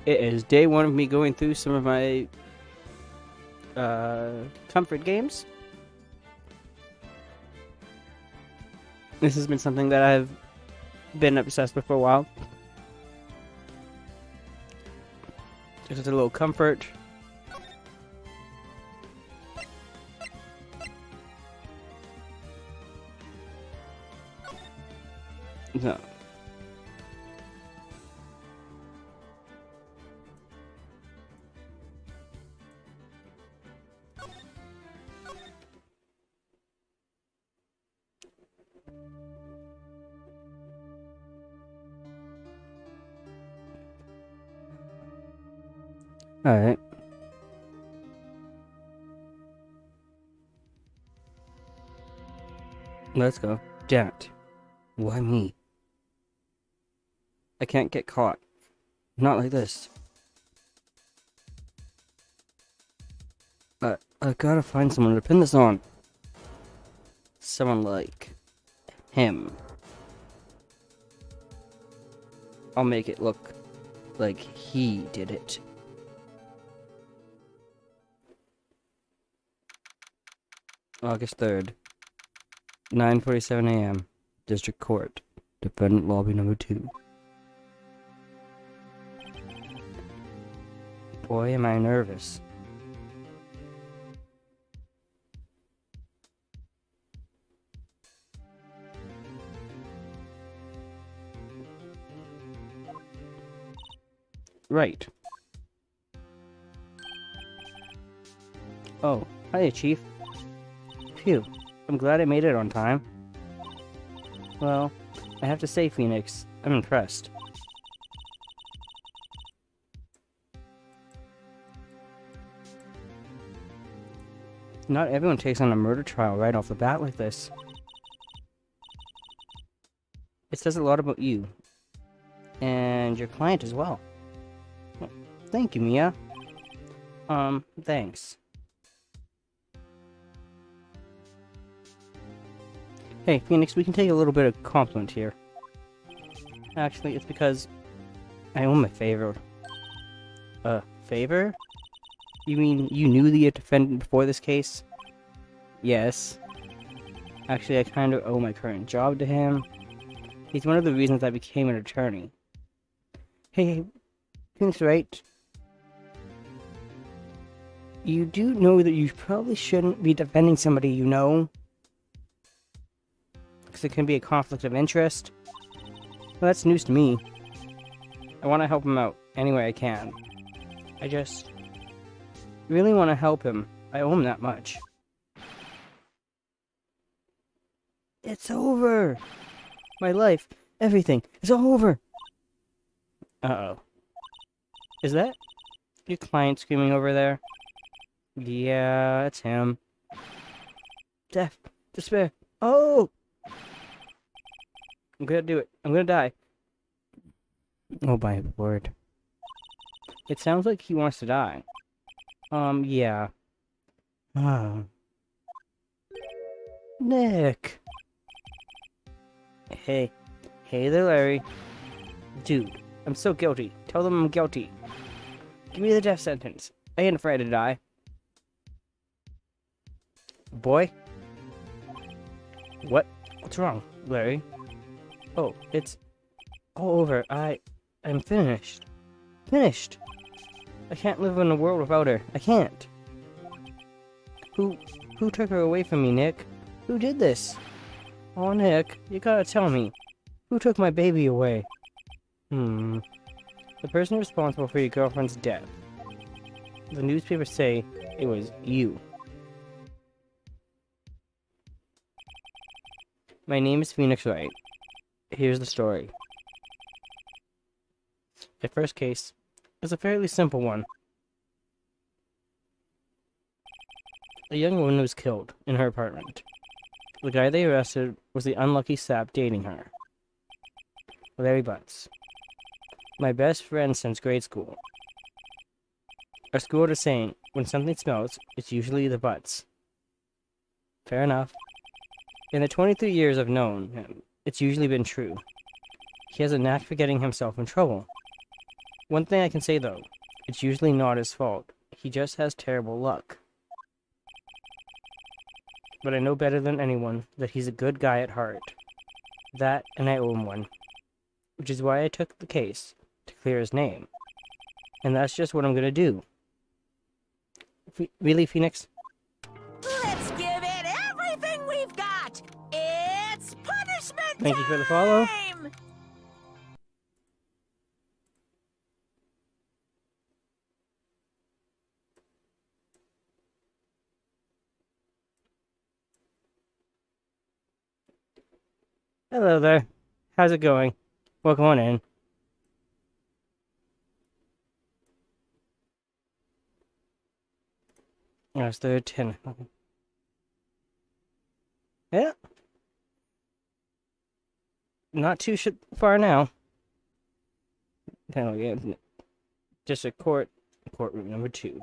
It is day one of me going through some of my comfort games. This has been something that I've been obsessed with for a while. Just a little comfort. So. Alright. Let's go. Damn it. Why me? I can't get caught. Not like this. I gotta find someone to pin this on. Someone like him. I'll make it look like he did it. August 3rd, 9:47 a.m. District Court, Defendant Lobby Number 2. Boy, am I nervous. Right. Oh, hiya, Chief. Phew, I'm glad I made it on time. Well, I have to say, Phoenix, I'm impressed. Not everyone takes on a murder trial right off the bat like this. It says a lot about you. And your client as well. Thank you, Mia. Thanks. Hey, Phoenix, we can take a little bit of compliment here. Actually, it's because I owe him a favor. Favor? You mean you knew the defendant before this case? Yes. Actually, I kind of owe my current job to him. He's one of the reasons I became an attorney. Hey, Phoenix, Wright? You do know that you probably shouldn't be defending somebody you know? Because it can be a conflict of interest. Well, that's news to me. I want to help him out any way I can. I just really want to help him. I owe him that much. It's over! My life, everything, is over! Uh-oh. Is that your client screaming over there? Yeah, it's him. Death, despair. Oh! I'm gonna do it. I'm gonna die. Oh, my word. It sounds like he wants to die. Yeah. Oh. Nick! Hey. Hey there, Larry. Dude, I'm so guilty. Tell them I'm guilty. Give me the death sentence. I ain't afraid to die. Boy? What's wrong, Larry? Oh, it's all over. I'm finished. Finished! I can't live in a world without her. I can't. Who took her away from me, Nick? Who did this? Oh, Nick, you gotta tell me. Who took my baby away? The person responsible for your girlfriend's death. The newspapers say it was you. My name is Phoenix Wright. Here's the story. The first case is a fairly simple one. A young woman was killed in her apartment. The guy they arrested was the unlucky sap dating her. Larry Butts. My best friend since grade school. Our school had a saying, when something smells, it's usually the butts. Fair enough. In the 23 years I've known him, it's usually been true. He has a knack for getting himself in trouble. One thing I can say, though, it's usually not his fault. He just has terrible luck. But I know better than anyone that he's a good guy at heart. That, and I owe him one. Which is why I took the case, to clear his name. And that's just what I'm gonna do. Really, Phoenix? Let's give it everything we've got! It's punishment Thank you for the follow. time! Hello there. How's it going? Welcome on in. That's the 10. Yeah. Not too far now. Yeah. Just a courtroom number 2.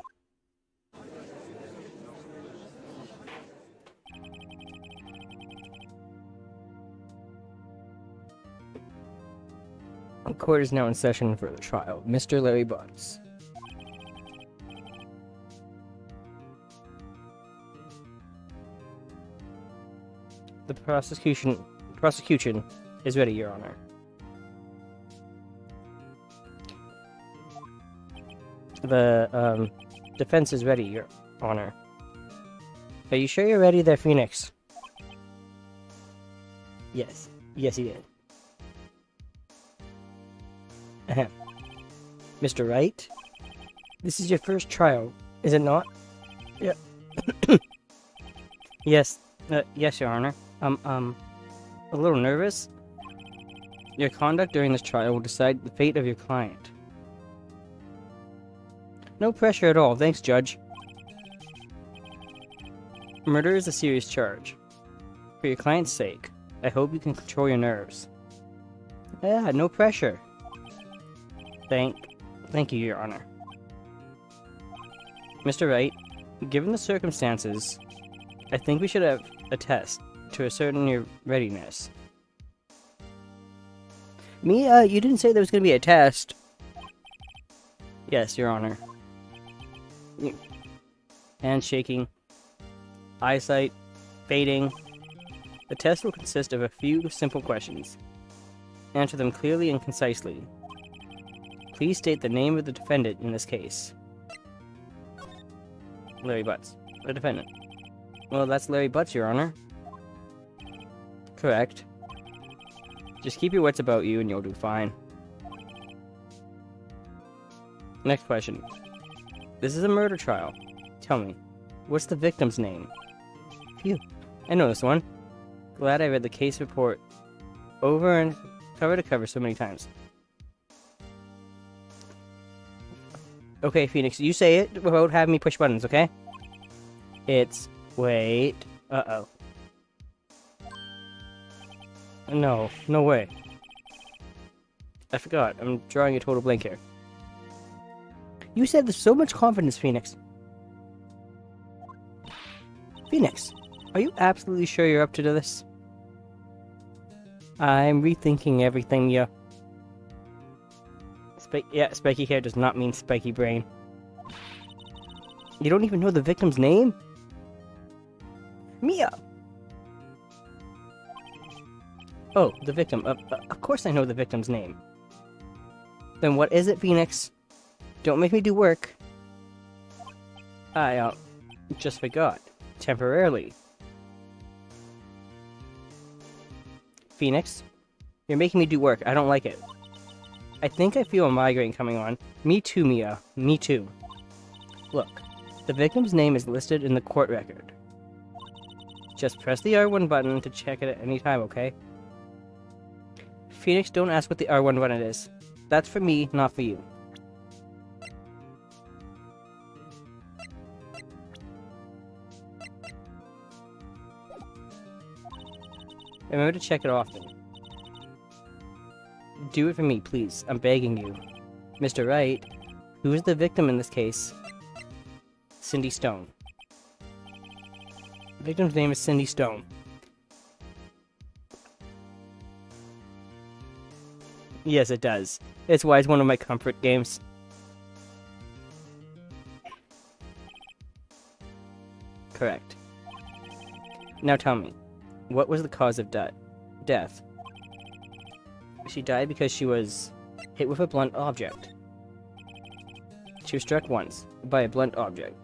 The court is now in session for the trial. Mr. Larry Butts. The prosecution is ready, Your Honor. The defense is ready, Your Honor. Are you sure you're ready there, Phoenix? Yes. Yes, he did. Mr. Wright? This is your first trial, is it not? Yeah. Yes. Yes, Your Honor. A little nervous? Your conduct during this trial will decide the fate of your client. No pressure at all, thanks, Judge. Murder is a serious charge. For your client's sake, I hope you can control your nerves. Yeah, no pressure. Thank you, Your Honor. Mr. Wright, given the circumstances, I think we should have a test to ascertain your readiness. Me, you didn't say there was going to be a test. Yes, Your Honor. Hands shaking. Eyesight fading. The test will consist of a few simple questions. Answer them clearly and concisely. Please state the name of the defendant in this case. Larry Butts. The defendant. Well, that's Larry Butts, Your Honor. Correct. Just keep your wits about you and you'll do fine. Next question. This is a murder trial. Tell me, what's the victim's name? Phew. I know this one. Glad I read the case report over and cover to cover so many times. Okay, Phoenix, you say it without having me push buttons, okay? It's... wait... uh-oh. No, no way. I forgot, I'm drawing a total blank here. You said with so much confidence, Phoenix. Phoenix, are you absolutely sure you're up to this? I'm rethinking everything, yeah. Spiky hair does not mean spiky brain. You don't even know the victim's name? Mia! Oh, the victim. Of course I know the victim's name. Then what is it, Phoenix? Don't make me do work. I, just forgot. Temporarily. Phoenix, you're making me do work. I don't like it. I think I feel a migraine coming on. Me too, Mia. Me too. Look, the victim's name is listed in the court record. Just press the R1 button to check it at any time, okay? Phoenix, don't ask what the R1 button is. That's for me, not for you. Remember to check it often. Do it for me, please. I'm begging you. Mr. Wright, who is the victim in this case? Cindy Stone. The victim's name is Cindy Stone. Yes, it does. It's why it's one of my comfort games. Correct. Now tell me, what was the cause of death? She died because she was hit with a blunt object. She was struck once by a blunt object.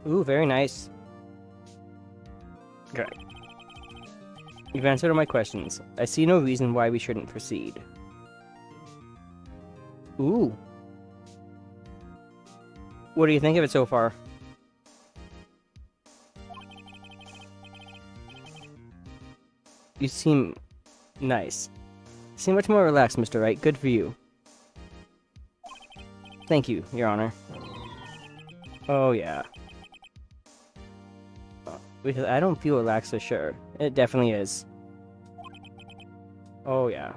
Ooh, very nice. Good. You've answered all my questions. I see no reason why we shouldn't proceed. Ooh. What do you think of it so far? You seem nice. You seem much more relaxed, Mr. Wright. Good for you. Thank you, Your Honor. Oh, yeah. Because I don't feel relaxed for sure. It definitely is. Oh, yeah.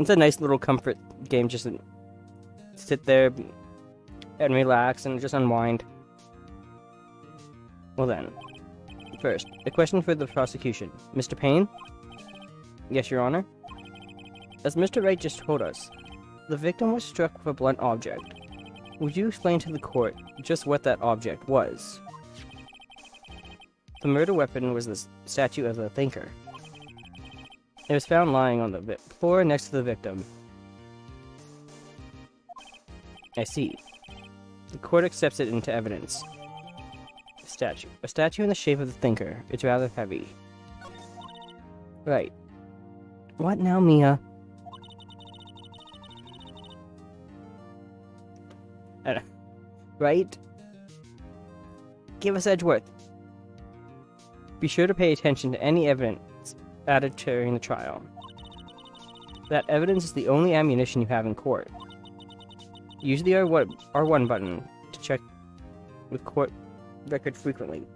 It's a nice little comfort game just to sit there and relax and just unwind. Well then. First, a question for the prosecution. Mr. Payne? Yes, Your Honor? As Mr. Wright just told us, the victim was struck with a blunt object. Would you explain to the court just what that object was? The murder weapon was the statue of the thinker. It was found lying on the floor next to the victim. I see. The court accepts it into evidence. Statue. A statue in the shape of the thinker. It's rather heavy. Right. What now, Mia? Right? Give us Edgeworth. Be sure to pay attention to any evidence added during the trial. That evidence is the only ammunition you have in court. Use the R1 button to check the court record frequently.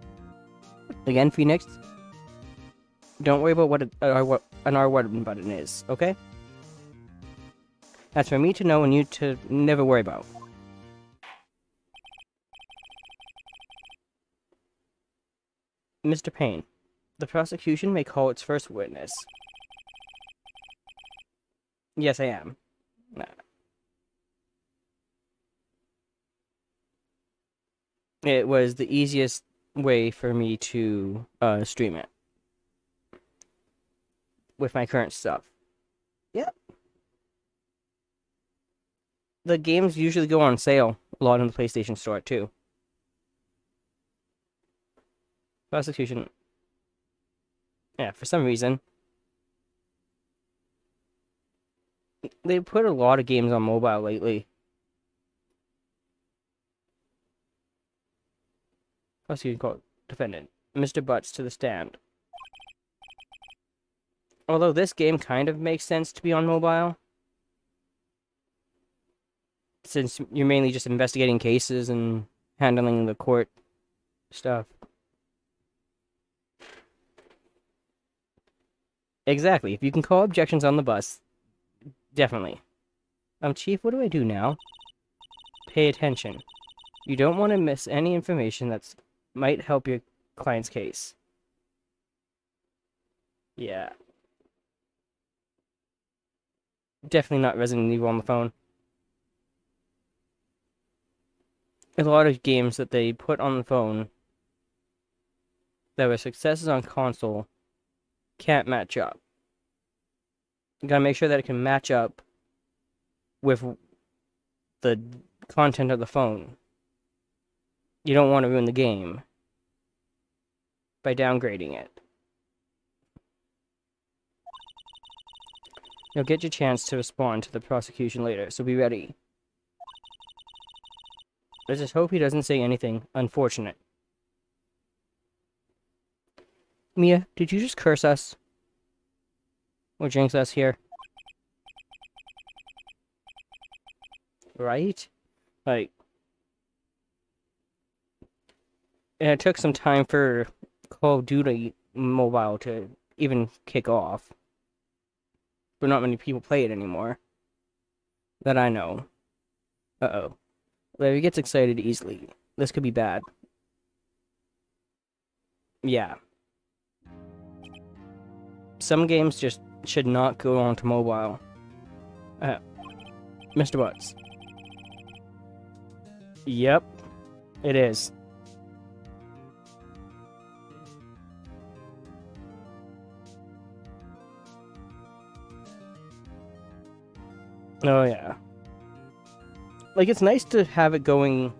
Again, Phoenix, don't worry about what an R1 button is, okay? That's for me to know and you to never worry about. Mr. Payne, the prosecution may call its first witness. Yes, I am. It was the easiest way for me to stream it with my current stuff. Yep. The games usually go on sale a lot in the PlayStation Store too. Prosecution. Yeah, for some reason. They put a lot of games on mobile lately. Prosecution called defendant. Mr. Butts to the stand. Although this game kind of makes sense to be on mobile. Since you're mainly just investigating cases and handling the court stuff. Exactly. If you can call objections on the bus, definitely. Chief, what do I do now? Pay attention. You don't want to miss any information that might help your client's case. Yeah. Definitely not Resident Evil on the phone. A lot of games that they put on the phone that were successes on console can't match up. You gotta make sure that it can match up with the content of the phone. You don't want to ruin the game by downgrading it. You'll get your chance to respond to the prosecution later, so be ready. Let's just hope he doesn't say anything unfortunate. Mia, did you just curse us? Or jinx us here? Right? Like... And it took some time for Call of Duty Mobile to even kick off. But not many people play it anymore. That I know. Uh-oh. Larry gets excited easily. This could be bad. Yeah. Some games just should not go onto mobile. Mr. Butts. Yep, it is. Oh, yeah. Like, it's nice to have it going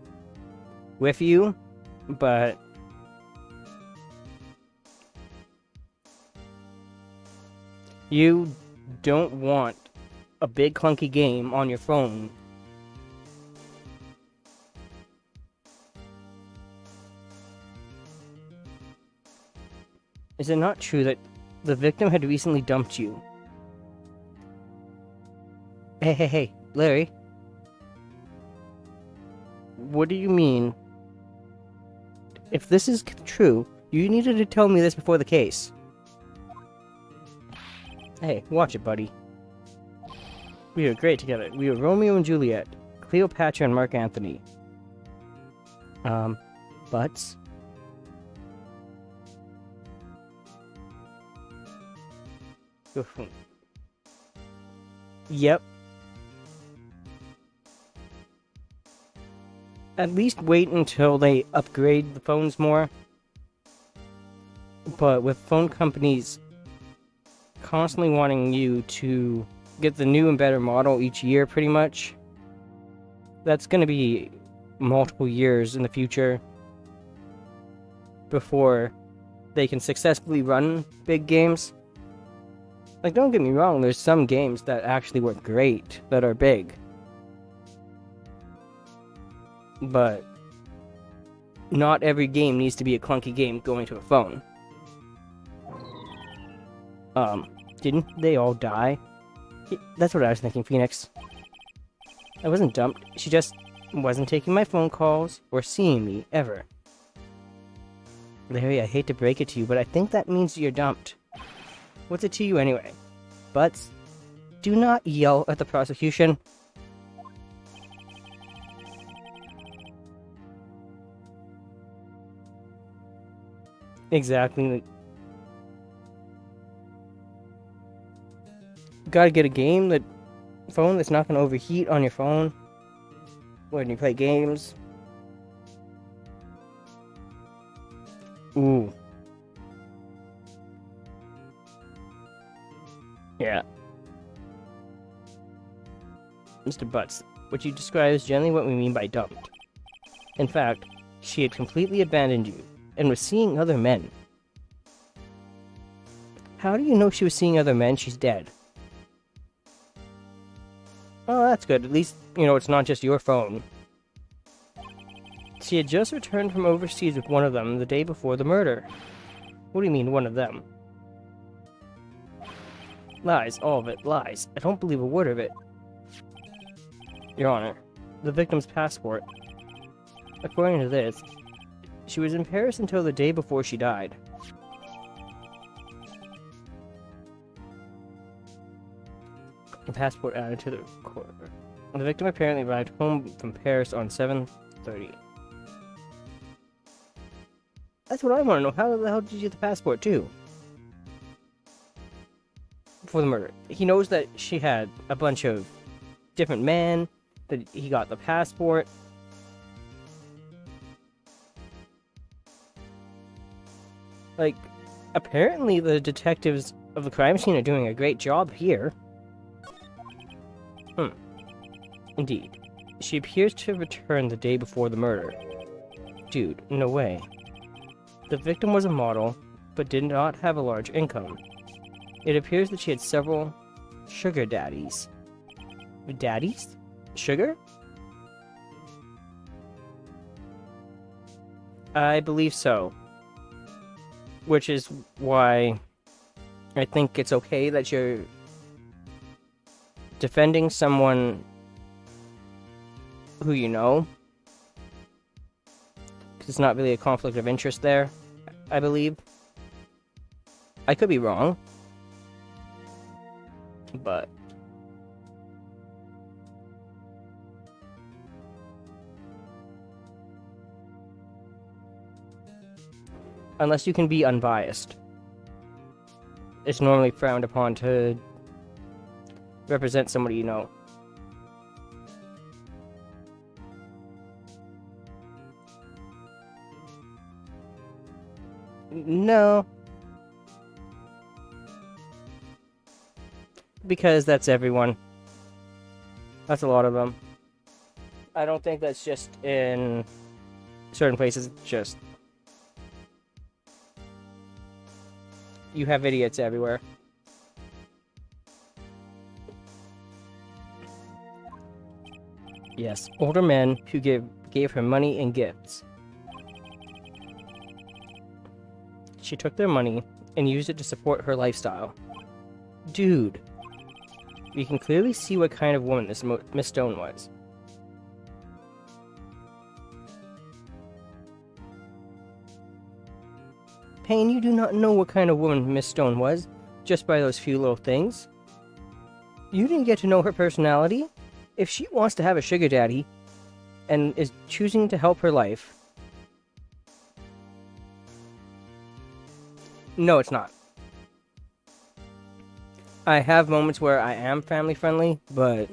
with you, but you don't want a big clunky game on your phone. Is it not true that the victim had recently dumped you? Hey, Larry. What do you mean? If this is true, you needed to tell me this before the case. Hey, watch it, buddy. We were great together. We were Romeo and Juliet, Cleopatra and Mark Antony. Butts? Yep. At least wait until they upgrade the phones more. But with phone companies constantly wanting you to get the new and better model each year, pretty much, that's going to be multiple years in the future before they can successfully run big games. Like, don't get me wrong, there's some games that actually work great, that are big. But not every game needs to be a clunky game going to a phone. Didn't they all die? That's what I was thinking, Phoenix. I wasn't dumped. She just wasn't taking my phone calls or seeing me, ever. Larry, I hate to break it to you, but I think that means you're dumped. What's it to you anyway? Butts, do not yell at the prosecution. Exactly. Gotta get a game phone that's not gonna overheat on your phone when you play games. Ooh. Yeah. Mr. Butts, what you describe is generally what we mean by dumped. In fact, she had completely abandoned you and was seeing other men. How do you know she was seeing other men? She's dead. Oh, that's good. At least, it's not just your phone. She had just returned from overseas with one of them the day before the murder. What do you mean, one of them? Lies, all of it, lies. I don't believe a word of it. Your Honor, the victim's passport. According to this, she was in Paris until the day before she died. The passport added to the record. The victim apparently arrived home from Paris on 7:30. That's what I want to know. How the hell did you get the passport, too? For the murder. He knows that she had a bunch of different men, that he got the passport. Like, apparently the detectives of the crime scene are doing a great job here. Indeed. She appears to have returned the day before the murder. Dude, no way. The victim was a model, but did not have a large income. It appears that she had several sugar daddies. Daddies? Sugar? I believe so. Which is why I think it's okay that you're defending someone who you know. Because it's not really a conflict of interest there, I believe. I could be wrong. But unless you can be unbiased. it's normally frowned upon to represent somebody you know. No. Because that's everyone. That's a lot of them. I don't think that's just in certain places, just... You have idiots everywhere. Yes, older men who gave her money and gifts. She took their money and used it to support her lifestyle. Dude. You can clearly see what kind of woman this Miss Stone was. Payne, you do not know what kind of woman Miss Stone was, just by those few little things. You didn't get to know her personality. If she wants to have a sugar daddy, and is choosing to help her life... No, it's not. I have moments where I am family friendly, but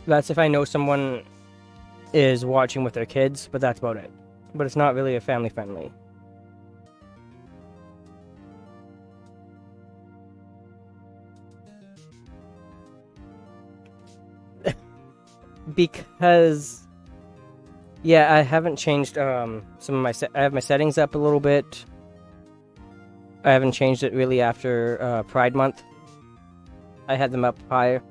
that's if I know someone is watching with their kids, but that's about it. But it's not really a family friendly. Because, yeah, I haven't changed some of my I have my settings up a little bit. I haven't changed it really after Pride Month. I had them up higher.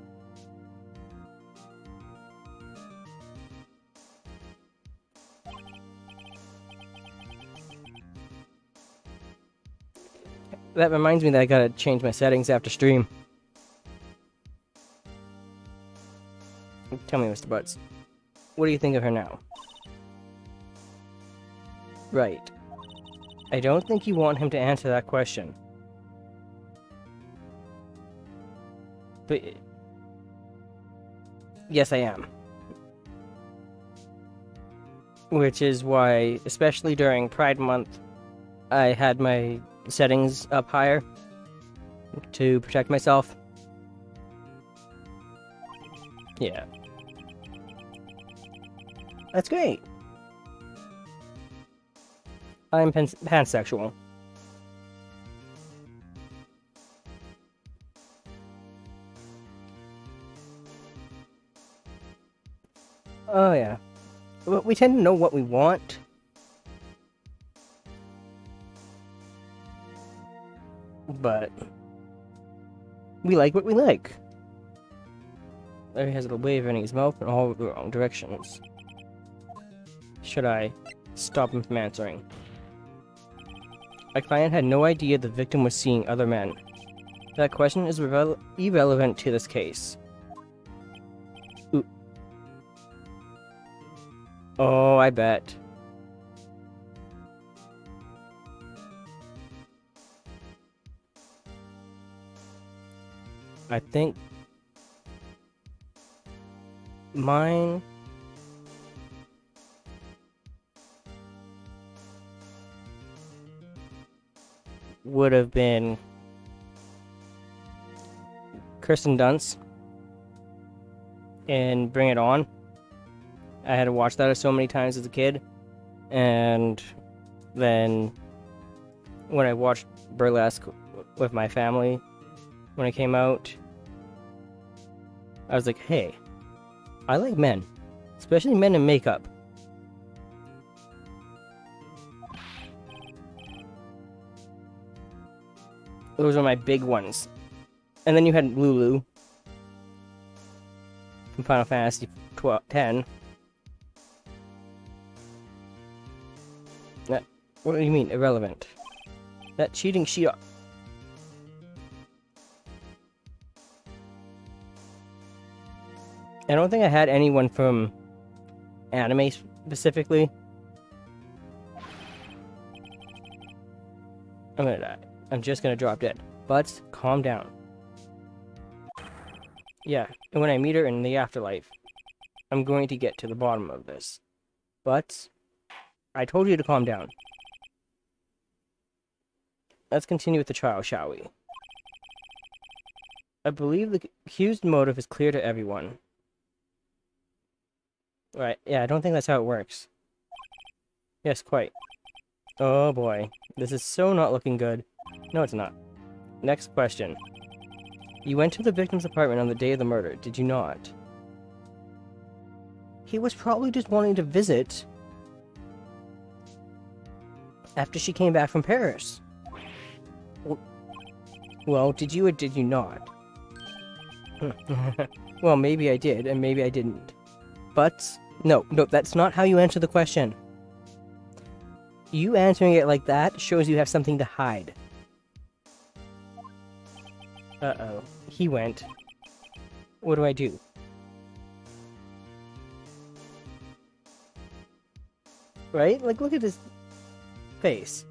That reminds me that I gotta change my settings after stream. Tell me, Mr. Butts. What do you think of her now? Right. I don't think you want him to answer that question. But... Yes, I am. Which is why, especially during Pride Month, I had my settings up higher to protect myself. Yeah. That's great. I'm pansexual. Oh yeah. Well, we tend to know what we want. But we like what we like. Larry has a wave in his mouth in all the wrong directions. Should I stop him from answering? My client had no idea the victim was seeing other men. That question is irrelevant to this case. Ooh. Oh, I bet. I think mine would have been Kirsten Dunst and Bring It On. I had to watch that so many times as a kid, and then when I watched Burlesque with my family when it came out, I was like, hey, I like men, especially men in makeup. Those are my big ones. And then you had Lulu from Final Fantasy X. What do you mean, irrelevant? That cheating she... I don't think I had anyone from anime specifically. I'm gonna die. I'm just gonna drop dead. But calm down. Yeah, and when I meet her in the afterlife, I'm going to get to the bottom of this. But I told you to calm down. Let's continue with the trial, shall we? I believe the accused motive is clear to everyone. Right, yeah, I don't think that's how it works. Yes, quite. Oh boy, this is so not looking good. No, it's not. Next question. You went to the victim's apartment on the day of the murder, did you not? He was probably just wanting to visit after she came back from Paris. Well, did you or did you not? Well, maybe I did, and maybe I didn't. But, no, that's not how you answer the question. You answering it like that shows you have something to hide. Uh-oh. He went. What do I do? Right? Like, look at his face.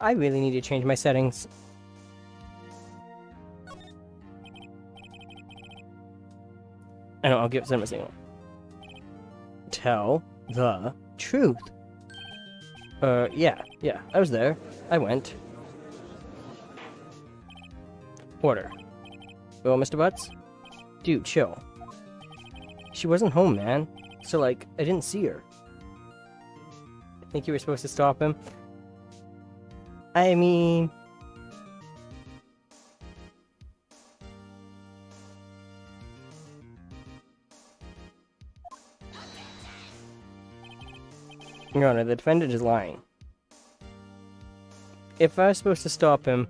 I really need to change my settings. I know, I'll give them a signal. Tell the truth. Yeah, I was there. I went. Order. Well, Mr. Butts? Dude, chill. She wasn't home, man. So, like, I didn't see her. I think you were supposed to stop him. I mean... Your Honor, the defendant is lying. If I was supposed to stop him...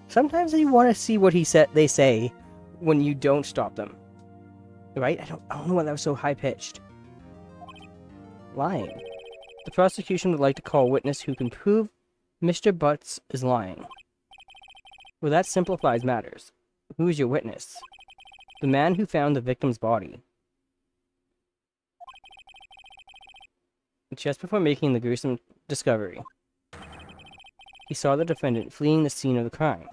Sometimes you want to see what they say when you don't stop them. Right? I don't know why that was so high-pitched. Lying. The prosecution would like to call a witness who can prove Mr. Butts is lying. Well, that simplifies matters. Who is your witness? The man who found the victim's body. Just before making the gruesome discovery, he saw the defendant fleeing the scene of the crime.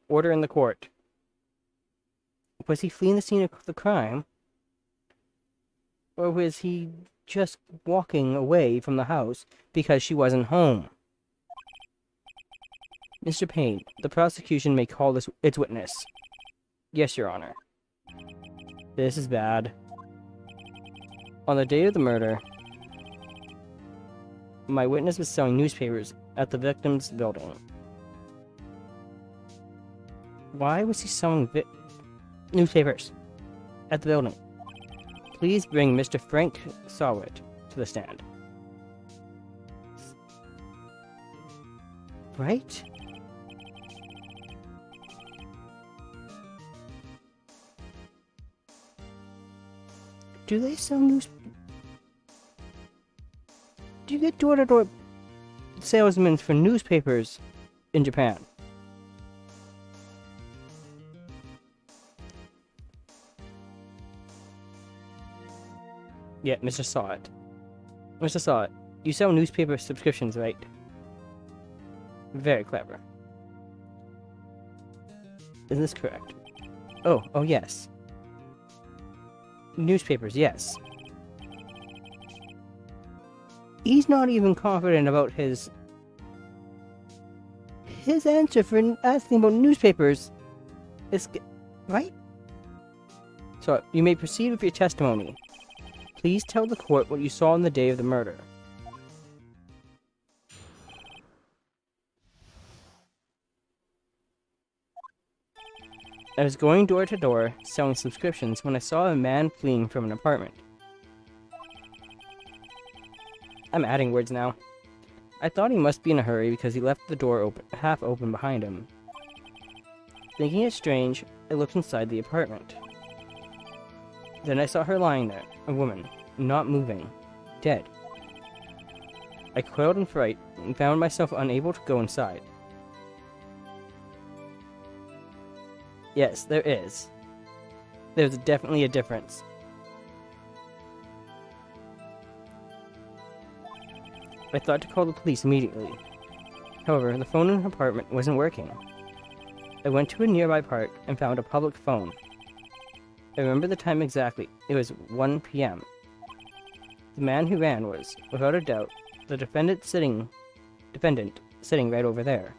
Order in the court. Was he fleeing the scene of the crime? Or was he just walking away from the house because she wasn't home? Mr. Payne, the prosecution may call its witness. Yes, Your Honor. This is bad. On the day of the murder, my witness was selling newspapers at the victim's building. Why was he selling newspapers at the building? Please bring Mr. Frank Sawit to the stand. Right? Do they sell Do you get door-to-door salesmen for newspapers in Japan? Yeah, Mr. Sawit. Mr. Sawit, you sell newspaper subscriptions, right? Very clever. Is this correct? Oh, yes. Newspapers, yes. He's not even confident about his answer for asking about newspapers. Right? So, you may proceed with your testimony. Please tell the court what you saw on the day of the murder. I was going door to door, selling subscriptions, when I saw a man fleeing from an apartment. I'm adding words now. I thought he must be in a hurry because he left the door half open behind him. Thinking it strange, I looked inside the apartment. Then I saw her lying there, a woman, not moving, dead. I quailed in fright and found myself unable to go inside. Yes, there is. There's definitely a difference. I thought to call the police immediately. However, the phone in her apartment wasn't working. I went to a nearby park and found a public phone. I remember the time exactly. It was 1 p.m. The man who ran was, without a doubt, The defendant sitting right over there.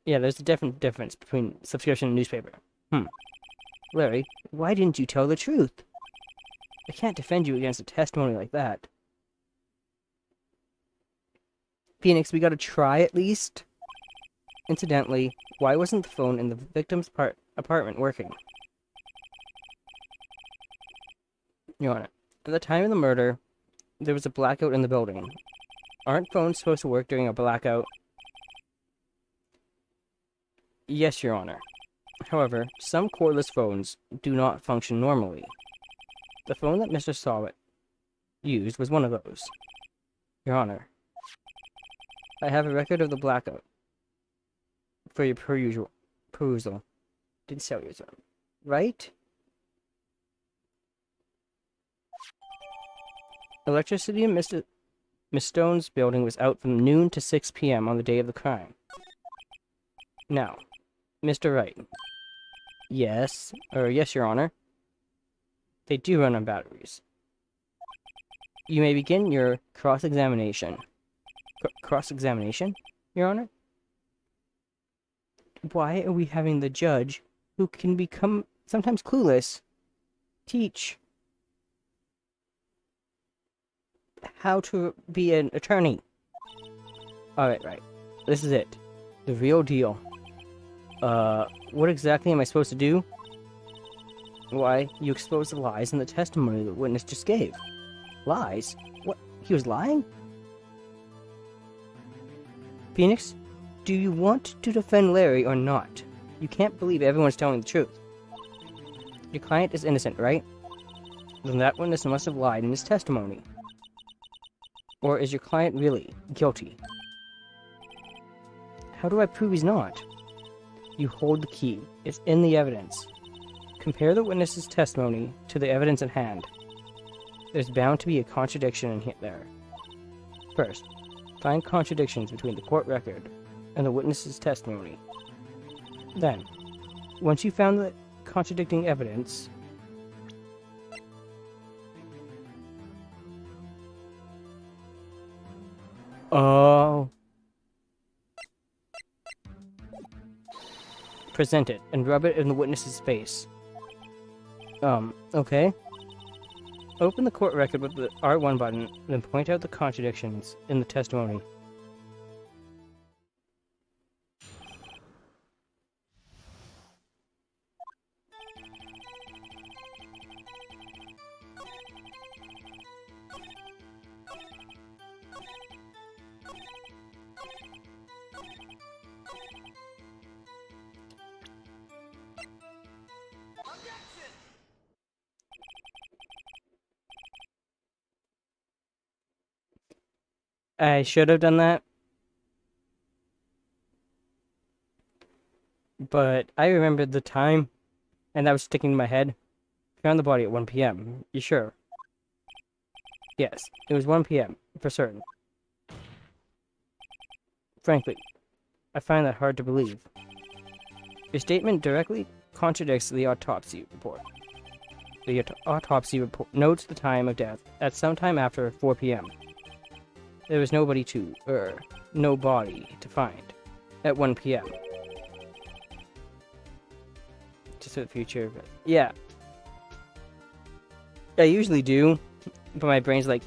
Yeah, there's a definite difference between subscription and newspaper. Larry, why didn't you tell the truth? I can't defend you against a testimony like that. Phoenix, we gotta try at least. Incidentally, why wasn't the phone in the victim's apartment working? Your Honor, at the time of the murder, there was a blackout in the building. Aren't phones supposed to work during a blackout? Yes, Your Honor. However, some cordless phones do not function normally. The phone that Mr. Sawit used was one of those. Your Honor, I have a record of the blackout for your perusal. Didn't sell yours, right? Electricity in Miss Stone's building was out from noon to 6 p.m. on the day of the crime. Now, Mr. Wright. Yes, Your Honor. They do run on batteries. You may begin your cross-examination. Cross-examination, Your Honor? Why are we having the judge, who can become sometimes clueless, teach how to be an attorney? Alright, right. This is it. The real deal. What exactly am I supposed to do? Why, you exposed the lies in the testimony the witness just gave. Lies? What? He was lying? Phoenix, do you want to defend Larry or not? You can't believe everyone's telling the truth. Your client is innocent, right? Then that witness must have lied in his testimony. Or is your client really guilty? How do I prove he's not? You hold the key. It's in the evidence. Compare the witness's testimony to the evidence at hand. There's bound to be a contradiction in there. First, find contradictions between the court record and the witness's testimony. Then, once you found the contradicting evidence, present it and rub it in the witness's face. Okay. Open the court record with the R1 button, then point out the contradictions in the testimony. I should have done that. But I remembered the time, and that was sticking to my head. Found the body at 1 p.m. You sure? Yes, it was 1 p.m. for certain. Frankly, I find that hard to believe. Your statement directly contradicts the autopsy report. The autopsy report notes the time of death at sometime after 4 p.m. There was no body to find at 1 p.m. Just for the future, but yeah. I usually do, but my brain's like,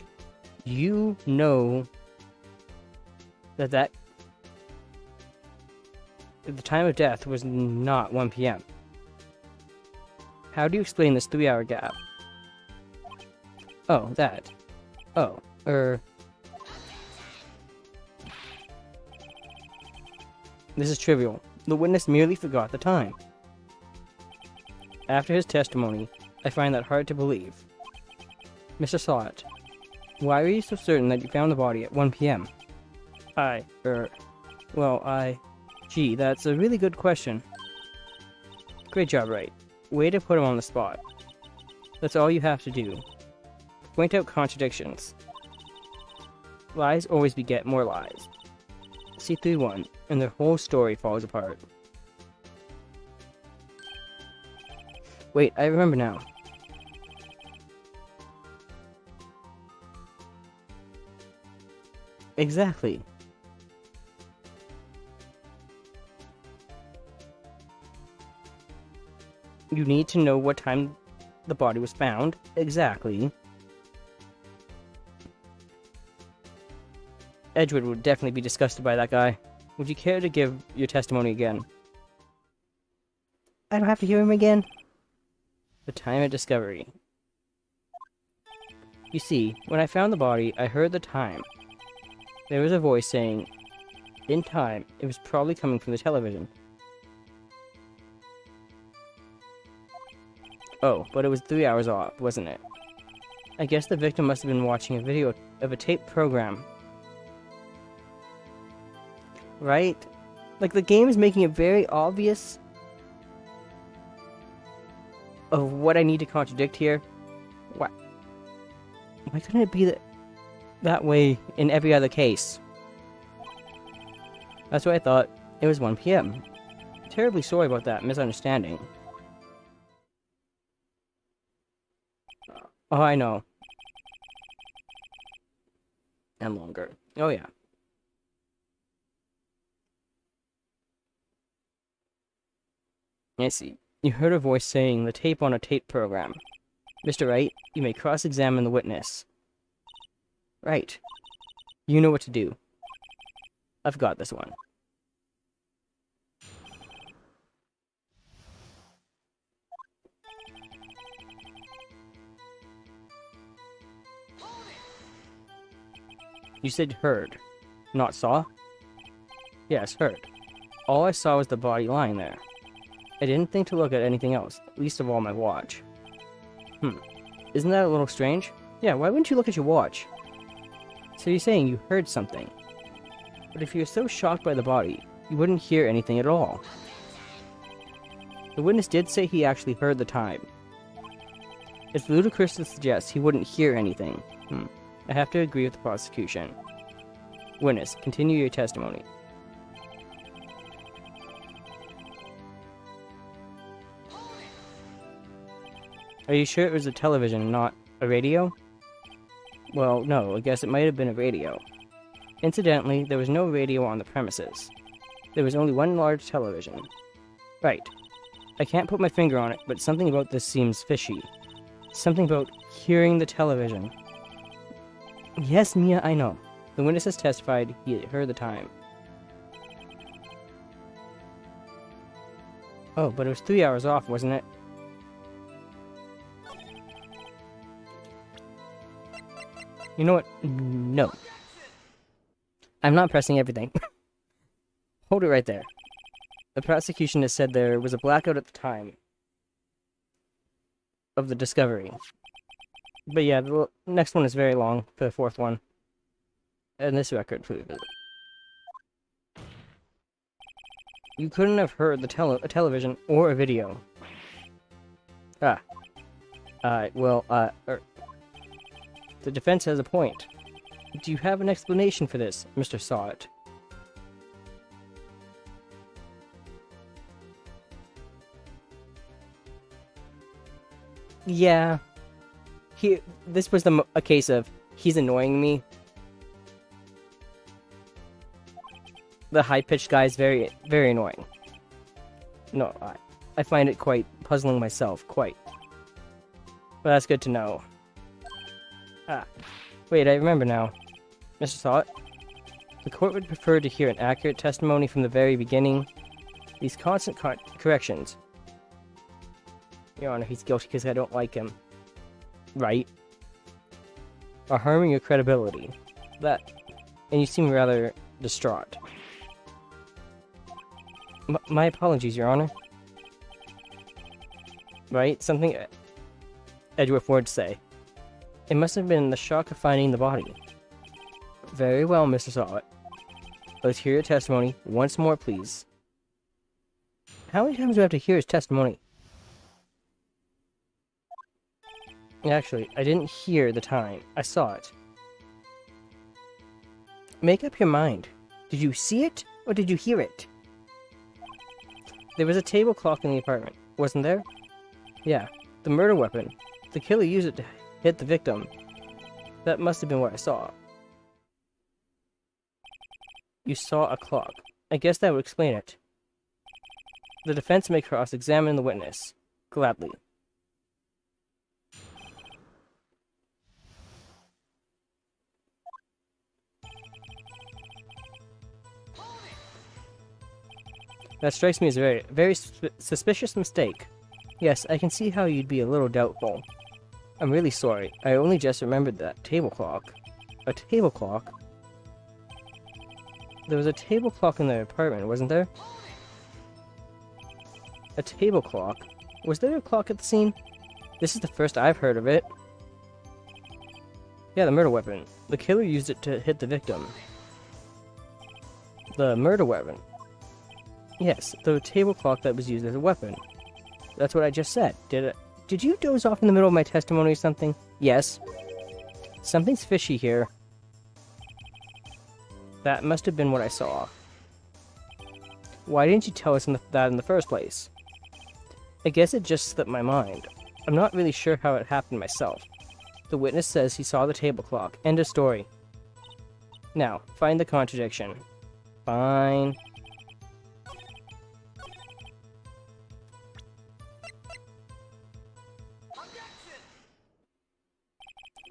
you know that the time of death was not 1 p.m. How do you explain this 3-hour gap? Oh, that. Oh, This is trivial. The witness merely forgot the time. After his testimony, I find that hard to believe. Mr. Sawit, why are you so certain that you found the body at 1 p.m.? Gee, that's a really good question. Great job, Wright. Way to put him on the spot. That's all you have to do. Point out contradictions. Lies always beget more lies. C31, and their whole story falls apart. Wait, I remember now. Exactly. You need to know what time the body was found. Exactly. Edgewood would definitely be disgusted by that guy. Would you care to give your testimony again? I don't have to hear him again. The time of discovery. You see, when I found the body, I heard the time. There was a voice saying, in time, it was probably coming from the television. Oh, but it was 3 hours off, wasn't it? I guess the victim must have been watching a video of a tape program. Right? Like, the game is making it very obvious of what I need to contradict here. Why couldn't it be that way in every other case? That's what I thought. It was 1 p.m. Terribly sorry about that misunderstanding. Oh, I know. And longer. Oh, yeah. I see. You heard a voice saying the tape on a tape program. Mr. Wright, you may cross-examine the witness. Right. You know what to do. I've got this one. You said heard, not saw? Yes, heard. All I saw was the body lying there. I didn't think to look at anything else, least of all my watch. Isn't that a little strange? Yeah, why wouldn't you look at your watch? So you're saying you heard something. But if you're so shocked by the body, you wouldn't hear anything at all. The witness did say he actually heard the time. It's ludicrous to suggest he wouldn't hear anything. I have to agree with the prosecution. Witness, continue your testimony. Are you sure it was a television and not a radio? Well, no, I guess it might have been a radio. Incidentally, there was no radio on the premises. There was only one large television. Right. I can't put my finger on it, but something about this seems fishy. Something about hearing the television. Yes, Mia, I know. The witness has testified he had heard the time. Oh, but it was 3 hours off, wasn't it? You know what? No. I'm not pressing everything. Hold it right there. The prosecution has said there was a blackout at the time of the discovery. But yeah, the next one is very long for the fourth one. And this record proves it. You couldn't have heard a television or a video. The defense has a point. Do you have an explanation for this, Mr. Sawit? Yeah. This was a case of, he's annoying me. The high-pitched guy is very, very annoying. No, I find it quite puzzling myself, quite. But that's good to know. Wait, I remember now. Mr. Sawit? The court would prefer to hear an accurate testimony from the very beginning. These constant corrections. Your Honor, he's guilty because I don't like him. Right? Are harming your credibility. And you seem rather distraught. My apologies, Your Honor. Right? Something Edgeworth would say. It must have been the shock of finding the body. Very well, Mr. Sawit. Let's hear your testimony once more, please. How many times do I have to hear his testimony? Actually, I didn't hear the time. I saw it. Make up your mind. Did you see it, or did you hear it? There was a table clock in the apartment, wasn't there? Yeah, the murder weapon. The killer used it to hit the victim. That must have been what I saw. You saw a clock. I guess that would explain it. The defense may cross-examine the witness. Gladly. That strikes me as a very suspicious mistake. Yes, I can see how you'd be a little doubtful. I'm really sorry. I only just remembered that table clock. A table clock? There was a table clock in the apartment, wasn't there? A table clock? Was there a clock at the scene? This is the first I've heard of it. Yeah, the murder weapon. The killer used it to hit the victim. The murder weapon? Yes, the table clock that was used as a weapon. That's what I just said. Did you doze off in the middle of my testimony or something? Yes. Something's fishy here. That must have been what I saw. Why didn't you tell us that in the first place? I guess it just slipped my mind. I'm not really sure how it happened myself. The witness says he saw the table clock. End of story. Now, find the contradiction. Fine.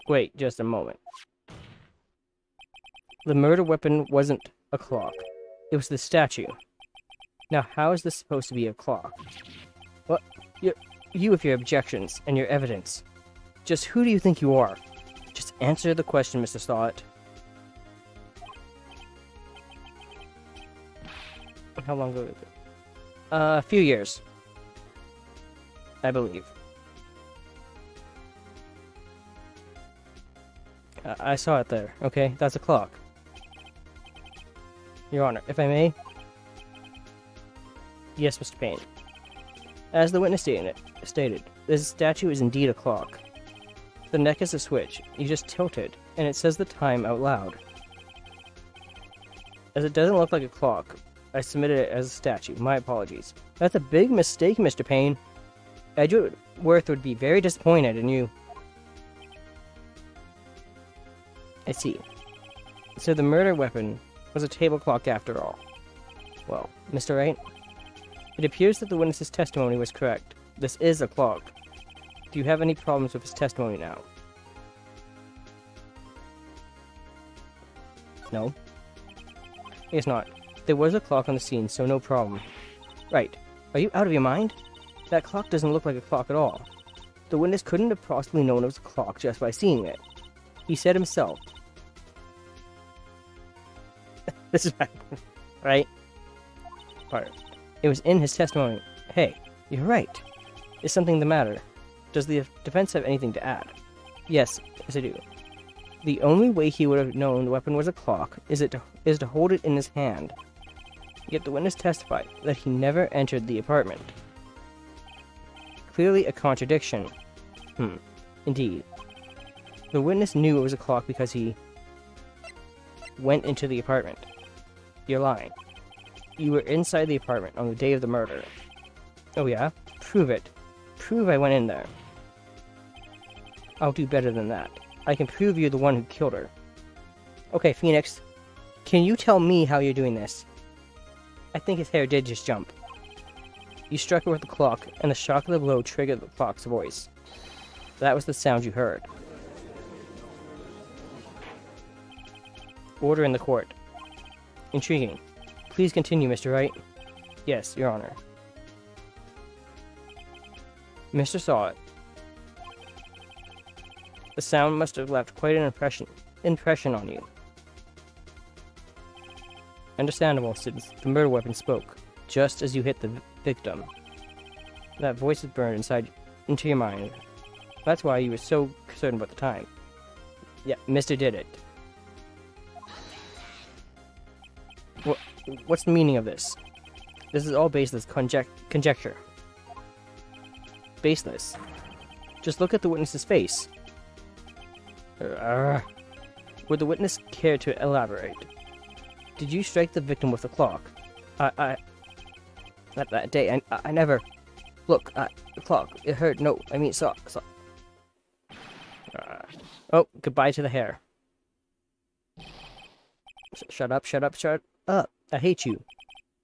Wait, just a moment. The murder weapon wasn't a clock. It was the statue. Now, how is this supposed to be a clock? What? You with your objections and your evidence. Just who do you think you are? Just answer the question, Mr. Stott. How long ago? A few years. I believe. I saw it there. Okay, that's a clock. Your Honor, if I may? Yes, Mr. Payne. As the witness stated, this statue is indeed a clock. The neck is a switch. You just tilt it, and it says the time out loud. As it doesn't look like a clock, I submitted it as a statue. My apologies. That's a big mistake, Mr. Payne. Edgeworth would be very disappointed in you. I see. So the murder weapon was a table clock after all. Well, Mr. Wright, it appears that the witness's testimony was correct. This is a clock. Do you have any problems with his testimony now? No? I guess not. There was a clock on the scene, so no problem. Right. Are you out of your mind? That clock doesn't look like a clock at all. The witness couldn't have possibly known it was a clock just by seeing it. He said himself. This is bad. Right? Part. It was in his testimony. Hey, you're right. Is something the matter? Does the defense have anything to add? Yes, I do. The only way he would have known the weapon was a clock is to hold it in his hand. Yet the witness testified that he never entered the apartment. Clearly a contradiction. Indeed. The witness knew it was a clock because he went into the apartment. You're lying. You were inside the apartment on the day of the murder. Oh yeah? Prove it. Prove I went in there. I'll do better than that. I can prove you're the one who killed her. Okay, Phoenix. Can you tell me how you're doing this? I think his hair did just jump. You struck her with the clock, and the shock of the blow triggered the clock's voice. That was the sound you heard. Order in the court. Intriguing. Please continue, Mr. Wright. Yes, Your Honor. Mr. Stott. The sound must have left quite an impression on you. Understandable, since the murder weapon spoke, just as you hit the victim. That voice is burned into your mind. That's why you were so concerned about the time. Yeah, Mr. did it. What's the meaning of this? This is all baseless conjecture. Baseless. Just look at the witness's face. Would the witness care to elaborate? Did you strike the victim with a clock? That day, I never... Look, the clock, it hurt. No, I mean, so. Oh, goodbye to the hair. Shut up. up. I hate you.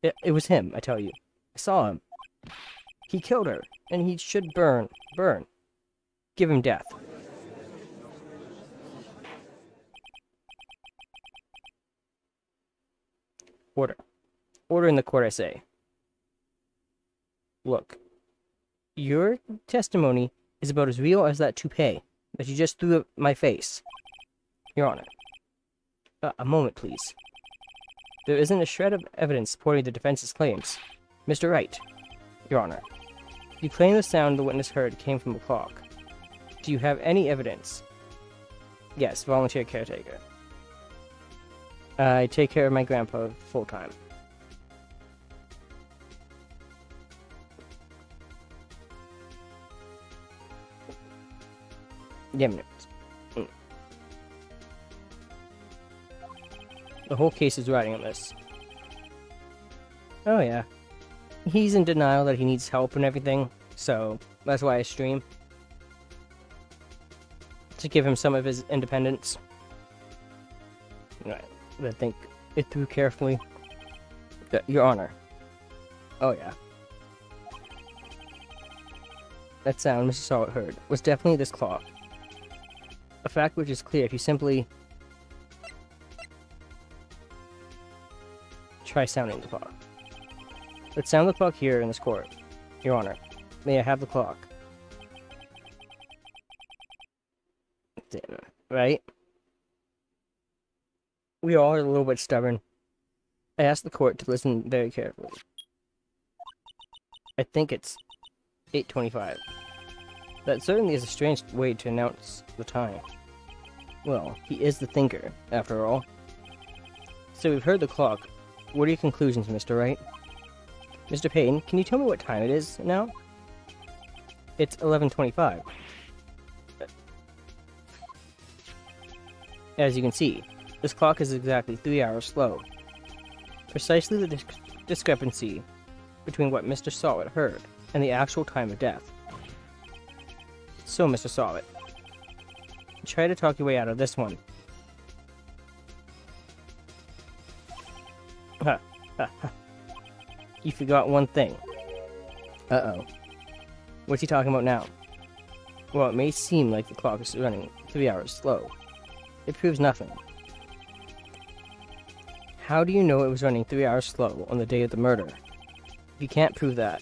It was him, I tell you. I saw him. He killed her, and he should burn. Burn. Give him death. Order. Order in the court, I say. Look. Your testimony is about as real as that toupee that you just threw at my face. Your Honor. A moment, please. There isn't a shred of evidence supporting the defense's claims. Mr. Wright. Your Honor. You claim the sound the witness heard came from the clock. Do you have any evidence? Yes, volunteer caretaker. I take care of my grandpa full-time. Yeah, the whole case is riding on this. Oh yeah. He's in denial that he needs help and everything, so that's why I stream. To give him some of his independence. Right. I think it through carefully. Your Honor. Oh yeah. That sound Mr. Sawit heard was definitely this clock. A fact which is clear if you simply try sounding the clock. Let's sound the clock here in this court. Your Honor. May I have the clock? Right? We all are a little bit stubborn. I asked the court to listen very carefully. I think it's 8:25. That certainly is a strange way to announce the time. Well, he is the thinker, after all. So we've heard the clock. What are your conclusions, Mr. Wright? Mr. Payton, can you tell me what time it is now? It's 11:25. As you can see, this clock is exactly 3 hours slow. Precisely the discrepancy between what Mr. Sawit heard and the actual time of death. So, Mr. Sawit, try to talk your way out of this one. Ha, ha, ha. You forgot one thing. Uh-oh. What's he talking about now? Well, it may seem like the clock is running 3 hours slow. It proves nothing. How do you know it was running 3 hours slow on the day of the murder? If you can't prove that,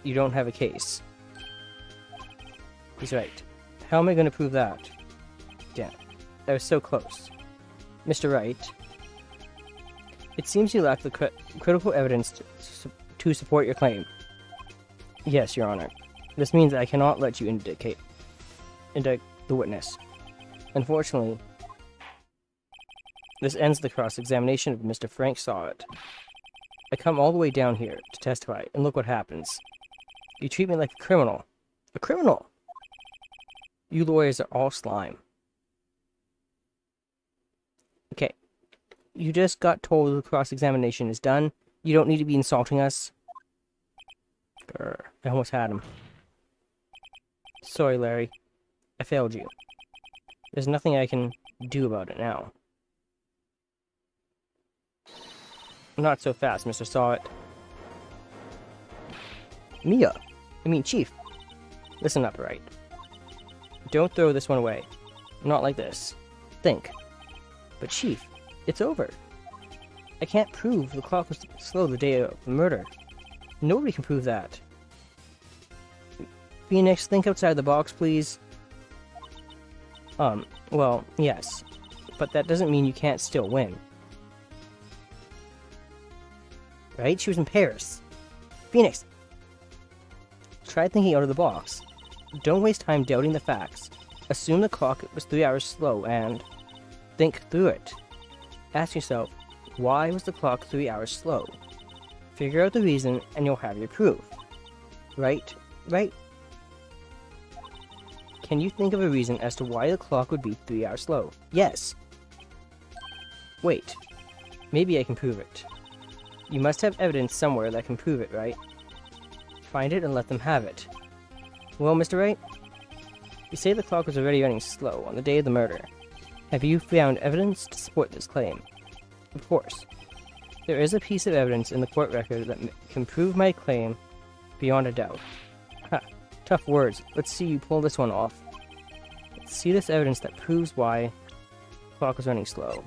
you don't have a case. He's right. How am I going to prove that? Damn, I was so close. Mr. Wright, it seems you lack the critical evidence to support your claim. Yes, Your Honor. This means I cannot let you indict the witness. Unfortunately, this ends the cross-examination of Mr. Frank Sawit. I come all the way down here to testify, and look what happens. You treat me like a criminal. A criminal! You lawyers are all slime. Okay. You just got told the cross-examination is done. You don't need to be insulting us. Grr, I almost had him. Sorry, Larry. I failed you. There's nothing I can do about it now. Not so fast, Mr. Sawit. Chief. Listen up, Wright. Don't throw this one away. Not like this. Think. But Chief, it's over. I can't prove the clock was slow the day of the murder. Nobody can prove that. Phoenix, think outside the box, please. Well, yes. But that doesn't mean you can't still win. Right? She was in Paris. Phoenix! Try thinking out of the box. Don't waste time doubting the facts. Assume the clock was 3 hours slow and think through it. Ask yourself, why was the clock 3 hours slow? Figure out the reason and you'll have your proof. Right? Right? Can you think of a reason as to why the clock would be 3 hours slow? Yes. Wait. Maybe I can prove it. You must have evidence somewhere that can prove it, right? Find it and let them have it. Well, Mr. Wright? You say the clock was already running slow on the day of the murder. Have you found evidence to support this claim? Of course. There is a piece of evidence in the court record that can prove my claim beyond a doubt. Ha, tough words. Let's see you pull this one off. Let's see this evidence that proves why the clock was running slow.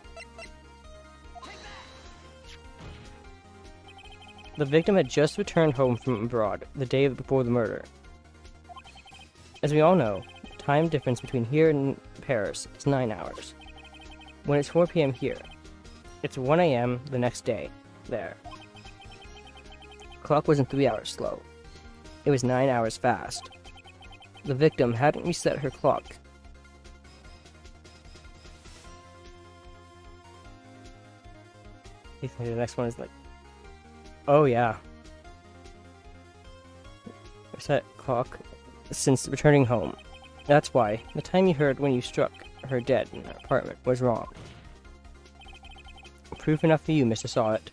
The victim had just returned home from abroad the day before the murder. As we all know, the time difference between here and Paris is 9 hours. When it's 4 p.m. here, it's 1 a.m. the next day there. The clock wasn't 3 hours slow. It was 9 hours fast. The victim hadn't reset her clock. You think the next one is like, oh yeah. Reset clock since returning home. That's why the time you heard when you struck her dead in her apartment was wrong. Proof enough for you, Mr. Saw It.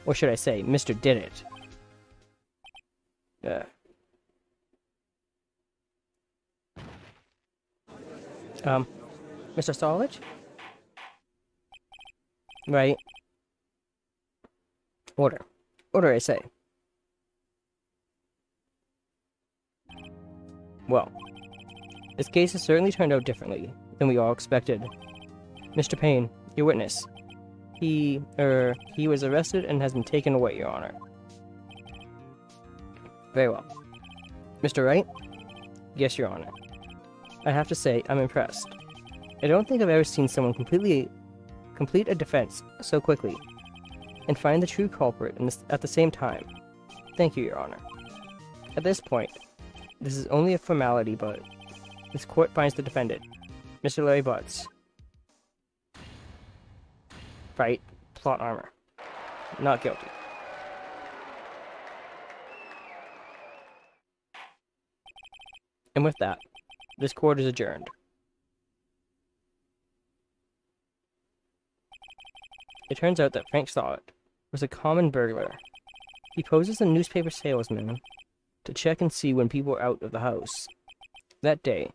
Or should I say, Mr. Did It. Mr. Solid? Right. Order. Order, I say. Well, this case has certainly turned out differently than we all expected. Mr. Payne, your witness. He was arrested and has been taken away, Your Honor. Very well. Mr. Wright? Yes, Your Honor. I have to say, I'm impressed. I don't think I've ever seen someone complete a defense so quickly, and find the true culprit at the same time. Thank you, Your Honor. At this point, this is only a formality, but this court finds the defendant, Mr. Larry Butts. Right, plot armor. Not guilty. And with that, this court is adjourned. It turns out that Frank Saw It was a common burglar. He posed as a newspaper salesman to check and see when people were out of the house. That day,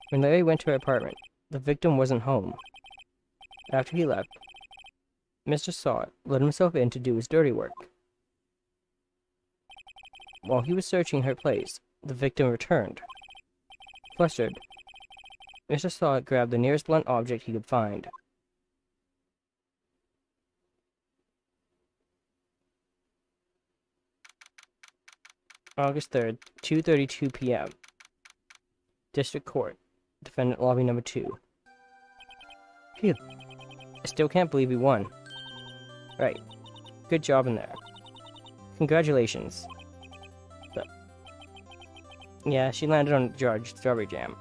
when Larry went to her apartment, the victim wasn't home. After he left, Mr. Saw It let himself in to do his dirty work. While he was searching her place, the victim returned. Flustered, Mr. Saw It grabbed the nearest blunt object he could find. August 3rd, 2:32 p.m. District Court, Defendant Lobby Number 2. Phew. I still can't believe we won. Right. Good job in there. Congratulations. But, yeah, she landed on Judge Strawberry Jam.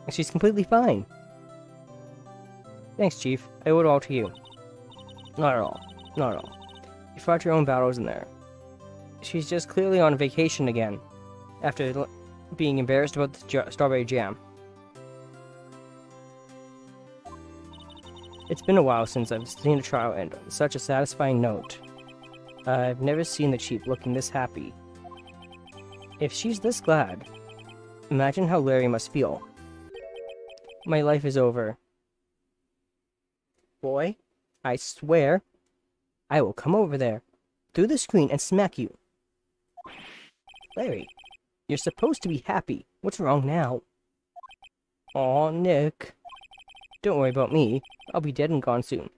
And she's completely fine. Thanks, Chief. I owe it all to you. Not at all. Not at all. You fought your own battles in there. She's just clearly on vacation again, after being embarrassed about the strawberry jam. It's been a while since I've seen a trial end on such a satisfying note. I've never seen the Chief looking this happy. If she's this glad, imagine how Larry must feel. My life is over. Boy, I swear, I will come over there, through the screen, and smack you. Larry, you're supposed to be happy. What's wrong now? Aw, Nick. Don't worry about me. I'll be dead and gone soon.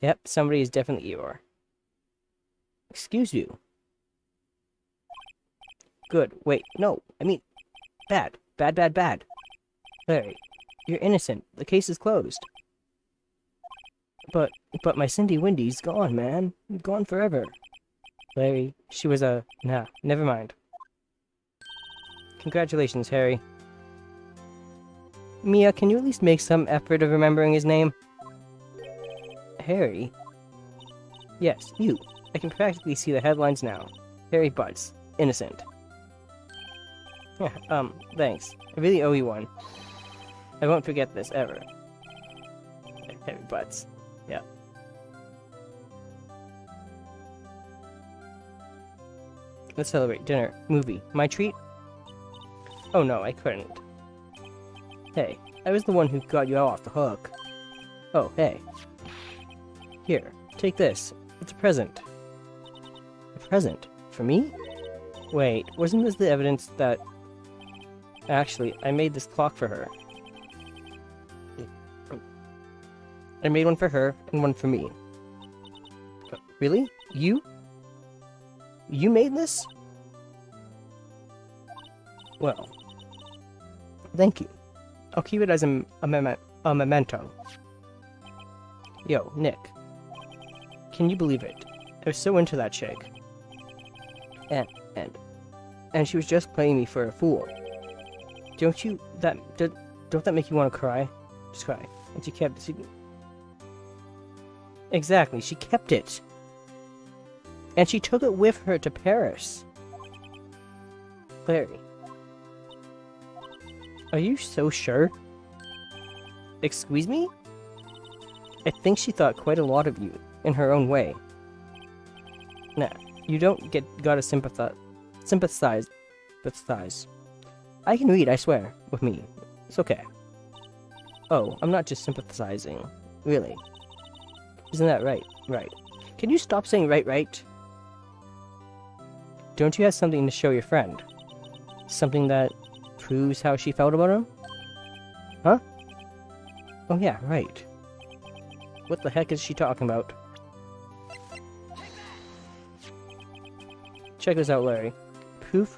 Yep, somebody is definitely Eeyore. Excuse you. Good. Wait, no. I mean, bad. Bad, bad, bad. Larry, you're innocent. The case is closed. But my Cindy Windy's gone, man. Gone forever. Larry, she was a... Nah, never mind. Congratulations, Harry. Mia, can you at least make some effort of remembering his name? Harry? Yes, you. I can practically see the headlines now. Harry Butts. Innocent. Yeah, thanks. I really owe you one. I won't forget this, ever. Harry Butts. Yeah. Let's celebrate. Dinner. Movie. My treat? Oh no, I couldn't. Hey, I was the one who got you off the hook. Oh, hey. Here, take this. It's a present. A present? For me? Wait, wasn't this the evidence that... Actually, I made this clock for her. I made one for her and one for me. Really? You? You made this? Well, thank you. I'll keep it as a memento. Yo, Nick. Can you believe it? I was so into that chick. And she was just playing me for a fool. Don't that make you want to cry? Just cry. And she kept it. Exactly, she kept it. And she took it with her to Paris. Larry. Are you so sure? Excuse me? I think she thought quite a lot of you, in her own way. Nah, you don't gotta sympathize. I can read, I swear, with me. It's okay. Oh, I'm not just sympathizing. Really. Isn't that right? Right. Can you stop saying right? Don't you have something to show your friend? Something that proves how she felt about him? Huh? Oh yeah, right. What the heck is she talking about? Check this out, Larry. Proof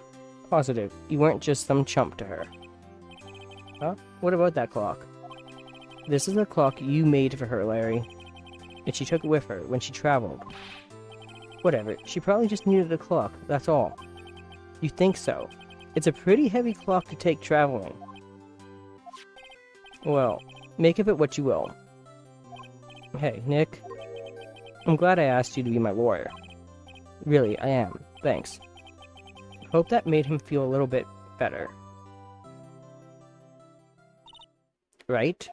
positive. You weren't just some chump to her. Huh? What about that clock? This is a clock you made for her, Larry. And she took it with her when she traveled. Whatever, she probably just needed a clock, that's all. You think so? It's a pretty heavy clock to take traveling. Well, make of it what you will. Hey, Nick. I'm glad I asked you to be my lawyer. Really, I am. Thanks. Hope that made him feel a little bit better. Right?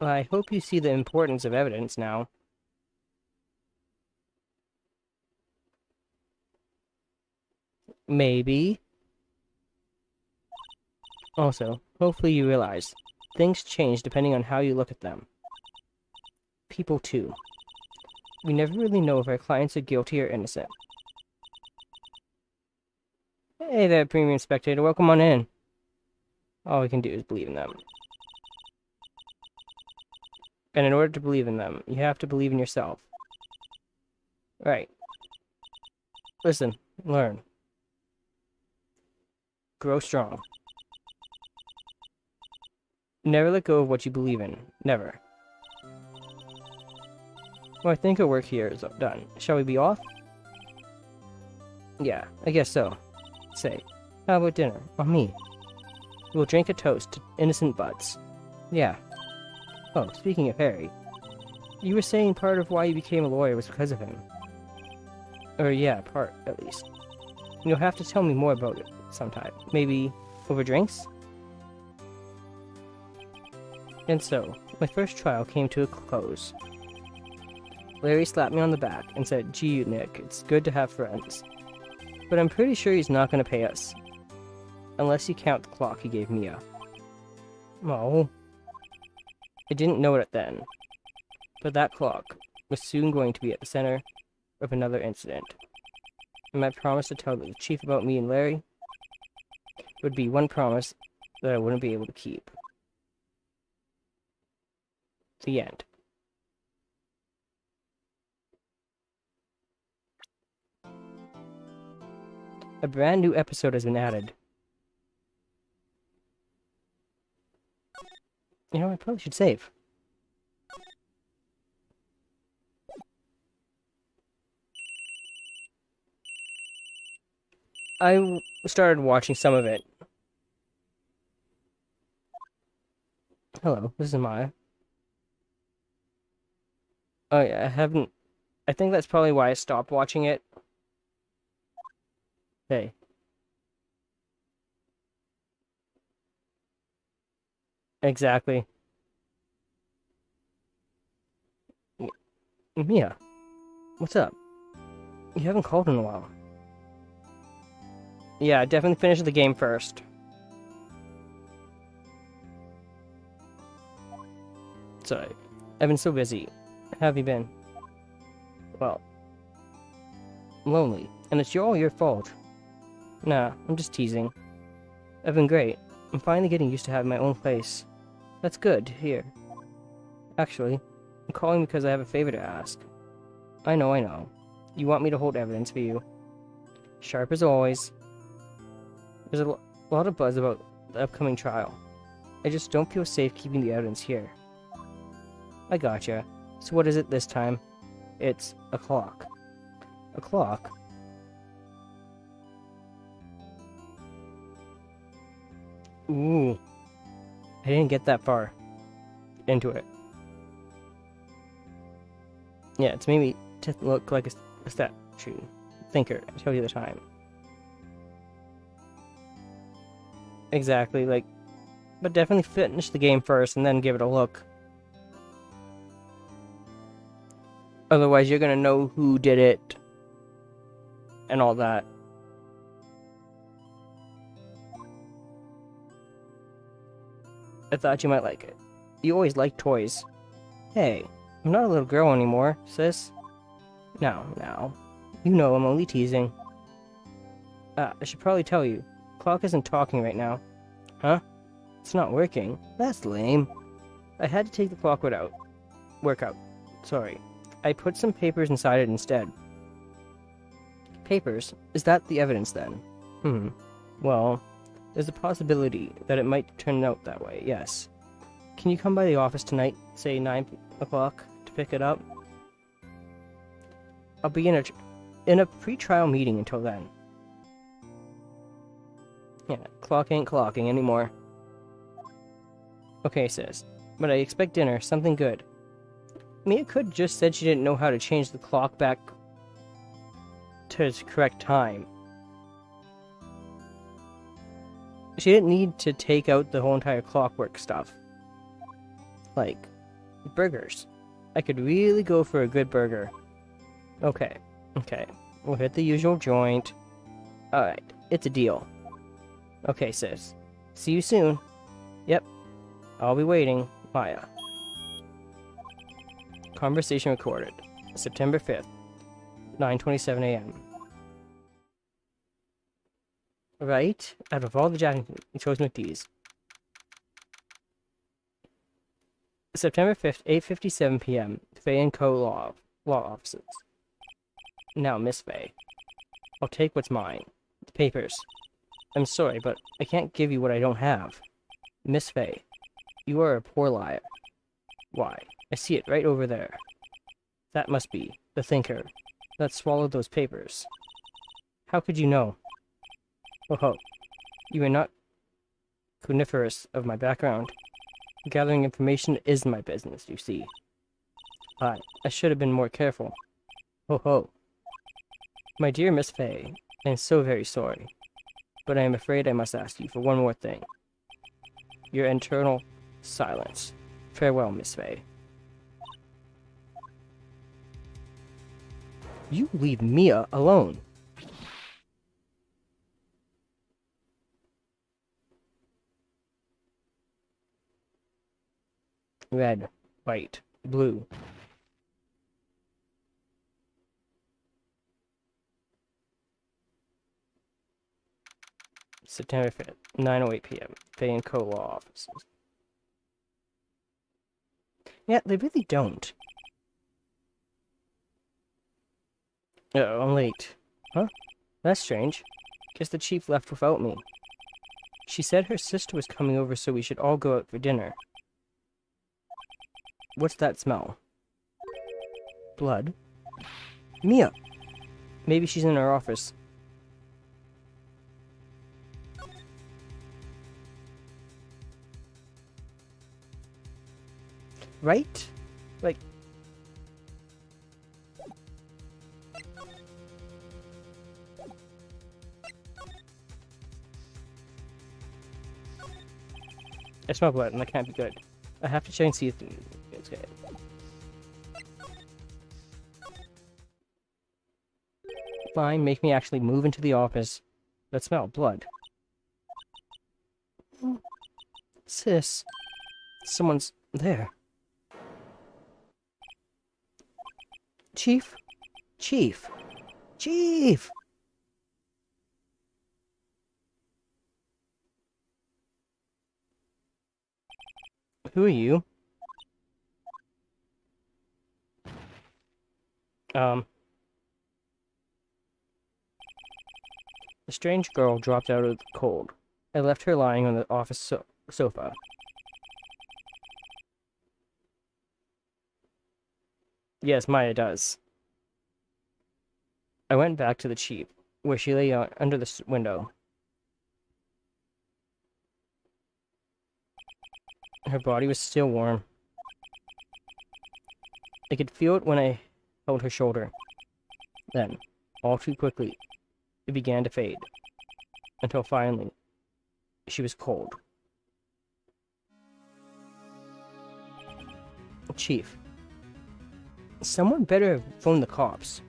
I hope you see the importance of evidence now. Maybe. Also, hopefully you realize, things change depending on how you look at them. People too. We never really know if our clients are guilty or innocent. Hey there, premium spectator, welcome on in. All we can do is believe in them. And in order to believe in them, you have to believe in yourself. Right. Listen, learn. Grow strong. Never let go of what you believe in. Never. Well, I think our work here is done. Shall we be off? Yeah, I guess so. Say, how about dinner? On me. We'll drink a toast to innocent butts. Yeah. Oh, speaking of Harry, you were saying part of why you became a lawyer was because of him. Or yeah, part, at least. You'll have to tell me more about it sometime. Maybe over drinks? And so, my first trial came to a close. Larry slapped me on the back and said, "Gee, Nick, it's good to have friends. But I'm pretty sure he's not going to pay us. Unless you count the clock he gave Mia." Oh. I didn't know it then. But that clock was soon going to be at the center of another incident. And my promise to tell the chief about me and Larry would be one promise that I wouldn't be able to keep. The end. A brand new episode has been added. You know, I probably should save. I started watching some of it. Hello, this is Maya. Oh yeah, I think that's probably why I stopped watching it. Hey. Exactly. Mia, what's up? You haven't called in a while. Yeah, definitely finish the game first. Sorry. I've been so busy. How have you been? Well, lonely. And it's all your fault. Nah, I'm just teasing. I've been great. I'm finally getting used to having my own place. That's good to hear. Actually, I'm calling because I have a favor to ask. I know. You want me to hold evidence for you. Sharp as always. There's a lot of buzz about the upcoming trial. I just don't feel safe keeping the evidence here. I gotcha. So what is it this time? It's a clock. A clock? Ooh. I didn't get that far into it. Yeah, it's made me to look like a statue. Thinker, I tell you the time. Exactly, like, but definitely finish the game first and then give it a look. Otherwise, you're gonna know who did it and all that. I thought you might like it. You always liked toys. Hey, I'm not a little girl anymore, sis. Now. You know I'm only teasing. I should probably tell you. Clock isn't talking right now. Huh? It's not working. That's lame. I had to take the clock workout. Sorry. I put some papers inside it instead. Papers? Is that the evidence then? Well, there's a possibility that it might turn out that way, yes. Can you come by the office tonight, say 9 o'clock, to pick it up? I'll be in a pre-trial meeting until then. Yeah, clock ain't clocking anymore. Okay, sis. But I expect dinner, something good. Mia could just said she didn't know how to change the clock back to its correct time. She didn't need to take out the whole entire clockwork stuff. Like, burgers. I could really go for a good burger. Okay. We'll hit the usual joint. Alright, it's a deal. Okay, sis. See you soon. Yep. I'll be waiting. Maya. Conversation recorded. September 5th. 9:27 a.m. Right? Out of all the Japanese, he chose McDee's. September 5th, 8:57 p.m. Faye & Co. Law Offices. Now, Miss Faye. I'll take what's mine. The papers. I'm sorry, but I can't give you what I don't have. Miss Faye, you are a poor liar. Why, I see it right over there. That must be the thinker that swallowed those papers. How could you know? Oh, you are not coniferous of my background. Gathering information is my business, you see. I should have been more careful. Ho. My dear Miss Faye, I am so very sorry, but I am afraid I must ask you for one more thing. Your eternal silence. Farewell, Miss Faye. You leave Mia alone. Red, white, blue. September 5th, 9:08 p.m. Faye & Co. Law Offices. Yeah, they really don't. Uh-oh, I'm late. Huh? That's strange. Guess the chief left without me. She said her sister was coming over, so we should all go out for dinner. What's that smell? Blood? Mia! Maybe she's in her office. Right? Like... I smell blood and that can't be good. I have to check and see if it's good. Fine, make me actually move into the office. That smell, blood. Sis, someone's there. Chief? Chief? Chief! Who are you? A strange girl dropped out of the cold. I left her lying on the office sofa. Yes, Maya does. I went back to the chief, where she lay under the window. Her body was still warm. I could feel it when I held her shoulder. Then, all too quickly, it began to fade, until finally, she was cold. Chief, someone better have phoned the cops.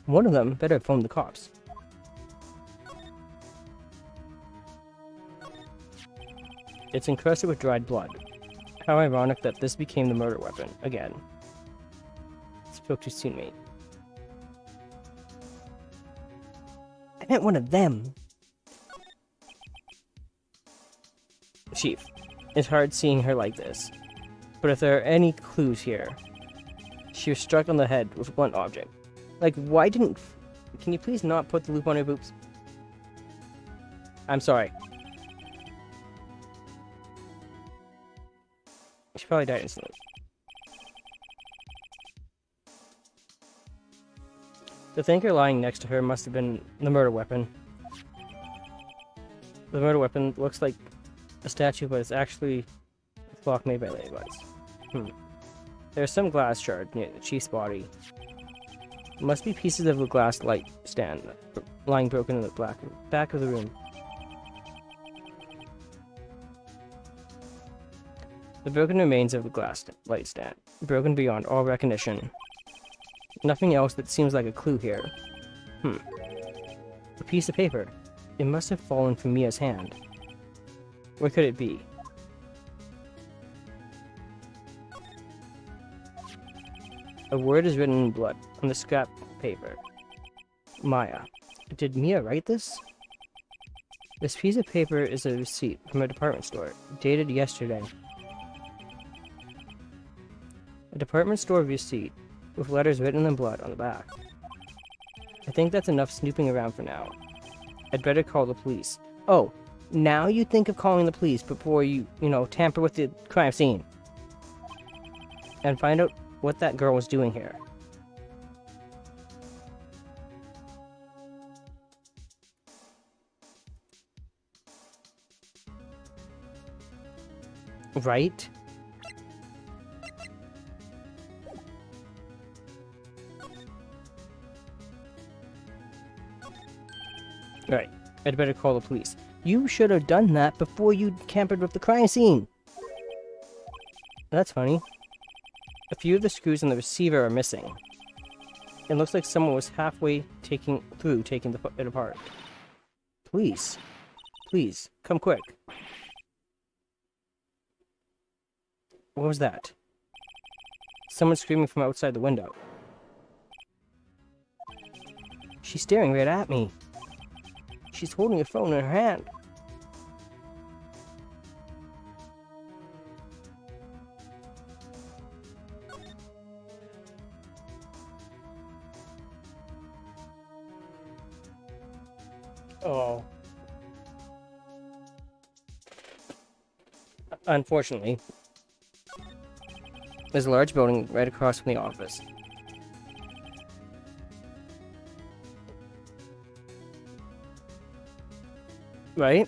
One of them better have phoned the cops. It's encrusted with dried blood. How ironic that this became the murder weapon, again. Spoke too soon, mate. I meant one of them. Chief, it's hard seeing her like this. But if there are any clues here, she was struck on the head with a blunt object. Like, why didn't... Can you please not put the loop on her boobs? I'm sorry. She probably died instantly. The thinker lying next to her must have been the murder weapon. The murder weapon looks like a statue, but it's actually a clock made by ladybugs. There's some glass shard near the chief's body. It must be pieces of a glass light stand lying broken in the back of the room. The broken remains of the glass light stand, broken beyond all recognition. Nothing else that seems like a clue here. A piece of paper. It must have fallen from Mia's hand. Where could it be? A word is written in blood on the scrap paper. Maya. Did Mia write this? This piece of paper is a receipt from a department store, dated yesterday. A department store receipt with letters written in blood on the back. I think that's enough snooping around for now. I'd better call the police. Oh, now you think of calling the police before you tamper with the crime scene. And find out what that girl was doing here. Right? Right. I'd better call the police. You should have done that before you campered with the crime scene. That's funny. A few of the screws in the receiver are missing. It looks like someone was halfway taking it apart. Please. Please, come quick. What was that? Someone screaming from outside the window. She's staring right at me. She's holding a phone in her hand. Oh. Unfortunately, there's a large building right across from the office. Right?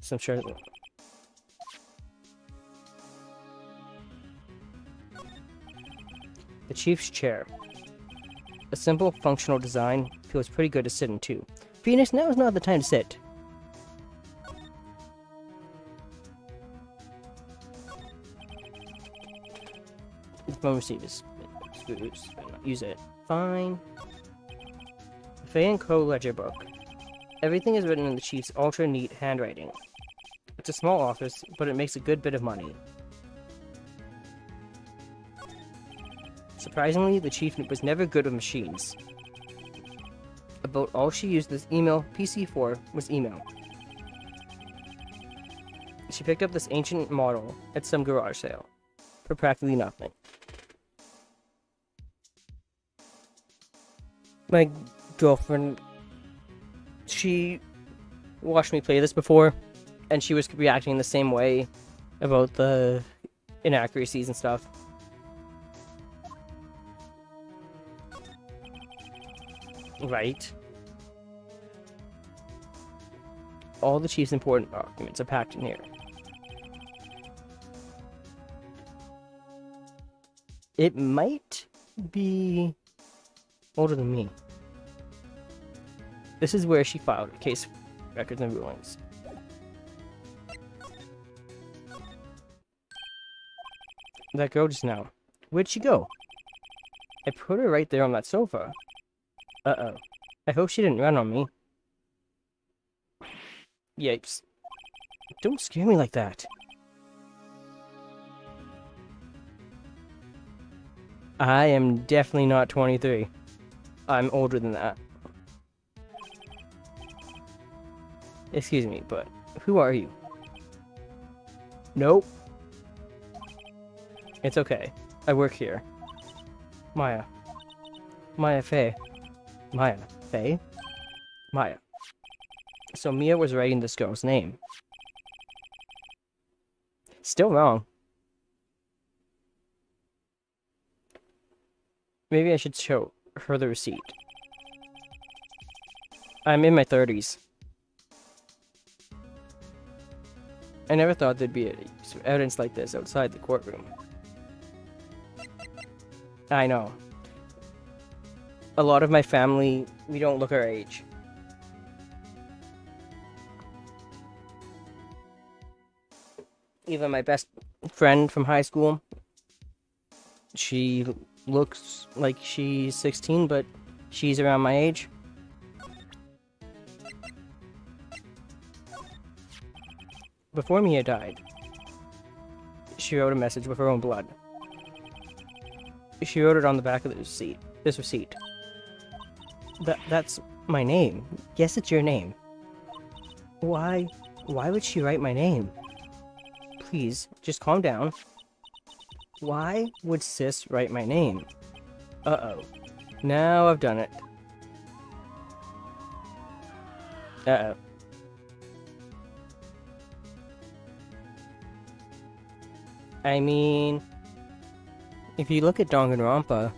So I'm sure... The chief's chair. A simple, functional design feels pretty good to sit in too. Phoenix, now is not the time to sit. The phone receipt is screws. Use it. Fine. Fay & Co. ledger book. Everything is written in the chief's ultra-neat handwriting. It's a small office, but it makes a good bit of money. Surprisingly, the chief was never good with machines. About all she used this email PC for was email. She picked up this ancient model at some garage sale for practically nothing. My girlfriend, she watched me play this before, and she was reacting the same way about the inaccuracies and stuff. Right. All the chief's important documents are packed in here. It might be older than me. This is where she filed her case records and rulings. That girl just now. Where'd she go? I put her right there on that sofa. Uh-oh. I hope she didn't run on me. Yikes. Don't scare me like that. I am definitely not 23. I'm older than that. Excuse me, but who are you? Nope. It's okay. I work here. Maya. Maya Faye. Maya. Faye? Maya. So Mia was writing this girl's name. Still wrong. Maybe I should show her the receipt. I'm in my 30s. I never thought there'd be evidence like this outside the courtroom. I know. A lot of my family, we don't look our age. Even my best friend from high school, she looks like she's 16, but she's around my age. Before Mia died, she wrote a message with her own blood. She wrote it on the back of the receipt. This receipt. That's my name. Yes, it's your name. Why would she write my name? Please, just calm down. Why would sis write my name? Uh-oh. Now I've done it. Uh-oh. I mean, if you look at Danganronpa,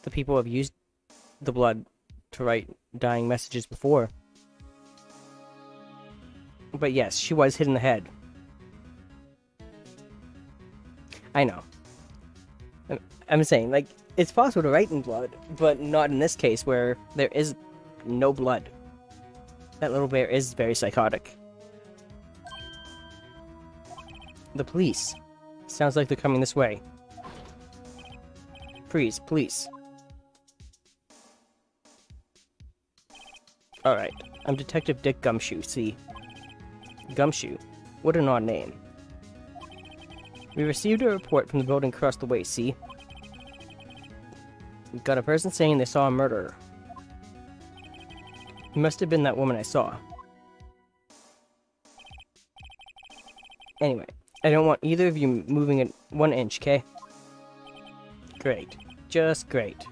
the people have used the blood to write dying messages before. But yes, she was hit in the head. I know. I'm saying, like, it's possible to write in blood, but not in this case where there is no blood. That little bear is very psychotic. The police. Sounds like they're coming this way. Freeze, police. Alright, I'm Detective Dick Gumshoe, see? Gumshoe? What an odd name. We received a report from the building across the way, see? We've got a person saying they saw a murderer. It must have been that woman I saw. Anyway, I don't want either of you moving it 1 inch, okay? Great. Just great.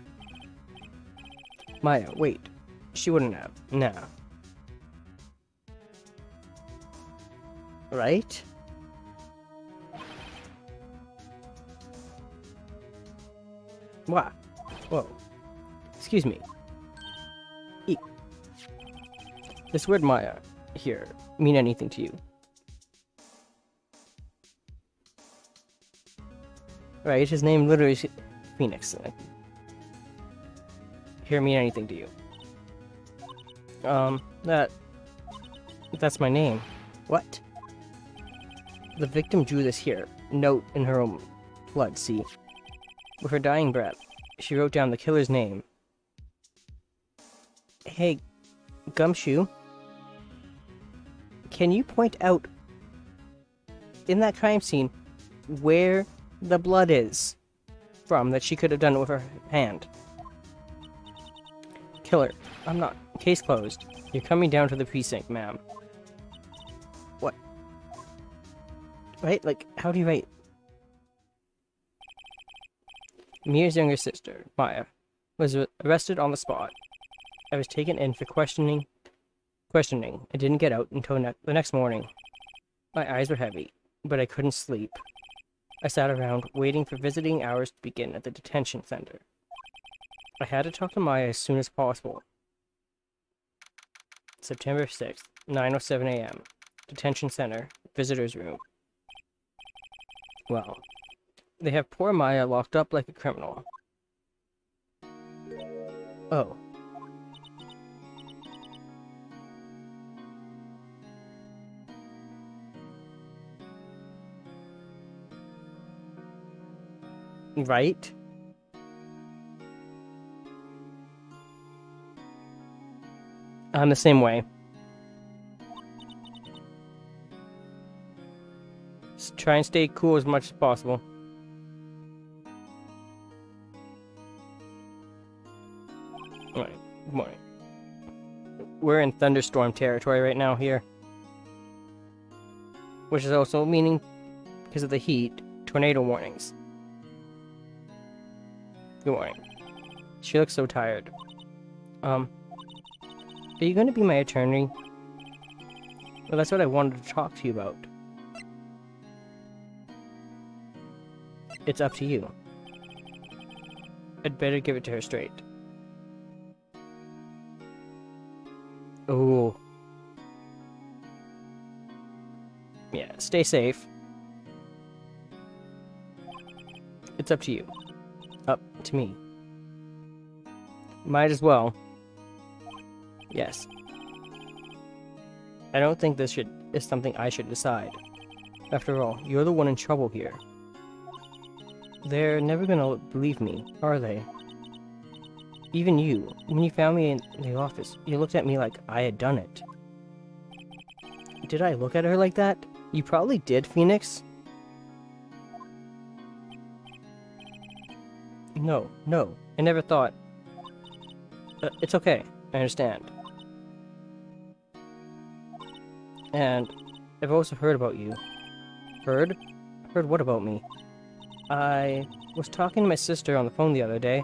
Maya, wait. She wouldn't have. Nah. Right? What? Whoa. Excuse me. This word Maya, here, mean anything to you? Right, his name literally is Phoenix. Here mean anything to you? That's my name. What? The victim drew this here, note in her own blood, see? With her dying breath, she wrote down the killer's name. Hey, Gumshoe, can you point out in that crime scene where the blood is from that she could have done it with her hand? Killer, I'm not. Case closed. You're coming down to the precinct, ma'am. What? Right? Like, how do you write? Mia's younger sister, Maya, was arrested on the spot. I was taken in for questioning. I didn't get out until the next morning. My eyes were heavy, but I couldn't sleep. I sat around, waiting for visiting hours to begin at the detention center. I had to talk to Maya as soon as possible. September 6th, 9:07 a.m. Detention center, visitor's room. Well, they have poor Maya locked up like a criminal. Oh. Right? I'm the same way. Just try and stay cool as much as possible. Alright, good morning. We're in thunderstorm territory right now here. Which is also meaning, because of the heat, tornado warnings. Good morning. She looks so tired. Are you going to be my attorney? Well, that's what I wanted to talk to you about. It's up to you. I'd better give it to her straight. Ooh. Yeah, stay safe. It's up to you. Up to me. Might as well. Yes. I don't think this is something I should decide. After all, you're the one in trouble here. They're never gonna believe me, are they? Even you, when you found me in the office, you looked at me like I had done it. Did I look at her like that? You probably did, Phoenix. No, I never thought. It's okay, I understand. And I've also heard about you. Heard? Heard what about me? I was talking to my sister on the phone the other day.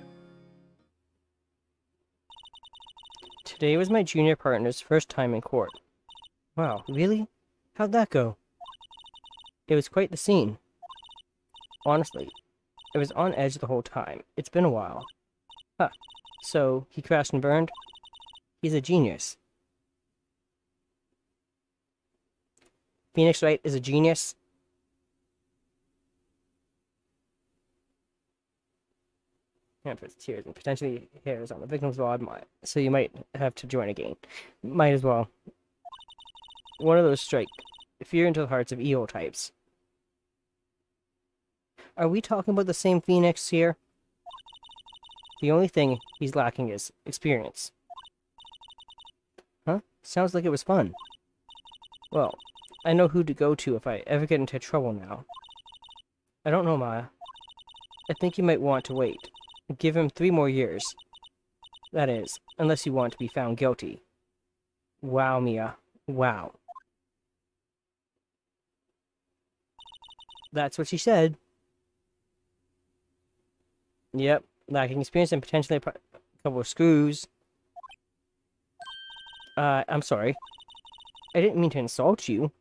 Today was my junior partner's first time in court. Wow, really? How'd that go? It was quite the scene. Honestly, I was on edge the whole time. It's been a while. Huh. So, he crashed and burned? He's a genius. Phoenix Wright is a genius. And puts tears and potentially hairs on the victim's body, so you might have to join again. Might as well. One of those strike fear into the hearts of evil types. Are we talking about the same Phoenix here? The only thing he's lacking is experience. Huh? Sounds like it was fun. Well, I know who to go to if I ever get into trouble now. I don't know, Maya. I think you might want to wait. Give him 3 more years. That is, unless you want to be found guilty. Wow, Mia. Wow. That's what she said. Yep. Lacking experience and potentially a couple of screws. I'm sorry. I didn't mean to insult you.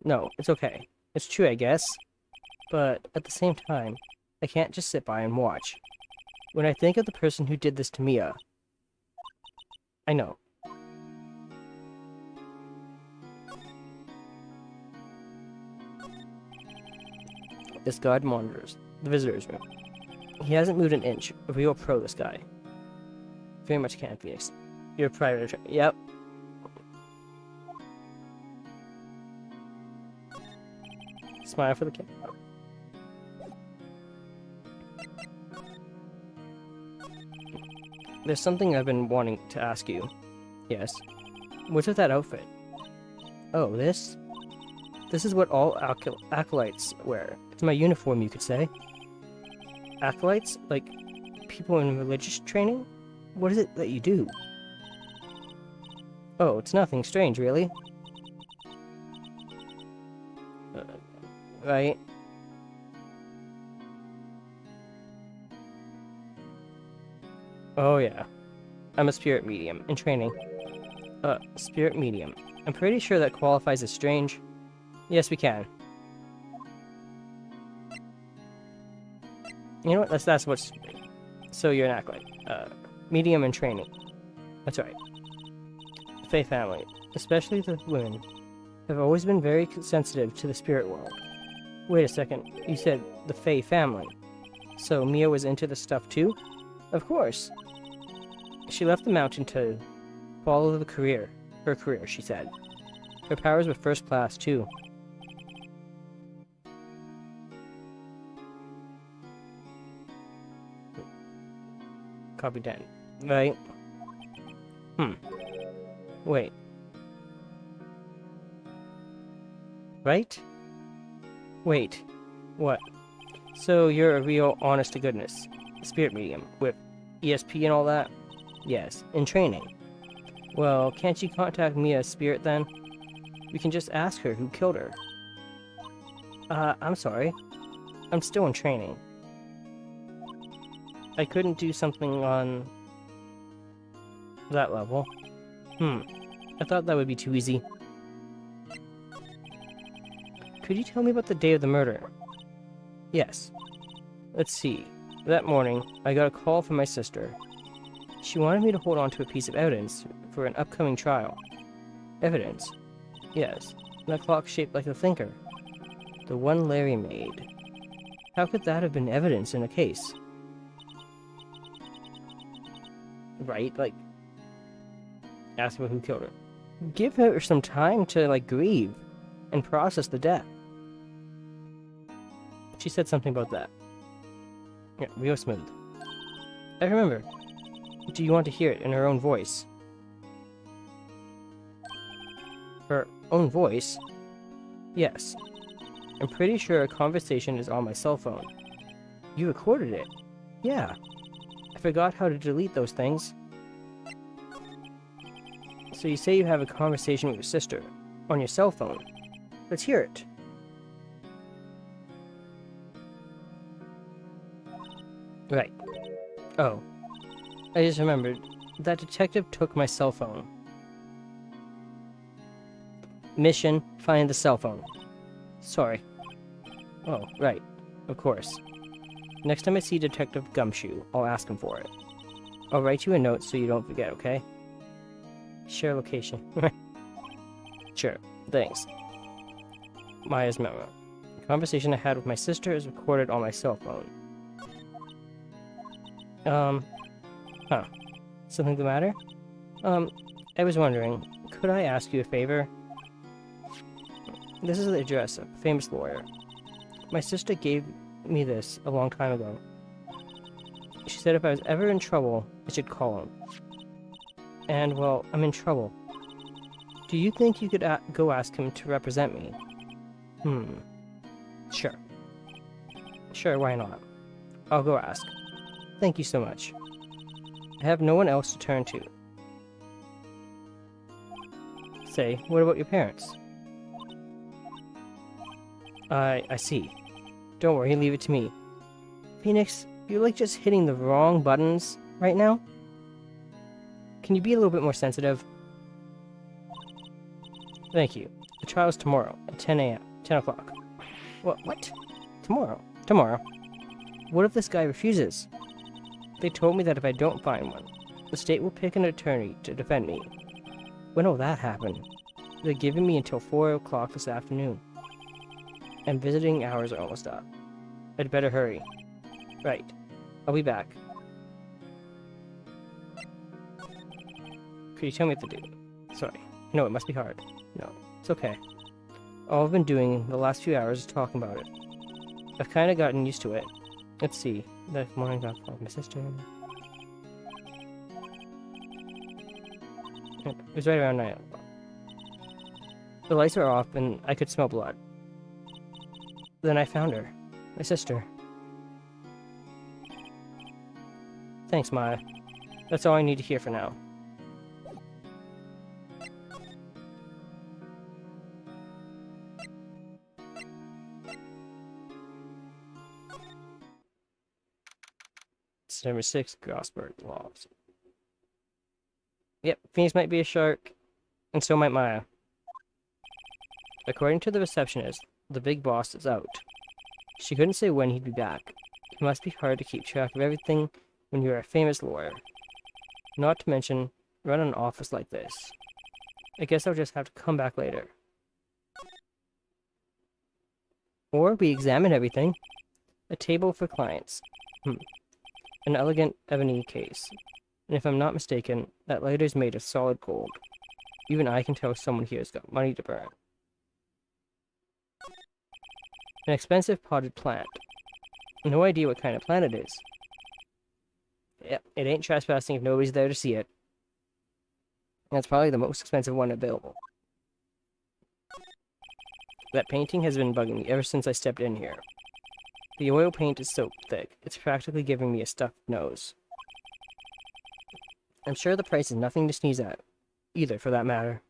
No, it's okay. It's true, I guess. But at the same time, I can't just sit by and watch. When I think of the person who did this to Mia... I know. This guard monitors the visitor's room. He hasn't moved an inch. A real pro, this guy. Very much can, Phoenix. You're a private attorney. Yep. Smile for the kid. There's something I've been wanting to ask you. Yes. What's with that outfit? Oh, this? This is what all acolytes wear. It's my uniform, you could say. Acolytes? Like, people in religious training? What is it that you do? Oh, it's nothing strange, really. Right? Oh, yeah. I'm a spirit medium, in training. Spirit medium. I'm pretty sure that qualifies as strange. Yes, we can. You know what? That's what's... So you're an acolyte. Medium in training. That's right. The Fae family, especially the women, have always been very sensitive to the spirit world. Wait a second. You said the Fae family. So Mia was into this stuff too? Of course. She left the mountain to follow her career, she said. Her powers were first class too. Copy 10. Right? Wait. Right? Wait. What? So you're a real honest-to-goodness spirit medium with ESP and all that? Yes, in training. Well, can't you contact Mia's spirit then? We can just ask her who killed her. I'm sorry. I'm still in training. I couldn't do something on that level. I thought that would be too easy. Could you tell me about the day of the murder? Yes. Let's see. That morning, I got a call from my sister. She wanted me to hold on to a piece of evidence for an upcoming trial. Evidence? Yes. That clock shaped like a thinker. The one Larry made. How could that have been evidence in a case? Right, like... ask about who killed her. Give her some time to, like, grieve and process the death. She said something about that. Yeah, real smooth. I remember. Do you want to hear it in her own voice? Her own voice? Yes. I'm pretty sure a conversation is on my cell phone. You recorded it? Yeah. I forgot how to delete those things. So you say you have a conversation with your sister on your cell phone. Let's hear it. Right. Oh. I just remembered. That detective took my cell phone. Mission, find the cell phone. Sorry. Oh, right. Of course. Next time I see Detective Gumshoe, I'll ask him for it. I'll write you a note so you don't forget, okay? Share location. Sure. Thanks. Maya's memo. The conversation I had with my sister is recorded on my cell phone. Huh. Something the matter? I was wondering, could I ask you a favor? This is the address of a famous lawyer. My sister gave me this a long time ago. She said if I was ever in trouble, I should call him. And, well, I'm in trouble. Do you think you could go ask him to represent me? Sure. Sure, why not? I'll go ask. Thank you so much. I have no one else to turn to. Say, what about your parents? I see. Don't worry, leave it to me. Phoenix, you're like just hitting the wrong buttons right now. Can you be a little bit more sensitive? Thank you. The trial's tomorrow at 10 a.m. 10 o'clock. What? Tomorrow? Tomorrow. What if this guy refuses? They told me that if I don't find one, the state will pick an attorney to defend me. When will that happen? They're giving me until 4 o'clock this afternoon. And visiting hours are almost up. I'd better hurry. Right. I'll be back. Could you tell me what to do? Sorry. No, it must be hard. No, it's okay. All I've been doing the last few hours is talking about it. I've kind of gotten used to it. Let's see. That morning got called my sister. It was right around 9 o'clock. The lights were off and I could smell blood. Then I found her. My sister. Thanks, Maya. That's all I need to hear for now. It's number 6, Grossberg Laws. Yep, Phoenix might be a shark, and so might Maya. According to the receptionist, the big boss is out. She couldn't say when he'd be back. It must be hard to keep track of everything when you're a famous lawyer. Not to mention, run an office like this. I guess I'll just have to come back later. Or we examine everything. A table for clients. An elegant ebony case. And if I'm not mistaken, that lighter's made of solid gold. Even I can tell someone here's got money to burn. An expensive potted plant. No idea what kind of plant it is. Yep, it ain't trespassing if nobody's there to see it. That's probably the most expensive one available. That painting has been bugging me ever since I stepped in here. The oil paint is so thick, it's practically giving me a stuffed nose. I'm sure the price is nothing to sneeze at, either for that matter.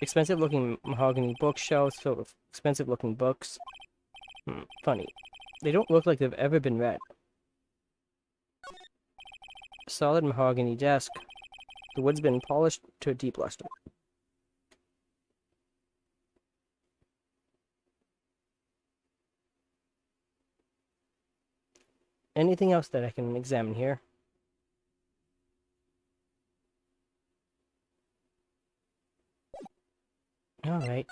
Expensive-looking mahogany bookshelves filled with expensive-looking books. Funny. They don't look like they've ever been read. Solid mahogany desk. The wood's been polished to a deep luster. Anything else that I can examine here? Alright.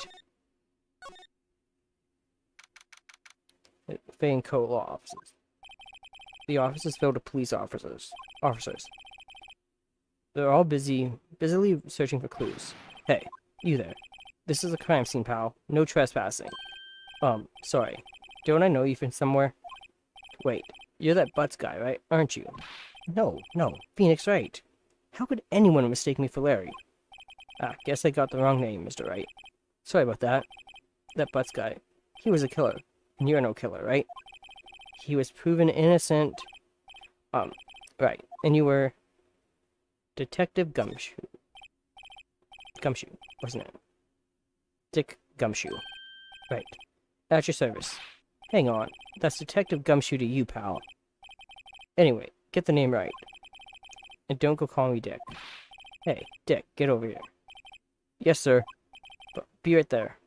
Fay & Co. law offices. The office is filled with police officers. They're all busily searching for clues. Hey, you there. This is a crime scene, pal. No trespassing. Sorry. Don't I know you from somewhere? Wait, you're that Butts guy, right? Aren't you? No, Phoenix Wright. How could anyone mistake me for Larry? Ah, guess I got the wrong name, Mr. Wright. Sorry about that. That Butts guy. He was a killer. And you're no killer, right? He was proven innocent. Right. And you were... Detective Gumshoe. Gumshoe, wasn't it? Dick Gumshoe. Right. At your service. Hang on. That's Detective Gumshoe to you, pal. Anyway, get the name right. And don't go calling me Dick. Hey, Dick, get over here. Yes, sir. Be right there.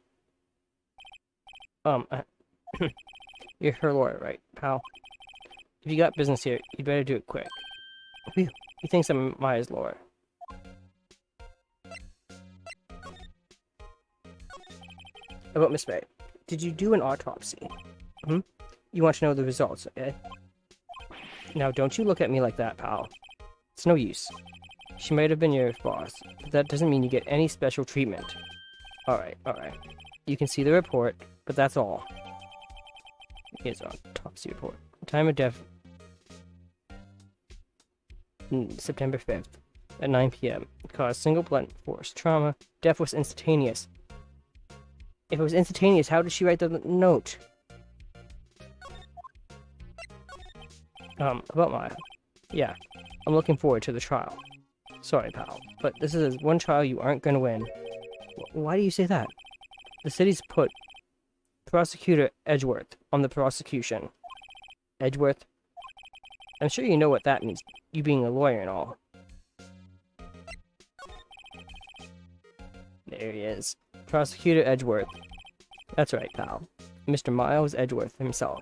You're her lawyer, right, pal? If you got business here, you'd better do it quick. He thinks I'm Maya's lawyer. About Miss May. Did you do an autopsy? You want to know the results, okay? Now, don't you look at me like that, pal. It's no use. She might have been your boss, but that doesn't mean you get any special treatment. Alright. You can see the report, but that's all. Here's our autopsy report. Time of death... September 5th, at 9 p.m. Caused single blunt force trauma. Death was instantaneous. If it was instantaneous, how did she write the note? About Maya. Yeah, I'm looking forward to the trial. Sorry, pal, but this is one trial you aren't gonna win. Why do you say that? The city's put Prosecutor Edgeworth on the prosecution. Edgeworth? I'm sure you know what that means, you being a lawyer and all. There he is. Prosecutor Edgeworth. That's right, pal. Mr. Miles Edgeworth himself.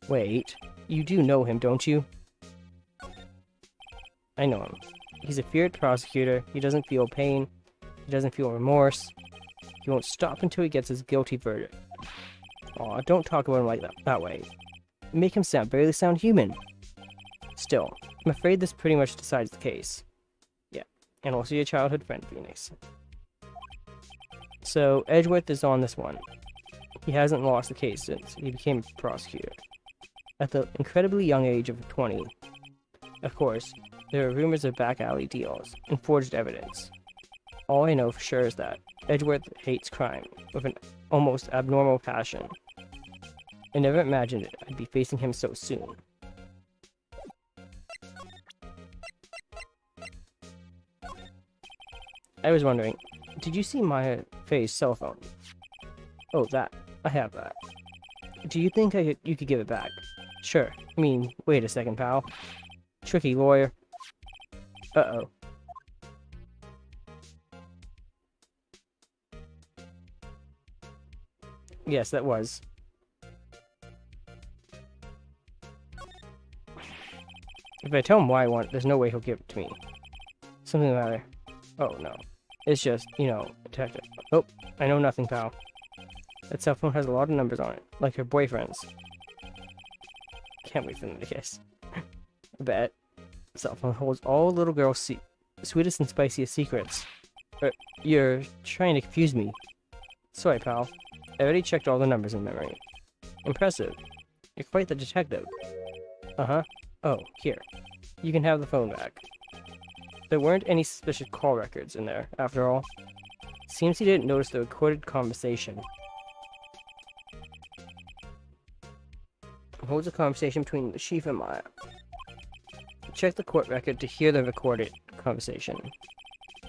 Wait, you do know him, don't you? I know him. He's a feared prosecutor. He doesn't feel pain. He doesn't feel remorse. He won't stop until he gets his guilty verdict. Aw, don't talk about him like that way. Make him barely sound human. Still, I'm afraid this pretty much decides the case. Yeah, and also your childhood friend, Phoenix. So, Edgeworth is on this one. He hasn't lost the case since he became a prosecutor. At the incredibly young age of 20. Of course, There are rumors of back alley deals and forged evidence. All I know for sure is that Edgeworth hates crime with an almost abnormal passion. I never imagined I'd be facing him so soon. I was wondering, did you see Maya Faye's cell phone? Oh, that. I have that. Do you think you could give it back? Sure. I mean, wait a second, pal. Tricky lawyer. Uh-oh. Yes, that was. If I tell him why I want it, there's no way he'll give it to me. Something the matter. Oh, no. It's just, you know, detective. Oh, I know nothing, pal. That cell phone has a lot of numbers on it, like her boyfriend's. Can't wait for them to kiss. I bet. The cell phone holds all little girls' sweetest and spiciest secrets. You're trying to confuse me. Sorry, pal. I already checked all the numbers in memory. Impressive. You're quite the detective. Uh-huh. Oh, here. You can have the phone back. There weren't any suspicious call records in there, after all. Seems he didn't notice the recorded conversation. It holds a conversation between the chief and Maya. Check the court record to hear the recorded conversation.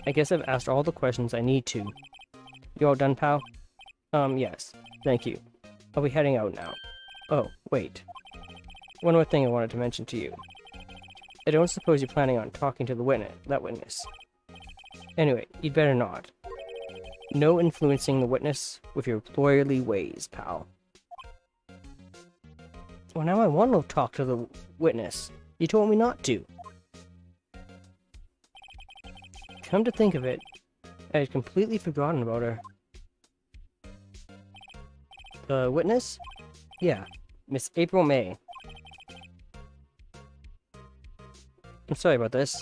I guess I've asked all the questions I need to. You all done, pal? Yes. Thank you. I'll be heading out now. Oh, wait. One more thing I wanted to mention to you. I don't suppose you're planning on talking to that witness. Anyway, you'd better not. No influencing the witness with your lawyerly ways, pal. Well, now I want to talk to the witness. You told me not to. Come to think of it, I had completely forgotten about her. The witness? Yeah, Miss April May. I'm sorry about this,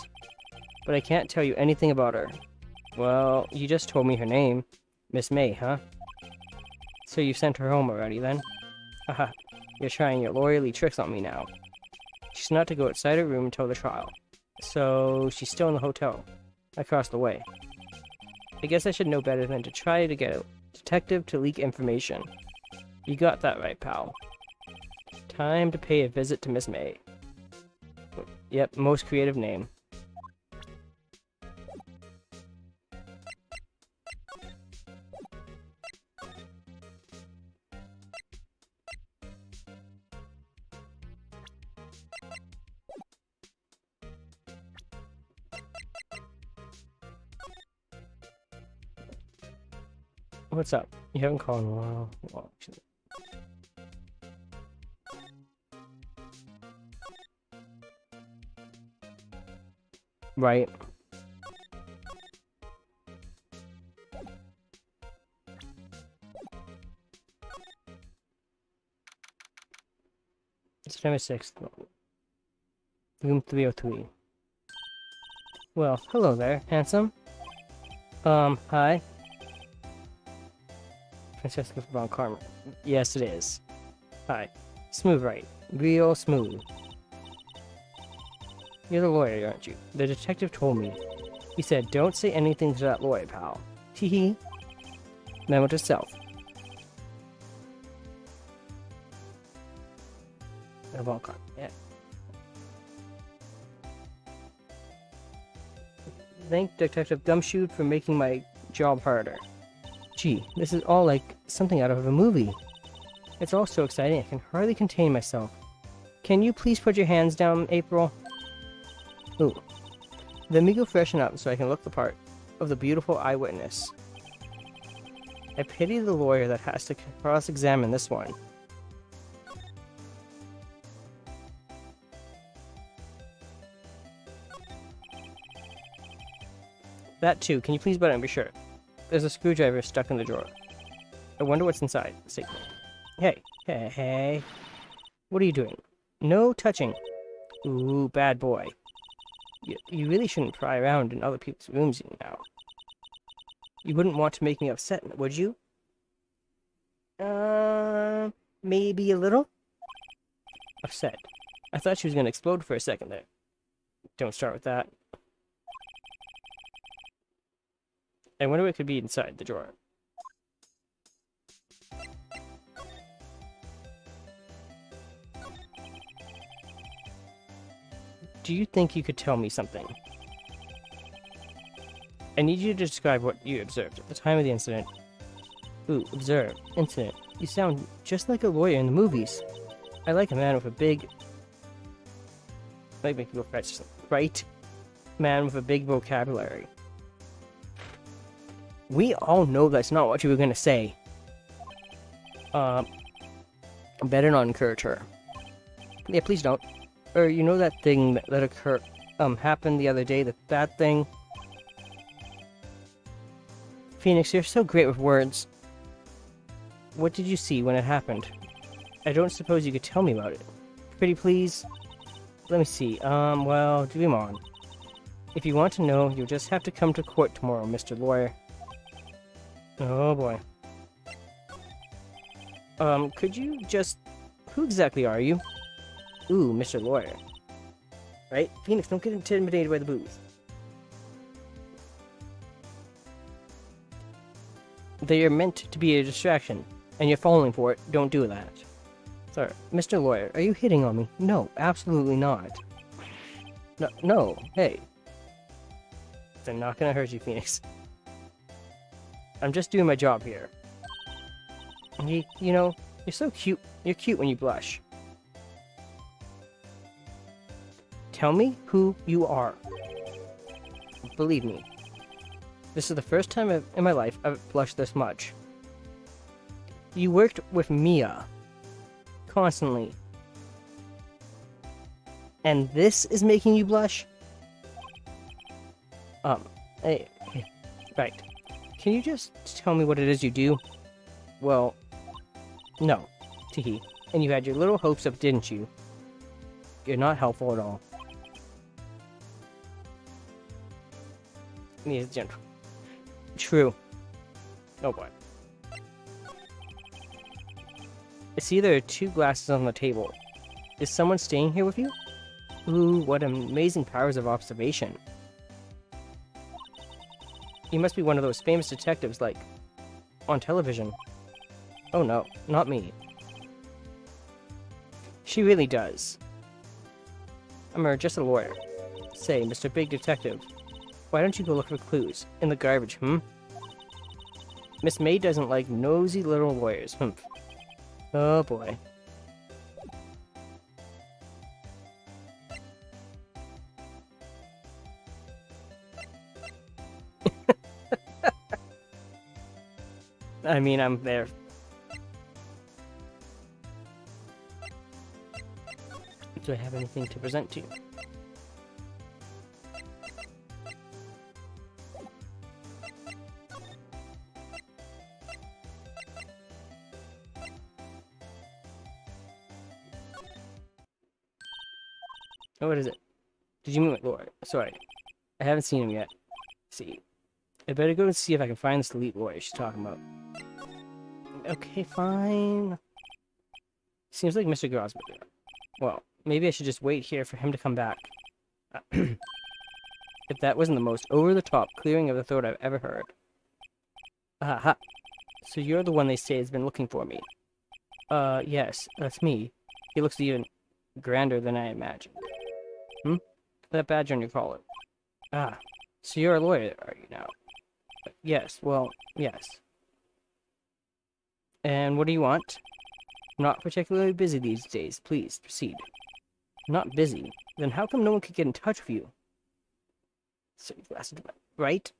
but I can't tell you anything about her. Well, you just told me her name. Miss May, huh? So you sent her home already, then? Haha, you're trying your lawyerly tricks on me now. She's not to go outside her room until the trial. So, she's still in the hotel, across the way. I guess I should know better than to try to get a detective to leak information. You got that right, pal. Time to pay a visit to Miss May. Yep, most creative name. What's up? You haven't called in a while. Well, actually. Right. September 6th. Room 303. Well, hello there, handsome. Hi. Francesca von Karma. Yes, it is. Hi. Smooth, right? Real smooth. You're the lawyer, aren't you? The detective told me. He said, don't say anything to that lawyer, pal. Hee. Memo to self. Von Karma. Yeah. Thank Detective Gumshoe for making my job harder. Gee, this is all like something out of a movie. It's all so exciting I can hardly contain myself. Can you please put your hands down, April? Ooh. Let me go freshen up so I can look the part of the beautiful eyewitness. I pity the lawyer that has to cross-examine this one. That too, can you please button and be sure? There's a screwdriver stuck in the drawer. I wonder what's inside. See. Hey. What are you doing? No touching. Ooh, bad boy. You really shouldn't pry around in other people's rooms now. You wouldn't want to make me upset, would you? Maybe a little? Upset. I thought she was gonna explode for a second there. Don't start with that. I wonder what could be inside the drawer. Do you think you could tell me something? I need you to describe what you observed at the time of the incident. Ooh, observe. Incident. You sound just like a lawyer in the movies. I like a man with a big... Might make you go fetch something. Right? Man with a big vocabulary. We all know that's not what you were gonna say. Better not encourage her. Yeah, please don't. Or you know that thing that happened the other day, the bad thing? Phoenix, you're so great with words. What did you see when it happened? I don't suppose you could tell me about it. Pretty please? Let me see. Well, dream on. If you want to know, you'll just have to come to court tomorrow, Mr. Lawyer. Oh boy. Could you just... Who exactly are you? Ooh, Mr. Lawyer. Right? Phoenix, don't get intimidated by the booth. They are meant to be a distraction, and you're falling for it. Don't do that. Sorry, Mr. Lawyer, are you hitting on me? No, absolutely not. No, hey. They're not gonna hurt you, Phoenix. I'm just doing my job here. You know, you're so cute. You're cute when you blush. Tell me who you are. Believe me. This is the first time in my life I've blushed this much. You worked with Mia. Constantly. And this is making you blush? Hey, right. Can you just tell me what it is you do? Well, no. Teehee. And you had your little hopes up, didn't you? You're not helpful at all. He's gentle. True. Oh boy. I see there are 2 glasses on the table. Is someone staying here with you? Ooh, what amazing powers of observation. You must be one of those famous detectives like on television. Oh no, not me. She really does. I'm just a lawyer. Say, Mr. Big Detective, why don't you go look for clues in the garbage, Miss May doesn't like nosy little lawyers, Oh boy. I mean, I'm there. Do I have anything to present to you? Oh, what is it? Did you meet my lawyer? Sorry. I haven't seen him yet. See. I better go and see if I can find this elite lawyer she's talking about. Okay, fine. Seems like Mr. Grosbeck. Well, maybe I should just wait here for him to come back. If that wasn't the most over-the-top clearing of the throat I've ever heard. Aha. So you're the one they say has been looking for me. Yes, that's me. He looks even grander than I imagined. That badge on your collar. Ah, so you're a lawyer, are you now? Yes, well, yes. And what do you want? I'm not particularly busy these days. Please, proceed. Not busy? Then how come no one could get in touch with you? So, right?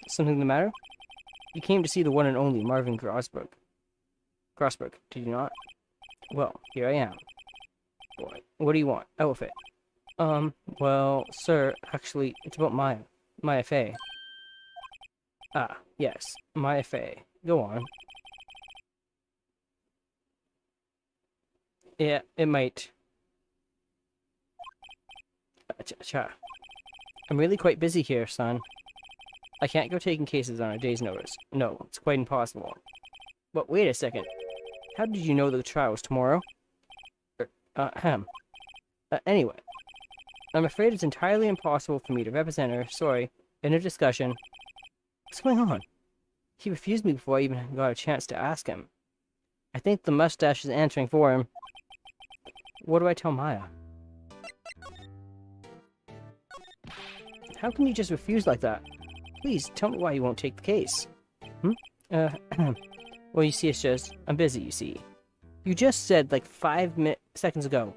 Something the matter? You came to see the one and only Marvin Grosberg. Grosberg, did you not? Well, here I am. Boy, what do you want? Outfit. Well, sir, actually, it's about Maya Fey. Ah, yes, Maya Fey. Go on. Yeah, it might. Cha. I'm really quite busy here, son. I can't go taking cases on a day's notice. No, it's quite impossible. But wait a second. How did you know the trial was tomorrow? Anyway, I'm afraid it's entirely impossible for me to represent her, sorry, in a discussion. What's going on? He refused me before I even got a chance to ask him. I think the mustache is answering for him. What do I tell Maya? How can you just refuse like that? Please, tell me why you won't take the case. Well, you see, it's just, I'm busy, you see. You just said, like 5 seconds ago,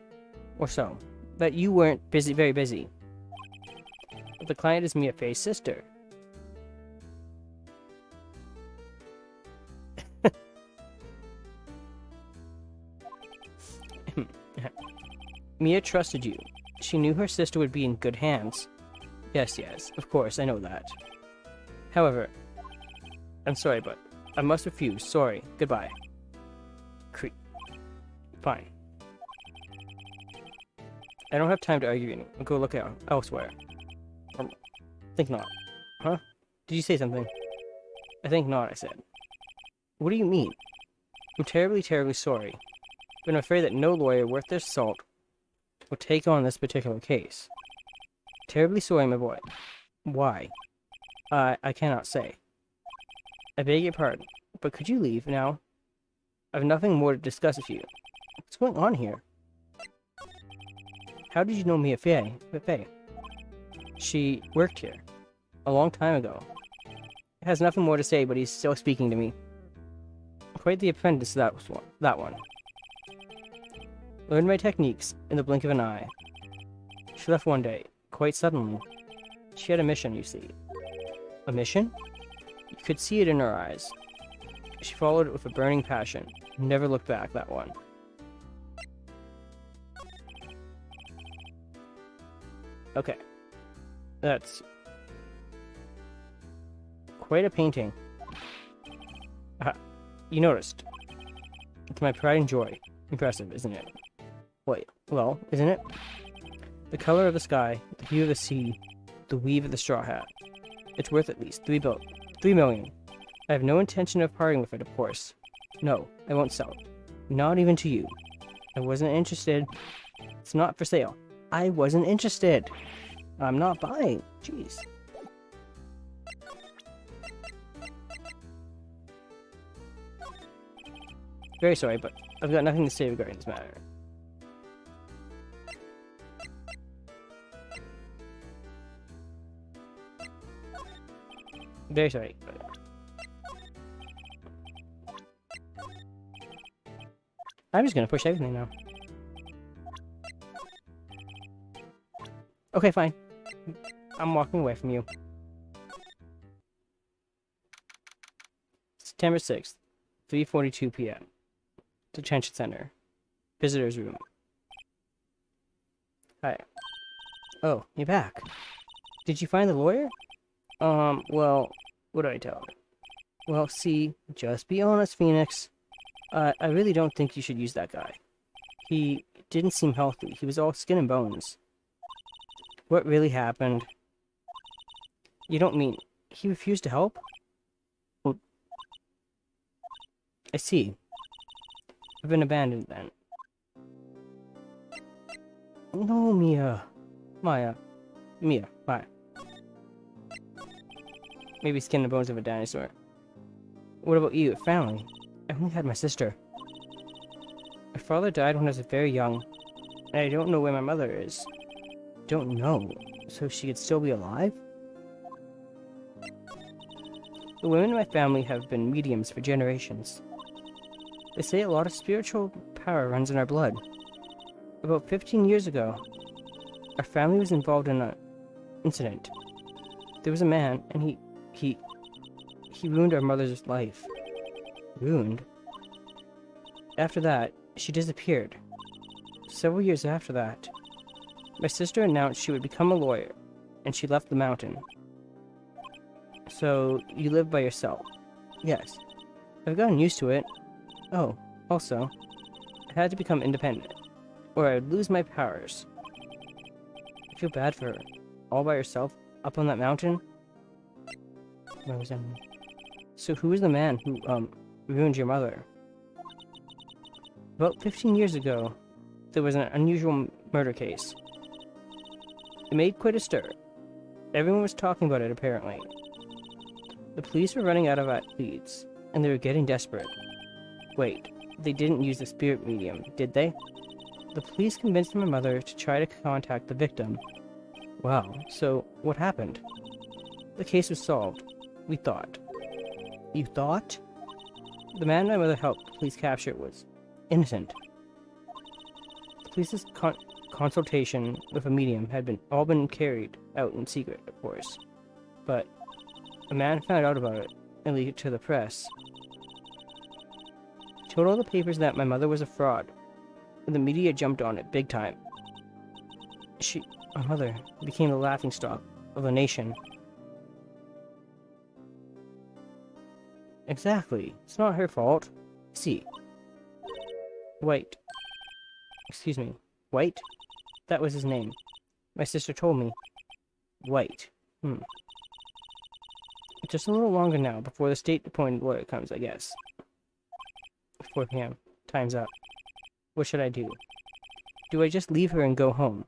or so, that you weren't busy, very busy. But the client is Mia Fey's sister. Mia trusted you. She knew her sister would be in good hands. Yes, of course, I know that. However, I'm sorry, but I must refuse. Sorry. Goodbye. Fine. I don't have time to argue anymore. I'll go look elsewhere. Think not. Huh? Did you say something? I think not, I said. What do you mean? I'm terribly, terribly sorry. But I'm afraid that no lawyer worth their salt will take on this particular case. Terribly sorry, my boy. Why? I cannot say. I beg your pardon, but could you leave now? I have nothing more to discuss with you. What's going on here? How did you know Mia Fey? She worked here. A long time ago. He has nothing more to say, but he's still speaking to me. Quite the apprentice that one. Learned my techniques in the blink of an eye. She left one day, quite suddenly. She had a mission, you see. A mission? You could see it in her eyes. She followed it with a burning passion. Never looked back, that one. Okay. That's quite a painting. You noticed. It's my pride and joy. Impressive, isn't it? Wait, well, isn't it? The color of the sky, the hue of the sea, the weave of the straw hat. It's worth at least 3 million. I have no intention of parting with it, of course. No, I won't sell it. Not even to you. I wasn't interested. It's not for sale. I wasn't interested. I'm not buying. Jeez. Very sorry, but I've got nothing to say regarding this matter. Very sorry, but... I'm just gonna push everything now. Okay, fine. I'm walking away from you. September 6th, 3:42 p.m. Detention Center. Visitor's room. Hi. Oh, you're back. Did you find the lawyer? Well, what do I tell her? Well, see, just be honest, Phoenix. I really don't think you should use that guy. He didn't seem healthy. He was all skin and bones. What really happened? You don't mean he refused to help? Well, I see. I've been abandoned then. No, Mia. Maya. Mia, bye. Maybe skin and bones of a dinosaur. What about you? Family? I only had my sister. My father died when I was very young, and I don't know where my mother is. Don't know. So she could still be alive? The women in my family have been mediums for generations. They say a lot of spiritual power runs in our blood. About 15 years ago, our family was involved in an incident. There was a man, and he ruined our mother's life. Ruined? After that, she disappeared. Several years after that, my sister announced she would become a lawyer, and she left the mountain. So, you live by yourself? Yes. I've gotten used to it. Oh, also, I had to become independent, or I would lose my powers. I feel bad for her. All by herself, up on that mountain? So who was the man who, ruined your mother? About 15 years ago, there was an unusual murder case. It made quite a stir. Everyone was talking about it, apparently. The police were running out of leads, and they were getting desperate. Wait, they didn't use the spirit medium, did they? The police convinced my mother to try to contact the victim. Wow, so what happened? The case was solved. We thought. You thought? The man my mother helped police capture was innocent. The police's consultation with a medium had all been carried out in secret, of course. But a man found out about it and leaked it to the press. He told all the papers that my mother was a fraud, and the media jumped on it big time. My mother, became the laughingstock of the nation. Exactly. It's not her fault. See. Wait. Excuse me. White? That was his name. My sister told me. White. Just a little longer now, before the state-appointed lawyer comes, I guess. 4 p.m. Time's up. What should I do? Do I just leave her and go home?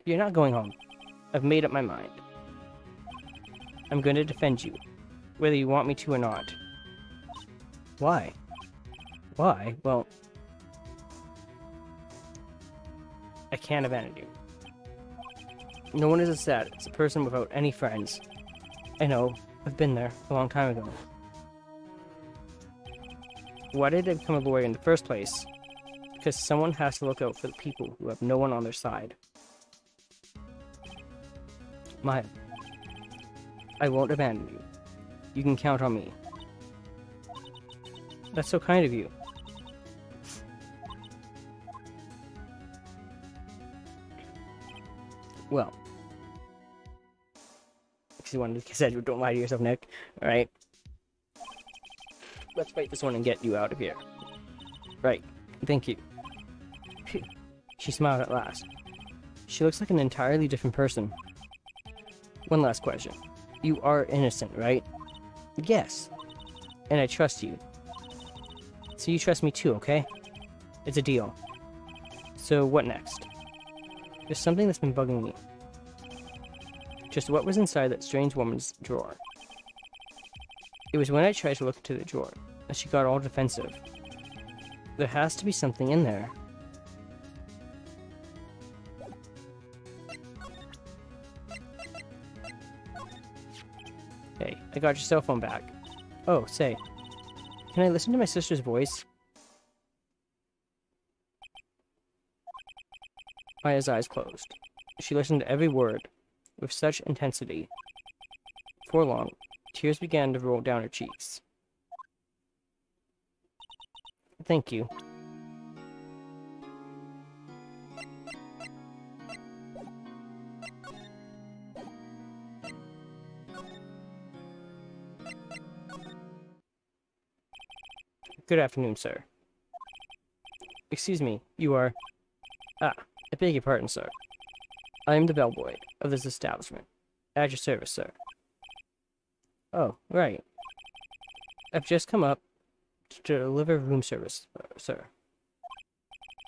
You're not going home. I've made up my mind. I'm going to defend you, whether you want me to or not. Why? Why? Well, I can't abandon you. No one is as sad as a person without any friends. I know, I've been there a long time ago. Why did I become a lawyer in the first place? Because someone has to look out for the people who have no one on their side. Maya, I won't abandon you. You can count on me. That's so kind of you. Well, because you wanted to say, don't lie to yourself, Nick. Alright. Let's fight this one and get you out of here. Right. Thank you. Phew. She smiled at last. She looks like an entirely different person. One last question. You are innocent, right? Yes. And I trust you. So you trust me too, okay? It's a deal. So what next? There's something that's been bugging me. Just what was inside that strange woman's drawer? It was when I tried to look into the drawer that she got all defensive. There has to be something in there. Hey, I got your cell phone back. Oh, say, can I listen to my sister's voice? Maya's eyes closed. She listened to every word with such intensity. Before long, tears began to roll down her cheeks. Thank you. Good afternoon, sir. Excuse me, you are... I beg your pardon, sir. I am the bellboy of this establishment. At your service, sir. Oh, right. I've just come up to deliver room service, sir.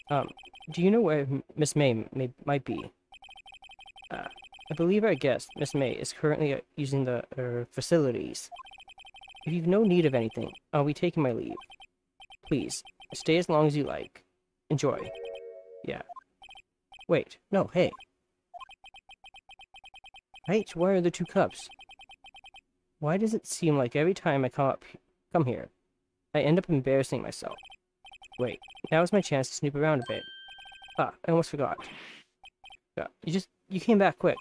Do you know where Miss May might be? I believe our guest, Miss May, is currently using the facilities. If you've no need of anything, I'll be taking my leave. Please, stay as long as you like. Enjoy. Yeah. Wait, no, hey. Right, where are the 2 cups? Why does it seem like every time I come here, I end up embarrassing myself? Wait, now is my chance to snoop around a bit. I almost forgot. Yeah, you came back quick.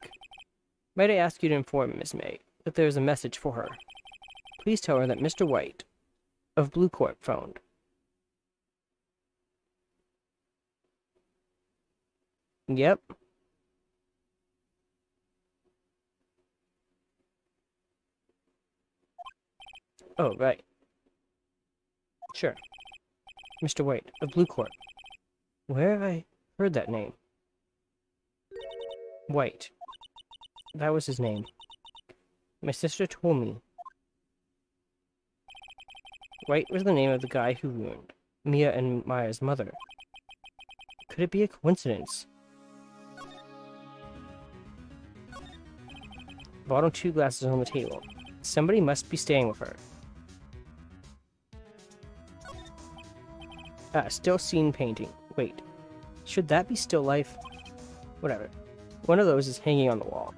Might I ask you to inform Miss May that there is a message for her? Please tell her that Mr. White of Blue Corp phoned. Yep. Oh, right. Sure. Mr. White of Blue Corp. Where have I heard that name? White. That was his name. My sister told me. Wright was the name of the guy who ruined Mia and Maya's mother. Could it be a coincidence? Bottom 2 glasses on the table. Somebody must be staying with her. Ah, still scene painting. Wait, should that be still life? Whatever. One of those is hanging on the wall.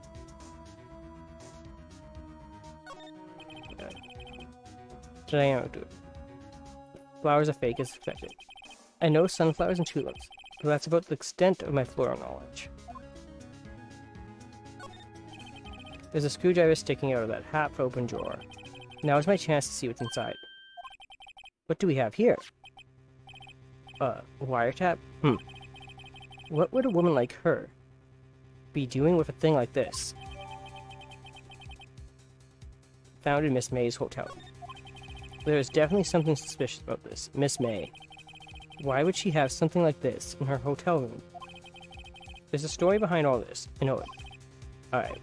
Today I don't do it. Flowers are fake as expected. I know sunflowers and tulips, but that's about the extent of my floral knowledge. There's a screwdriver sticking out of that half-open drawer. Now is my chance to see what's inside. What do we have here? Wiretap? What would a woman like her be doing with a thing like this? Found in Miss May's hotel. There is definitely something suspicious about this. Miss May. Why would she have something like this in her hotel room? There's a story behind all this. I know it. Alright.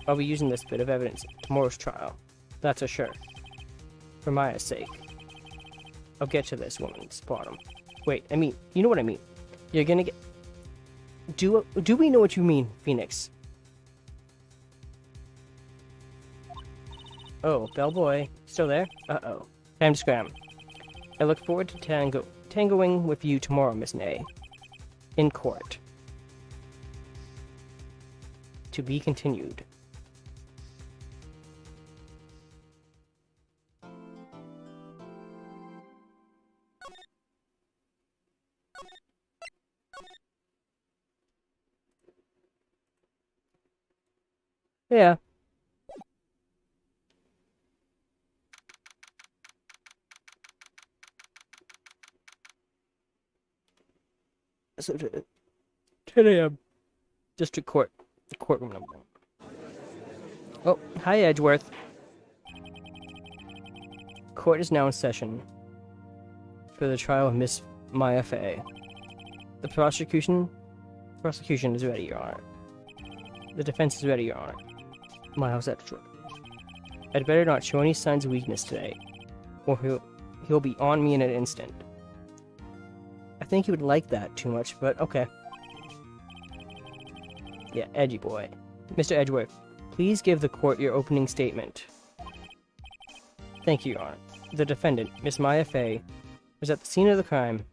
I'll be using this bit of evidence at tomorrow's trial. That's for sure. For Maya's sake. I'll get to this woman's bottom. Wait, I mean, you know what I mean. You're gonna get... Do we know what you mean, Phoenix? Oh, bellboy. Still there? Uh-oh. Time to scram. I look forward to tangoing with you tomorrow, Miss May. In court. To be continued. Yeah. So, 10 a.m. District Court. The courtroom number. Oh, hi, Edgeworth. Court is now in session for the trial of Miss Maya Fey. The prosecution is ready, Your Honor. The defense is ready, Your Honor. Miles Edgeworth. I'd better not show any signs of weakness today, or he'll be on me in an instant. I think he would like that too much, but okay. Yeah, edgy boy. Mr. Edgeworth, please give the court your opening statement. Thank you, Your Honor. The defendant, Miss Maya Fey, was at the scene of the crime.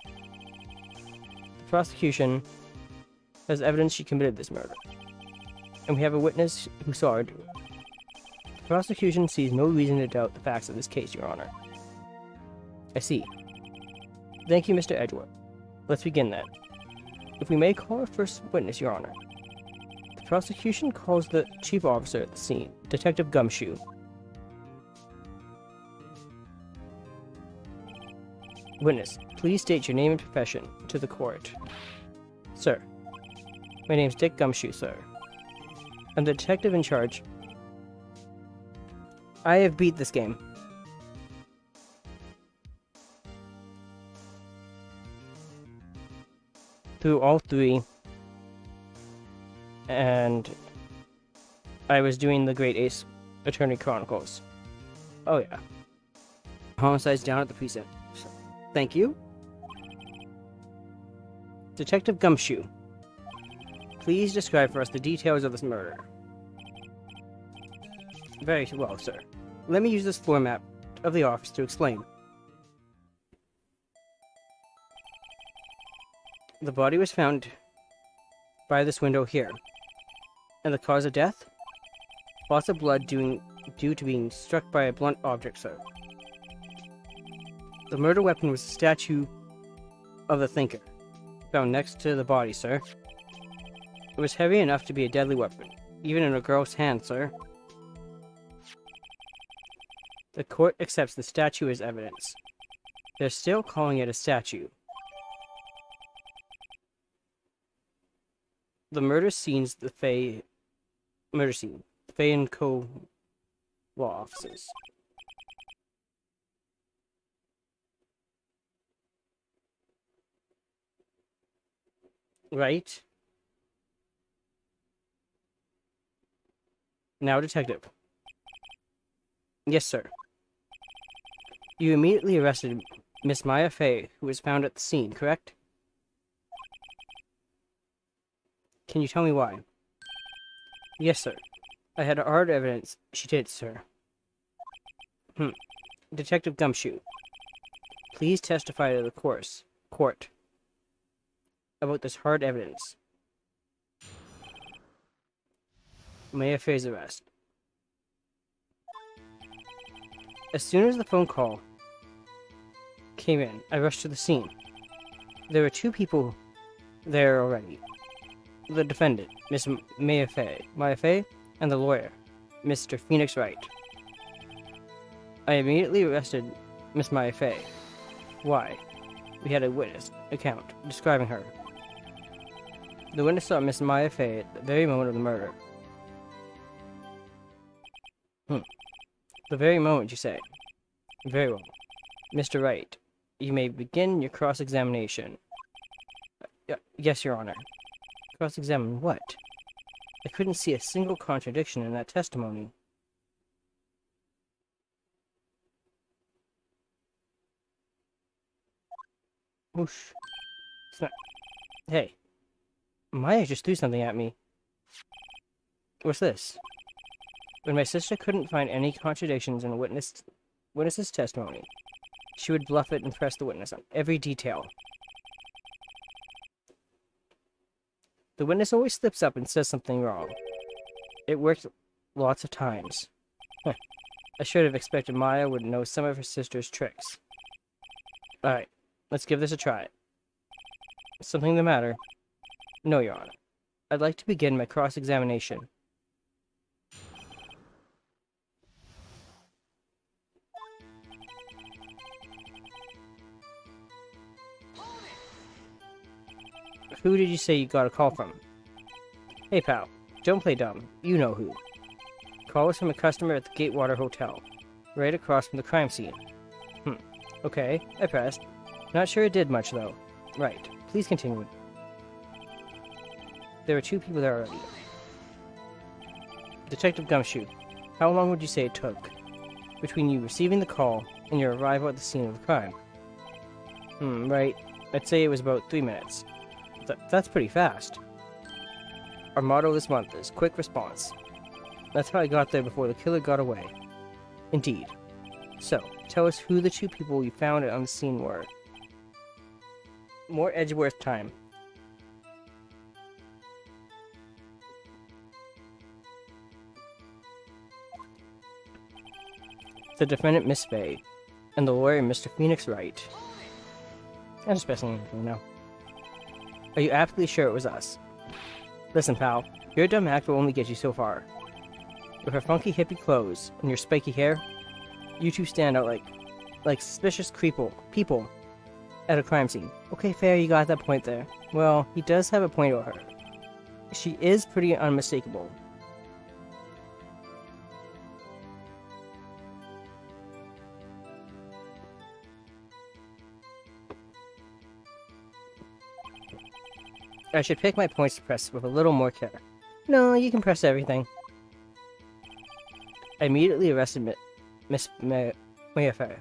The prosecution has evidence she committed this murder, and we have a witness who saw her do it. The prosecution sees no reason to doubt the facts of this case, Your Honor. I see. Thank you, Mr. Edgeworth. Let's begin then. If we may call our first witness, Your Honor. The prosecution calls the chief officer at the scene, Detective Gumshoe. Witness, please state your name and profession to the court. Sir. My name's Dick Gumshoe, sir. I'm the detective in charge. I have beat this game. Through all three. And I was doing the Great Ace Attorney Chronicles. Oh yeah. Homicides down at the precinct. Thank you. Detective Gumshoe. Please describe for us the details of this murder. Very well, sir. Let me use this floor map of the office to explain. The body was found by this window here. And the cause of death? Lots of blood due to being struck by a blunt object, sir. The murder weapon was a statue of the Thinker, found next to the body, sir. It was heavy enough to be a deadly weapon, even in a girl's hand, sir. The court accepts the statue as evidence. They're still calling it a statue. The murder scene's the Fey... Murder scene. Fey and Co. law offices. Right? Now, detective. Yes, sir. You immediately arrested Miss Maya Fey, who was found at the scene, correct? Can you tell me why? Yes, sir. I had hard evidence she did, sir. Detective Gumshoe, please testify to the court about this hard evidence. Mayafei's arrest. As soon as the phone call came in, I rushed to the scene. There were two people there already. The defendant, Miss Mayafei, and the lawyer, Mr. Phoenix Wright. I immediately arrested Miss Mayafei. Why? We had a witness account describing her. The witness saw Miss Mayafei at the very moment of the murder. The very moment, you say? Very well. Mr. Wright, you may begin your cross-examination. Yes, Your Honor. Cross-examine what? I couldn't see a single contradiction in that testimony. Whoosh. Hey. Maya just threw something at me. What's this? When my sister couldn't find any contradictions in a witness's testimony, she would bluff it and press the witness on every detail. The witness always slips up and says something wrong. It worked lots of times. I should have expected Maya would know some of her sister's tricks. Alright, let's give this a try. Something the matter? No, Your Honor. I'd like to begin my cross-examination. Who did you say you got a call from? Hey, pal. Don't play dumb. You know who. Call was from a customer at the Gatewater Hotel, right across from the crime scene. Okay, I pressed. Not sure it did much, though. Right. Please continue. There were two people there already. Detective Gumshoe, how long would you say it took between you receiving the call and your arrival at the scene of the crime? Right. I'd say it was about 3 minutes. That's pretty fast. Our motto this month is quick response. That's how I got there before the killer got away. Indeed. So, tell us who the two people you found on the scene were. More Edgeworth time. The defendant, Miss Faye, and the lawyer, Mr. Phoenix Wright. I'm just pressing anything now. Are you absolutely sure it was us? Listen, pal, your dumb act will only get you so far. With her funky hippie clothes and your spiky hair, you two stand out like suspicious people at a crime scene. Okay, fair, you got that point there. Well, he does have a point about her. She is pretty unmistakable. I should pick my points to press with a little more care. No, you can press everything. I immediately arrested Miss Mayafei.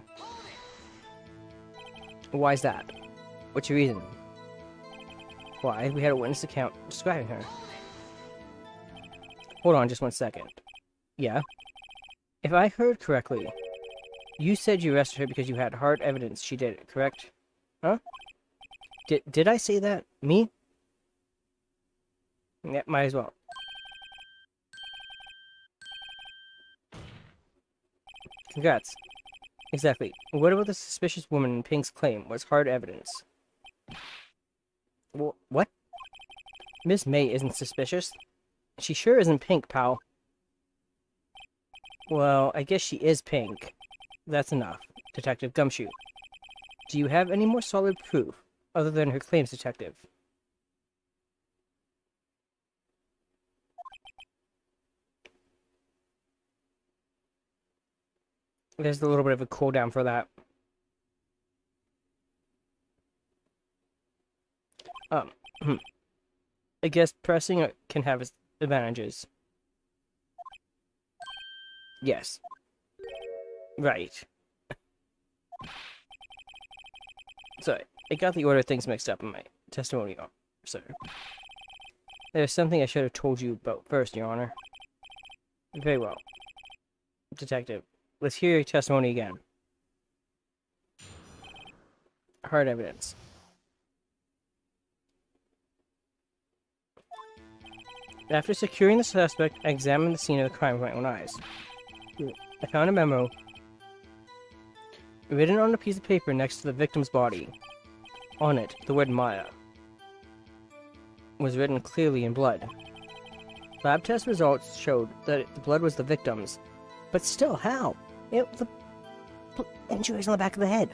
Why's that? What's your reason? Why, we had a witness account describing her. Hold on just 1 second. Yeah? If I heard correctly, you said you arrested her because you had hard evidence she did it, correct? Huh? Did I say that? Me? Yeah, might as well. Congrats. Exactly. What about the suspicious woman in Pink's claim was hard evidence? What? Miss May isn't suspicious. She sure isn't Pink, pal. Well, I guess she is Pink. That's enough, Detective Gumshoe. Do you have any more solid proof, other than her claims detective? There's a little bit of a cooldown for that. I guess pressing can have its advantages. Yes. Right. So, I got the order of things mixed up in my testimonial, sir. There's something I should have told you about first, Your Honor. Very well. Detective, let's hear your testimony again. Hard evidence. After securing the suspect, I examined the scene of the crime with my own eyes. I found a memo written on a piece of paper next to the victim's body. On it, the word Maya was written clearly in blood. Lab test results showed that the blood was the victim's. But still, how? The injuries on the back of the head.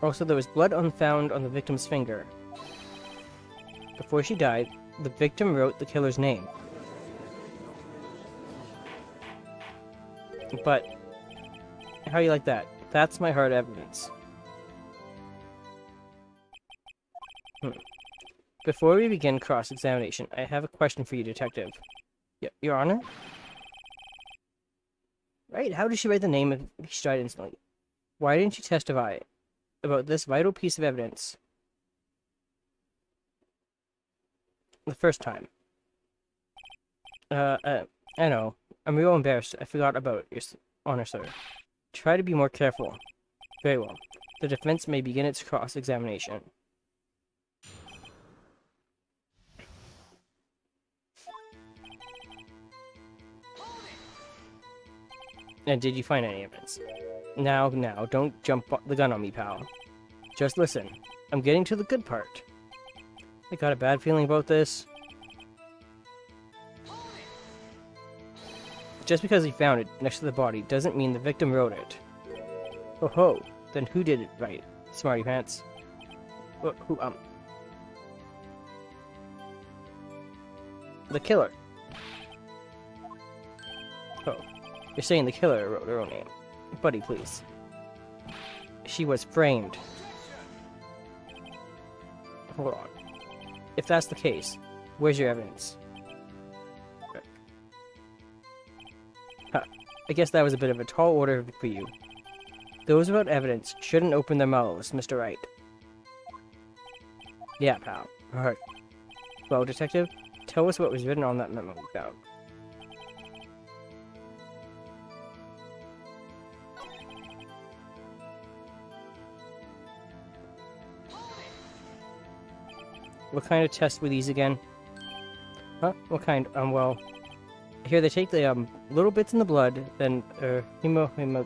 Also, there was blood found on the victim's finger. Before she died, the victim wrote the killer's name. But, how do you like that? That's my hard evidence. Before we begin cross-examination, I have a question for you, Detective. Your Honor? Right, how did she write the name if she died instantly? Why didn't you testify about this vital piece of evidence the first time? I know. I'm real embarrassed. I forgot about your Honor, sir. Try to be more careful. Very well. The defense may begin its cross-examination. And did you find any evidence? Now, don't jump the gun on me, pal. Just listen. I'm getting to the good part. I got a bad feeling about this. Just because he found it next to the body doesn't mean the victim wrote it. Oh ho, then who did it right, smarty pants? The killer. Oh, you're saying the killer wrote her own name. Buddy, please. She was framed. Hold on. If that's the case, where's your evidence? I guess that was a bit of a tall order for you. Those without evidence shouldn't open their mouths, Mr. Wright. Yeah, pal. Alright. Well, Detective, tell us what was written on that memo we found. What kind of tests were these again? Huh? What kind? Well... Here they take the little bits in the blood, then hemoglobin.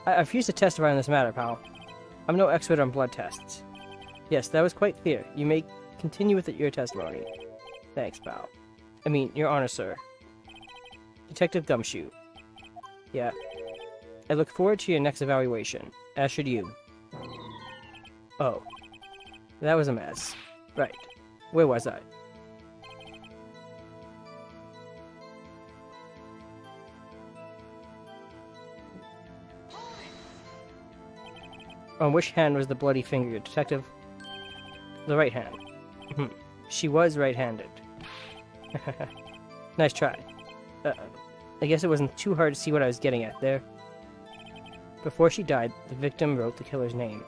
I refuse to testify on this matter, pal. I'm no expert on blood tests. Yes, that was quite clear. You may continue with your testimony. Thanks, pal. I mean, Your Honor, sir. Detective Gumshoe. Yeah. I look forward to your next evaluation, as should you. Oh. That was a mess. Right. Where was I? On which hand was the bloody finger, Detective? The right hand. She was right-handed. Nice try. I guess it wasn't too hard to see what I was getting at there. Before she died, the victim wrote the killer's name.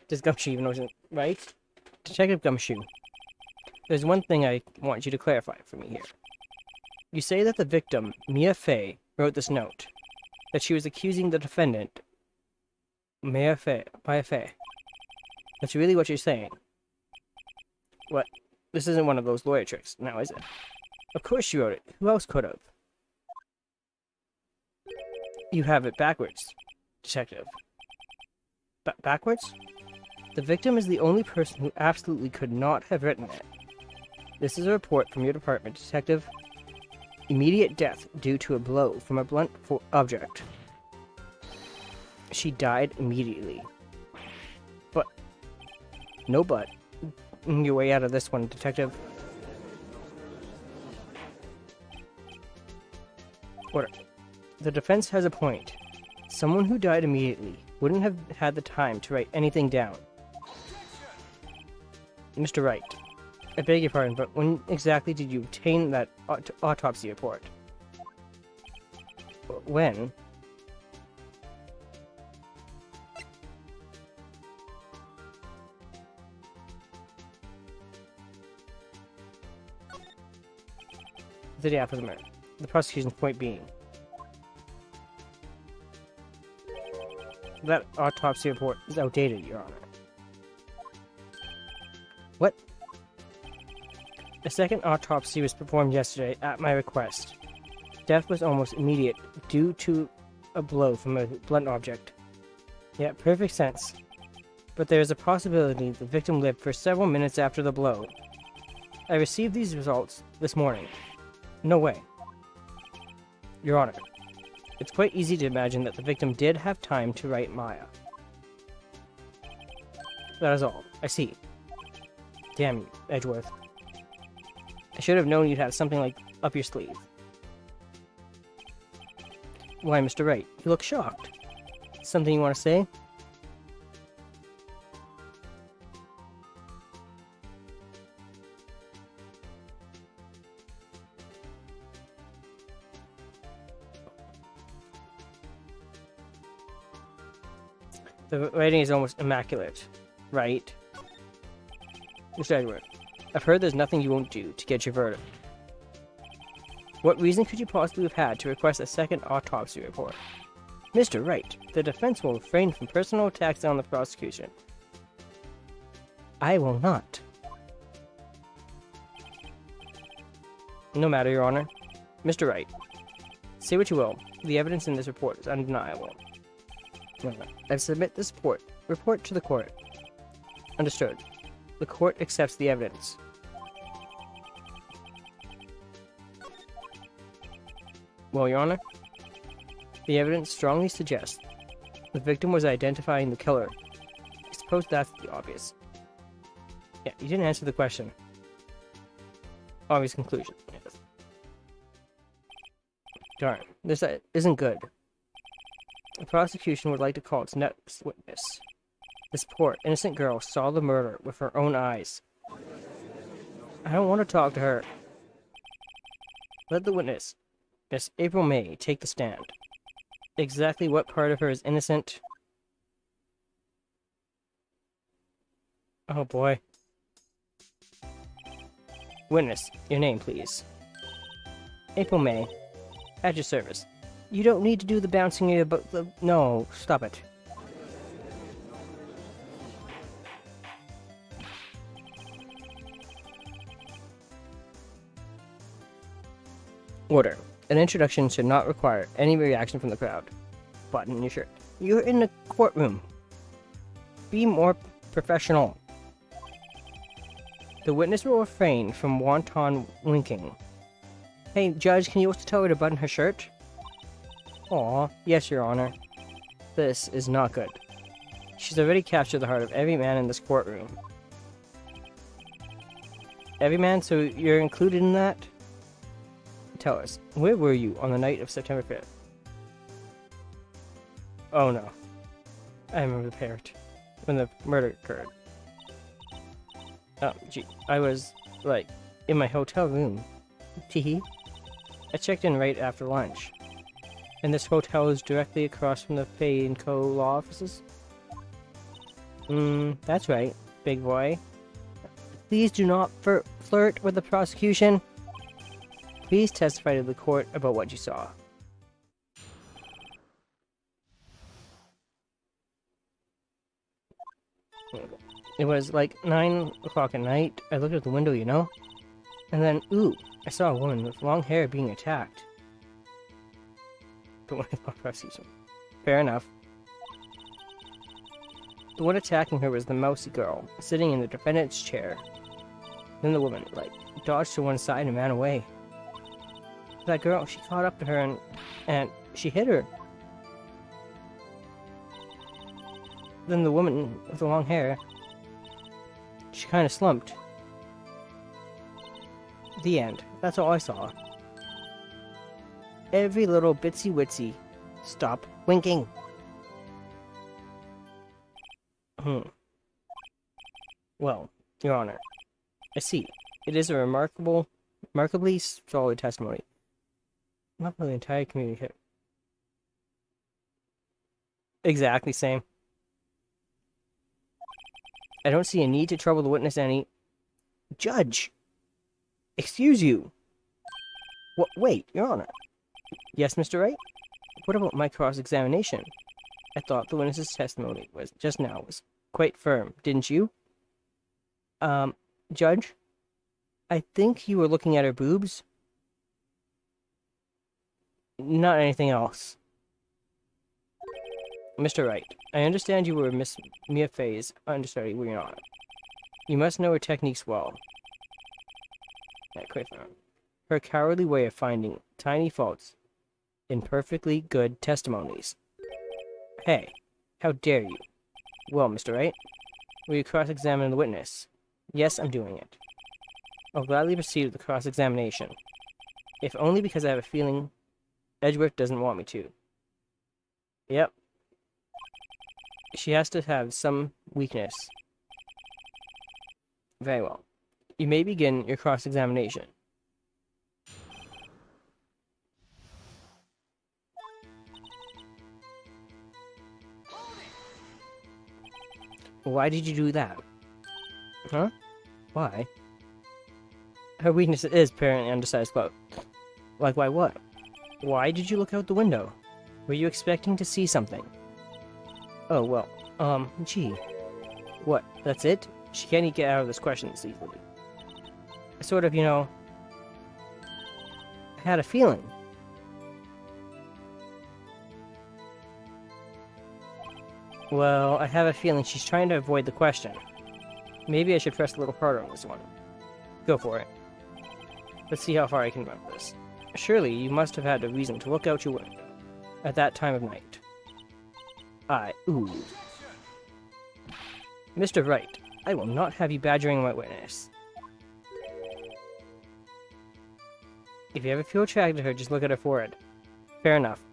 Does Gumshoe even know it, right? Detective Gumshoe, there's one thing I want you to clarify for me here. You say that the victim, Mia Fey, wrote this note. That she was accusing the defendant, Mia Fey. That's really what you're saying. What? This isn't one of those lawyer tricks, now is it? Of course she wrote it. Who else could have? You have it backwards, Detective. Backwards? The victim is the only person who absolutely could not have written it. This is a report from your department, Detective. Immediate death due to a blow from a blunt object. She died immediately. But... No but. Your way out of this one, Detective. Order. The defense has a point. Someone who died immediately wouldn't have had the time to write anything down. Mr. Wright, I beg your pardon, but when exactly did you obtain that autopsy report? When? The day after the murder. The prosecution's point being that autopsy report is outdated, Your Honor. What? A second autopsy was performed yesterday at my request. Death was almost immediate due to a blow from a blunt object. Yeah, perfect sense. But there is a possibility the victim lived for several minutes after the blow. I received these results this morning. No way. Your Honor, it's quite easy to imagine that the victim did have time to write Maya. That is all. I see. Damn you, Edgeworth. I should have known you'd have something like up your sleeve. Why, Mr. Wright, you look shocked. Something you want to say? The writing is almost immaculate, right? Mr. Edward, I've heard there's nothing you won't do to get your verdict. What reason could you possibly have had to request a second autopsy report? Mr. Wright, the defense will refrain from personal attacks on the prosecution. I will not. No matter, Your Honor. Mr. Wright, say what you will, the evidence in this report is undeniable. I submit this report to the court. Understood. The court accepts the evidence. Well, Your Honor, the evidence strongly suggests the victim was identifying the killer. I suppose that's the obvious. Yeah, you didn't answer the question. Obvious conclusion. Yes. Darn, this isn't good. The prosecution would like to call its next witness. This poor, innocent girl saw the murder with her own eyes. I don't want to talk to her. Let the witness, Miss April May, take the stand. Exactly what part of her is innocent? Oh boy. Witness, your name, please. April May, at your service. You don't need to do the bouncing about the... No, stop it. Order. An introduction should not require any reaction from the crowd. Button in your shirt. You're in the courtroom. Be more professional. The witness will refrain from wanton winking. Hey, Judge, can you also tell her to button her shirt? Aw, yes, Your Honor. This is not good. She's already captured the heart of every man in this courtroom. Every man? So you're included in that? Tell us, where were you on the night of September 5th? Oh no. I remember the parrot. When the murder occurred. Oh, gee. I was, like, in my hotel room. Teehee. I checked in right after lunch. And this hotel is directly across from the Fay & Co. law offices? That's right, big boy. Please do not flirt with the prosecution. Please testify to the court about what you saw. It was like 9 o'clock at night. I looked out the window, you know? And then, ooh, I saw a woman with long hair being attacked. The one in law prosecution. Fair enough. The one attacking her was the mousy girl, sitting in the defendant's chair. Then the woman, like, dodged to one side and ran away. That girl, she caught up to her and she hit her. Then the woman with the long hair, she kind of slumped. The end. That's all I saw. Every little bitsy witsy. Stop winking. Well, Your Honor, I see. It is a remarkably solid testimony. Not for the entire community. Exactly same. I don't see a need to trouble the witness any. Judge! Excuse you! What? Wait, Your Honor. Yes, Mr. Wright? What about my cross-examination? I thought the witness's testimony was quite firm, didn't you? Judge? I think you were looking at her boobs. Not anything else. Mr. Wright, I understand you were Miss Mia Fay's understudy, were you not? You must know her techniques well. Quite firm. Her cowardly way of finding tiny faults in perfectly good testimonies. Hey, how dare you? Well, Mr. Wright, will you cross-examine the witness? Yes, I'm doing it. I'll gladly proceed with the cross-examination, if only because I have a feeling Edgeworth doesn't want me to. Yep. She has to have some weakness. Very well. You may begin your cross-examination. Why did you do that? Huh? Why? Her weakness is apparently undersized clothes. Like, why what? Why did you look out the window? Were you expecting to see something? Oh, well, gee. What, that's it? She can't get out of this question this easily. Sort of, I had a feeling. Well, I have a feeling she's trying to avoid the question. Maybe I should press a little harder on this one. Go for it. Let's see how far I can run this. Surely you must have had a reason to look out your window at that time of night. Ooh. Mr. Wright, I will not have you badgering my witness. If you ever feel attracted to her, just look at her forehead. Fair enough.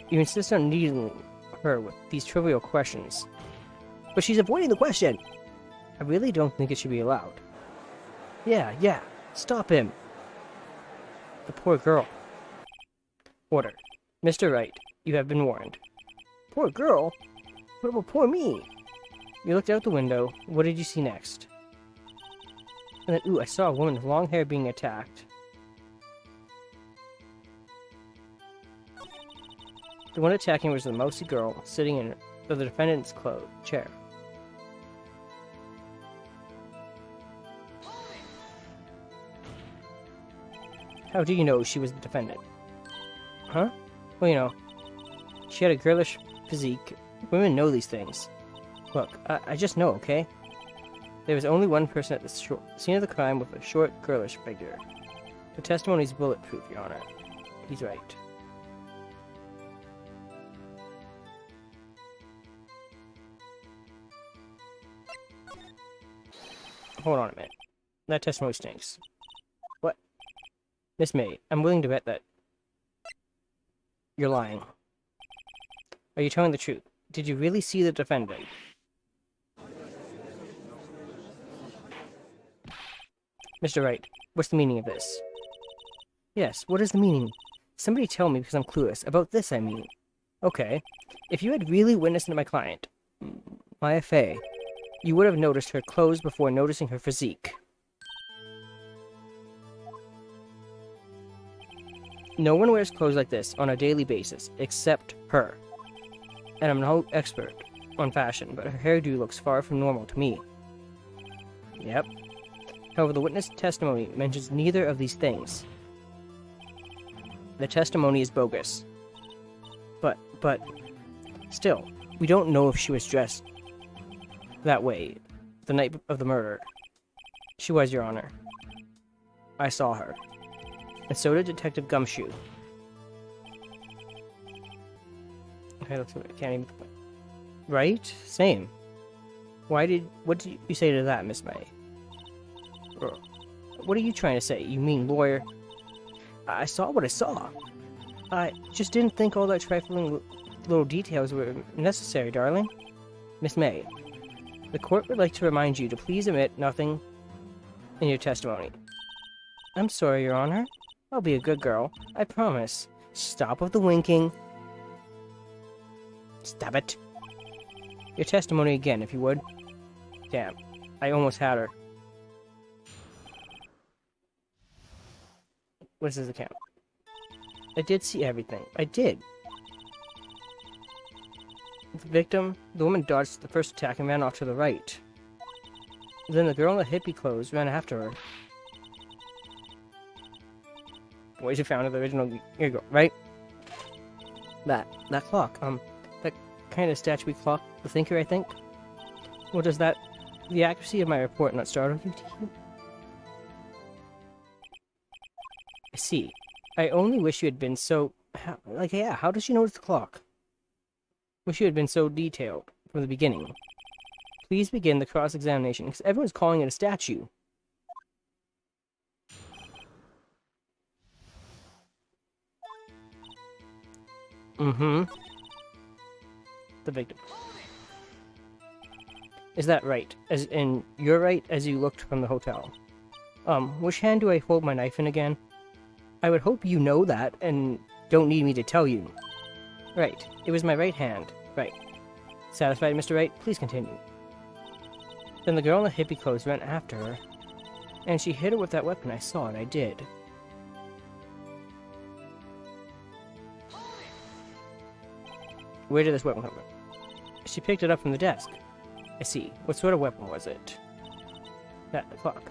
You insist on needling her with these trivial questions. But she's avoiding the question! I really don't think it should be allowed. Yeah, stop him! The poor girl. Order. Mr. Wright, you have been warned. Poor girl? What about poor me? You looked out the window. What did you see next? And then, ooh, I saw a woman with long hair being attacked. The one attacking was the mousy girl sitting in the defendant's chair. How do you know she was the defendant? Huh? Well, she had a girlish physique. Women know these things. Look, I just know, okay? There was only one person at the scene of the crime with a short, girlish figure. The testimony is bulletproof, Your Honor. He's right. Hold on a minute. That testimony stinks. What? Miss May, I'm willing to bet that you're lying. Are you telling the truth? Did you really see the defendant? Mr. Wright, what's the meaning of this? Yes, what is the meaning? Somebody tell me because I'm clueless. About this, I mean. Okay. If you had really witnessed my client, Maya Fay, you would have noticed her clothes before noticing her physique. No one wears clothes like this on a daily basis, except her. And I'm no expert on fashion, but her hairdo looks far from normal to me. Yep. However, the witness testimony mentions neither of these things. The testimony is bogus. But, still, we don't know if she was dressed that way the night of the murder. She was, Your Honor. I saw her. And so did Detective Gumshoe. Okay, let's see. Can't even. Right? Same. What did you say to that, Miss May? What are you trying to say? You mean lawyer? I saw what I saw. I just didn't think all that trifling little details were necessary, darling. Miss May, The court would like to remind you to please omit nothing in your testimony. I'm sorry, Your Honor. I'll be a good girl. I promise. Stop with the winking. Stop it. Your testimony again, if you would. Damn. I almost had her. What is the count? I did see everything. I did. The victim, the woman dodged the first attack and ran off to the right. Then the girl in the hippie clothes ran after her. Boys who found the original. Here you go, right? That clock. That kind of statuary clock. The thinker, I think. Well, does that the accuracy of my report not startle you? I see. I only wish you had been so... how does she notice the clock? Wish you had been so detailed from the beginning. Please begin the cross-examination, because everyone's calling it a statue. Mm-hmm. The victim. Is that right? As in, you're right as you looked from the hotel. Which hand do I hold my knife in again? I would hope you know that, and don't need me to tell you. Right. It was my right hand. Right. Satisfied, Mr. Wright? Please continue. Then the girl in the hippie clothes ran after her, and she hit her with that weapon. I saw it. I did. Where did this weapon come from? She picked it up from the desk. I see. What sort of weapon was it? That clock.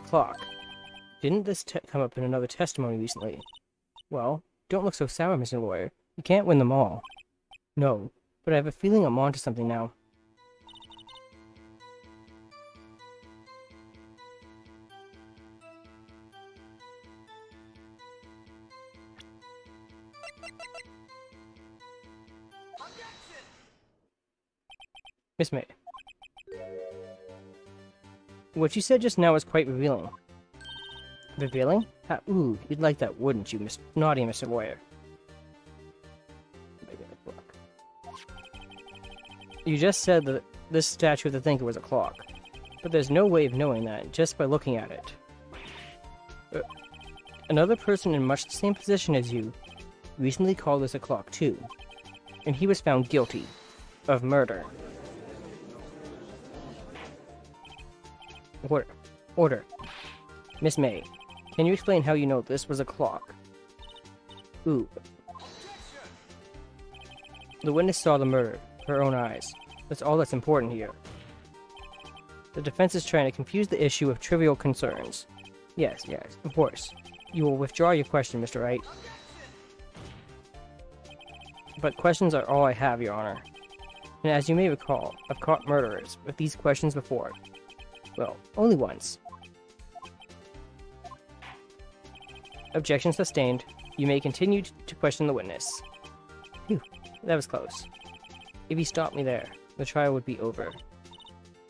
Clock. Didn't this come up in another testimony recently? Well, don't look so sour, Mr. Lawyer. You can't win them all. No, but I have a feeling I'm onto something now. Miss May. What you said just now was quite revealing. Revealing? Ooh, you'd like that, wouldn't you, naughty Mr. Lawyer? You just said that this statue of the thinker was a clock, but there's no way of knowing that just by looking at it. Another person in much the same position as you recently called this a clock too, and he was found guilty of murder. Order. Miss May, can you explain how you know this was a clock? Ooh. The witness saw the murder, her own eyes. That's all that's important here. The defense is trying to confuse the issue with trivial concerns. Yes, of course. You will withdraw your question, Mr. Wright. But questions are all I have, Your Honor. And as you may recall, I've caught murderers with these questions before. Well, only once. Objection sustained. You may continue to question the witness. Phew, that was close. If you stopped me there, the trial would be over.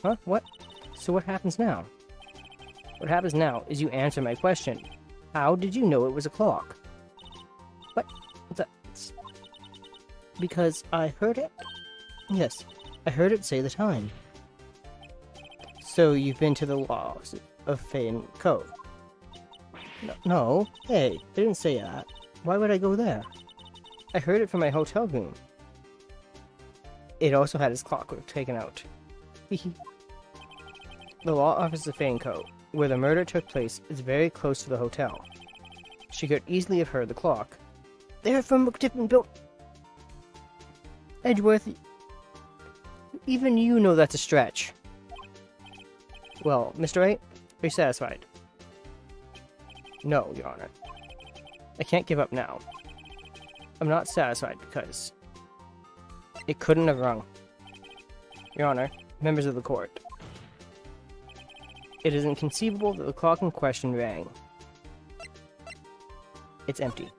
Huh? What? So what happens now? What happens now is you answer my question. How did you know it was a clock? What? That's... Because I heard it? Yes, I heard it say the time. So you've been to the law of Fane Cove? No. Hey, I didn't say that. Why would I go there? I heard it from my hotel room. It also had its clockwork taken out. The law office of Fane Cove, where the murder took place, is very close to the hotel. She could easily have heard the clock. They're from a different building. Edgeworth, even you know that's a stretch. Well, Mr. Wright, are you satisfied? No, Your Honor. I can't give up now. I'm not satisfied because it couldn't have rung. Your Honor, members of the court, it is inconceivable that the clock in question rang. It's empty.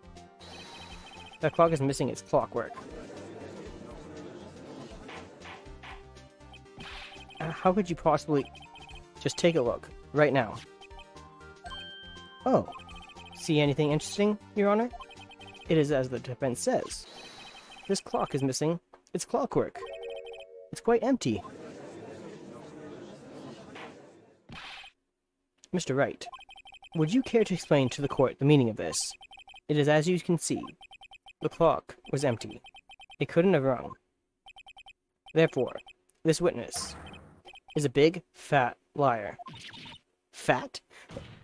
That clock is missing its clockwork. How could you possibly... Just take a look, right now. Oh. See anything interesting, Your Honor? It is as the defense says. This clock is missing its clockwork. It's quite empty. Mr. Wright, would you care to explain to the court the meaning of this? It is as you can see. The clock was empty. It couldn't have rung. Therefore, this witness is a big, fat liar. Fat?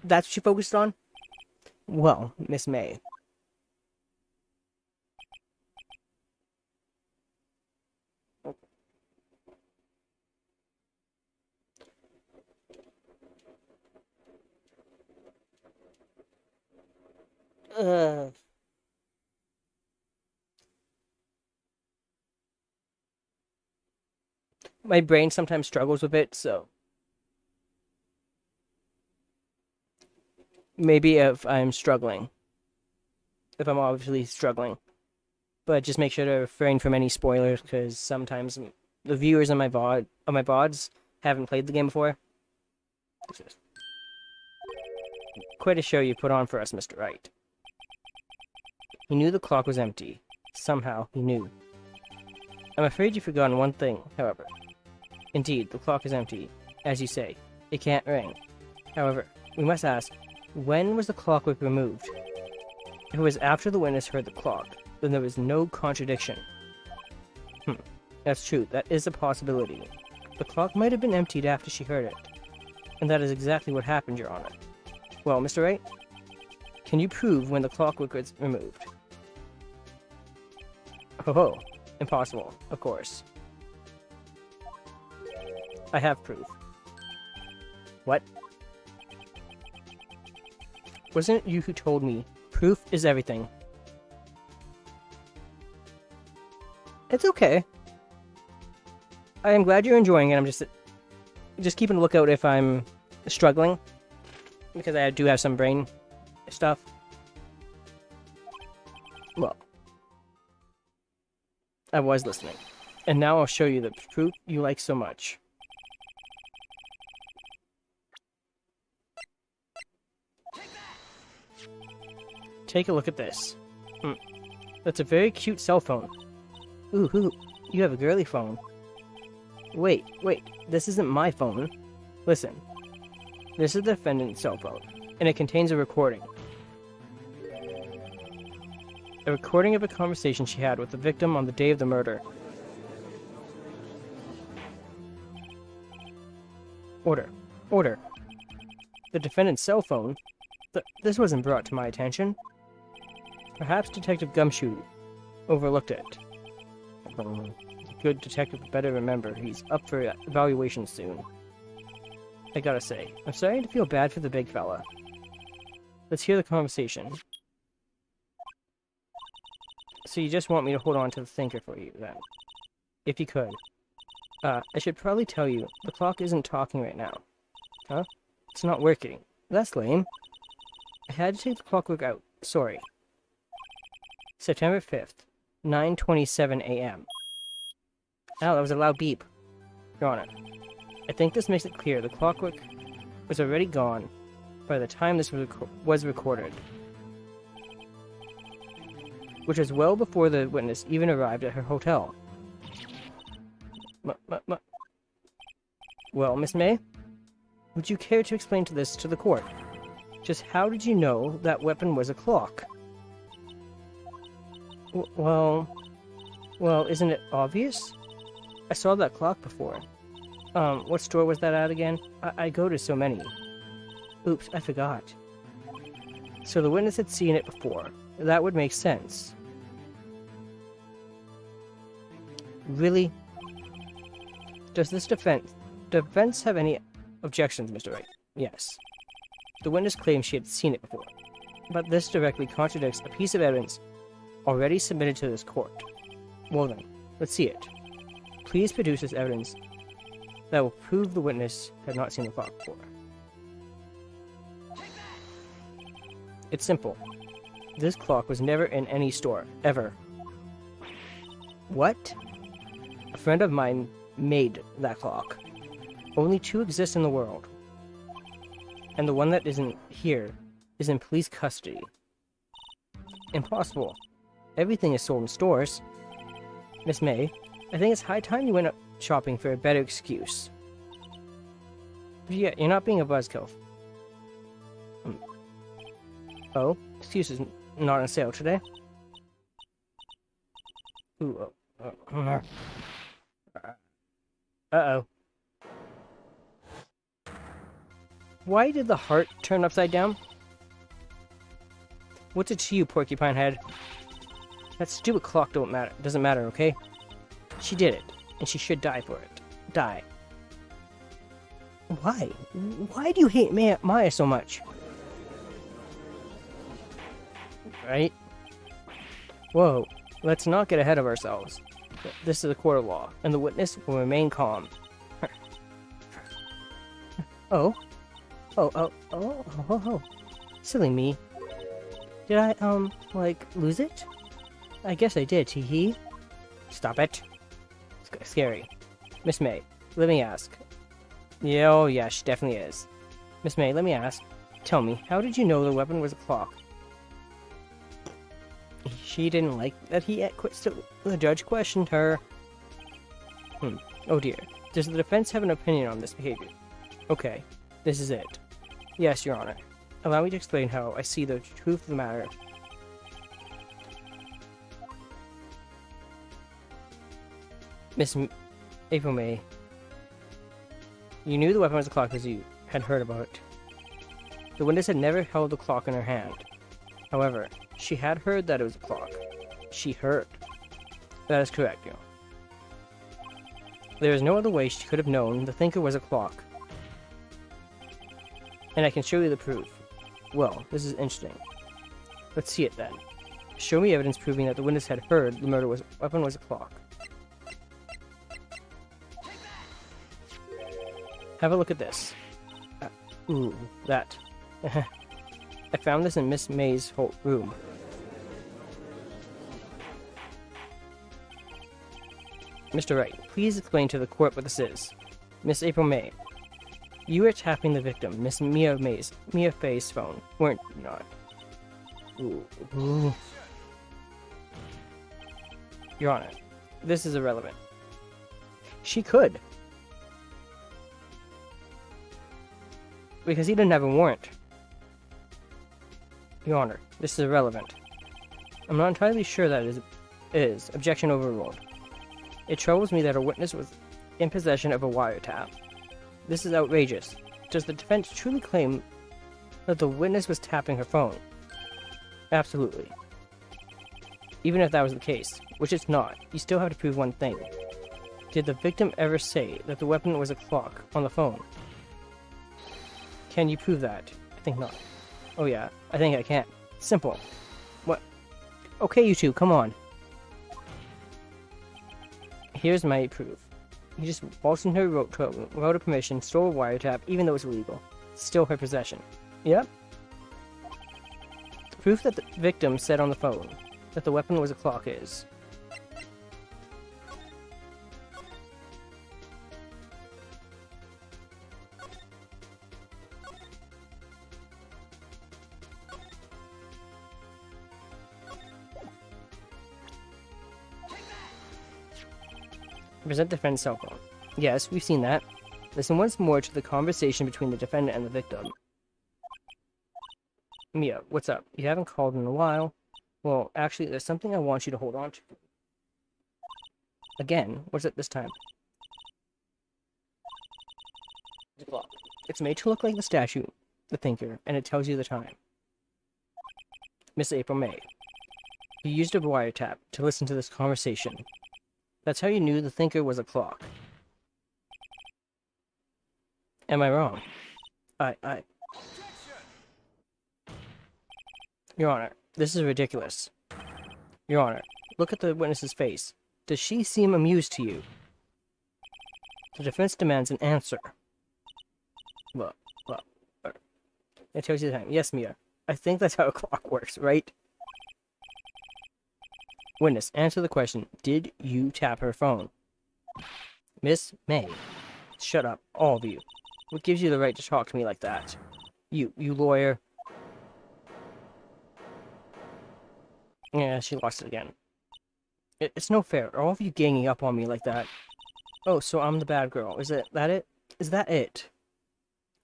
That's what you focused on? Well, Miss May. My brain sometimes struggles with it, so maybe if I'm obviously struggling, but just make sure to refrain from any spoilers, because sometimes the viewers on my VODs haven't played the game before. Quite a show you put on for us, Mr. Wright. He knew the clock was empty. Somehow, he knew. I'm afraid you've forgotten one thing, however. Indeed, the clock is empty. As you say, it can't ring. However, we must ask, when was the clockwork removed? If it was after the witness heard the clock, then there was no contradiction. That's true, that is a possibility. The clock might have been emptied after she heard it. And that is exactly what happened, Your Honor. Well, Mr. Wright, can you prove when the clockwork was removed? Oh, impossible, of course. I have proof. What? Wasn't it you who told me proof is everything? It's okay. I am glad you're enjoying it. I'm just keeping a lookout if I'm struggling, because I do have some brain stuff. Well, I was listening. And now I'll show you the proof you like so much. Take a look at this. That's a very cute cell phone. Ooh, you have a girly phone. Wait, this isn't my phone. Listen, this is the defendant's cell phone, and it contains a recording. A recording of a conversation she had with the victim on the day of the murder. Order. The defendant's cell phone? This wasn't brought to my attention. Perhaps Detective Gumshoe overlooked it. The good detective better remember he's up for evaluation soon. I gotta say, I'm starting to feel bad for the big fella. Let's hear the conversation. So you just want me to hold on to the thinker for you, then? If you could. I should probably tell you, the clock isn't talking right now. Huh? It's not working. That's lame. I had to take the clockwork out. Sorry. September 5th, 9:27 a.m. Oh, that was a loud beep. Your Honor, I think this makes it clear the clockwork was already gone by the time this was recorded, which was well before the witness even arrived at her hotel. Well, Miss May, would you care to explain this to the court? Just how did you know that weapon was a clock? Well, isn't it obvious? I saw that clock before. What store was that at again? I go to so many. Oops, I forgot. So the witness had seen it before. That would make sense. Really? Does this defense have any objections, Mr. Wright? Yes. The witness claims she had seen it before, but this directly contradicts a piece of evidence already submitted to this court. Well then, let's see it. Please produce this evidence that will prove the witness had not seen the clock before. It's simple. This clock was never in any store, ever. What? A friend of mine made that clock. Only 2 exist in the world. And the one that isn't here is in police custody. Impossible. Everything is sold in stores. Miss May, I think it's high time you went up shopping for a better excuse. But yeah, you're not being a buzzkill. Oh, excuses not on sale today. Ooh, uh-oh. Why did the heart turn upside down? What's it to you, Porcupine Head? That stupid clock doesn't matter, okay? She did it, and she should die for it. Die. Why? Why do you hate Maya so much? Right? Whoa, let's not get ahead of ourselves. This is a court of law, and the witness will remain calm. Oh. Oh. Silly me. Did I, like, lose it? I guess I did, hee. Stop it. Scary. Miss May, let me ask. Yeah, oh yeah, she definitely is. Miss May, let me ask. Tell me, how did you know the weapon was a clock? She didn't like that he quit still. The judge questioned her. Oh dear. Does the defense have an opinion on this behavior? Okay, this is it. Yes, Your Honor. Allow me to explain how I see the truth of the matter. Miss April May, you knew the weapon was a clock because you had heard about it. The witness had never held the clock in her hand. However, she had heard that it was a clock. She heard. That is correct, Your Honor. There is no other way she could have known the thinker was a clock. And I can show you the proof. Well, this is interesting. Let's see it then. Show me evidence proving that the witness had heard the weapon was a clock. Have a look at this. Ooh, that. I found this in Miss May's room. Mr. Wright, please explain to the court what this is. Miss April May, you were tapping the victim, Miss Mia Fay's phone, weren't you not? Ooh. Your Honor, this is irrelevant. She could. Because he didn't have a warrant. Your Honor, this is irrelevant. I'm not entirely sure that it is. Objection overruled. It troubles me that a witness was in possession of a wiretap. This is outrageous. Does the defense truly claim that the witness was tapping her phone? Absolutely. Even if that was the case, which it's not, you still have to prove one thing. Did the victim ever say that the weapon was a clock on the phone? Can you prove that? I think not. Oh yeah, I think I can. Simple. What? Okay, you two, come on. Here's my proof. You just waltzed in her without a permission, stole a wiretap, even though it's illegal. It's still her possession. Yep. The proof that the victim said on the phone that the weapon was a clock is... Present defendant's cell phone. Yes, we've seen that. Listen once more to the conversation between the defendant and the victim. Mia, what's up? You haven't called in a while. Well, actually, there's something I want you to hold on to. Again, what's it this time? The clock. It's made to look like the statue, the thinker, and it tells you the time. Miss April May, you used a wiretap to listen to this conversation. That's how you knew the thinker was a clock. Am I wrong? Your Honor, this is ridiculous. Your Honor, look at the witness's face. Does she seem amused to you? The defense demands an answer. Well, it tells you the time. Yes, Mia. I think that's how a clock works, right? Witness, answer the question. Did you tap her phone? Miss May. Shut up, all of you. What gives you the right to talk to me like that? You lawyer. Yeah, she lost it again. It's no fair. All of you ganging up on me like that. Oh, so I'm the bad girl. Is it? Is that it?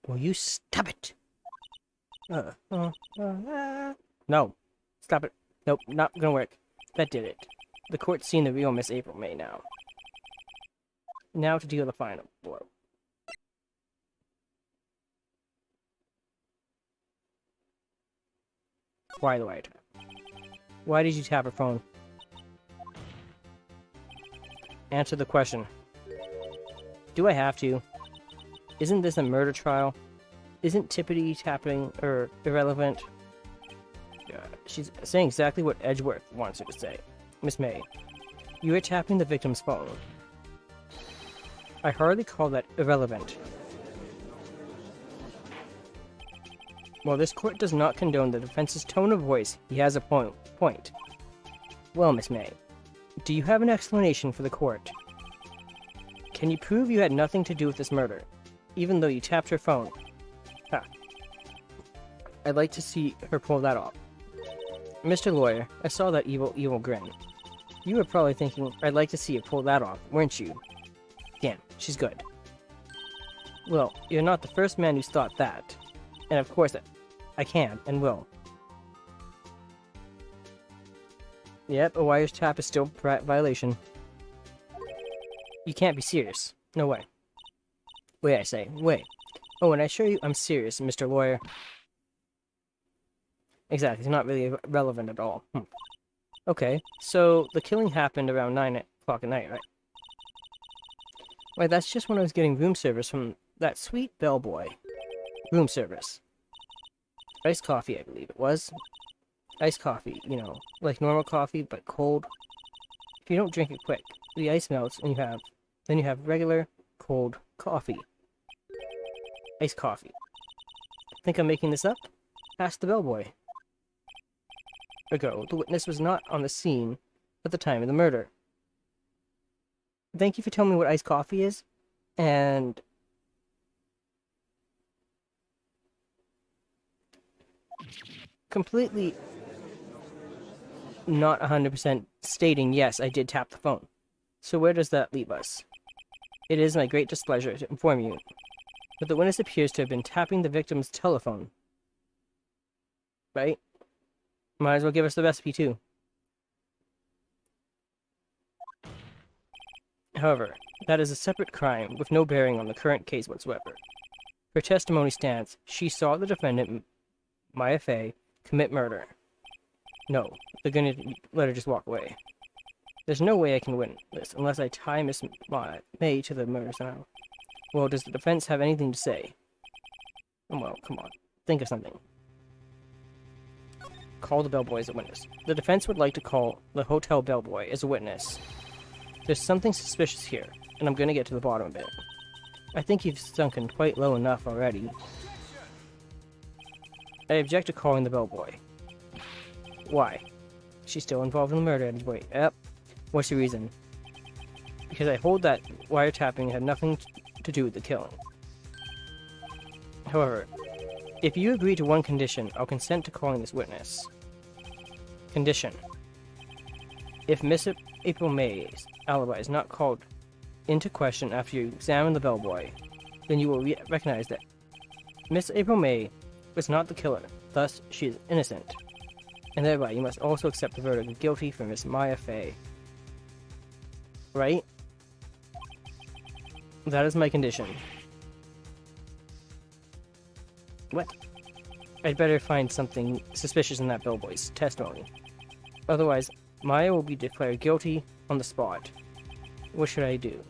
Will you stop it? No. Stop it. Nope, not gonna work. That did it. The court's seen the real Miss April May now. Now to deal the final blow. Why the Wright? Why did you tap her phone? Answer the question. Do I have to? Isn't this a murder trial? Isn't tippity tapping irrelevant? She's saying exactly what Edgeworth wants her to say. Miss May, you are tapping the victim's phone. I hardly call that irrelevant. While this court does not condone the defense's tone of voice, he has a point. Well, Miss May, do you have an explanation for the court? Can you prove you had nothing to do with this murder, even though you tapped her phone? Ha. I'd like to see her pull that off. Mr. Lawyer, I saw that evil grin. You were probably thinking, I'd like to see you pull that off, weren't you? Damn, she's good. Well, you're not the first man who's thought that. And of course, I can and will. Yep, a wiretap is still a violation. You can't be serious. No way. Wait, I say. Wait. Oh, and I assure you I'm serious, Mr. Lawyer. Exactly, it's not really relevant at all. Okay, so the killing happened around 9 o'clock at night, right? Right, that's just when I was getting room service from that sweet bellboy. Room service. Iced coffee, I believe it was. Iced coffee, you know, like normal coffee, but cold. If you don't drink it quick, the ice melts and then you have regular, cold coffee. Iced coffee. Think I'm making this up? Ask the bellboy. Ago, the witness was not on the scene at the time of the murder. Thank you for telling me what iced coffee is, and completely not 100% stating, yes, I did tap the phone. So where does that leave us? It is my great displeasure to inform you, but the witness appears to have been tapping the victim's telephone. Right? Might as well give us the recipe, too. However, that is a separate crime with no bearing on the current case whatsoever. Her testimony stands. She saw the defendant, Maya Fey, commit murder. No, they're gonna let her just walk away. There's no way I can win this unless I tie Miss May to the murder now. Well, does the defense have anything to say? Well, come on. Think of something. Call the bellboy as a witness. The defense would like to call the hotel bellboy as a witness. There's something suspicious here, and I'm gonna get to the bottom of it. I think you've sunken quite low enough already. I object to calling the bellboy. Why? She's still involved in the murder, Edgeworth. Yep. What's the reason? Because I hold that wiretapping had nothing to do with the killing. However, if you agree to one condition, I'll consent to calling this witness. Condition. If Miss April May's alibi is not called into question after you examine the bellboy, then you will recognize that Miss April May was not the killer, thus she is innocent. And thereby you must also accept the verdict of guilty for Miss Maya Fey. Right? That is my condition. What? I'd better find something suspicious in that bellboy's testimony. Otherwise, Maya will be declared guilty on the spot. What should I do?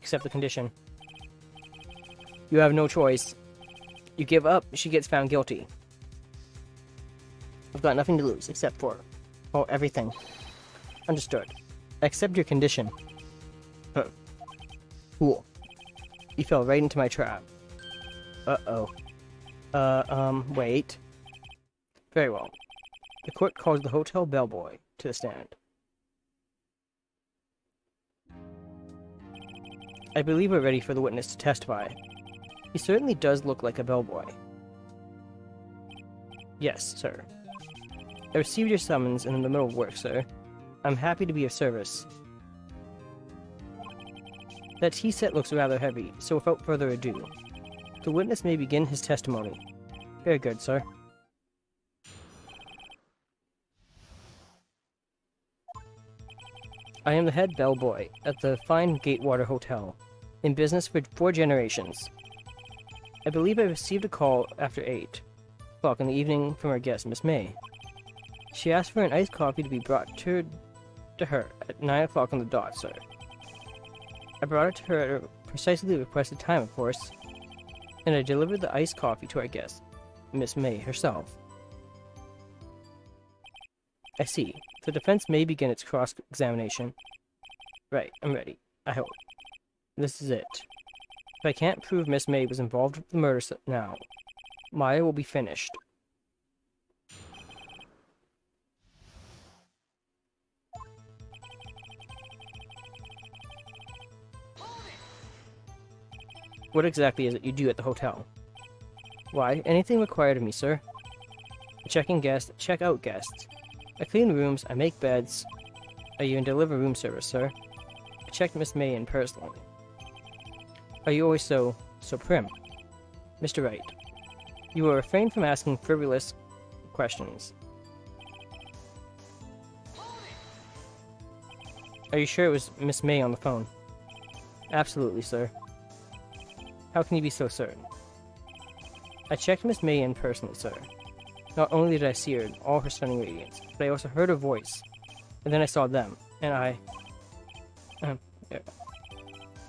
Accept the condition. You have no choice. You give up, she gets found guilty. I've got nothing to lose, except for... oh, everything. Understood. Accept your condition. Huh. Fool. You fell right into my trap. Uh-oh. Wait. Very well. The court calls the hotel bellboy to the stand. I believe we're ready for the witness to testify. He certainly does look like a bellboy. Yes, sir. I received your summons in the middle of work, sir. I'm happy to be of service. That tea set looks rather heavy, so without further ado, the witness may begin his testimony. Very good, sir. I am the head bellboy at the fine Gatewater Hotel, in business for 4 generations. I believe I received a call after 8 o'clock in the evening from our guest, Miss May. She asked for an iced coffee to be brought to her at 9 o'clock on the dot, sir. I brought it to her at precisely the requested time, of course, and I delivered the iced coffee to our guest, Miss May herself. I see. The defense may begin its cross-examination. Right, I'm ready. I hope. This is it. If I can't prove Miss May was involved with the murder now, Maya will be finished. What exactly is it you do at the hotel? Why, anything required of me, sir. I check in guests, check out guests. I clean rooms, I make beds. I even deliver room service, sir. I checked Miss May in personally. Are you always so prim? Mr. Wright, you will refrain from asking frivolous questions. Are you sure it was Miss May on the phone? Absolutely, sir. How can you be so certain? I checked Miss May in personally, sir. Not only did I see her in all her stunning radiance, but I also heard her voice. And then I saw them, and I...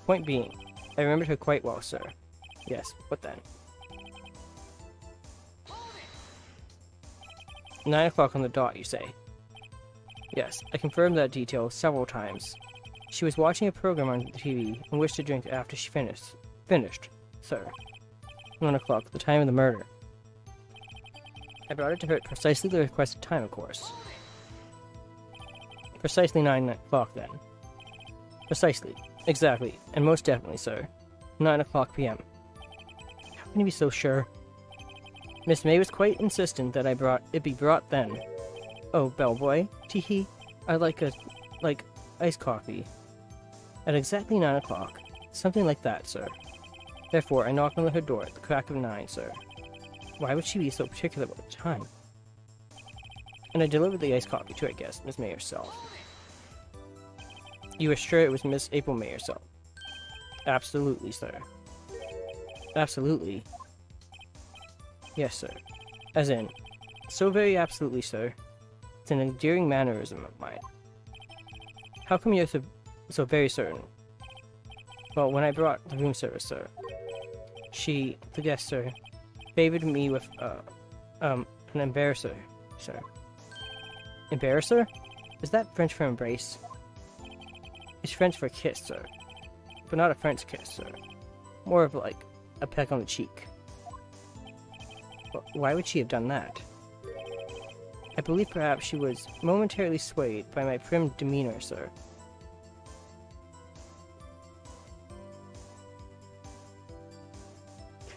Point being, I remembered her quite well, sir. Yes, what then? 9 o'clock on the dot, you say? Yes, I confirmed that detail several times. She was watching a program on the TV and wished to drink after she finished, sir. 1 o'clock, the time of the murder. I brought it to her at precisely the requested time, of course. Precisely 9 o'clock, then. Precisely. Exactly. And most definitely, sir. 9 o'clock p.m. How can you be so sure? Miss May was quite insistent that it be brought then. Oh, bellboy, tee-hee, I'd like iced coffee. At exactly 9 o'clock. Something like that, sir. Therefore, I knocked on her door at the crack of 9, sir. Why would she be so particular about the time? And I delivered the iced coffee to our guest, Miss May herself. You are sure it was Miss April May herself? Absolutely, sir. Absolutely. Yes, sir. As in, so very absolutely, sir. It's an endearing mannerism of mine. How come you're so very certain? Well, when I brought the room service, sir, the guest, sir, favored me with, an embarrasser, sir. Embarrasser? Is that French for embrace? It's French for kiss, sir. But not a French kiss, sir. More of like a peck on the cheek. But why would she have done that? I believe perhaps she was momentarily swayed by my prim demeanor, sir.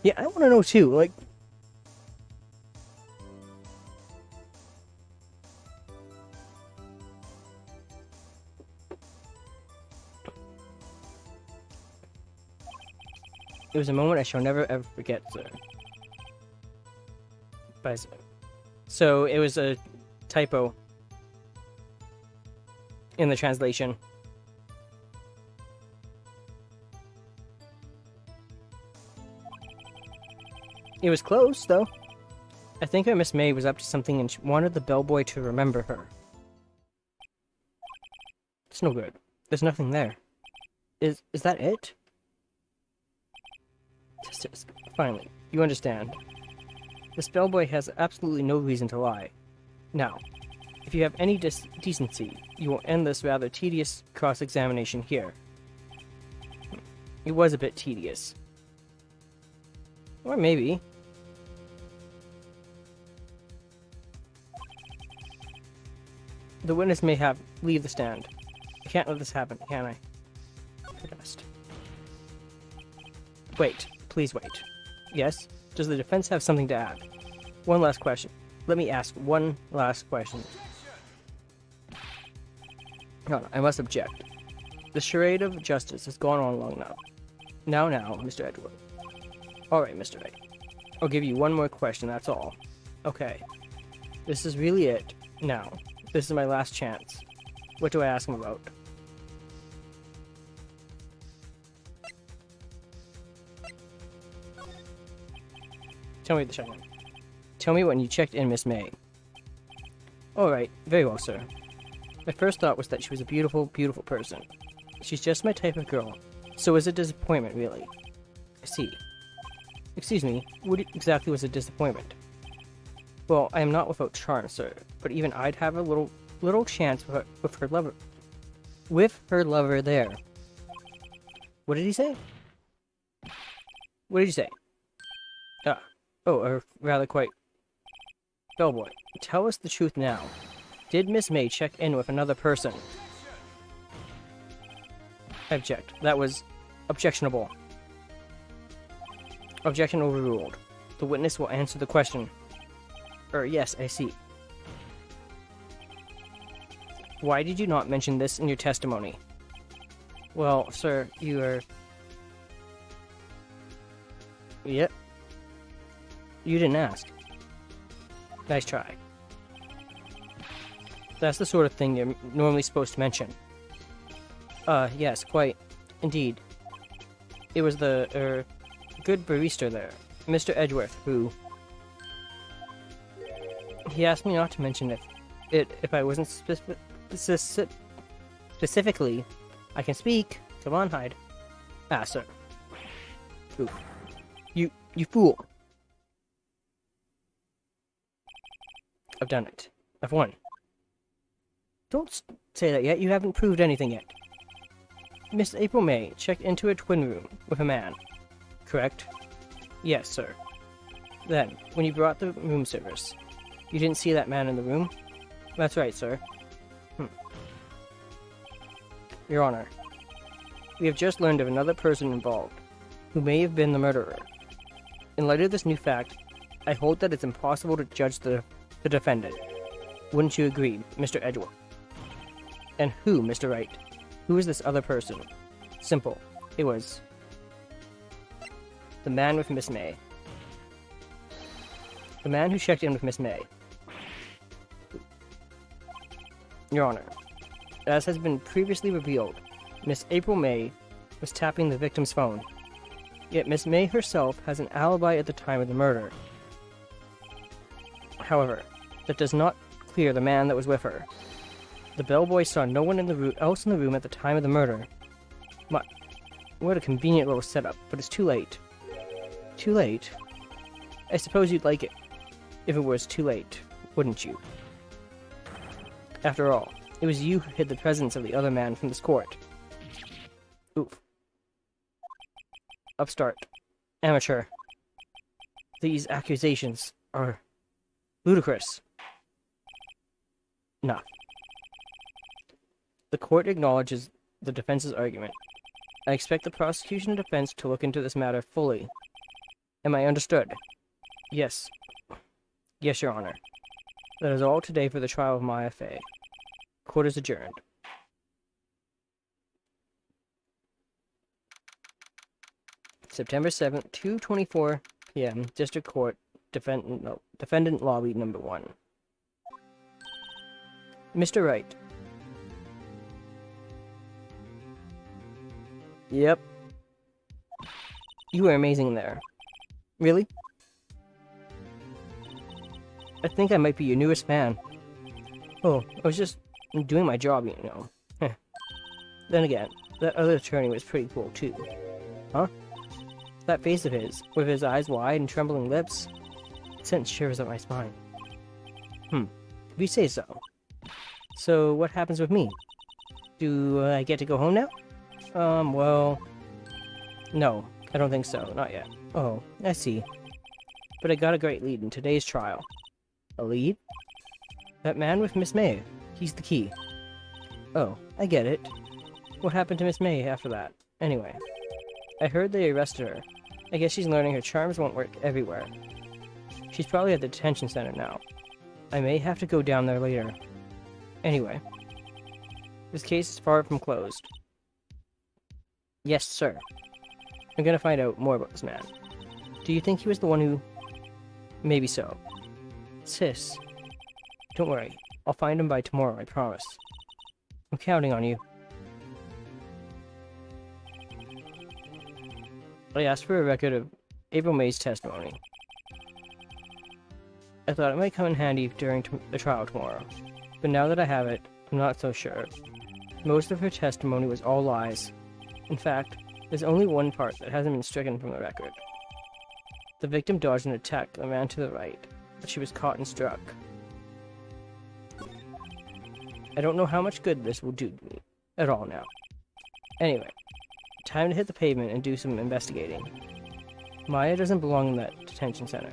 Yeah, I want to know too, like... It was a moment I shall never ever forget, sir. So, it was a typo in the translation. It was close, though. I think our Miss May was up to something and she wanted the bellboy to remember her. It's no good. There's nothing there. Is that it? Finally, you understand. This bellboy has absolutely no reason to lie. Now, if you have any decency, you will end this rather tedious cross-examination here. It was a bit tedious. Or maybe. The witness may leave the stand. I can't let this happen, can I? Best. Wait. Please wait. Yes? Does the defense have something to add? One last question. Let me ask one last question. Hold on, I must object. The charade of justice has gone on long enough. Now, Mr. Edgeworth. Alright, Mr. Wright. I'll give you one more question, that's all. Okay. This is really it. Now, this is my last chance. What do I ask him about? Tell me the second. Tell me when you checked in Miss May. Alright, very well, sir. My first thought was that she was a beautiful, beautiful person. She's just my type of girl. So is it disappointment, really? I see. Excuse me, what exactly was a disappointment? Well, I am not without charm, sir, but even I'd have a little chance with her lover. With her lover there. What did he say? What did you say? Oh, or rather quite... Bellboy, tell us the truth now. Did Miss May check in with another person? I object. That was objectionable. Objection overruled. The witness will answer the question. Yes, I see. Why did you not mention this in your testimony? Well, sir, you are... Yep. You didn't ask. Nice try. That's the sort of thing you're normally supposed to mention. Yes, quite. Indeed. It was the, good barista there, Mr. Edgeworth, who... He asked me not to mention if I wasn't specifically... I can speak. Come on, hide. Ah, sir. Oof. You fool. I've done it. I've won. Don't say that yet. You haven't proved anything yet. Miss April May checked into a twin room with a man. Correct? Yes, sir. Then, when you brought the room service, you didn't see that man in the room? That's right, sir. Your Honor, we have just learned of another person involved, who may have been the murderer. In light of this new fact, I hold that it's impossible to judge the defendant. Wouldn't you agree, Mr. Edgeworth? And who, Mr. Wright? Who is this other person? Simple. It was... the man with Miss May. The man who checked in with Miss May. Your Honor, as has been previously revealed, Miss April May was tapping the victim's phone. Yet Miss May herself has an alibi at the time of the murder. However, that does not clear the man that was with her. The bellboy saw no one else in the room at the time of the murder. What a convenient little setup, but it's too late. Too late? I suppose you'd like it if it was too late, wouldn't you? After all, it was you who hid the presence of the other man from this court. Oof. Upstart. Amateur. These accusations are ludicrous. Enough. The court acknowledges the defense's argument. I expect the prosecution and defense to look into this matter fully. Am I understood? Yes. Yes, Your Honor. That is all today for the trial of Maya Fey. Court is adjourned. September 7th, 2:24 p.m. District Court, Defendant Lobby Number 1. Mr. Wright. Yep. You were amazing there. Really? I think I might be your newest fan. Oh, I was just doing my job, you know. Then again, that other attorney was pretty cool too. Huh? That face of his, with his eyes wide and trembling lips, it sent shivers up my spine. If you say so. So, what happens with me? Do I get to go home now? Well... No, I don't think so, not yet. Oh, I see. But I got a great lead in today's trial. A lead? That man with Miss May. He's the key. Oh, I get it. What happened to Miss May after that? Anyway. I heard they arrested her. I guess she's learning her charms won't work everywhere. She's probably at the detention center now. I may have to go down there later. Anyway. This case is far from closed. Yes, sir. I'm gonna find out more about this man. Do you think he was the one who... Maybe so. Sis, don't worry. I'll find him by tomorrow, I promise. I'm counting on you. I asked for a record of April May's testimony. I thought it might come in handy during the trial tomorrow, but now that I have it, I'm not so sure. Most of her testimony was all lies. In fact, there's only one part that hasn't been stricken from the record. The victim dodged an attack that ran to the right, but she was caught and struck. I don't know how much good this will do to me at all now. Anyway, time to hit the pavement and do some investigating. Maya doesn't belong in that detention center,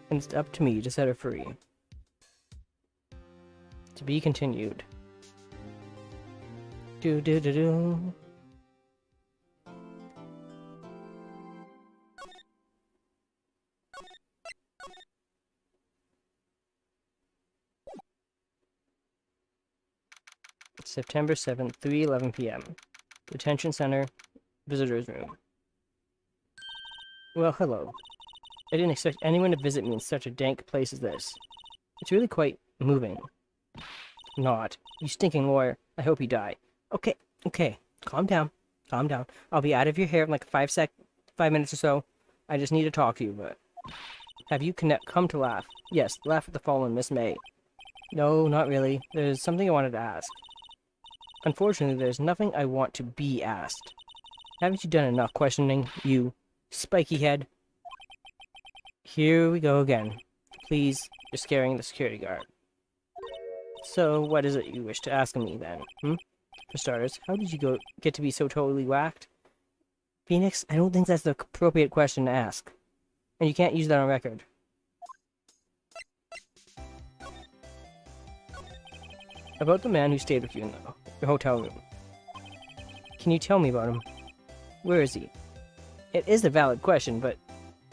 and it's up to me to set her free. To be continued. Do. September 7th, 3:11 p.m. Detention Center, Visitor's Room. Well, hello. I didn't expect anyone to visit me in such a dank place as this. It's really quite moving. Not. You stinking lawyer. I hope you die. Okay. Calm down. I'll be out of your hair in like 5 minutes or so. I just need to talk to you, but... Have you come to laugh? Yes, laugh at the fallen Miss May. No, not really. There's something I wanted to ask. Unfortunately, there's nothing I want to be asked. Haven't you done enough questioning, you spiky head? Here we go again. Please, you're scaring the security guard. So, what is it you wish to ask me, then? For starters, how did you get to be so totally whacked? Phoenix, I don't think that's the appropriate question to ask. And you can't use that on record. About the man who stayed with you in the hotel room. Can you tell me about him? Where is he? It is a valid question, but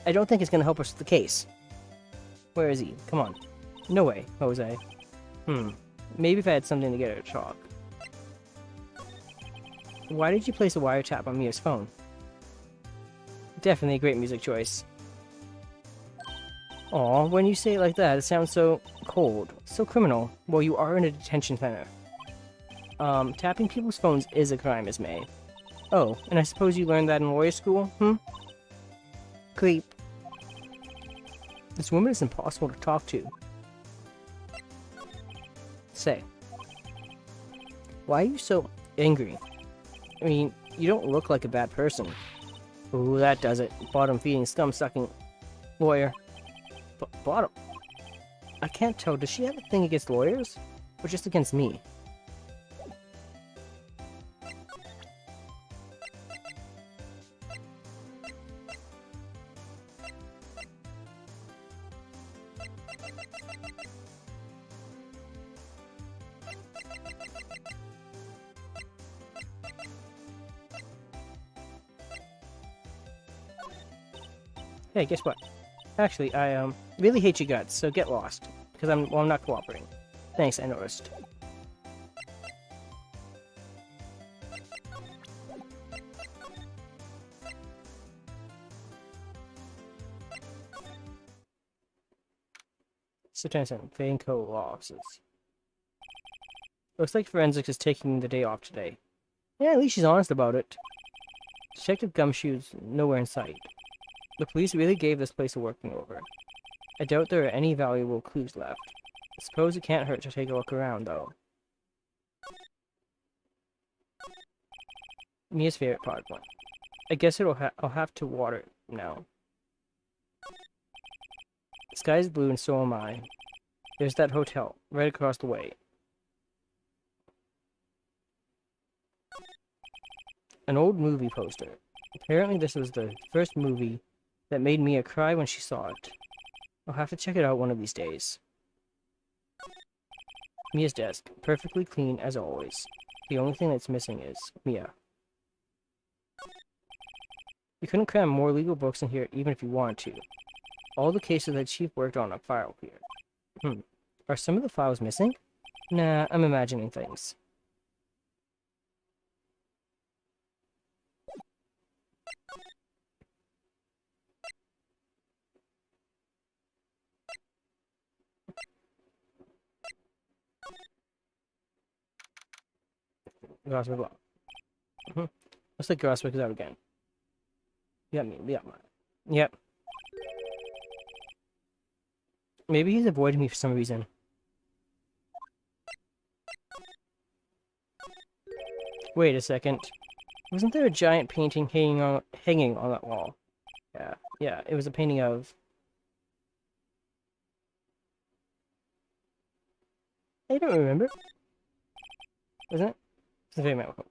I don't think it's going to help us with the case. Where is he? Come on. No way, Jose. Maybe if I had something to get her to talk. Why did you place a wiretap on Mia's phone? Definitely a great music choice. Aw, when you say it like that, it sounds so cold, so criminal. Well, you are in a detention center. Tapping people's phones is a crime, Miss May. Oh, and I suppose you learned that in lawyer school, Creep. This woman is impossible to talk to. Say, why are you so angry? I mean, you don't look like a bad person. Ooh, that does it. Bottom-feeding, scum-sucking lawyer. Bottom? I can't tell. Does she have a thing against lawyers? Or just against me? Hey, guess what? Actually, I, really hate your guts, so get lost. Because I'm not cooperating. Thanks, I noticed. Attention, Fanco Law Offices. Looks like Forensics is taking the day off today. Yeah, at least she's honest about it. Detective Gumshoe's nowhere in sight. The police really gave this place a working over. I doubt there are any valuable clues left. I suppose it can't hurt to take a look around, though. Mia's favorite pot plant. I guess I'll have to water it now. The sky's blue and so am I. There's that hotel, right across the way. An old movie poster. Apparently this was the first movie that made Mia cry when she saw it. I'll have to check it out one of these days. Mia's desk, perfectly clean as always. The only thing that's missing is Mia. You couldn't cram more legal books in here even if you wanted to. All the cases that Chief worked on are filed here. Are some of the files missing? Nah, I'm imagining things. Graswick Law. Looks like Graswick is out again. Yep. Yep. Maybe he's avoiding me for some reason. Wait a second. Wasn't there a giant painting hanging on that wall? Yeah, it was a painting of... I don't remember. Wasn't it? It's a very magical.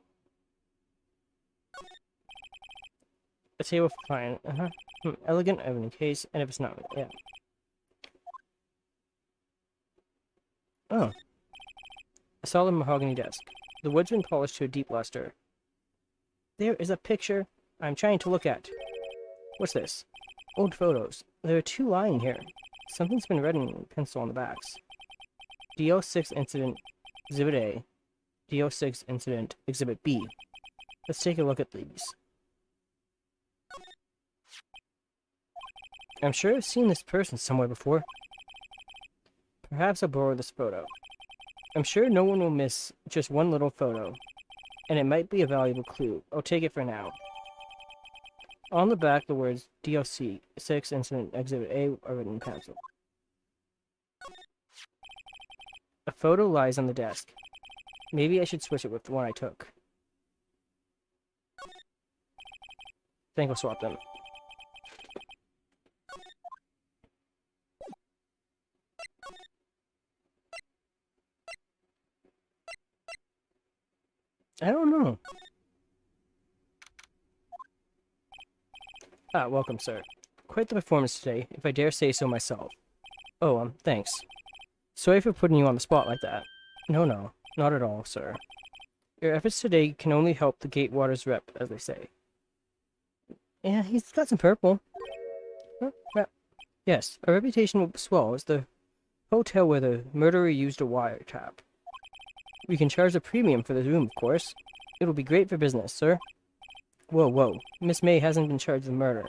A table for fine. Elegant ebony case, and if it's not, yeah. Oh. A solid mahogany desk. The wood's been polished to a deep luster. There is a picture I'm trying to look at. What's this? Old photos. There are 2 lying here. Something's been written in pencil on the backs. DO6 Incident Exhibit A. DO6 Incident Exhibit B. Let's take a look at these. I'm sure I've seen this person somewhere before. Perhaps I'll borrow this photo. I'm sure no one will miss just one little photo, and it might be a valuable clue. I'll take it for now. On the back, the words DOC 6 Incident Exhibit A are written in pencil. A photo lies on the desk. Maybe I should switch it with the one I took. I think I'll swap them. I don't know. Ah, welcome, sir. Quite the performance today, if I dare say so myself. Oh, thanks. Sorry for putting you on the spot like that. No, not at all, sir. Your efforts today can only help the Gatewater's rep, as they say. Yeah, he's got some purple. Huh? Yeah. Yes, our reputation will swell as the hotel where the murderer used a wiretap. We can charge a premium for this room, of course. It'll be great for business, sir. Whoa. Miss May hasn't been charged with murder.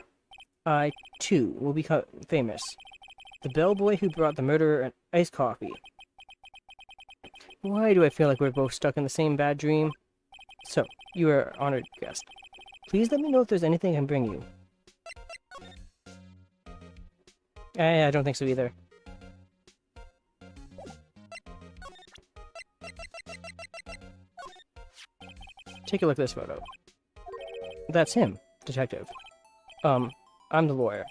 I, too, will become famous. The bellboy who brought the murderer an iced coffee. Why do I feel like we're both stuck in the same bad dream? So, you are an honored guest. Please let me know if there's anything I can bring you. I don't think so either. Take a look at this photo. That's him, detective. I'm the lawyer.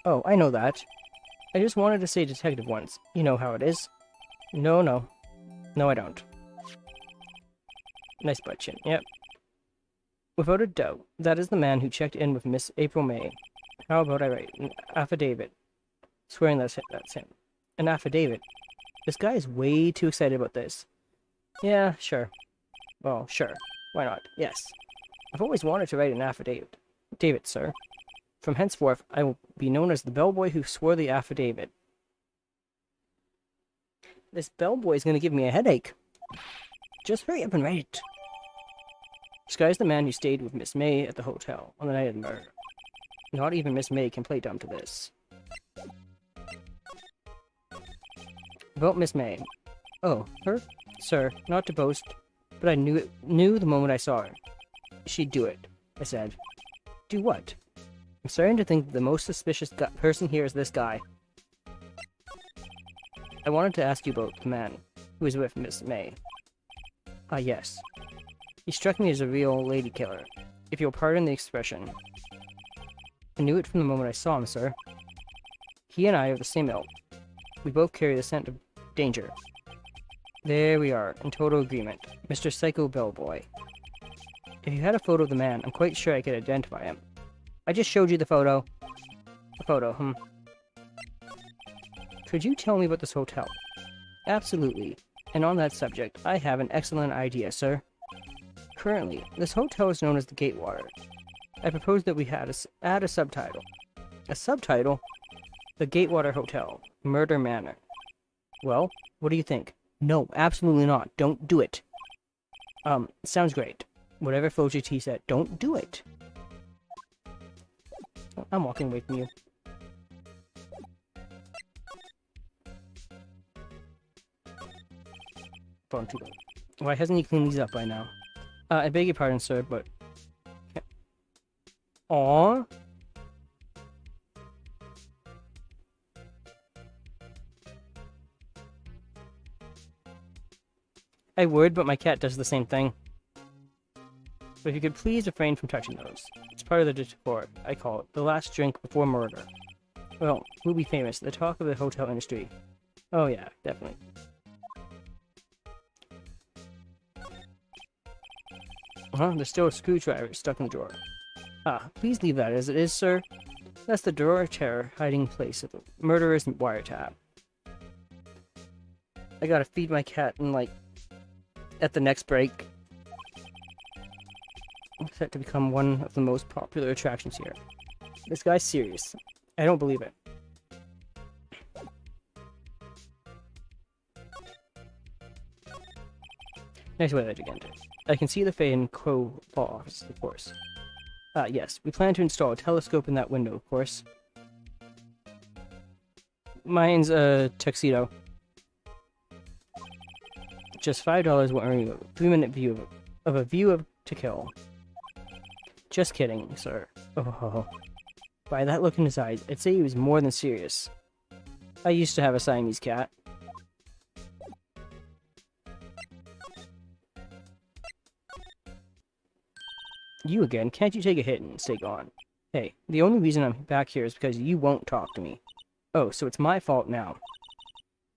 Oh, I know that. I just wanted to say detective once. You know how it is. No, I don't. Nice butt chin, yep. Without a doubt, that is the man who checked in with Miss April May. How about I write an affidavit, swearing that's him. An affidavit? This guy is way too excited about this. Yeah, sure. Well, sure. Why not? Yes. I've always wanted to write an affidavit. David, sir. From henceforth, I will be known as the bellboy who swore the affidavit. This bellboy is going to give me a headache. Just hurry up and write it. This guy is the man who stayed with Miss May at the hotel on the night of the murder. Not even Miss May can play dumb to this. About Miss May. Oh, her? Sir, not to boast, but I knew the moment I saw her. She'd do it, I said. Do what? I'm starting to think that the most suspicious person here is this guy. I wanted to ask you about the man who was with Miss May. Ah, yes. He struck me as a real lady killer, if you'll pardon the expression. I knew it from the moment I saw him, sir. He and I are the same ilk. We both carry the scent of danger. There we are, in total agreement. Mr. Psycho Bellboy. If you had a photo of the man, I'm quite sure I could identify him. I just showed you the photo. The photo, Could you tell me about this hotel? Absolutely. And on that subject, I have an excellent idea, sir. Currently, this hotel is known as the Gatewater. I propose that we add a subtitle. A subtitle? The Gatewater Hotel, Murder Manor. Well, what do you think? No, absolutely not. Don't do it. Sounds great. Whatever floats your tea said, don't do it. I'm walking away from you. Why hasn't he cleaned these up by now? I beg your pardon, sir, but... Aw? I would, but my cat does the same thing. But if you could please refrain from touching those. It's part of the decor, I call it. The last drink before murder. Well, we'll be famous. The talk of the hotel industry. Oh yeah, definitely. There's still a screwdriver stuck in the drawer. Ah, please leave that as it is, sir. That's the drawer of terror, hiding place of the murderer's wiretap. I gotta feed my cat and, like, at the next break. I'm set to become one of the most popular attractions here. This guy's serious. I don't believe it. Nice weather again. I can see the Fae and Crow Law office, of course. Ah, yes. We plan to install a telescope in that window, of course. Mine's a tuxedo. Just $5 will earn you a 3-minute view of a view of to kill. Just kidding, sir. Oh. By that look in his eyes, I'd say he was more than serious. I used to have a Siamese cat. You again? Can't you take a hit and stay gone? Hey, the only reason I'm back here is because you won't talk to me. Oh, so it's my fault now.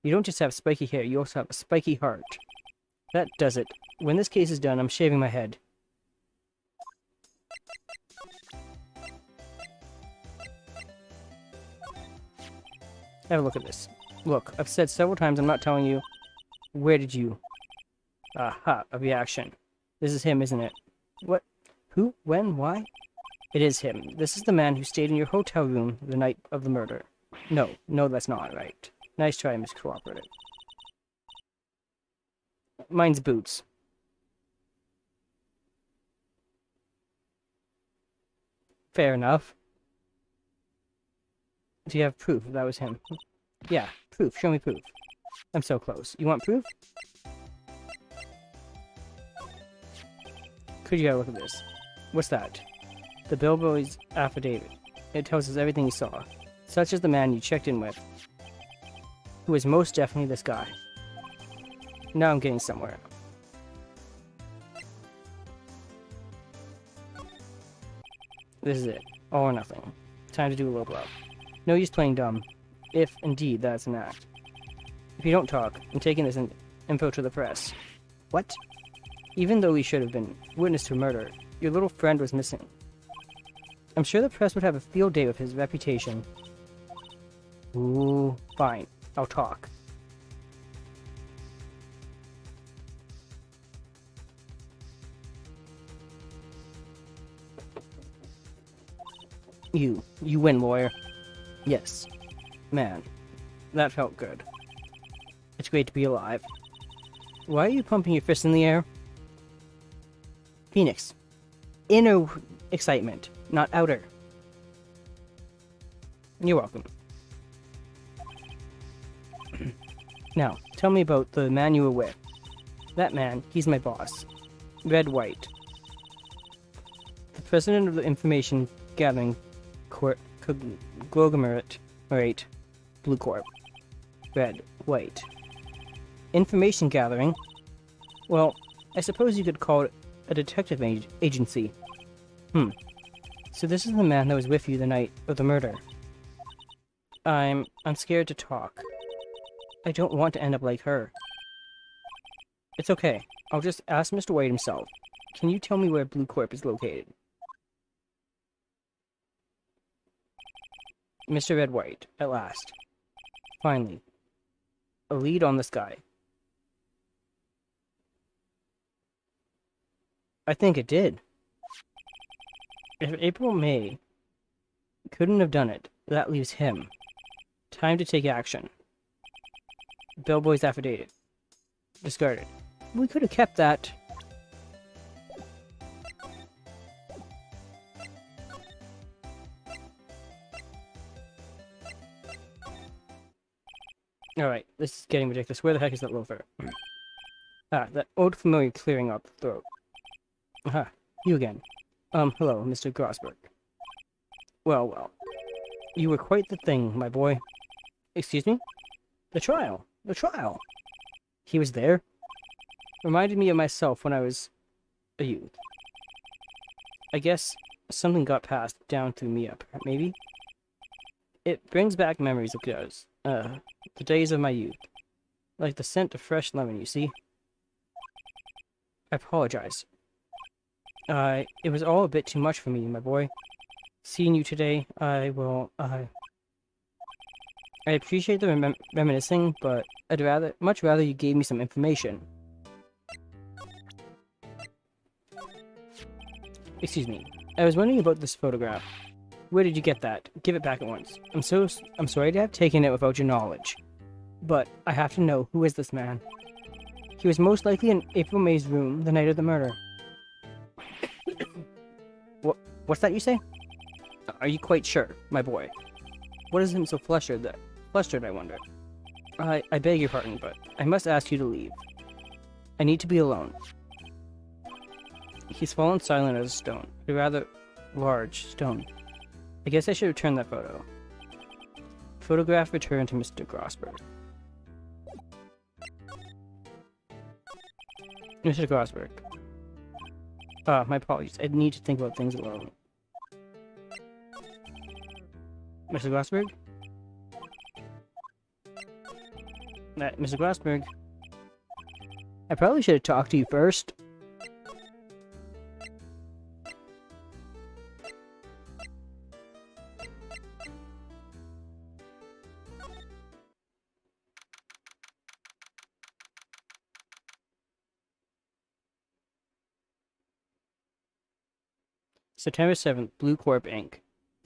You don't just have spiky hair, you also have a spiky heart. That does it. When this case is done, I'm shaving my head. Have a look at this. Look, I've said several times I'm not telling you. Where did you... Aha, a reaction. This is him, isn't it? What? Who? When? Why? It is him. This is the man who stayed in your hotel room the night of the murder. No, that's not right. Nice try, Miss Cooperative. Mine's boots. Fair enough. Do you have proof that was him? Yeah, proof. Show me proof. I'm so close. You want proof? Could you have a look at this? What's that? The bellboy's affidavit. It tells us everything he saw. Such as the man you checked in with. Who is most definitely this guy. Now I'm getting somewhere. This is it. All or nothing. Time to do a little blow. No use playing dumb. If, indeed, that's an act. If you don't talk, I'm taking this info to the press. What? Even though he should have been witness to a murder, your little friend was missing. I'm sure the press would have a field day with his reputation. Ooh, fine. I'll talk. You win, lawyer. Yes. Man, that felt good. It's great to be alive. Why are you pumping your fist in the air? Phoenix. Inner excitement, not outer. You're welcome. Now, tell me about the man you were with. That man, he's my boss. Wright. The president of the information gathering conglomerate, right? Blue Corp. Wright. Information gathering? Well, I suppose you could call it a detective agency. So this is the man that was with you the night of the murder. I'm scared to talk. I don't want to end up like her. It's okay. I'll just ask Mr. White himself. Can you tell me where Blue Corp is located? Mr. White, at last. Finally. A lead on this guy. I think it did. If April May couldn't have done it, that leaves him. Time to take action. Bellboy's affidavit. Discarded. We could have kept that. Alright, this is getting ridiculous. Where the heck is that loafer? Ah, that old familiar clearing up the throat. Aha, you again. Hello, Mr. Grosberg. Well, well. You were quite the thing, my boy. Excuse me? The trial. The trial. He was there? Reminded me of myself when I was a youth. I guess something got passed down through me up, maybe? It brings back memories, it does. The days of my youth. Like the scent of fresh lemon, you see? I apologize. It was all a bit too much for me, my boy. Seeing you today, I appreciate the reminiscing, but I'd much rather you gave me some information. Excuse me. I was wondering about this photograph. Where did you get that? Give it back at once. I'm sorry to have taken it without your knowledge. But I have to know, who is this man? He was most likely in April May's room the night of the murder. What's that you say? Are you quite sure, my boy? What is him so flustered, I wonder? I beg your pardon, but I must ask you to leave. I need to be alone. He's fallen silent as a stone. A rather large stone. I guess I should return that photo. Photograph returned to Mr. Grosberg. Mr. Grosberg. My apologies. I need to think about things alone. Mr. Grosberg? Mr. Grosberg? I probably should have talked to you first. September 7th, Blue Corp Inc.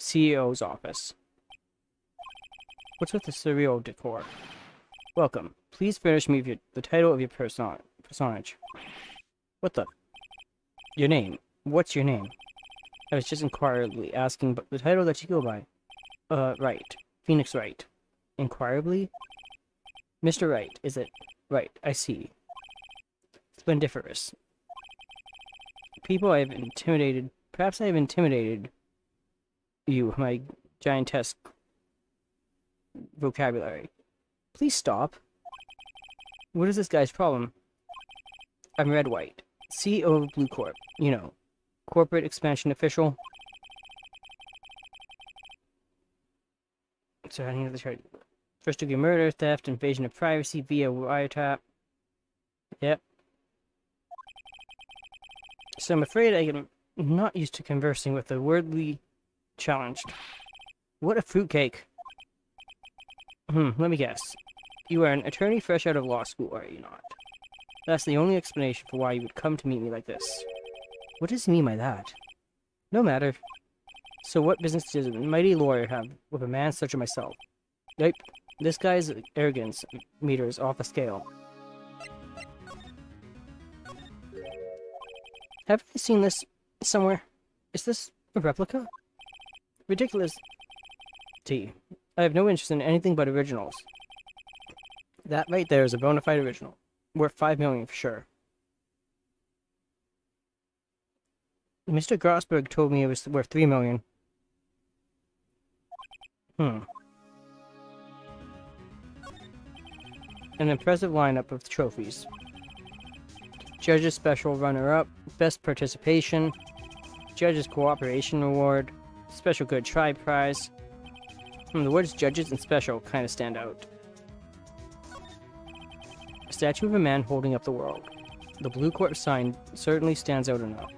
CEO's office. What's with the surreal decor? Welcome. Please furnish me with the title of your personage. What the? Your name. What's your name? I was just inquiringly asking but the title that you go by. Wright. Phoenix Wright. Inquiringly? Mr. Wright, is it? Right, I see. Splendiferous. People I have intimidated. Perhaps I have intimidated you, my giantesque vocabulary. Please stop. What is this guy's problem? I'm Red White, CEO of Blue Corp. You know, corporate expansion official. Surrounding the charge. First degree murder, theft, invasion of privacy via wiretap. Yep. So I'm afraid I am not used to conversing with the wordly challenged. What a fruitcake. Let me guess. You are an attorney fresh out of law school, are you not? That's the only explanation for why you would come to meet me like this. What does he mean by that? No matter. So what business does a mighty lawyer have with a man such as myself? Nope. This guy's arrogance meter is off the scale. Have I seen this somewhere? Is this a replica? Ridiculous. T. I have no interest in anything but originals. That right there is a bona fide original. Worth 5 million for sure. Mr. Grosberg told me it was worth 3 million. An impressive lineup of trophies. Judges Special Runner-Up, Best Participation, Judges Cooperation Award, Special Good Try Prize. The words Judges and Special kind of stand out. A statue of a man holding up the world. The Blue Corp sign certainly stands out enough.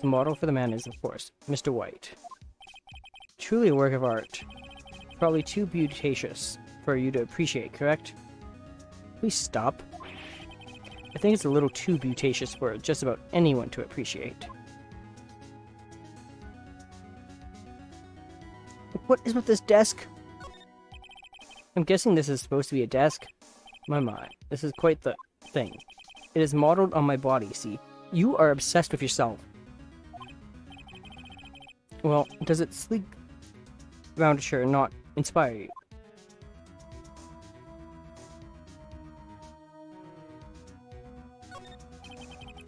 The model for the man is, of course, Mr. White. Truly a work of art. Probably too beauticious for you to appreciate, correct? Please stop. I think it's a little too beauticious for just about anyone to appreciate. What is with this desk? I'm guessing this is supposed to be a desk. My, this is quite the thing. It is modeled on my body, see? You are obsessed with yourself. Well, does its sleek roundure not inspire you?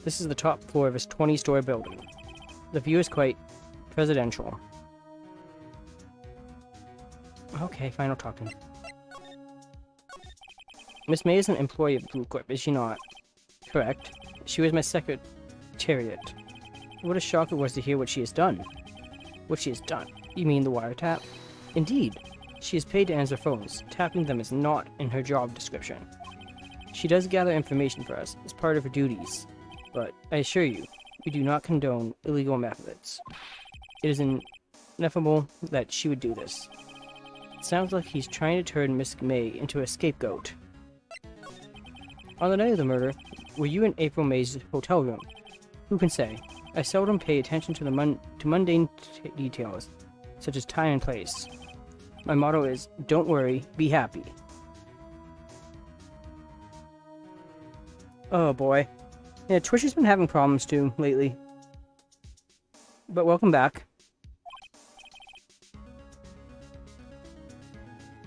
This is the top floor of his 20-story building. The view is quite presidential. Okay, fine, I'll talk to him. Miss May is an employee of Blue Corp, is she not? Correct. She was my secretariat. What a shock it was to hear what she has done. What she has done? You mean the wiretap? Indeed. She is paid to answer phones. Tapping them is not in her job description. She does gather information for us as part of her duties, but I assure you, we do not condone illegal methods. It is ineffable that she would do this. It sounds like he's trying to turn Miss May into a scapegoat. On the night of the murder, were you in April May's hotel room? Who can say? I seldom pay attention to the mundane details, such as time and place. My motto is, don't worry, be happy. Oh boy. Yeah, Twitch has been having problems too, lately. But welcome back.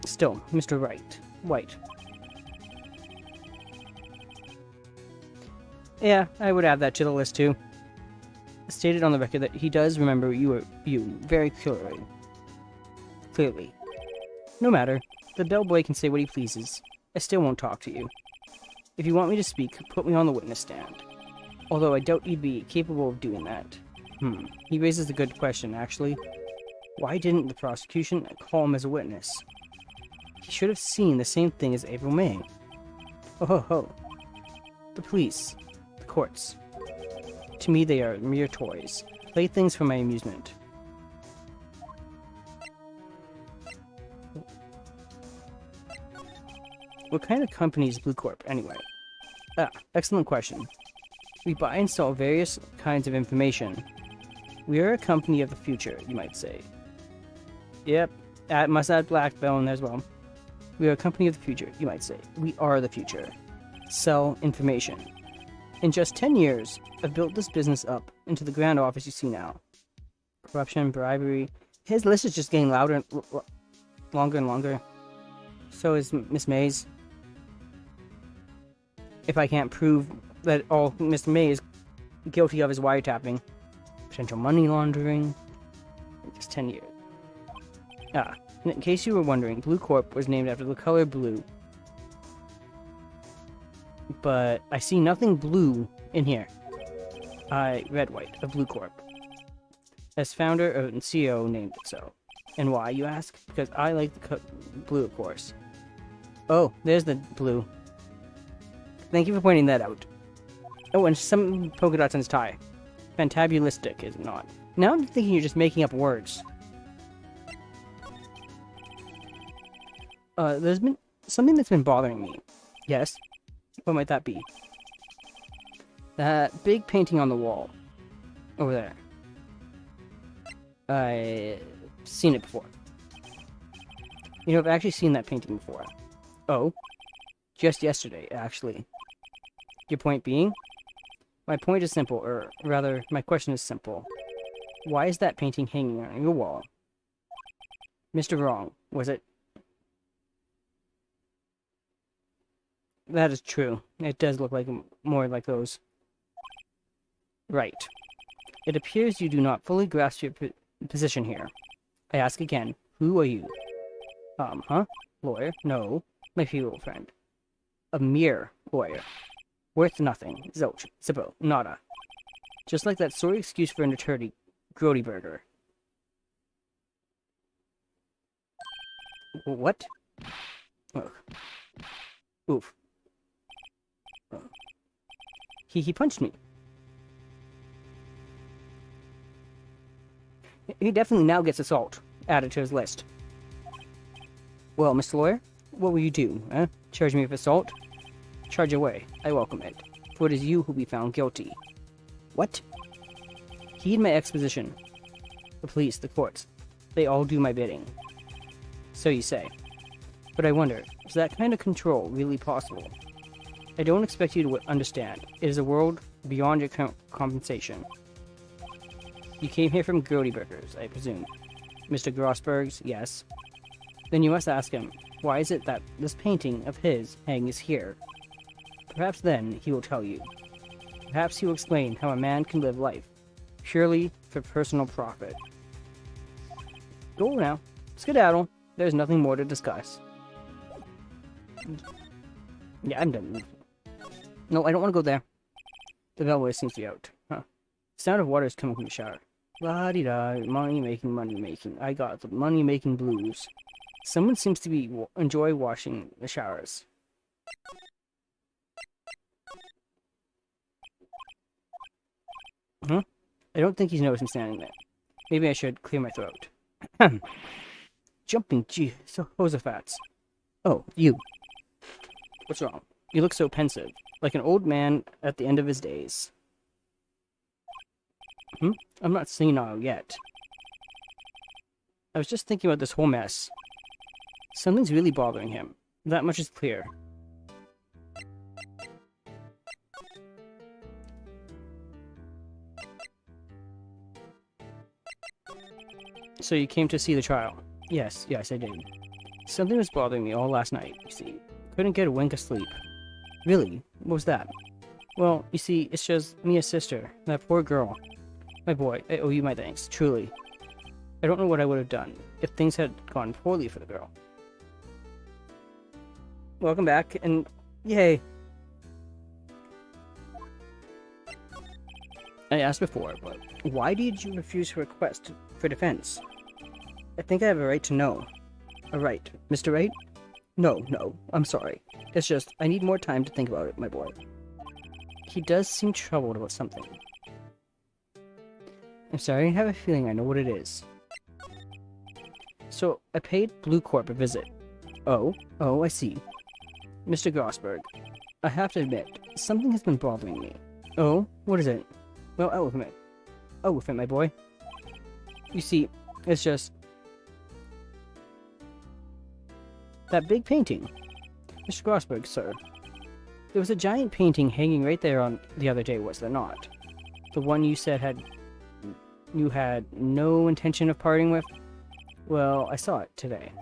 Still, Mr. White. Yeah, I would add that to the list too. Stated on the record that he does remember you very clearly. No matter. The bellboy can say what he pleases. I still won't talk to you. If you want me to speak, put me on the witness stand. Although I doubt you'd be capable of doing that. He raises a good question, actually. Why didn't the prosecution call him as a witness? He should have seen the same thing as April May. Oh ho ho. The police. The courts. To me they are mere toys. Playthings for my amusement. What kind of company is Blue Corp, anyway? Excellent question. We buy and sell various kinds of information. We are a company of the future, you might say. Yep, must add black bell in there as well. We are a company of the future, you might say. We are the future. Sell information. In just 10 years, I've built this business up into the grand office you see now. Corruption, bribery. His list is just getting louder and longer and longer. So is Miss May's. If I can't prove that all Mr. May is guilty of is wiretapping, potential money laundering, just 10 years. In case you were wondering, Blue Corp was named after the color blue. But I see nothing blue in here. I read White of Blue Corp. As founder and CEO named it so. And why, you ask? Because I like the blue, of course. Oh, there's the blue. Thank you for pointing that out. Oh, and some polka dots on his tie. Fantabulistic, is it not? Now I'm thinking you're just making up words. There's been something that's been bothering me. Yes? What might that be? That big painting on the wall. Over there. I've seen it before. You know, I've actually seen that painting before. Oh? Just yesterday, actually. Your point being? My point is simple, or rather, my question is simple. Why is that painting hanging on your wall? Mr. Wrong, was it? That is true. It does look like more like those. Right. It appears you do not fully grasp your position here. I ask again, who are you? Lawyer? No. My feeble friend. A mere lawyer. Worth nothing. Zilch. Zippo. Nada. Just like that sorry excuse for an attorney, Grody Burger. What? Ugh. Oof. He punched me. He definitely now gets assault added to his list. Well, Mr. Lawyer, what will you do, eh? Charge me with assault? Charge away. I welcome it. For it is you who will be found guilty. What? Heed my exposition. The police, the courts, they all do my bidding. So you say. But I wonder, is that kind of control really possible? I don't expect you to understand. It is a world beyond your compensation. You came here from Grody Burgers, I presume. Mr. Grossberg's, yes. Then you must ask him, why is it that this painting of his hangs here? Perhaps then he will tell you. Perhaps he will explain how a man can live life purely for personal profit. Go now. Skedaddle. There's nothing more to discuss. Yeah, I'm done. No, I don't want to go there. The bellboy seems to be out. Huh. Sound of water is coming from the shower. La-di-da, money making. I got the money making blues. Someone seems to be enjoy washing the showers. Huh? I don't think he's noticed me standing there. Maybe I should clear my throat. Jumping Jehoshaphat's. Oh, you. What's wrong? You look so pensive, like an old man at the end of his days. I'm not senile yet. I was just thinking about this whole mess. Something's really bothering him. That much is clear. So you came to see the trial? Yes, I did. Something was bothering me all last night, you see. Couldn't get a wink of sleep. Really? What was that? Well, you see, it's just Mia's sister, that poor girl. My boy, I owe you my thanks, truly. I don't know what I would have done if things had gone poorly for the girl. Welcome back, and yay! I asked before, but why did you refuse her request for defense? I think I have a right to know. A right. Mr. Wright? No, I'm sorry. It's just, I need more time to think about it, my boy. He does seem troubled about something. I'm sorry, I have a feeling I know what it is. So, I paid Blue Corp a visit. Oh, I see. Mr. Grossberg, I have to admit, something has been bothering me. Oh, what is it? Well, out with it. Out with it, my boy. You see, it's just... that big painting. Mr. Grossberg, sir. There was a giant painting hanging right there on the other day, was there not? The one you said you had no intention of parting with? Well, I saw it today.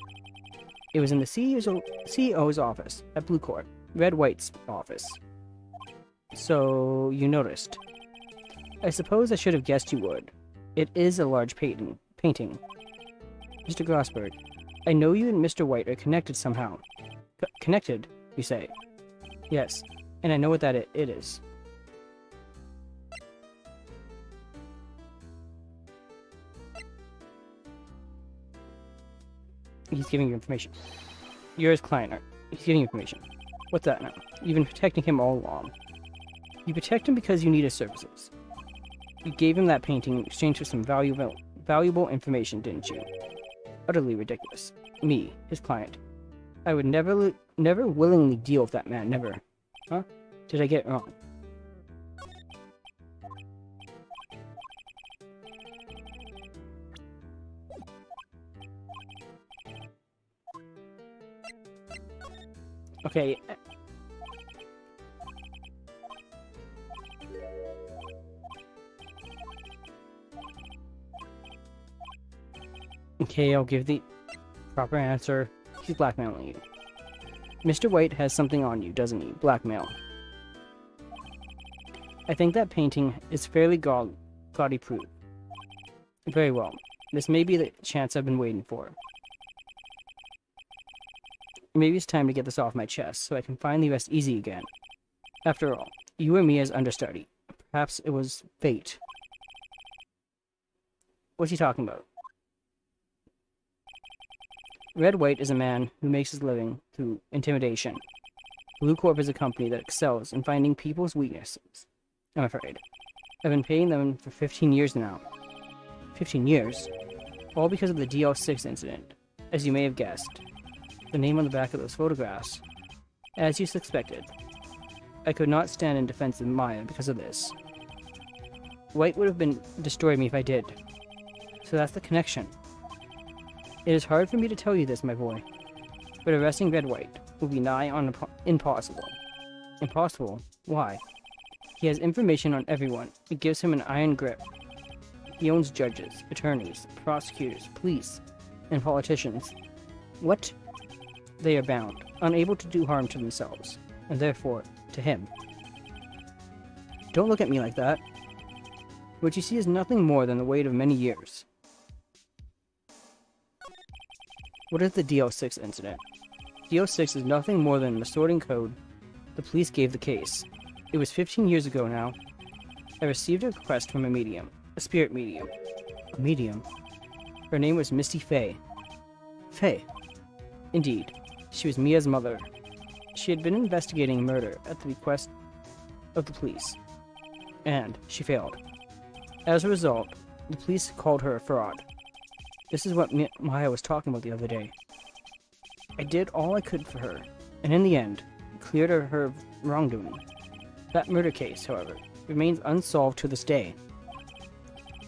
It was in the CEO's office at Blue Corp, Red White's office. So, you noticed. I suppose I should have guessed you would. It is a large painting. Mr. Grossberg, I know you and Mr. White are connected somehow. Connected, you say? Yes, and I know what it is. He's giving you information. You're his client. He's giving you information. What's that now? You've been protecting him all along. You protect him because you need his services. You gave him that painting in exchange for some valuable information, didn't you? Utterly ridiculous. Me, his client. I would never willingly deal with that man, never. Huh? Did I get it wrong? Okay. Okay, I'll give the proper answer. He's blackmailing you. Mr. White has something on you, doesn't he? Blackmail. I think that painting is fairly gaudy proof. Very well. This may be the chance I've been waiting for. Maybe it's time to get this off my chest, so I can finally rest easy again. After all, you were me as understudy. Perhaps it was fate. What's he talking about? Red White is a man who makes his living through intimidation. Blue Corp is a company that excels in finding people's weaknesses. I'm afraid. I've been paying them for 15 years now. 15 years? All because of the DL6 incident, as you may have guessed. The name on the back of those photographs. As you suspected. I could not stand in defense of Maya because of this. White would have destroyed me if I did. So that's the connection. It is hard for me to tell you this, my boy, but arresting Red White will be nigh on impossible. Impossible? Why? He has information on everyone. It gives him an iron grip. He owns judges, attorneys, prosecutors, police, and politicians. What? They are bound, unable to do harm to themselves, and therefore, to him. Don't look at me like that. What you see is nothing more than the weight of many years. What is the DO6 incident? DO6 is nothing more than the sorting code the police gave the case. It was 15 years ago now. I received a request from a medium. A spirit medium. A medium? Her name was Misty Fey. Fey. Indeed. She was Mia's mother. She had been investigating a murder at the request of the police. And she failed. As a result, the police called her a fraud. This is what Maya was talking about the other day. I did all I could for her, and in the end, cleared her of wrongdoing. That murder case, however, remains unsolved to this day.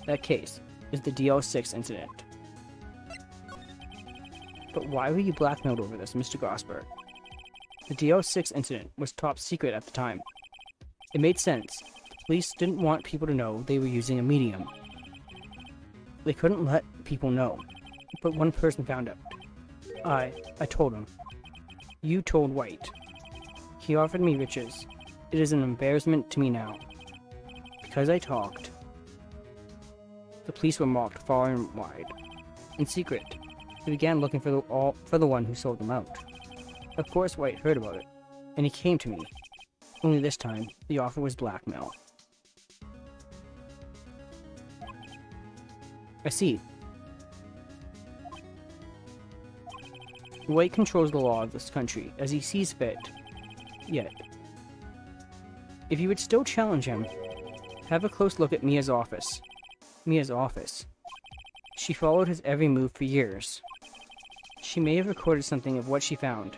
That case is the DL6 incident. But why were you blackmailed over this, Mr. Grosberg? The DL6 incident was top secret at the time. It made sense. The police didn't want people to know they were using a medium. They couldn't let people know, but one person found out. I told him. You told Wright. He offered me riches. It is an embarrassment to me now. Because I talked, the police were mocked far and wide. In secret, they began looking for the one who sold them out. Of course Wright heard about it, and he came to me. Only this time, the offer was blackmail. I see. Wright controls the law of this country as he sees fit. Yet, if you would still challenge him, have a close look at Mia's office. Mia's office. She followed his every move for years. She may have recorded something of what she found.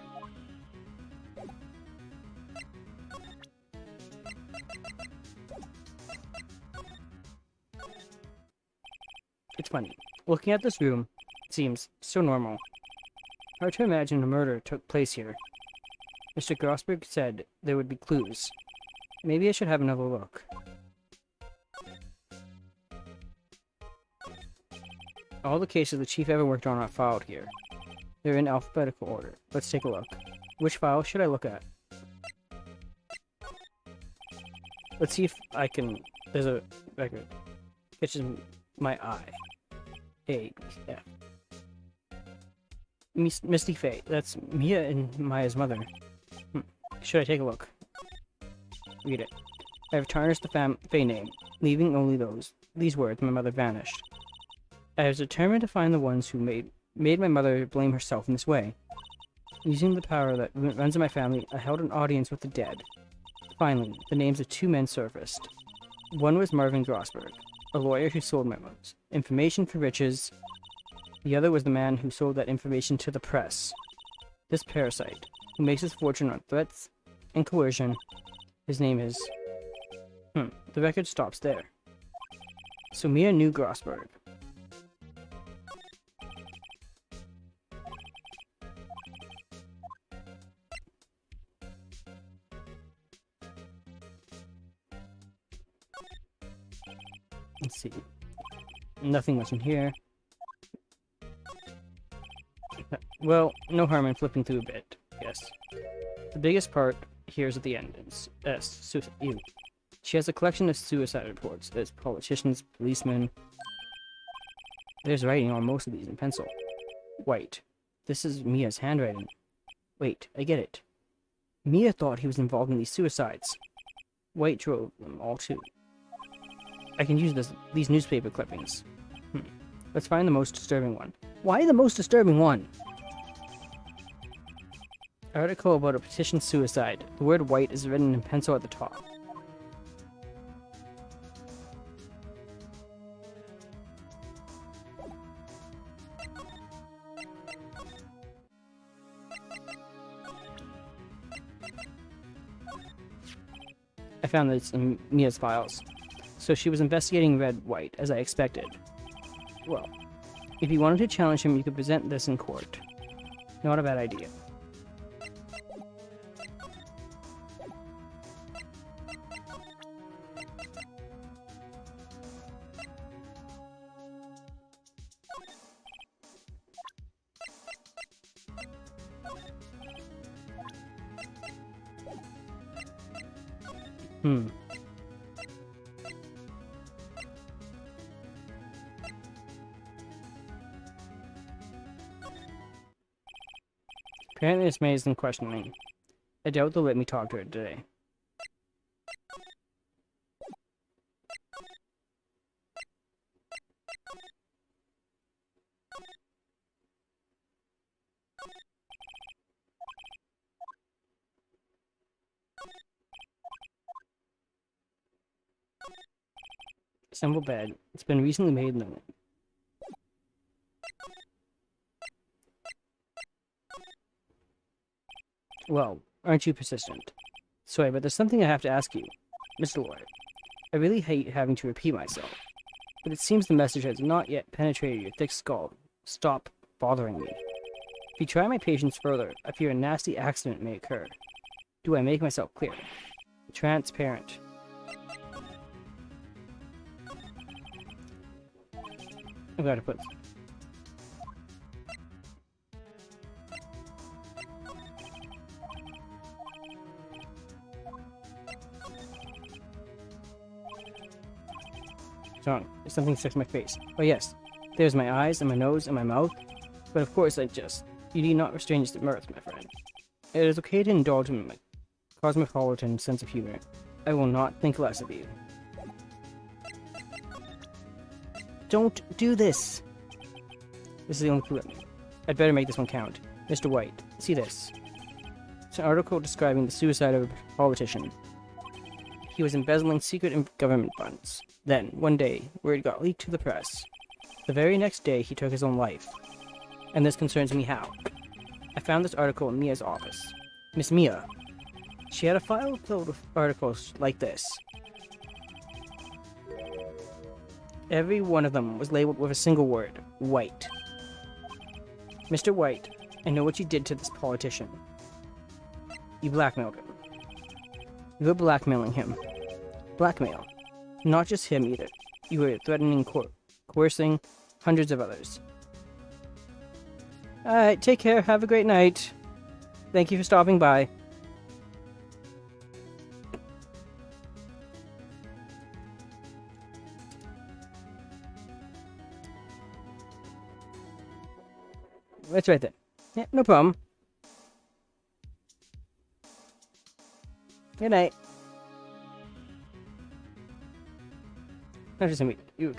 It's funny. Looking at this room, it seems so normal. Hard to imagine a murder took place here. Mr. Grosberg said there would be clues. Maybe I should have another look. All the cases the chief ever worked on are filed here. They're in alphabetical order. Let's take a look. Which file should I look at? Let's see if I can... There's a record. Catches my eye. A, B, F. Misty Fey. That's Mia and Maya's mother. Should I take a look? Read it. I have tarnished the Fey name, leaving only these words. My mother vanished. I was determined to find the ones who made my mother blame herself in this way. Using the power that runs in my family, I held an audience with the dead. Finally, the names of two men surfaced. One was Marvin Grosberg, a lawyer who sold memos, information for riches. The other was the man who sold that information to the press. This parasite, who makes his fortune on threats and coercion, his name is... The record stops there. So Mia knew Grosberg. Let's see. Nothing much in here. Well, no harm in flipping through a bit, yes. The biggest part here is at the end. It's ew. She has a collection of suicide reports. There's politicians, policemen. There's writing on most of these in pencil. White. This is Mia's handwriting. Wait, I get it. Mia thought he was involved in these suicides. White drove them all too. I can use these newspaper clippings. Let's find the most disturbing one. Why the most disturbing one? Article about a petition suicide. The word white is written in pencil at the top. I found this in Mia's files. So she was investigating Red White, as I expected. Well, if you wanted to challenge him, you could present this in court. Not a bad idea. Apparently it's amazed and questioning. I doubt they'll let me talk to her today. Assemble bed. It's been recently made in the room. Well, aren't you persistent? Sorry, but there's something I have to ask you. Mr. Lawyer, I really hate having to repeat myself, but it seems the message has not yet penetrated your thick skull. Stop bothering me. If you try my patience further, I fear a nasty accident may occur. Do I make myself clear? Transparent. I've got to put... Wrong. Something stuck to my face. Oh yes, there's my eyes and my nose and my mouth. But of course you need not restrain your mirth, my friend. It is okay to indulge in my cosmopolitan sense of humor. I will not think less of you. Don't do this! This is the only clue at me. I'd better make this one count. Mr. White, see this. It's an article describing the suicide of a politician. He was embezzling secret government funds. Then, one day, word got leaked to the press. The very next day, he took his own life. And this concerns me how. I found this article in Mia's office. Miss Mia. She had a file filled with articles like this. Every one of them was labeled with a single word. White. Mr. White, I know what you did to this politician. You blackmailed him. You were blackmailing him. Blackmail. Not just him either. You were threatening, coercing hundreds of others. Alright, take care. Have a great night. Thank you for stopping by. That's right there. Yeah, no problem. Good night. Not just me. You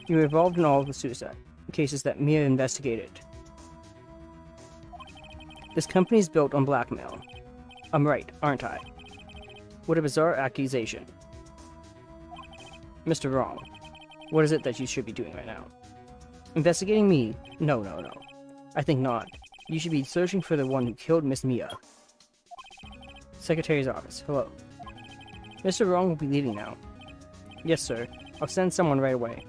were involved in all of the suicide cases that Mia investigated. This company's built on blackmail. I'm right, aren't I? What a bizarre accusation. Mr. Wrong, what is it that you should be doing right now? Investigating me? No. I think not. You should be searching for the one who killed Miss Mia. Secretary's office. Hello. Mr. Wrong will be leaving now. Yes, sir. I'll send someone right away.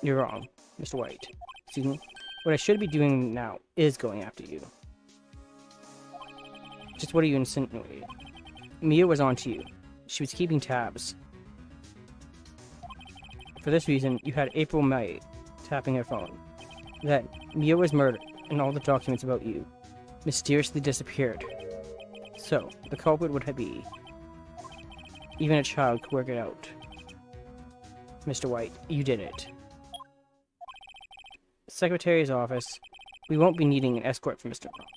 You're wrong, Mr. White. Excuse me. What I should be doing now is going after you. Just what are you insinuating? Mia was on to you. She was keeping tabs. For this reason, you had April May tapping her phone. Then, Mia was murdered, and all the documents about you mysteriously disappeared. So, the culprit would be... Even a child could work it out. Mr. White, you did it. Secretary's office. We won't be needing an escort from Mr. Wrong.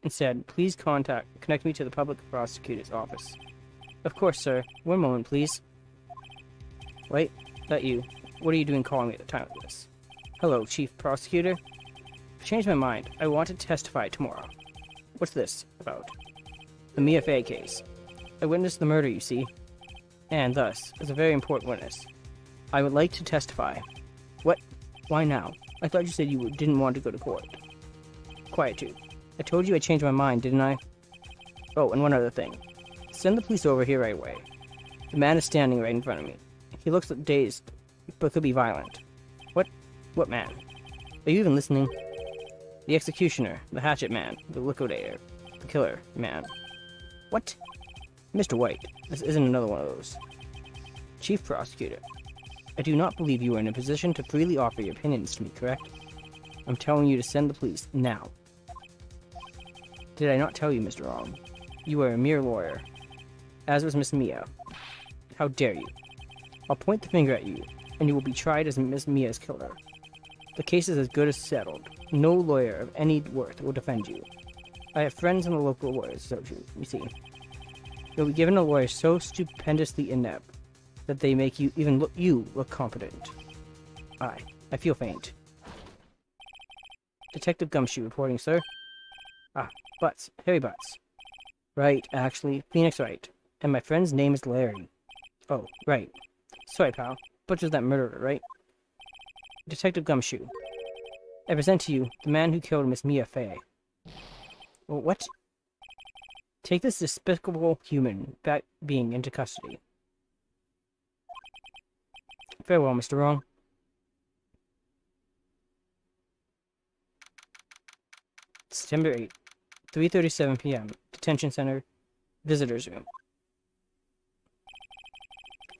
Instead, please connect me to the public prosecutor's office. Of course, sir. One moment, please. Wait, that you. What are you doing calling me at the time of this? Hello, Chief Prosecutor. I've changed my mind. I want to testify tomorrow. What's this about? The Mia Fey case. I witnessed the murder, you see. And thus, as a very important witness, I would like to testify. What? Why now? I thought you said you didn't want to go to court. Quiet, too. I told you I changed my mind, didn't I? Oh, and one other thing. Send the police over here right away. The man is standing right in front of me. He looks dazed, but could be violent. What? What man? Are you even listening? The executioner, the hatchet man, the liquidator, the killer man. What? Mr. White, this isn't another one of those. Chief Prosecutor, I do not believe you are in a position to freely offer your opinions to me, correct? I'm telling you to send the police now. Did I not tell you, Mr. Wrong? You are a mere lawyer. as was Miss Mia. How dare you? I'll point the finger at you, and you will be tried as Miss Mia's killer. The case is as good as settled. No lawyer of any worth will defend you. I have friends in the local lawyers association, you see. You'll be given a lawyer so stupendously inept that they make you even look competent. I feel faint. Detective Gumshoe reporting, sir. Ah, Butts. Harry Butts. Right, actually. Phoenix Wright. And my friend's name is Larry. Oh, right. Sorry, pal. Butcher's that murderer, right? Detective Gumshoe. I present to you the man who killed Miss Mia Fey. Well, what? Take this despicable human being into custody. Farewell, Mr. Wrong. September 8th, 3:37 p.m. Detention Center, Visitors Room.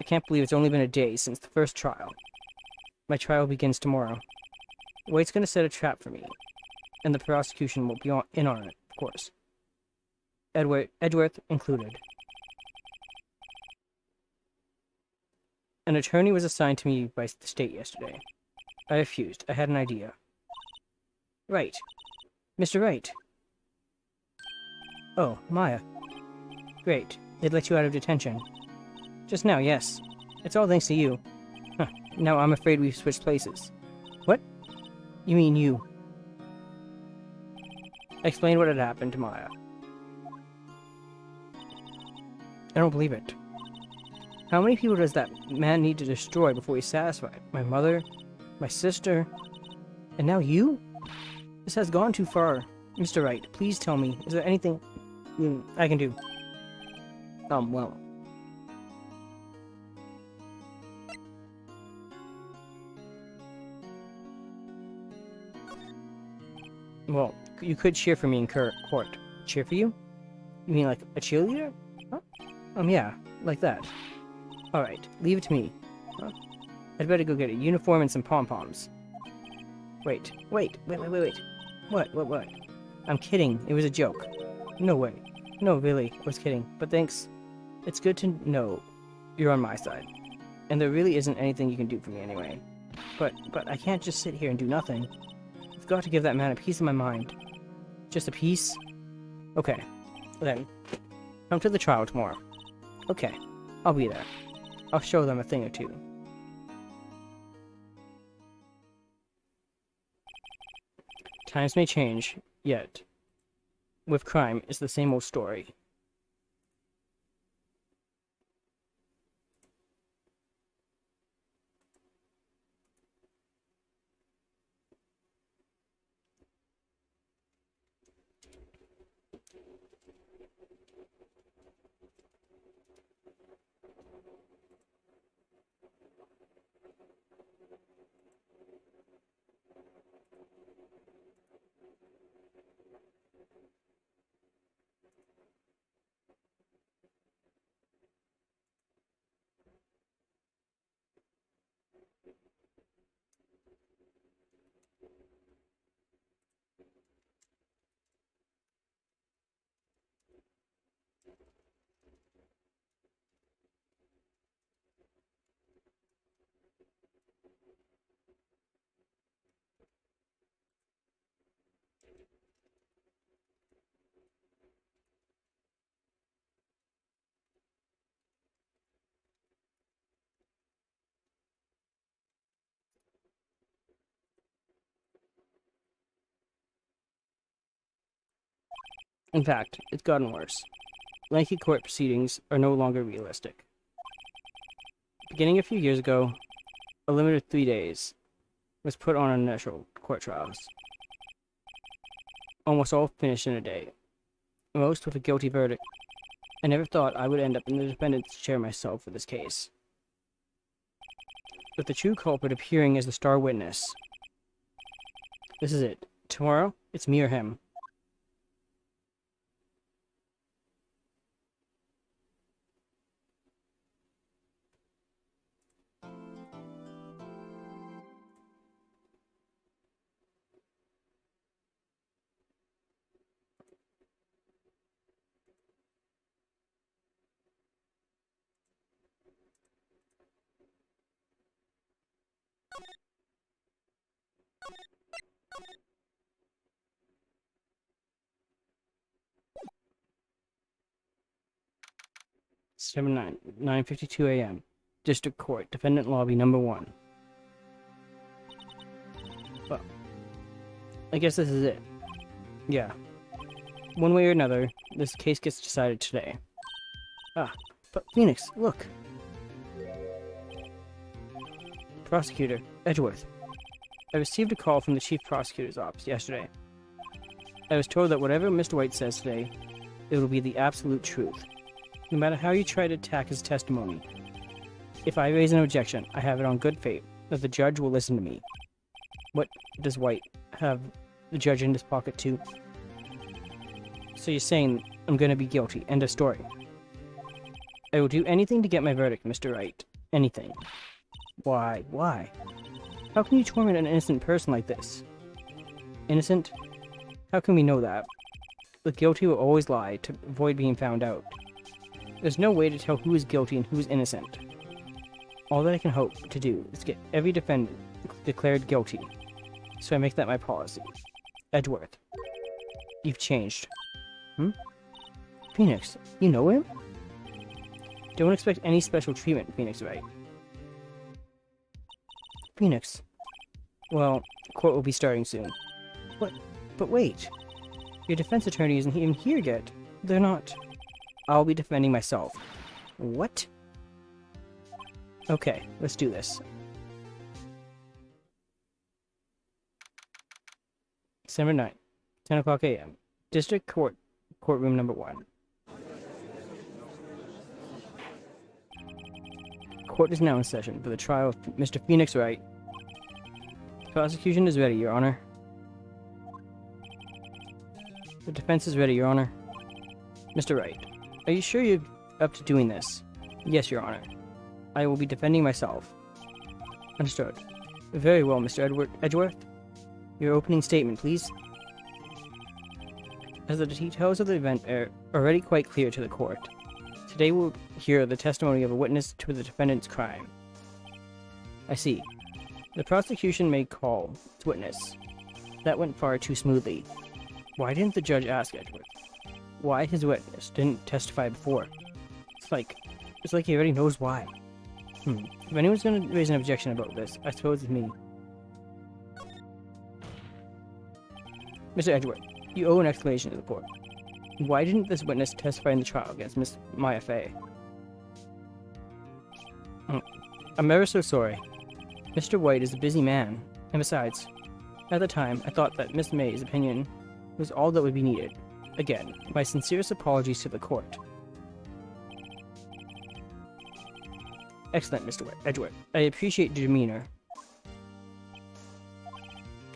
I can't believe it's only been a day since the first trial. My trial begins tomorrow. White's gonna set a trap for me, and the prosecution will be in on it, of course. Edgeworth included. An attorney was assigned to me by the state yesterday. I refused. I had an idea. Right. Mr. Wright. Oh, Maya. Great. They'd let you out of detention. Just now, yes. It's all thanks to you. Huh. Now I'm afraid we've switched places. What? You mean you? I explained what had happened to Maya. I don't believe it. How many people does that man need to destroy before he's satisfied? My mother? My sister? And now you? This has gone too far. Mr. Wright, please tell me, is there anything I can do? Well. Well, you could cheer for me in court. Cheer for you? You mean like a cheerleader? Huh? Yeah, like that. Alright, leave it to me. Huh? I'd better go get a uniform and some pom-poms. Wait. What? I'm kidding. It was a joke. No way. No, really, I was kidding. But thanks. It's good to know you're on my side. And there really isn't anything you can do for me anyway. But I can't just sit here and do nothing. I've got to give that man a piece of my mind. Just a piece? Okay. Then, come to the trial tomorrow. Okay. I'll be there. I'll show them a thing or two. Times may change, yet with crime, it's the same old story. In fact, it's gotten worse. Lengthy court proceedings are no longer realistic. Beginning a few years ago, a limit of 3 days was put on initial court trials. Almost all finished in a day, most with a guilty verdict. I never thought I would end up in the defendant's chair myself for this case. With the true culprit appearing as the star witness. This is it. Tomorrow, it's me or him. 9:52 a.m. District Court, Defendant Lobby Number 1. Well, I guess this is it. Yeah. One way or another, this case gets decided today. Ah, but Phoenix, look! Prosecutor, Edgeworth. I received a call from the Chief Prosecutor's office yesterday. I was told that whatever Mr. White says today, it will be the absolute truth. No matter how you try to attack his testimony, if I raise an objection, I have it on good faith that the judge will listen to me. What does White have the judge in his pocket too? So you're saying I'm going to be guilty. End of story. I will do anything to get my verdict, Mr. Wright. Anything. Why? Why? How can you torment an innocent person like this? Innocent? How can we know that? The guilty will always lie to avoid being found out. There's no way to tell who is guilty and who is innocent. All that I can hope to do is get every defendant declared guilty. So I make that my policy. Edgeworth. You've changed. Phoenix, you know him? Don't expect any special treatment, Phoenix Wright. Phoenix. Well, court will be starting soon. What? But wait. Your defense attorney isn't even here yet. They're not. I'll be defending myself. What? Okay, let's do this. December 9th, 10 o'clock a.m. District Court, Courtroom Number 1. Court is now in session for the trial of Mr. Phoenix Wright. The prosecution is ready, Your Honor. The defense is ready, Your Honor. Mr. Wright, are you sure you're up to doing this? Yes, Your Honor. I will be defending myself. Understood. Very well, Mr. Edgeworth. Your opening statement, please. As the details of the event are already quite clear to the court, today we'll hear the testimony of a witness to the defendant's crime. I see. The prosecution may call its witness. That went far too smoothly. Why didn't the judge ask Edgeworth why his witness didn't testify before? It's like he already knows why. If anyone's going to raise an objection about this, I suppose it's me. Mr. Edgeworth, you owe an explanation to the court. Why didn't this witness testify in the trial against Miss Maya Fey? I'm ever so sorry. Mr. White is a busy man, and besides, at the time, I thought that Miss May's opinion was all that would be needed. Again, my sincerest apologies to the court. Excellent, Mr. Edgeworth. I appreciate your demeanor.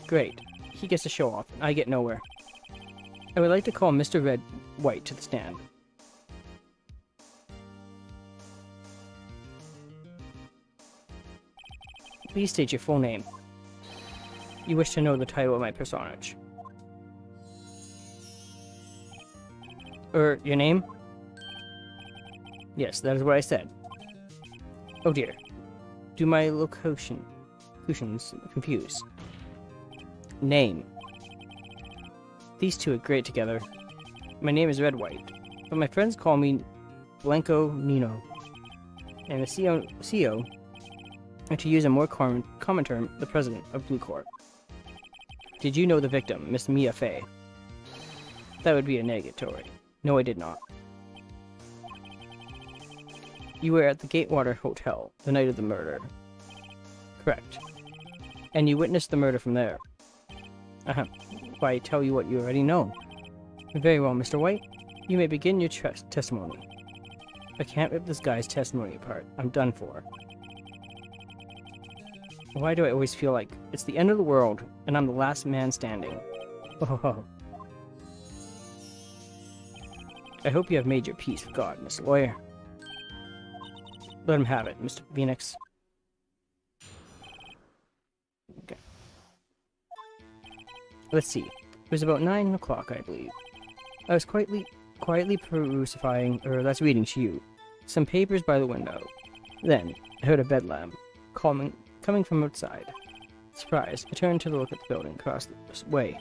Great. He gets to show off, and I get nowhere. I would like to call Mr. White to the stand. Please state your full name. You wish to know the title of my personage. Your name? Yes, that is what I said. Oh dear. Do my locutions confuse? Name. These two are great together. My name is Red White, but my friends call me Blanco Nino. And the CEO, and to use a more common term, the president of Blue Corp. Did you know the victim, Miss Mia Fey? That would be a negatory. No, I did not. You were at the Gatewater Hotel the night of the murder. Correct. And you witnessed the murder from there. Why, I tell you what you already know. Very well, Mr. White. You may begin your testimony. I can't rip this guy's testimony apart. I'm done for. Why do I always feel like it's the end of the world and I'm the last man standing? Oh. I hope you have made your peace with God, Mr. Lawyer. Let him have it, Mr. Phoenix. Okay. Let's see. It was about 9 o'clock, I believe. I was quietly reading to you some papers by the window. Then, I heard a bedlam coming from outside. Surprised, I turned to look at the building across the way.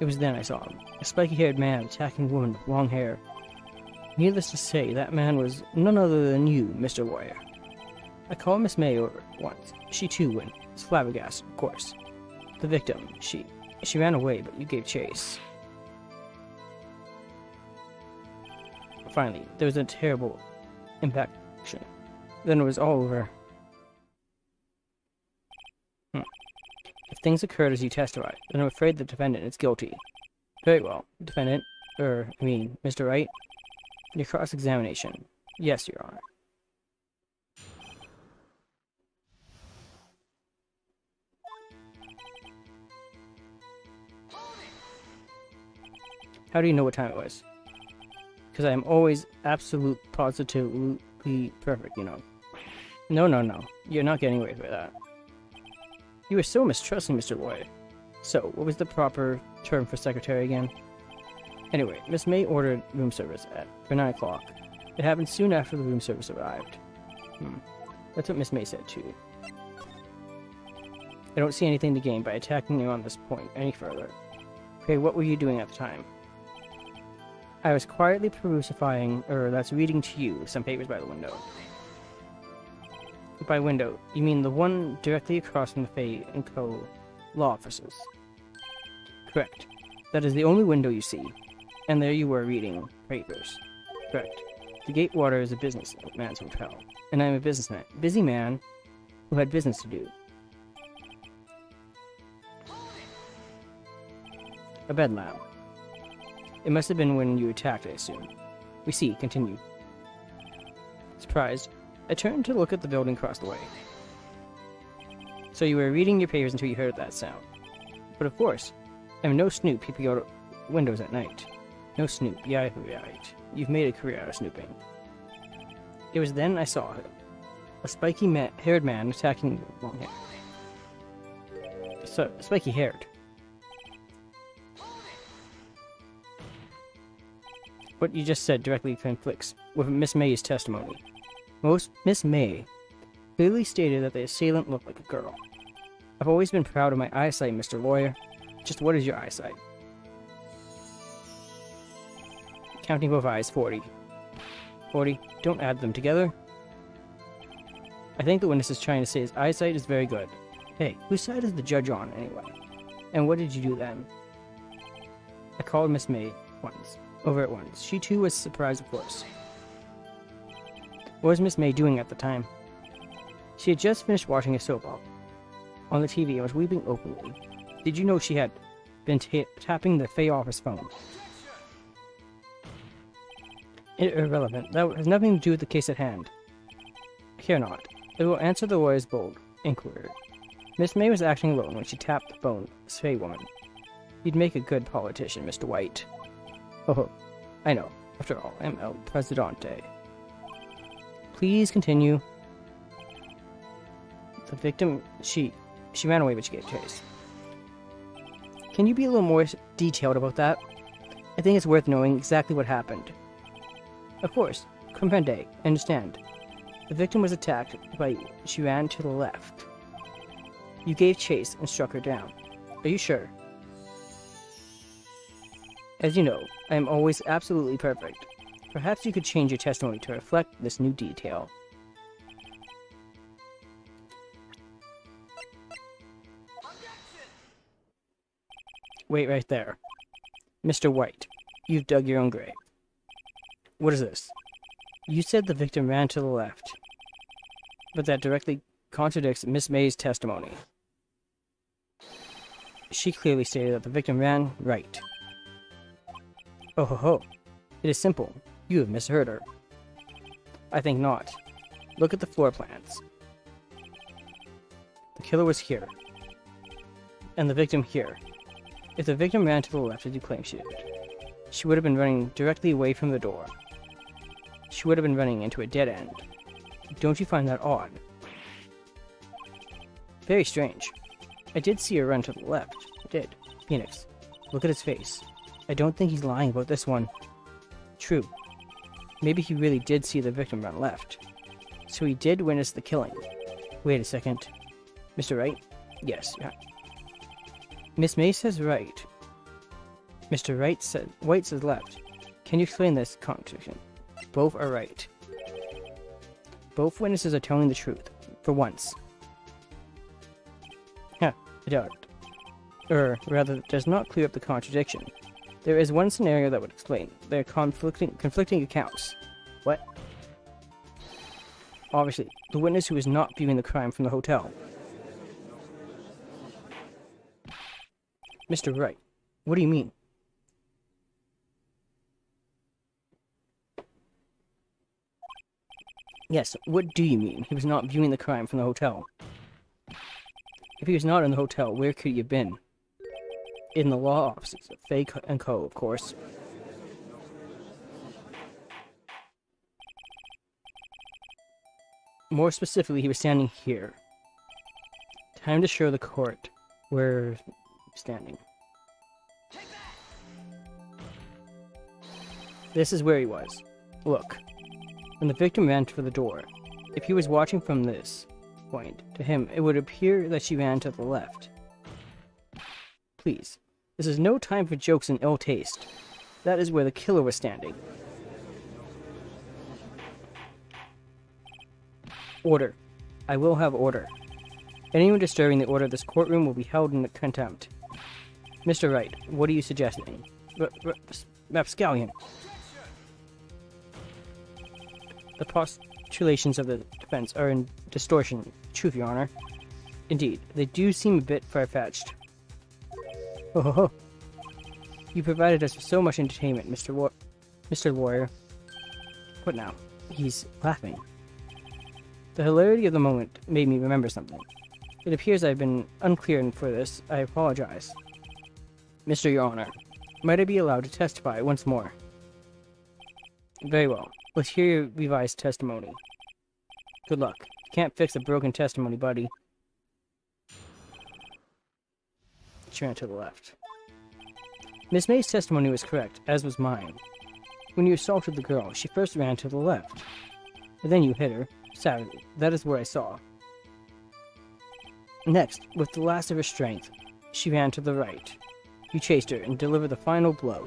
It was then I saw him. A spiky-haired man attacking a woman with long hair. Needless to say, that man was none other than you, Mr. Lawyer. I called Miss May over once. She too went flabbergasted, of course. The victim, she ran away, but you gave chase. Finally, there was a terrible impact. Then it was all over. If things occurred as you testified, then I'm afraid the defendant is guilty. Very well, defendant, Mr. Wright. Your cross-examination. Yes, Your Honor. How do you know what time it was? Because I am always absolute positively perfect, you know. No. You're not getting away with that. You were so mistrusting, Mr. Lawyer. So, what was the proper term for secretary again? Anyway, Miss May ordered room service for 9 o'clock. It happened soon after the room service arrived. That's what Miss May said too. I don't see anything to gain by attacking you on this point any further. Okay, what were you doing at the time? I was quietly that's reading to you some papers by the window. By window, you mean the one directly across from the Fay & Co. law offices? Correct. That is the only window you see. And there you were reading papers. Correct. The Gatewater is a businessman's hotel. And I am a busy man who had business to do. A bedlam. It must have been when you attacked, I assume. We see. Continue. Surprised, I turned to look at the building across the way. So you were reading your papers until you heard that sound. But of course, I'm no snoop peeping out windows at night. No snoop, yeah, right. You've made a career out of snooping. It was then I saw him. A spiky-haired man attacking long hair. So, spiky-haired. What you just said directly conflicts with Miss May's testimony. Miss May clearly stated that the assailant looked like a girl. I've always been proud of my eyesight, Mr. Lawyer. Just what is your eyesight? Counting both eyes, 40. 40. Don't add them together. I think the witness is trying to say his eyesight is very good. Hey, whose side is the judge on, anyway? And what did you do then? I called Miss May over at once. She too was surprised, of course. What was Miss May doing at the time? She had just finished watching a soap opera on the TV and was weeping openly. Did you know she had been tapping the Fay office phone? Irrelevant. That has nothing to do with the case at hand. I care not. It will answer the lawyer's bold inquiry. Miss May was acting alone when she tapped the phone, this Fay woman. You'd make a good politician, Mr. White. Oh, I know. After all, I'm El Presidente. Please continue. The victim, she ran away, but she gave chase. Can you be a little more detailed about that? I think it's worth knowing exactly what happened. Of course. Comprende. I understand. The victim was attacked by you. She ran to the left. You gave chase and struck her down. Are you sure? As you know, I am always absolutely perfect. Perhaps you could change your testimony to reflect this new detail. Wait right there. Mr. White, you've dug your own grave. What is this? You said the victim ran to the left, but that directly contradicts Miss May's testimony. She clearly stated that the victim ran right. Oh ho ho. It is simple. You have misheard her. I think not. Look at the floor plans. The killer was here, and the victim here. If the victim ran to the left as you claim she did, she would have been running directly away from the door. She would have been running into a dead end. Don't you find that odd? Very strange. I did see her run to the left. I did. Phoenix, look at his face. I don't think he's lying about this one. True. Maybe he really did see the victim run left. So he did witness the killing. Wait a second. Mr. Wright? Yes, yeah. Miss May says right. Mr. White says left. Can you explain this contradiction? Both are right. Both witnesses are telling the truth, for once. Huh, I doubt it. Or, rather, it does not clear up the contradiction. There is one scenario that would explain. They are conflicting accounts. What? Obviously, the witness who is not viewing the crime from the hotel. Mr. Wright, what do you mean? Yes, what do you mean? He was not viewing the crime from the hotel. If he was not in the hotel, where could he have been? In the law offices of Faye & Co., of course. More specifically, he was standing here. Time to show the court where he's standing. This is where he was. Look. When the victim ran for the door, if he was watching from this point, to him, it would appear that she ran to the left. Please, this is no time for jokes and ill taste. That is where the killer was standing. Order. I will have order. Anyone disturbing the order of this courtroom will be held in contempt. Mr. Wright, what are you suggesting? Rapscallion. The postulations of the defense are in distortion. Truth, Your Honor. Indeed, they do seem a bit far-fetched. Ho ho ho. You provided us with so much entertainment, Mr. Lawyer. What now? He's laughing. The hilarity of the moment made me remember something. It appears I've been unclear, and for this, I apologize. Mr. Your Honor, might I be allowed to testify once more? Very well. Let's hear your revised testimony. Good luck. Can't fix a broken testimony, buddy. She ran to the left. Miss May's testimony was correct, as was mine. When you assaulted the girl, she first ran to the left. And then you hit her. Savagely. That is where I saw. Next, with the last of her strength, she ran to the right. You chased her and delivered the final blow.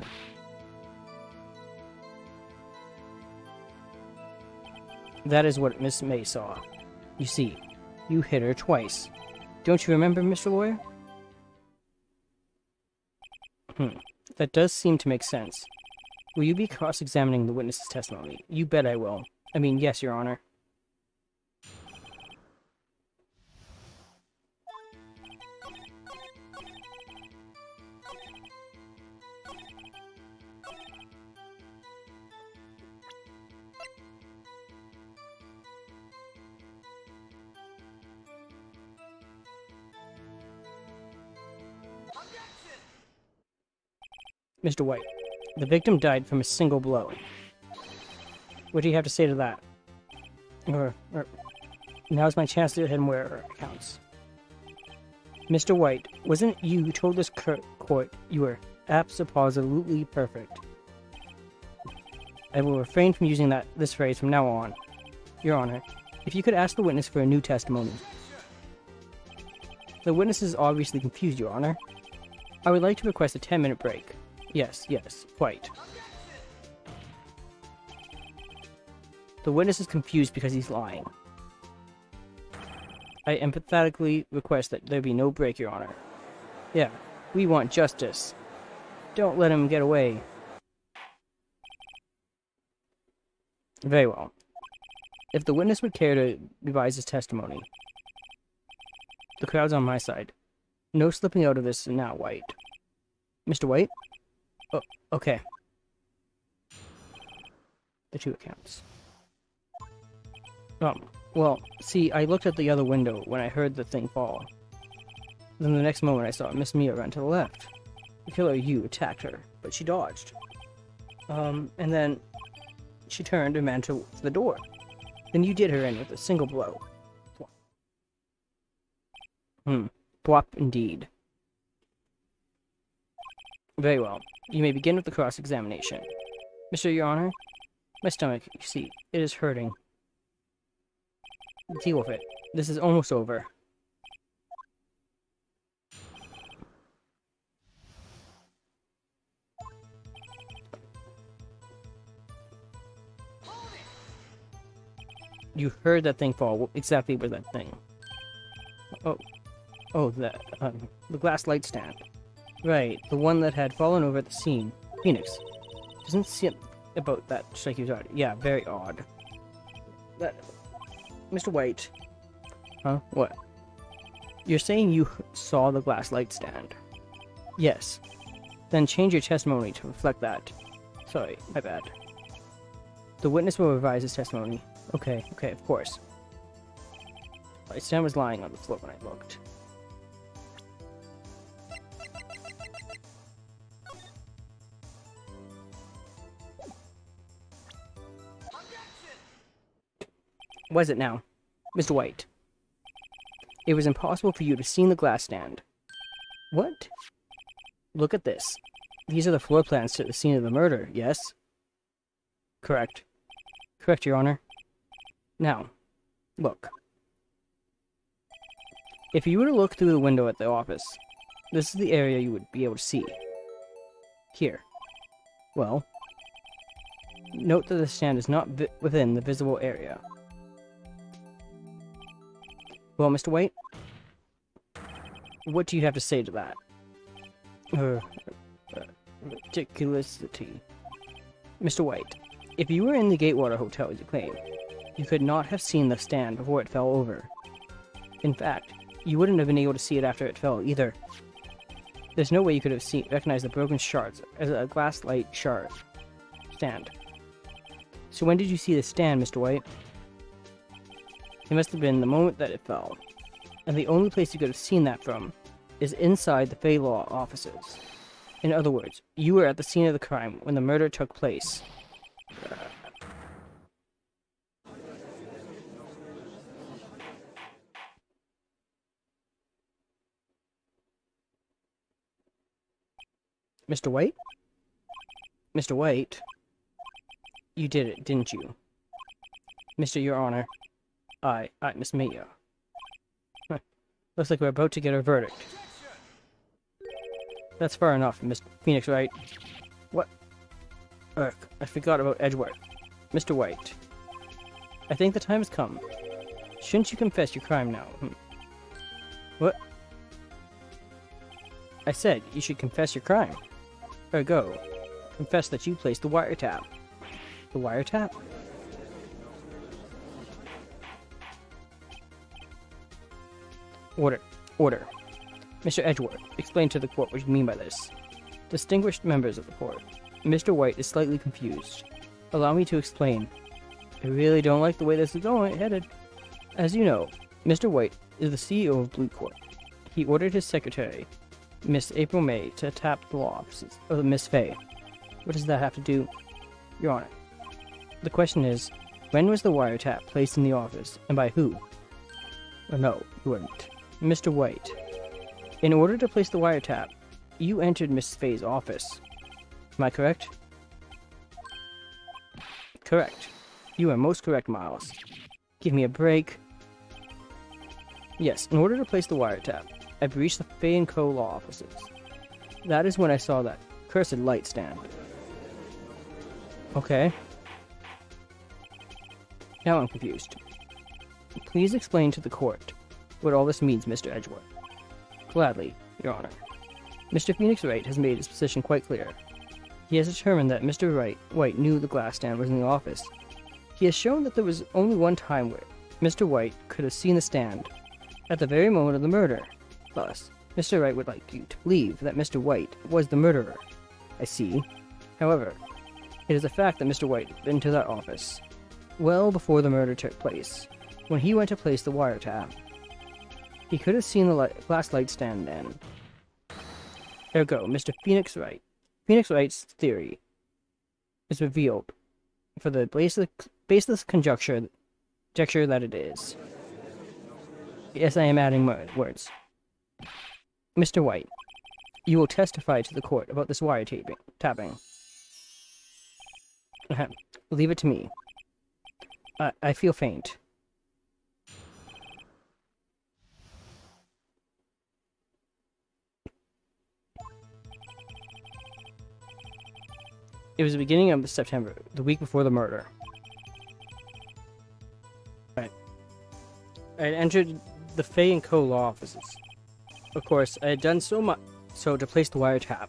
That is what Miss May saw. You see, you hit her twice. Don't you remember, Mr. Lawyer? That does seem to make sense. Will you be cross-examining the witness's testimony? You bet I will. I mean, yes, Your Honor. Mr. White, the victim died from a single blow. What do you have to say to that? Now's my chance to hit him where it counts. Mr. White, wasn't it you who told this court you were absolutely perfect? I will refrain from using this phrase from now on. Your Honor, if you could ask the witness for a new testimony. The witness is obviously confused, Your Honor. I would like to request a 10-minute break. Yes, quite. The witness is confused because he's lying. I empathetically request that there be no break, Your Honor. Yeah, we want justice. Don't let him get away. Very well. If the witness would care to revise his testimony. The crowd's on my side. No slipping out of this now, White. Mr. White? Oh, okay. The two accounts. Well, see, I looked at the other window when I heard the thing fall. Then the next moment I saw Miss Mia run to the left. The killer you attacked her, but she dodged. And then she turned and ran to the door. Then you did her in with a single blow. Plop indeed. Very well. You may begin with the cross-examination. Mr. Your Honor, my stomach, you see, it is hurting. Deal with it. This is almost over. You heard that thing fall. What exactly was that thing? Oh, the glass light stand. Right, the one that had fallen over at the scene. Phoenix, doesn't see it about that strike you started. Yeah, very odd. That, Mr. White. Huh? What? You're saying you saw the glass light stand? Yes. Then change your testimony to reflect that. Sorry, my bad. The witness will revise his testimony. Okay, of course. The stand was lying on the floor when I looked. Was it now? Mr. White. It was impossible for you to see the glass stand. What? Look at this. These are the floor plans to the scene of the murder, yes? Correct. Correct, Your Honor. Now, look. If you were to look through the window at the office, this is the area you would be able to see. Here. Well, note that the stand is not within the visible area. Well, Mr. White, what do you have to say to that? Ridiculousity. Mr. White, if you were in the Gatewater Hotel as you claim, you could not have seen the stand before it fell over. In fact, you wouldn't have been able to see it after it fell either. There's no way you could have recognized the broken shards as a glass light shard stand. So when did you see the stand, Mr. White? It must have been the moment that it fell. And the only place you could have seen that from is inside the Fey Law offices. In other words, you were at the scene of the crime when the murder took place. Mr. White? Mr. White? You did it, didn't you? Mr. Your Honor, I mismate you. Huh. Looks like we're about to get a verdict. That's far enough, Miss Phoenix, Wright? What? Ugh, I forgot about Edgeworth. Mr. White. I think the time has come. Shouldn't you confess your crime now? What? I said you should confess your crime. Ergo, confess that you placed the wiretap. The wiretap? Order. Mr. Edgeworth, explain to the court what you mean by this. Distinguished members of the court, Mr. White is slightly confused. Allow me to explain. I really don't like the way this is headed. As you know, Mr. White is the CEO of Blue Court. He ordered his secretary, Miss April May, to tap the law offices of Miss Fay. What does that have to do? Your Honor, the question is, when was the wiretap placed in the office, and by who? No, you wouldn't. Mr. White, in order to place the wiretap, you entered Miss Fay's office. Am I correct? Correct. You are most correct, Miles. Give me a break. Yes, in order to place the wiretap, I breached the Fay & Co. law offices. That is when I saw that cursed light stand. Okay. Now I'm confused. Please explain to the court what all this means, Mr. Edgeworth. Gladly, Your Honor. Mr. Phoenix Wright has made his position quite clear. He has determined that Mr. White knew the glass stand was in the office. He has shown that there was only one time where Mr. White could have seen the stand, at the very moment of the murder. Thus, Mr. Wright would like you to believe that Mr. White was the murderer. I see. However, it is a fact that Mr. White had been to that office well before the murder took place. When he went to place the wiretap, he could have seen the glass light stand then. Ergo, Mr. Phoenix Wright. Phoenix Wright's theory is revealed for the baseless conjecture that it is. Yes, I am adding words. Mr. White, you will testify to the court about this wiretapping. Leave it to me. I feel faint. It was the beginning of September, the week before the murder. I had entered the Fay and Co. law offices. Of course, I had done so to place the wiretap.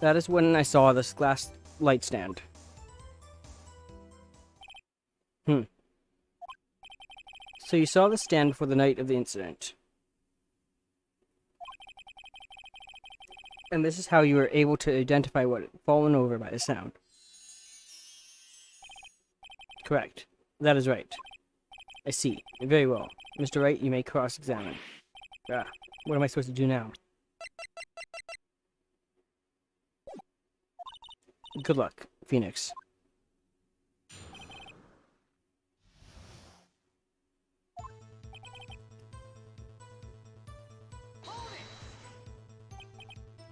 That is when I saw this glass light stand. So you saw the stand before the night of the incident. And this is how you were able to identify what had fallen over by the sound. Correct. That is right. I see. Very well. Mr. Wright, you may cross-examine. What am I supposed to do now? Good luck, Phoenix.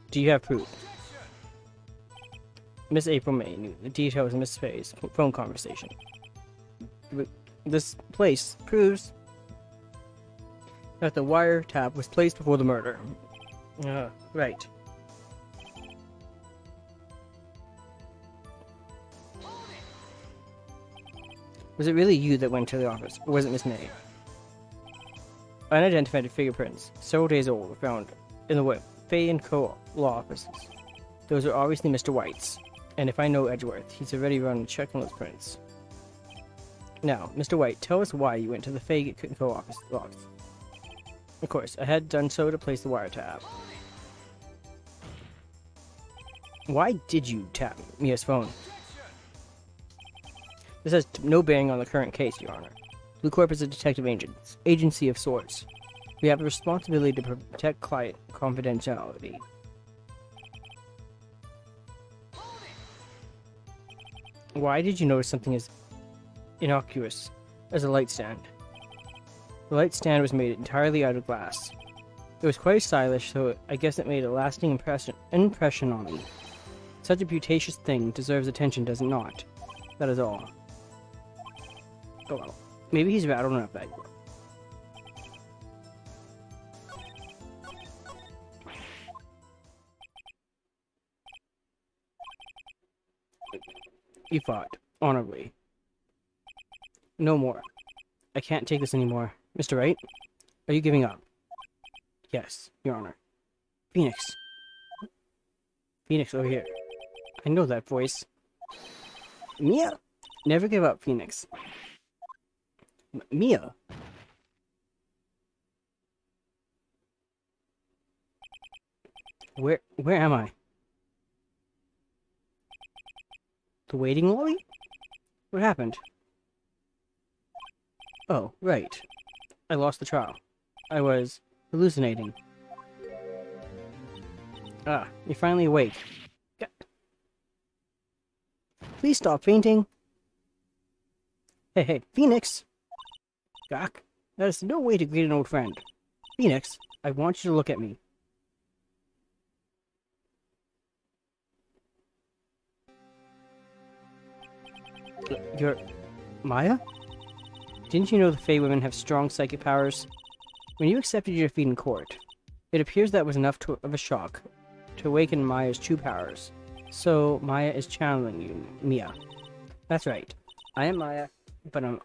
Do you have proof? Miss April May knew the details of Miss Fay's phone conversation. This place proves that the wiretap was placed before the murder. Right. Was it really you that went to the office, or was it Miss May? Unidentified fingerprints, several days old, were found in the Fay and Co. law offices. Those are obviously Mr. White's, and if I know Edgeworth, he's already run a check on those prints. Now, Mr. White, tell us why you went to the Fay and Co. office. Of course, I had done so to place the wiretap. Why did you tap Mia's phone? This has no bearing on the current case, Your Honor. Blue Corp is a detective agency of sorts. We have a responsibility to protect client confidentiality. Why did you notice something as innocuous as a light stand? The light stand was made entirely out of glass. It was quite stylish, so I guess it made a lasting impression on me. Such a beauticious thing deserves attention, does it not? That is all. Oh well. Maybe he's rattled enough that year. You fought. Honorably. No more. I can't take this anymore. Mr. Wright? Are you giving up? Yes, Your Honor. Phoenix. Phoenix, over here. I know that voice. Mia? Never give up, Phoenix. Mia? Where am I? The waiting lobby? What happened? Oh, right. I lost the trial. I was hallucinating. Ah, you're finally awake. Please stop fainting. Hey, Phoenix! Doc, that is no way to greet an old friend. Phoenix, I want you to look at me. You're... Maya? Didn't you know the Fey women have strong psychic powers? When you accepted your defeat in court, it appears that was enough of a shock to awaken Maya's true powers. So, Maya is channeling you, Mia. That's right. I am Maya, but I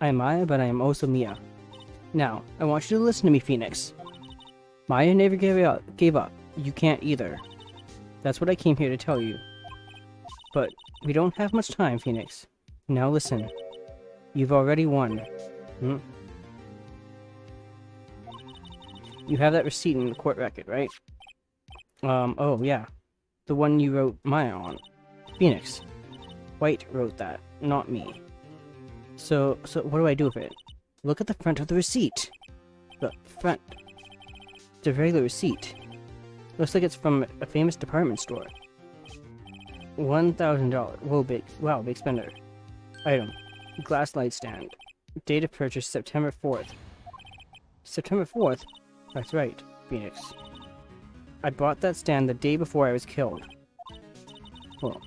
am also Mia. Now, I want you to listen to me, Phoenix. Maya never gave up. You can't either. That's what I came here to tell you. But we don't have much time, Phoenix. Now listen. You've already won. You have that receipt in the court record, right? Oh, yeah. The one you wrote Maya on. Phoenix. White wrote that, not me. So what do I do with it? Look at the front of the receipt. The front. It's a regular receipt. Looks like it's from a famous department store. $1,000. Wow, big spender. Item. Glass light stand. Date of purchase September 4th. September 4th? That's right, Phoenix. I bought that stand the day before I was killed. Well,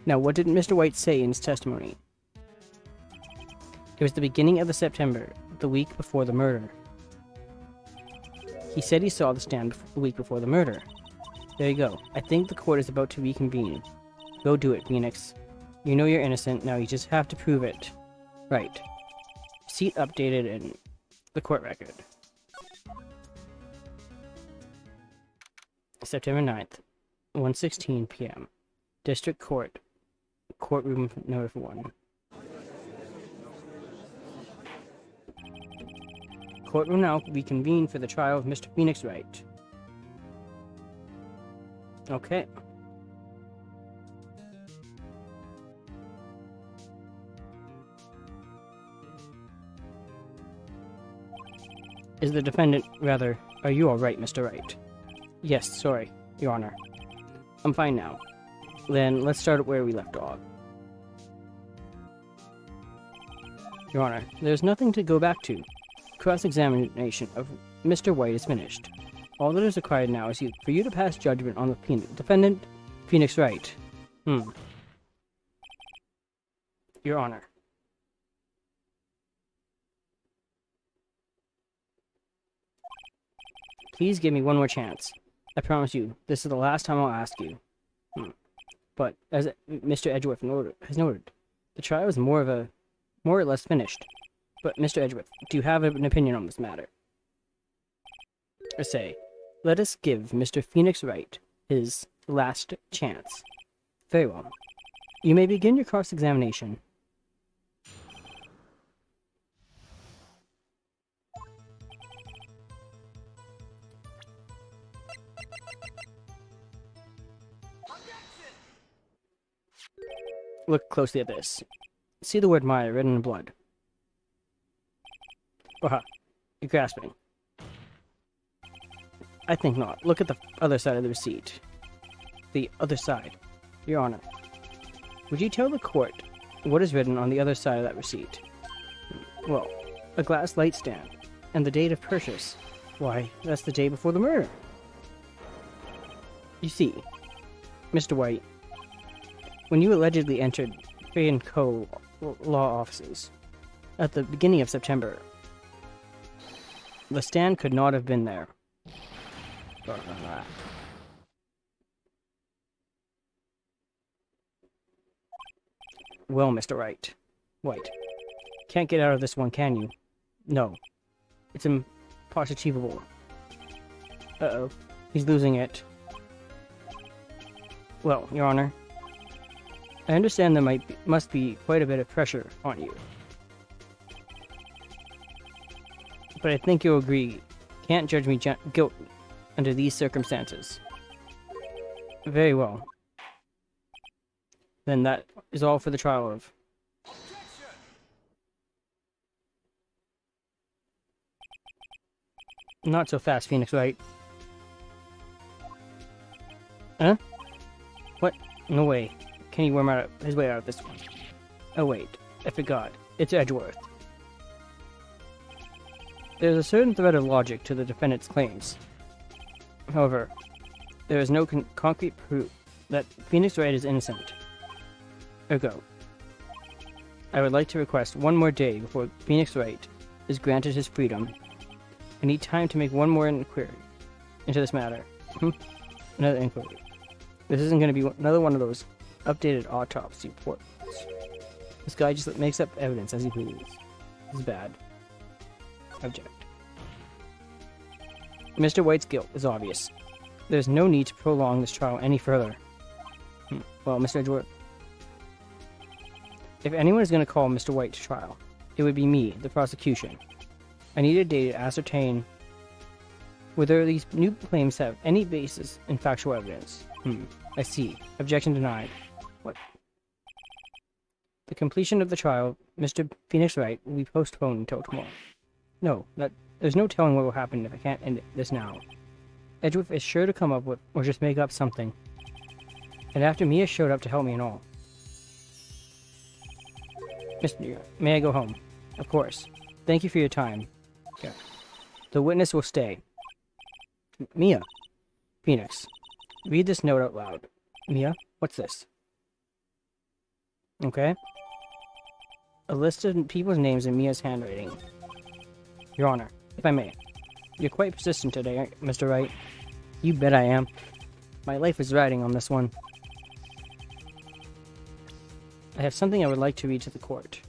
now what did Mr. White say in his testimony? It was the beginning of September, the week before the murder. He said he saw the stand the week before the murder. There you go. I think the court is about to reconvene. Go do it, Phoenix. You know you're innocent, now you just have to prove it. Right. Seat updated in the court record. September 9th, 1:16 p.m. District Court. Courtroom note 1. Court will now reconvene for the trial of Mr. Phoenix Wright. Okay. Is the defendant, rather, are you alright, Mr. Wright? Yes, sorry, Your Honor. I'm fine now. Then let's start where we left off. Your Honor, there's nothing to go back to. Cross-examination of Mr. White is finished. All that is required now is for you to pass judgment on the defendant, Phoenix Wright. Your Honor. Please give me one more chance. I promise you, this is the last time I'll ask you. But, as Mr. Edgeworth has noted, the trial is more or less finished. But, Mr. Edgeworth, do you have an opinion on this matter? I say, let us give Mr. Phoenix Wright his last chance. Very well. You may begin your cross-examination. Look closely at this. See the word Maya written in blood. Aha, you're grasping. I think not. Look at the other side of the receipt. The other side. Your Honor, would you tell the court what is written on the other side of that receipt? Well, a glass light stand. And the date of purchase. Why, that's the day before the murder. You see, Mr. White, when you allegedly entered Fay & Co. law offices at the beginning of September, the stand could not have been there. Well, Mr. Wright. White. Can't get out of this one, can you? No. It's impossible. Uh-oh. He's losing it. Well, Your Honor, I understand there must be quite a bit of pressure on you. But I think you'll agree, can't judge me guilty under these circumstances. Very well. Then that is all for the trial of... Not so fast, Phoenix Wright. Huh? What? No way. Can he worm out his way out of this one? Oh wait, I forgot. It's Edgeworth. There's a certain thread of logic to the defendant's claims. However, there is no concrete proof that Phoenix Wright is innocent. Ergo, I would like to request one more day before Phoenix Wright is granted his freedom. I need time to make one more inquiry into this matter. Another inquiry. This isn't going to be another one of those updated autopsy reports. This guy just makes up evidence as he pleases. This is bad. Object. Mr. White's guilt is obvious. There's no need to prolong this trial any further. Well, Mr. Edgeworth, if anyone is going to call Mr. White to trial, it would be me, the prosecution. I need a day to ascertain whether these new claims have any basis in factual evidence. I see. Objection denied. What? The completion of the trial, Mr. Phoenix Wright, will be postponed until tomorrow. No, there's no telling what will happen if I can't end this now. Edgeworth is sure to come up with, or just make up something. And after Mia showed up to help me and all. Mr. May I go home? Of course. Thank you for your time. Okay. The witness will stay. Mia. Phoenix. Read this note out loud. Mia, what's this? Okay. A list of people's names in Mia's handwriting. Your Honor, if I may. You're quite persistent today, Mr. Wright. You bet I am. My life is riding on this one. I have something I would like to read to the court.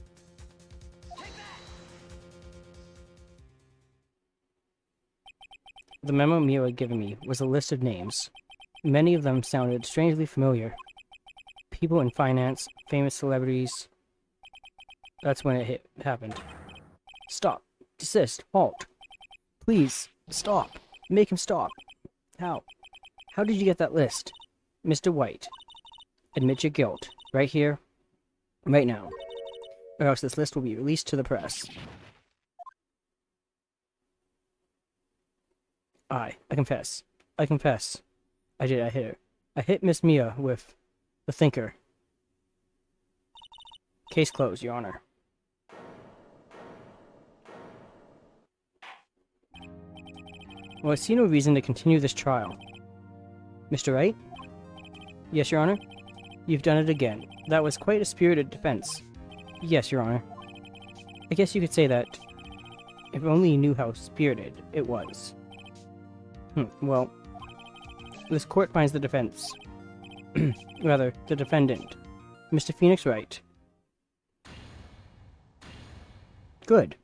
The memo Mio had given me was a list of names. Many of them sounded strangely familiar. People in finance, famous celebrities. That's when it happened. Stop. Desist. Halt. Please. Stop. Make him stop. How? How did you get that list? Mr. White. Admit your guilt. Right here. Right now. Or else this list will be released to the press. I confess. I confess. I hit her. I hit Miss Mia with the thinker. Case closed, Your Honor. Well, I see no reason to continue this trial. Mr. Wright? Yes, Your Honor? You've done it again. That was quite a spirited defense. Yes, Your Honor. I guess you could say that. If only you knew how spirited it was. Well, this court finds the defense. Rather, the defendant. Mr. Phoenix Wright. Good.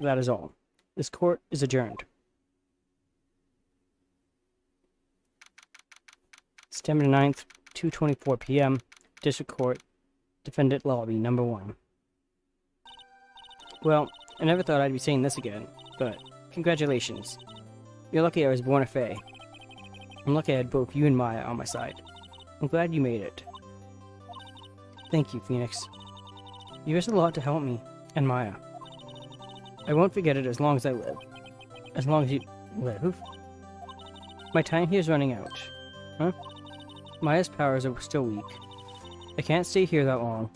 That is all. This court is adjourned. September 9th, 2:24 p.m. District Court, Defendant Lobby, number 1. Well, I never thought I'd be saying this again, but congratulations. You're lucky I was born a Fae. I'm lucky I had both you and Maya on my side. I'm glad you made it. Thank you, Phoenix. You risked a lot to help me, and Maya. I won't forget it as long as I live. As long as you live? My time here is running out. Huh? Maya's powers are still weak. I can't stay here that long.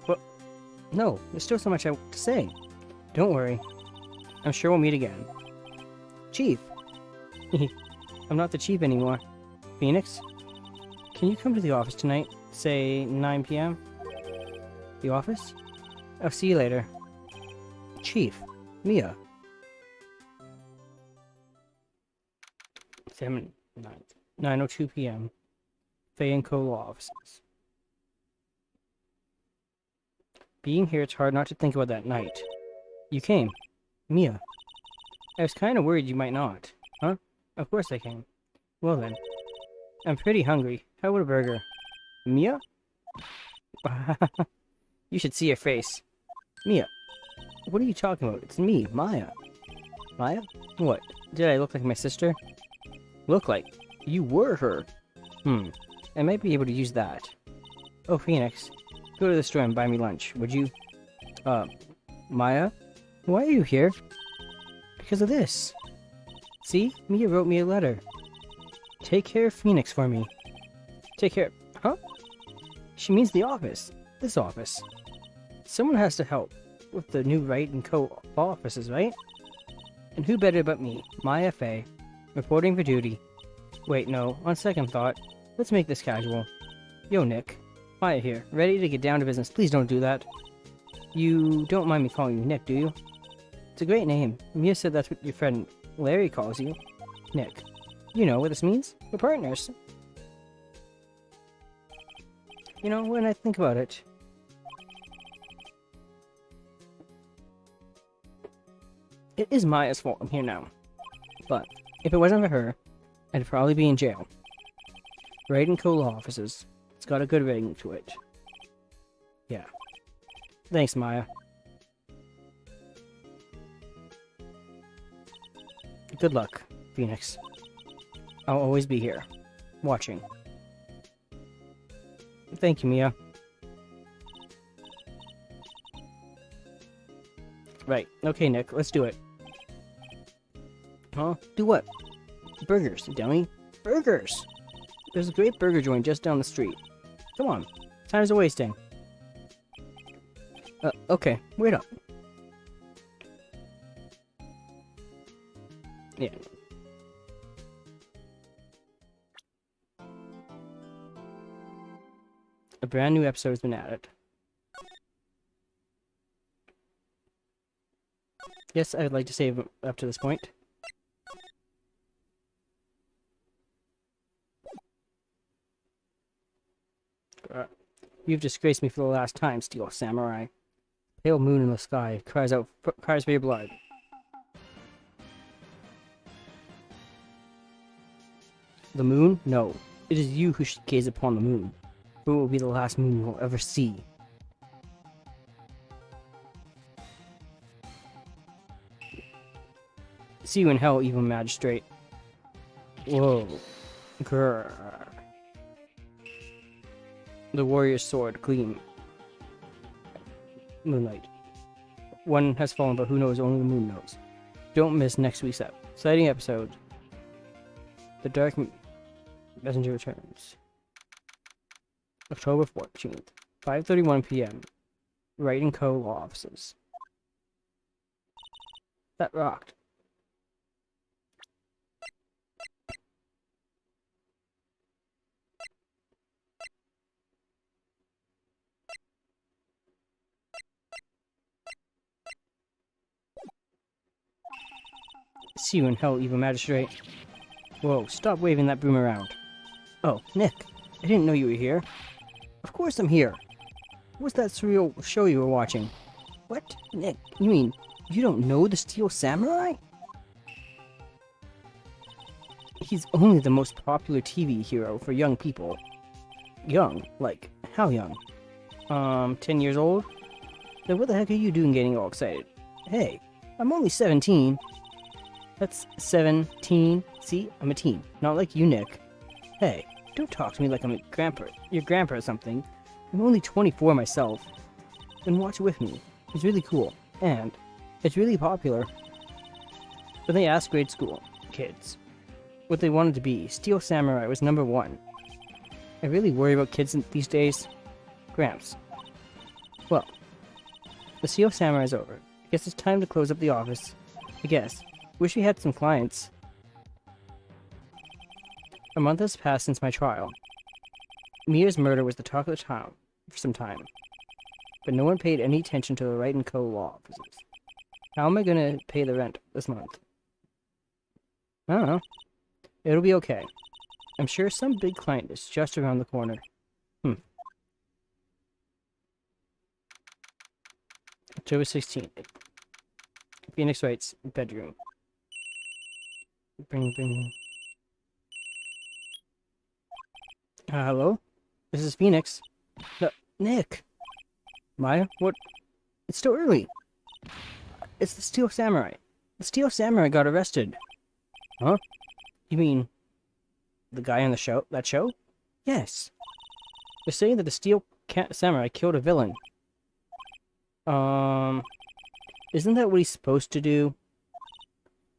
Well, no, there's still so much to say. Don't worry. I'm sure we'll meet again. Chief! I'm not the chief anymore. Phoenix? Can you come to the office tonight? Say 9 p.m.? The office? I'll see you later. Chief. Mia. 9:02 p.m. Faye & Co. Law Offices. Being here, it's hard not to think about that night. You came. Mia. I was kind of worried you might not. Huh? Of course I came. Well then. I'm pretty hungry. How about a burger? Mia? You should see your face. Mia. What are you talking about? It's me, Maya. Maya? What? Did I look like my sister? Look like? You were her. I might be able to use that. Oh, Phoenix. Go to the store and buy me lunch, would you? Maya? Why are you here? Because of this. See? Mia wrote me a letter. Take care of Phoenix for me. Take care... Huh? She means the office. This office. Someone has to help with the new Wright & Co. offices, right? And who better but me, Maya Faye, reporting for duty. Wait, no, on second thought, let's make this casual. Yo, Nick. Maya here, ready to get down to business. Please don't do that. You don't mind me calling you Nick, do you? It's a great name. Mia said that's what your friend Larry calls you. Nick. You know what this means? We're partners. You know, when I think about it... It is Maya's fault I'm here now. But, if it wasn't for her, I'd probably be in jail. Wright & Co. Law Offices. It's got a good ring to it. Yeah. Thanks, Maya. Good luck, Phoenix. I'll always be here. Watching. Thank you, Mia. Right. Okay, Nick. Let's do it. Huh? Do what? Burgers, dummy. Burgers! There's a great burger joint just down the street. Come on. Time's a wasting. Okay. Wait up. Yeah. A brand new episode has been added. Yes, I would like to save up to this point. You've disgraced me for the last time, Steel Samurai. Pale moon in the sky cries for your blood. The moon? No. It is you who should gaze upon the moon, for it will be the last moon you will ever see. See you in hell, evil magistrate. Whoa. Grrr. The warrior's sword gleam. Moonlight. One has fallen, but who knows? Only the moon knows. Don't miss next week's exciting episode. The Dark Messenger returns. October 14th, 5:31 p.m. Wright & Co. law offices. That rocked. See you in hell, evil magistrate. Whoa, stop waving that broom around. Oh, Nick, I didn't know you were here. Of course I'm here. What's that surreal show you were watching? What? Nick, you mean you don't know the Steel Samurai? He's only the most popular TV hero for young people. Young? Like, how young? 10 years old? Then what the heck are you doing getting all excited? Hey, I'm only 17. That's 17. See, I'm a teen. Not like you, Nick. Hey, don't talk to me like I'm your grandpa or something. I'm only 24 myself. Then watch it with me. It's really cool. And it's really popular. When they asked grade school kids what they wanted to be, Steel Samurai was #1. I really worry about kids these days. Gramps. Well, the Steel Samurai is over. I guess it's time to close up the office. I guess. Wish we had some clients. A month has passed since my trial. Mia's murder was the talk of the town for some time, but no one paid any attention to the Wright & Co. law offices. How am I gonna pay the rent this month? I don't know. It'll be okay. I'm sure some big client is just around the corner. October 16th. Phoenix Wright's bedroom. Bring. Hello? This is Phoenix. Nick! Maya? What? It's still early. It's the Steel Samurai. The Steel Samurai got arrested. Huh? You mean the guy on the show? That show? Yes. They're saying that the Steel Samurai killed a villain. Isn't that what he's supposed to do?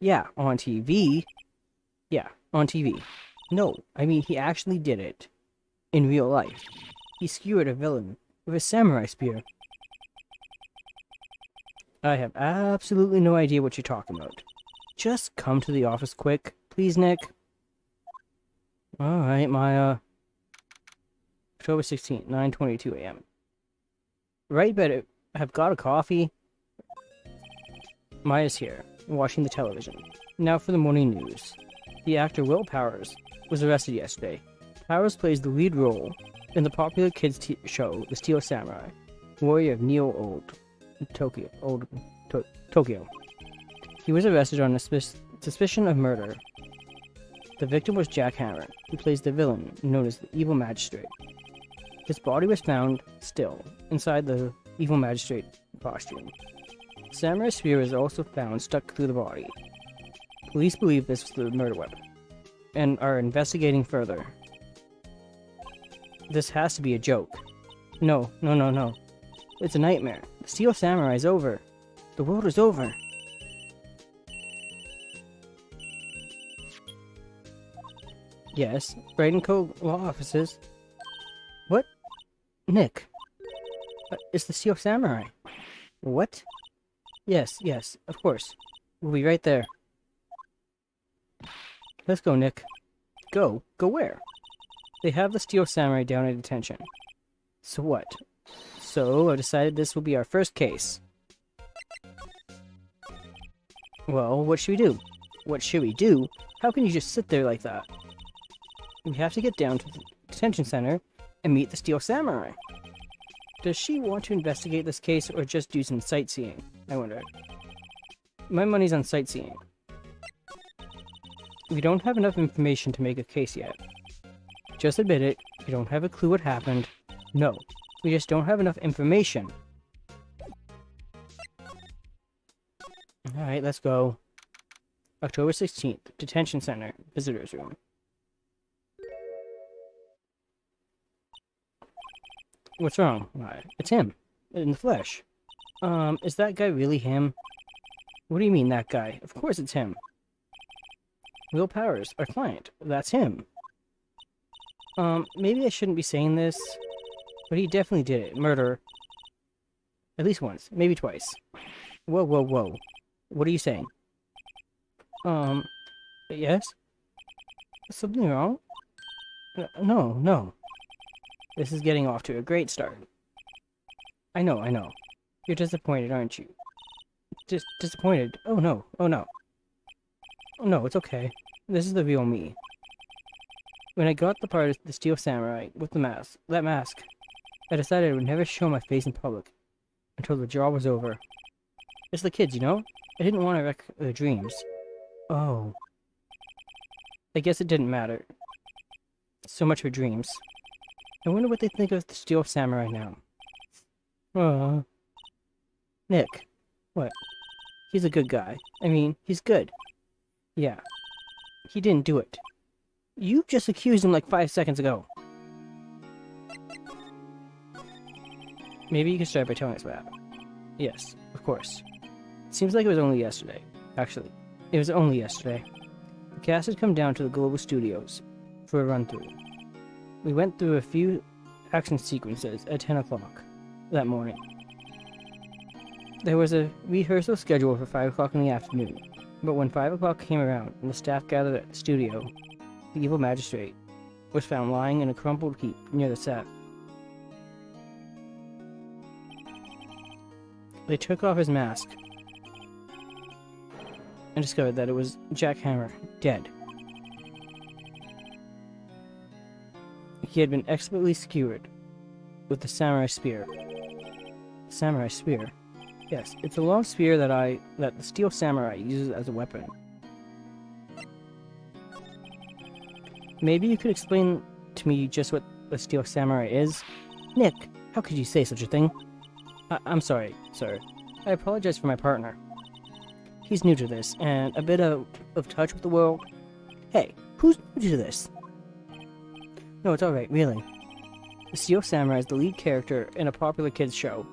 Yeah, on TV. Yeah, on TV. No, I mean he actually did it. In real life. He skewered a villain with a samurai spear. I have absolutely no idea what you're talking about. Just come to the office quick, please, Nick. Alright, Maya. October 16th, 9:22 a.m. Right, better have got a coffee. Maya's here, watching the television. Now for the morning news. The actor Will Powers was arrested yesterday. Powers plays the lead role in the popular kids show The Steel Samurai, warrior of Neo-Old Tokyo. He was arrested on a suspicion of murder. The victim was Jack Hammer, who plays the villain known as the Evil Magistrate. His body was found still inside the Evil Magistrate costume. Samurai spear was also found stuck through the body. Police believe this was the murder weapon, and are investigating further. This has to be a joke. No. It's a nightmare. The Steel Samurai is over. The world is over. Yes, Wright & Co. law offices. What? Nick. It's the Steel Samurai. What? Yes, of course. We'll be right there. Let's go, Nick. Go? Go where? They have the Steel Samurai down at detention. So what? So I decided this will be our first case. Well, what should we do? What should we do? How can you just sit there like that? We have to get down to the detention center and meet the Steel Samurai. Does she want to investigate this case or just do some sightseeing? I wonder. My money's on sightseeing. We don't have enough information to make a case yet. Just admit it, you don't have a clue what happened. No, we just don't have enough information. Alright, let's go. October 16th, Detention Center, Visitor's Room. What's wrong? Why, it's him. In the flesh. Is that guy really him? What do you mean, that guy? Of course it's him. Will Powers, our client. That's him. Maybe I shouldn't be saying this, but he definitely did it. Murder. At least once, maybe twice. Whoa, whoa, whoa. What are you saying? Yes? Something wrong? No, no. This is getting off to a great start. I know, I know. You're disappointed, aren't you? Disappointed? Oh no, oh no. Oh no, it's okay. This is the real me. When I got the part of the Steel Samurai with that mask, I decided I would never show my face in public until the job was over. It's the kids, you know? I didn't want to wreck their dreams. Oh. I guess it didn't matter. So much for dreams. I wonder what they think of the Steel Samurai now. Nick. What? He's a good guy. I mean, he's good. Yeah. He didn't do it. You just accused him like 5 seconds ago. Maybe you can start by telling us what happened. Yes, of course. It seems like it was only yesterday. Actually, it was only yesterday. The cast had come down to the Global Studios for a run-through. We went through a few action sequences at 10 o'clock that morning. There was a rehearsal scheduled for 5 o'clock in the afternoon, but when 5 o'clock came around and the staff gathered at the studio, the evil magistrate was found lying in a crumpled heap near the set. They took off his mask and discovered that it was Jack Hammer, dead. He had been expertly skewered with the samurai spear. Samurai spear? Yes, it's a long spear that the Steel Samurai uses as a weapon. Maybe you could explain to me just what the Steel Samurai is? Nick, how could you say such a thing? I'm sorry, sir. I apologize for my partner. He's new to this, and a bit of touch with the world. Hey, who's new to this? No, it's alright, really. The Steel Samurai is the lead character in a popular kids show.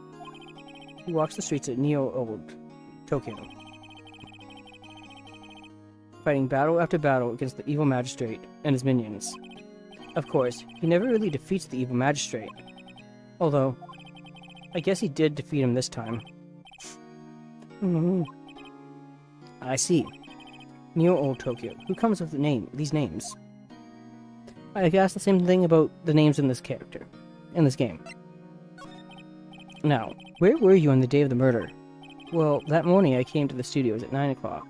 He walks the streets of Neo-Old Tokyo, fighting battle after battle against the evil magistrate and his minions. Of course, he never really defeats the evil magistrate. Although, I guess he did defeat him this time. I see. Neo-Old Tokyo. Who comes up with these names? I've asked the same thing about the names in this game. Now, where were you on the day of the murder? Well, that morning I came to the studios at 9 o'clock.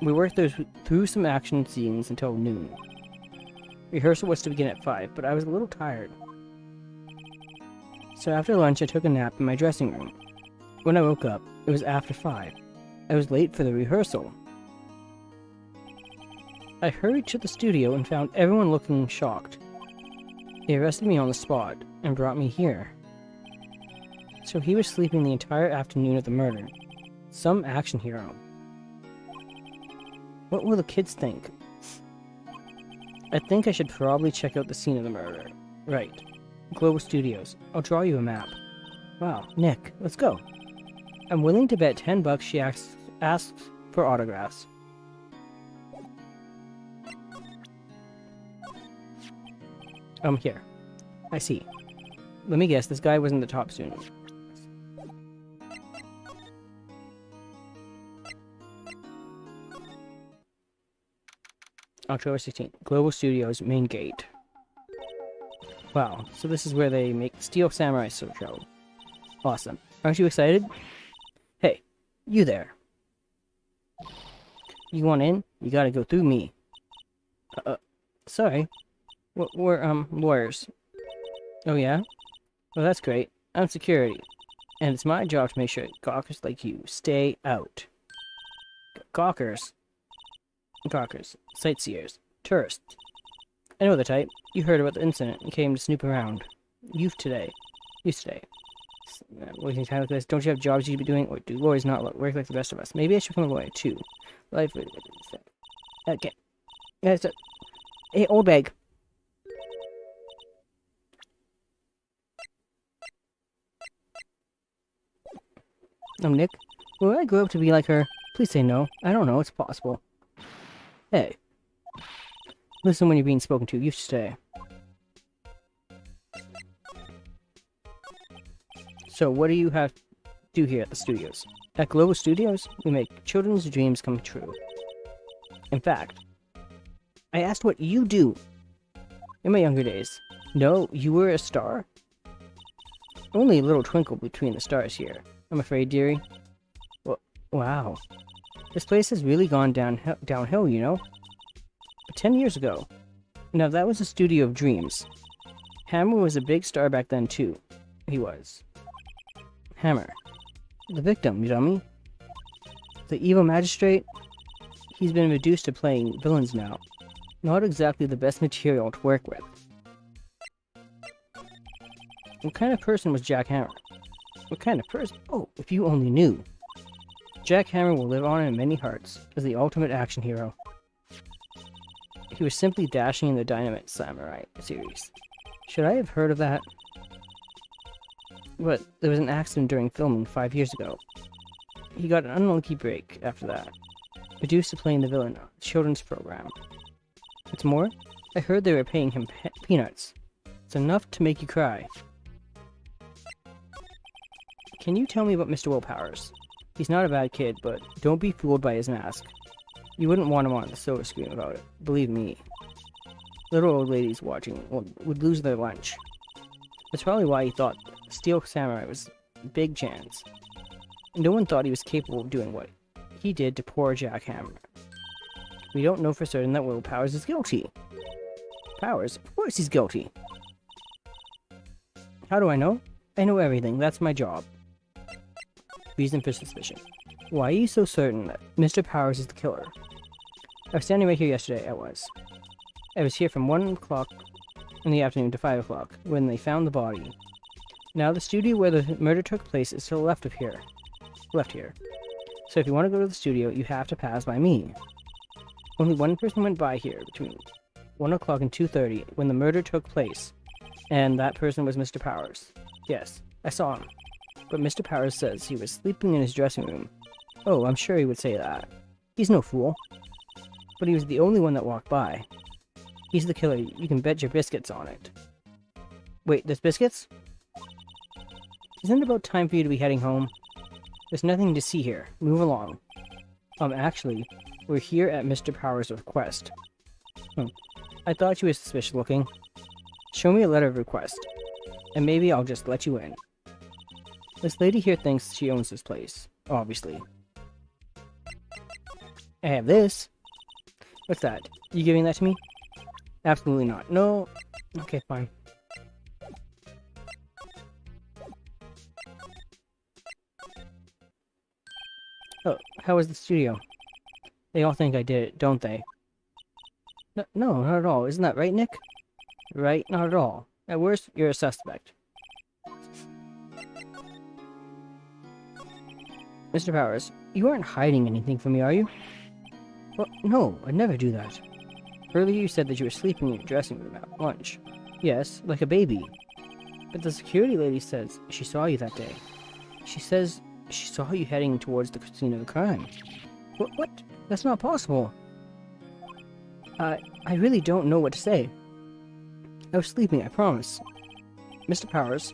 We worked through some action scenes until noon. Rehearsal was to begin at 5, but I was a little tired. So after lunch I took a nap in my dressing room. When I woke up, it was after 5. I was late for the rehearsal. I hurried to the studio and found everyone looking shocked. They arrested me on the spot and brought me here. So he was sleeping the entire afternoon of the murder. Some action hero. What will the kids think? I think I should probably check out the scene of the murder. Right. Global Studios. I'll draw you a map. Wow, Nick, let's go. I'm willing to bet $10 she asks for autographs. Here. I see. Let me guess, this guy wasn't the top student. October 16th. Global Studios main gate. Wow, so this is where they make Steel Samurai show. Awesome. Aren't you excited? Hey, you there. You want in? You gotta go through me. Sorry. We're lawyers. Oh yeah? Well, that's great. I'm security, and it's my job to make sure gawkers like you stay out. Gawkers? Gawkers. Sightseers. Tourists. I know the type. You heard about the incident and came to snoop around. Youth today. Wasting time like this. Don't you have jobs you should be doing? Or do lawyers not work like the rest of us? Maybe I should become a lawyer, too. Life... Okay. Hey, old bag. I'm Nick. Will I grow up to be like her? Please say no. I don't know. It's possible. Hey. Listen when you're being spoken to. You should stay. So, what do you have to do here at the studios? At Global Studios, we make children's dreams come true. In fact, I asked what you do in my younger days. No, you were a star? Only a little twinkle between the stars here. I'm afraid, dearie. Well, wow. This place has really gone downhill, you know? 10 years ago. Now, that was a studio of dreams. Hammer was a big star back then, too. He was. Hammer. The victim, you dummy. The evil magistrate? He's been reduced to playing villains now. Not exactly the best material to work with. What kind of person was Jack Hammer? What kind of person? Oh, if you only knew. Jack Hammer will live on in many hearts as the ultimate action hero. He was simply dashing in the Dynamite Samurai series. Should I have heard of that? But there was an accident during filming 5 years ago. He got an unlucky break after that. Reduced to playing the villain on the children's program. What's more, I heard they were paying him peanuts. It's enough to make you cry. Can you tell me about Mr. Willpowers? He's not a bad kid, but don't be fooled by his mask. You wouldn't want him on the silver screen about it. Believe me. Little old ladies watching would lose their lunch. That's probably why he thought Steel Samurai was a big chance. No one thought he was capable of doing what he did to poor Jack Hammer. We don't know for certain that Will Powers is guilty. Powers? Of course he's guilty. How do I know? I know everything. That's my job. Reason for suspicion. Why are you so certain that Mr. Powers is the killer? I was standing right here yesterday. I was here from 1 o'clock in the afternoon to 5 o'clock when they found the body. Now the studio where the murder took place is to the left of here. Left here. So if you want to go to the studio, you have to pass by me. Only one person went by here between 1 o'clock and 2:30 when the murder took place, and that person was Mr. Powers. Yes, I saw him. But Mr. Powers says he was sleeping in his dressing room. Oh, I'm sure he would say that. He's no fool. But he was the only one that walked by. He's the killer. You can bet your biscuits on it. Wait, there's biscuits? Isn't it about time for you to be heading home? There's nothing to see here. Move along. Actually, we're here at Mr. Powers' request. I thought you were suspicious looking. Show me a letter of request, and maybe I'll just let you in. This lady here thinks she owns this place, obviously. I have this. What's that? You giving that to me? Absolutely not. No. Okay, fine. Oh, how was the studio? They all think I did it, don't they? No, not at all. Isn't that right, Nick? Right? Not at all. At worst, you're a suspect. Mr. Powers, you aren't hiding anything from me, are you? Well, no, I'd never do that. Earlier you said that you were sleeping in your dressing room at lunch. Yes, like a baby. But the security lady says she saw you that day. She says she saw you heading towards the scene of the crime. What? That's not possible. I really don't know what to say. I was sleeping, I promise. Mr. Powers,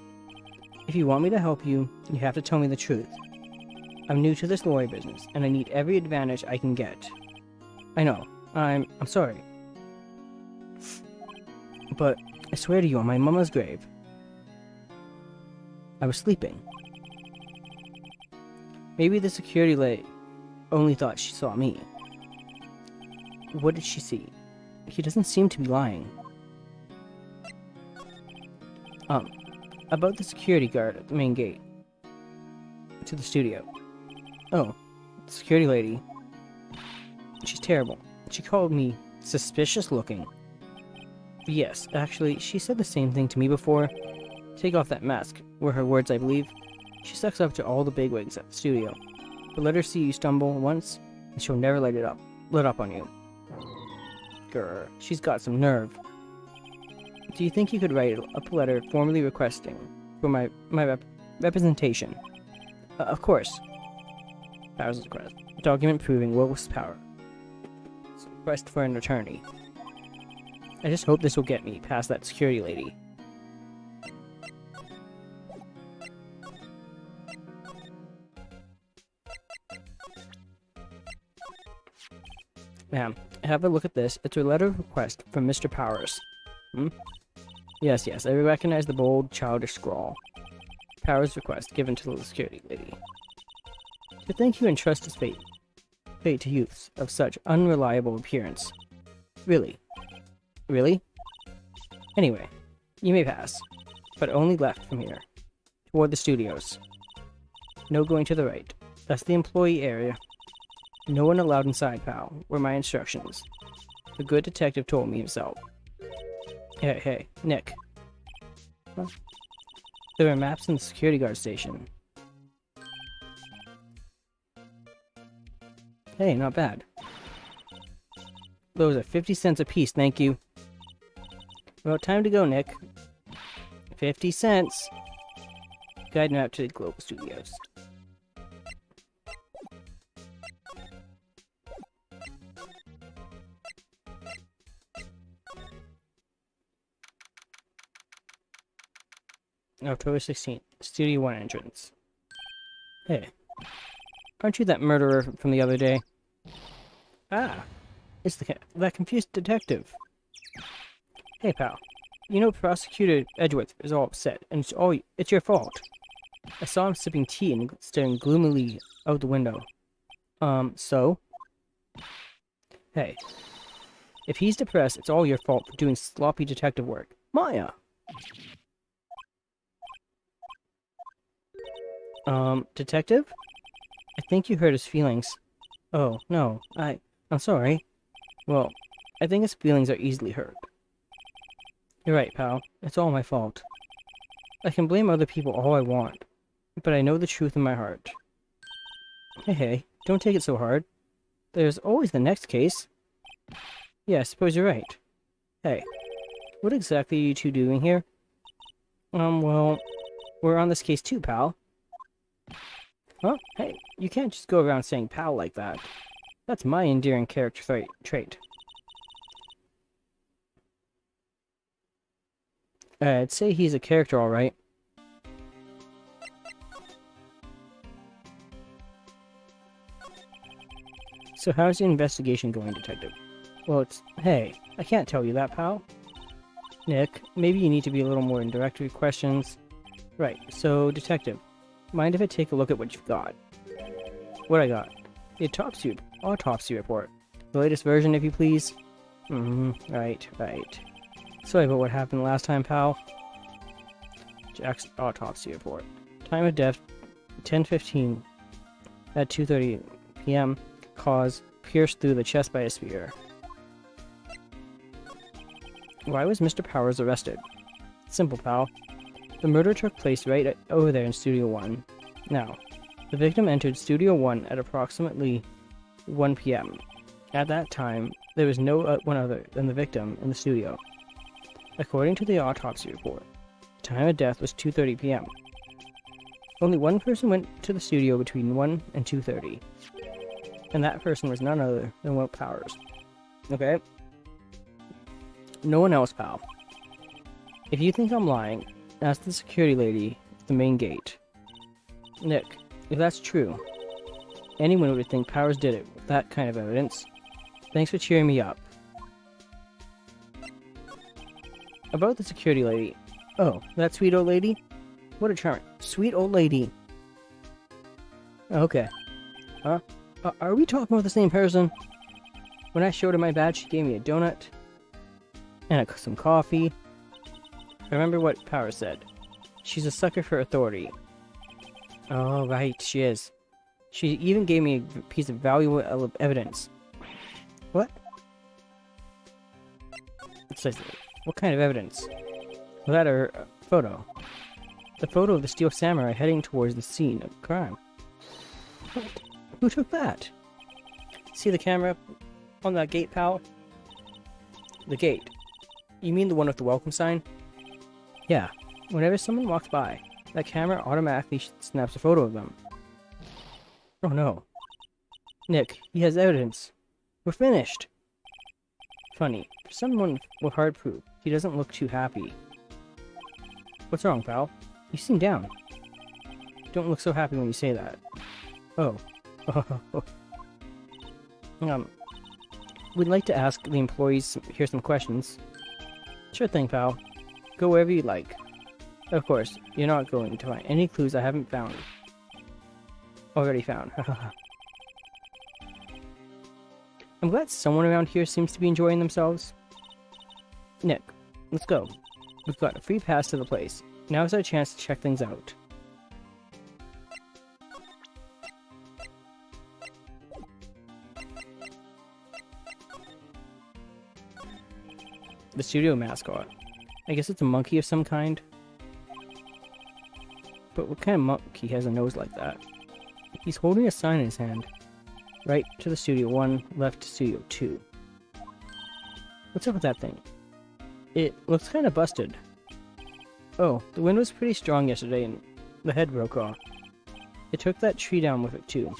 if you want me to help you, you have to tell me the truth. I'm new to this lawyer business, and I need every advantage I can get. I know. I'm sorry. But I swear to you on my mama's grave, I was sleeping. Maybe the security lady only thought she saw me. What did she see? He doesn't seem to be lying. About the security guard at the main gate to the studio. Oh, the security lady. She's terrible. She called me suspicious looking. Yes, actually, she said the same thing to me before. Take off that mask, were her words, I believe. She sucks up to all the bigwigs at the studio. But let her see you stumble once, and she'll never let up on you. Grr, she's got some nerve. Do you think you could write a letter formally requesting for my representation? Of course. Powers request. Document proving Will's power. Request for an attorney. I just hope this will get me past that security lady. Ma'am, have a look at this. It's a letter of request from Mr. Powers. Yes, I recognize the bold, childish scrawl. Powers request given to the security lady. To think you entrust his fate to youths of such unreliable appearance. Really? Anyway, you may pass, but only left from here, toward the studios. No going to the right. That's the employee area. No one allowed inside, pal, were my instructions. The good detective told me himself. Hey, Nick. Huh? There are maps in the security guard station. Hey, not bad. Those are 50 cents apiece, thank you. Well, time to go, Nick. 50 cents. Guide map to the Global Studios. October 16th, Studio 1 entrance. Hey, aren't you that murderer from the other day? Ah, it's that confused detective. Hey, pal. You know Prosecutor Edgeworth is all upset, and it's your fault. I saw him sipping tea and staring gloomily out the window. So? Hey, if he's depressed, it's all your fault for doing sloppy detective work. Maya! Detective? I think you hurt his feelings. Oh, no, I'm sorry. Well, I think his feelings are easily hurt. You're right, pal. It's all my fault. I can blame other people all I want, but I know the truth in my heart. Hey, don't take it so hard. There's always the next case. Yeah, I suppose you're right. Hey, what exactly are you two doing here? Well, we're on this case too, pal. Huh? Hey, you can't just go around saying pal like that. That's my endearing character trait. I'd say he's a character, alright. So how's the investigation going, Detective? Well, hey, I can't tell you that, pal. Nick, maybe you need to be a little more indirect with questions. Right, so, Detective, mind if I take a look at what you've got? What I got? The autopsy report. The latest version, if you please. Right. Sorry about what happened last time, pal. Jack's autopsy report. Time of death, 10:15 at 2:30 p.m. Cause, pierced through the chest by a spear. Why was Mr. Powers arrested? Simple, pal. The murder took place right over there in Studio 1. Now, the victim entered Studio 1 at approximately 1 p.m. At that time, there was no one other than the victim in the studio. According to the autopsy report, the time of death was 2:30 p.m. Only one person went to the studio between 1 and 2:30, and that person was none other than Will Powers. Okay? No one else, pal. If you think I'm lying, ask the security lady at the main gate. Nick, if that's true, anyone would think Powers did it with that kind of evidence. Thanks for cheering me up. About the security lady. Oh, that sweet old lady? What a charming, sweet old lady. Okay. Huh? Are we talking about the same person? When I showed her my badge, she gave me a donut. And some coffee. I remember what Powers said. She's a sucker for authority. Oh, right, she is. She even gave me a piece of valuable evidence. What? It says, what kind of evidence? Well, that or a photo. The photo of the Steel Samurai heading towards the scene of the crime. What? Who took that? See the camera on that gate, pal? The gate. You mean the one with the welcome sign? Yeah. Whenever someone walks by, that camera automatically snaps a photo of them. Oh no. Nick, he has evidence. We're finished. Funny. For someone with hard proof, he doesn't look too happy. What's wrong, pal? You seem down. Don't look so happy when you say that. Oh. We'd like to ask the employees here some questions. Sure thing, pal. Go wherever you like. Of course, you're not going to find any clues I haven't found. Already found. I'm glad someone around here seems to be enjoying themselves. Nick, let's go. We've got a free pass to the place. Now's our chance to check things out. The studio mascot. I guess it's a monkey of some kind. But what kind of monkey has a nose like that? He's holding a sign in his hand. Right to the Studio 1, left to Studio 2. What's up with that thing? It looks kind of busted. Oh, the wind was pretty strong yesterday and the head broke off. It took that tree down with it too.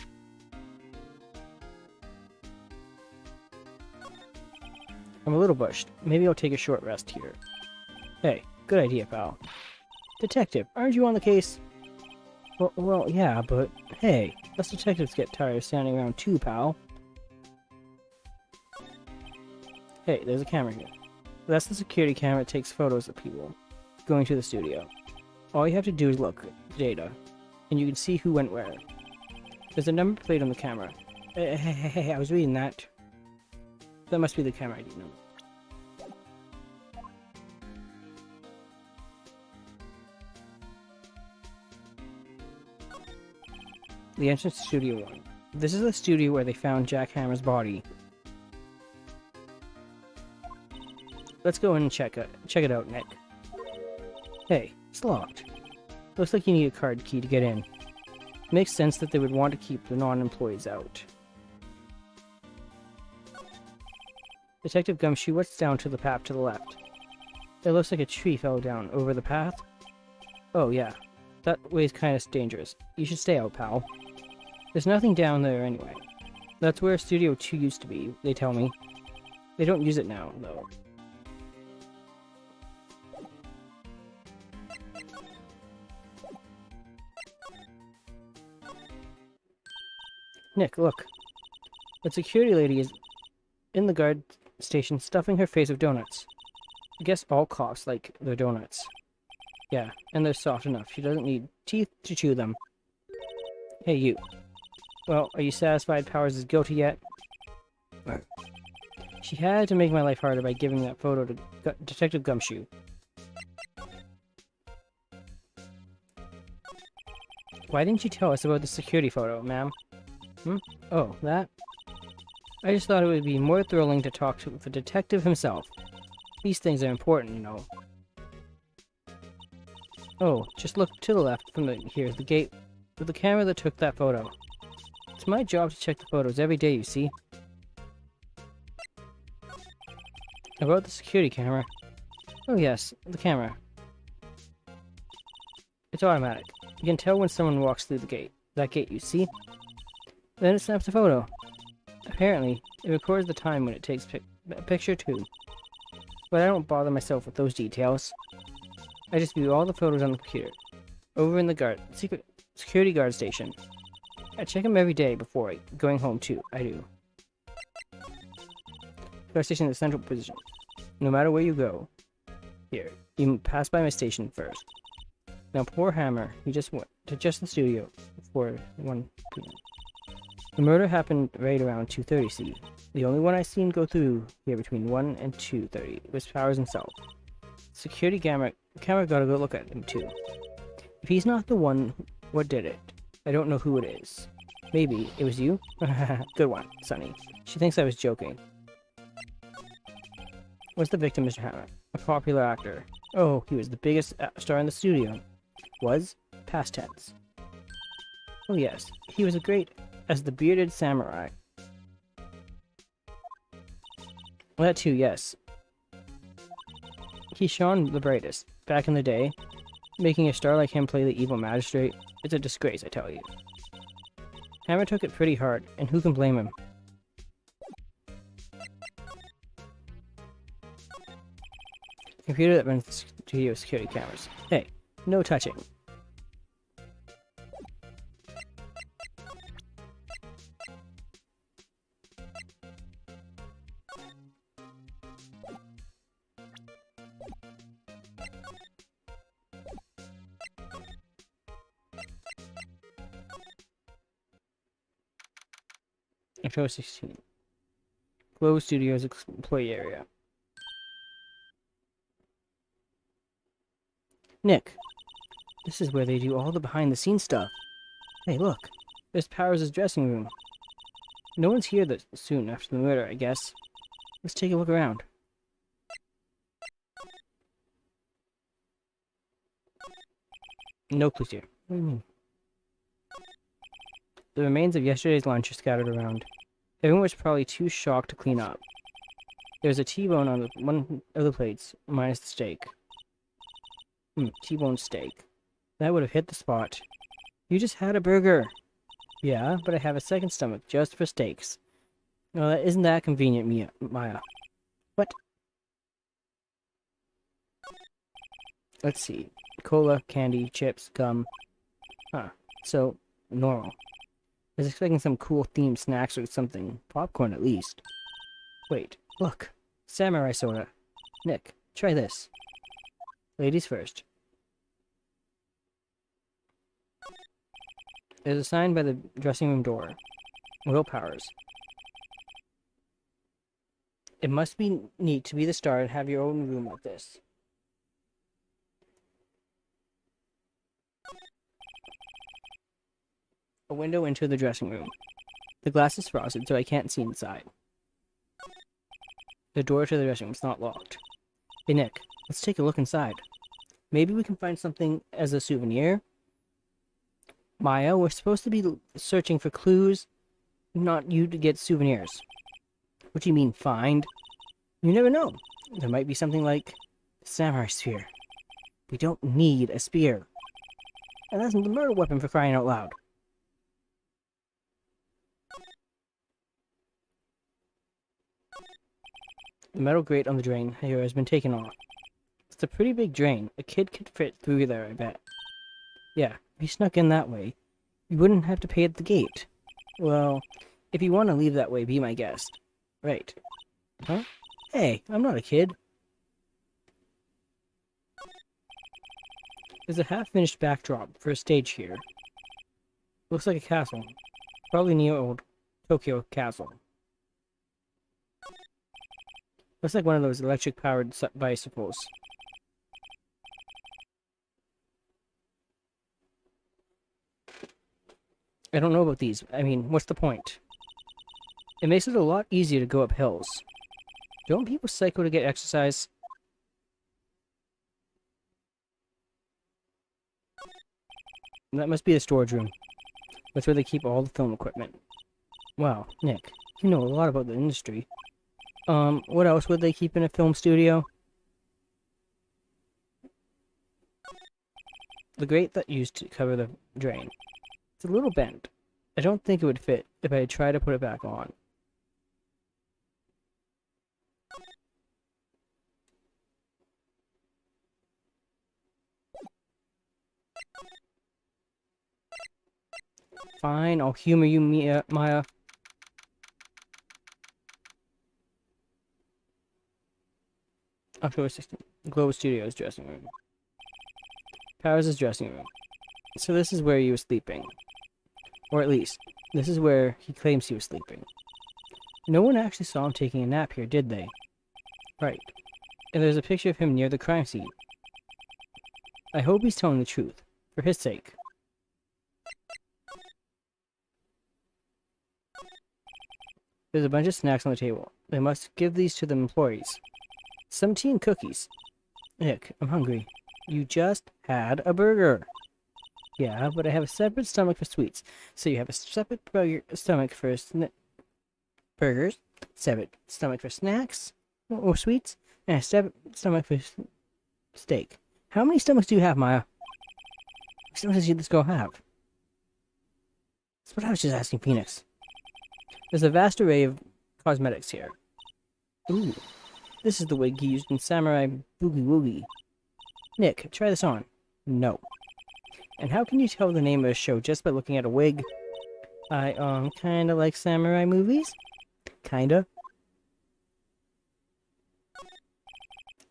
I'm a little bushed. Maybe I'll take a short rest here. Hey, good idea, pal. Detective, aren't you on the case? Well, yeah, but hey, us detectives get tired of standing around too, pal. Hey, there's a camera here. That's the security camera that takes photos of people going to the studio. All you have to do is look at the data, and you can see who went where. There's a number plate on the camera. Hey, I was reading that. That must be the camera ID number. The entrance to Studio 1. This is the studio where they found Jack Hammer's body. Let's go in and check it out, Nick. Hey, it's locked. Looks like you need a card key to get in. Makes sense that they would want to keep the non-employees out. Detective Gumshoe, what's down to the path to the left? It looks like a tree fell down over the path. Oh yeah, that way's kinda dangerous. You should stay out, pal. There's nothing down there anyway. That's where Studio 2 used to be, they tell me. They don't use it now, though. Nick, look. The security lady is in the guard station stuffing her face with donuts. I guess all cops like their donuts. Yeah, and they're soft enough. She doesn't need teeth to chew them. Hey, you. Well, are you satisfied Powers is guilty yet? She had to make my life harder by giving that photo to Detective Gumshoe. Why didn't you tell us about the security photo, ma'am? Oh, that? I just thought it would be more thrilling to talk to the detective himself. These things are important, you know. Oh, just look to the left from here's the gate with the camera that took that photo. It's my job to check the photos every day, you see. About the security camera. Oh yes, the camera. It's automatic. You can tell when someone walks through the gate. That gate, you see? Then it snaps a photo. Apparently, it records the time when it takes a picture too. But I don't bother myself with those details. I just view all the photos on the computer. Over in the security guard station. I check them every day before going home too. I do. Guard station is the central position. No matter where you go. Here, you pass by my station first. Now poor Hammer, he just went to the studio before 1 p.m. The murder happened right around 2:30 C. The only one I seen go through here between 1 and 2:30 was Powers himself. Security camera gotta go look at him too. If he's not the one, what did it? I don't know who it is. Maybe it was you? Good one, Sonny. She thinks I was joking. What's the victim, Mr. Hammer? A popular actor. Oh, he was the biggest star in the studio. Was? Past tense. Oh yes, he was great as the bearded samurai. Well, that too, yes. He shone the brightest. Back in the day, making a star like him play the evil magistrate, it's a disgrace, I tell you. Hammer took it pretty hard, and who can blame him? Computer that runs studio security cameras. Hey, no touching. October 16. Glow Studios employee area. Nick, this is where they do all the behind-the-scenes stuff. Hey, look. There's Powers' dressing room. No one's here that soon after the murder, I guess. Let's take a look around. No clues here. What do you mean? The remains of yesterday's lunch are scattered around. Everyone was probably too shocked to clean up. There's a T-bone on one of the plates, minus the steak. T-bone steak. That would have hit the spot. You just had a burger. Yeah, but I have a second stomach just for steaks. Well, isn't that convenient, Maya? What? Let's see. Cola, candy, chips, gum. Huh. So, normal. I was expecting some cool themed snacks or something. Popcorn, at least. Wait, look. Samurai soda. Nick, try this. Ladies first. There's a sign by the dressing room door. Will Powers. It must be neat to be the star and have your own room like this. A window into the dressing room. The glass is frosted, so I can't see inside. The door to the dressing room is not locked. Hey Nick, let's take a look inside. Maybe we can find something as a souvenir? Maya, we're supposed to be searching for clues, not you to get souvenirs. What do you mean, find? You never know. There might be something like a samurai spear. We don't need a spear. And that's the murder weapon for crying out loud. The metal grate on the drain here has been taken off. It's a pretty big drain. A kid could fit through there, I bet. Yeah, if he snuck in that way, you wouldn't have to pay at the gate. Well, if you want to leave that way, be my guest. Right. Huh? Hey, I'm not a kid. There's a half-finished backdrop for a stage here. Looks like a castle. Probably near old Tokyo Castle. Looks like one of those electric-powered bicycles. I don't know about these. I mean, what's the point? It makes it a lot easier to go up hills. Don't people cycle to get exercise? That must be the storage room. That's where they keep all the film equipment. Wow, Nick, you know a lot about the industry. What else would they keep in a film studio? The grate that used to cover the drain. It's a little bent. I don't think it would fit if I tried to put it back on. Fine, I'll humor you, Maya. October 16th. Global Studios dressing room. Powers' dressing room. So this is where he was sleeping. Or at least, this is where he claims he was sleeping. No one actually saw him taking a nap here, did they? Right. And there's a picture of him near the crime scene. I hope he's telling the truth. For his sake. There's a bunch of snacks on the table. They must give these to the employees. Some tea and cookies. Nick, I'm hungry. You just had a burger. Yeah, but I have a separate stomach for sweets. So you have a separate stomach for burgers, separate stomach for snacks or sweets, and a separate stomach for steak. How many stomachs do you have, Maya? How many stomachs does this girl have? That's what I was just asking Phoenix. There's a vast array of cosmetics here. Ooh, this is the wig he used in Samurai Boogie Woogie. Nick, try this on. No. And how can you tell the name of a show just by looking at a wig? I, kinda like samurai movies? Kinda.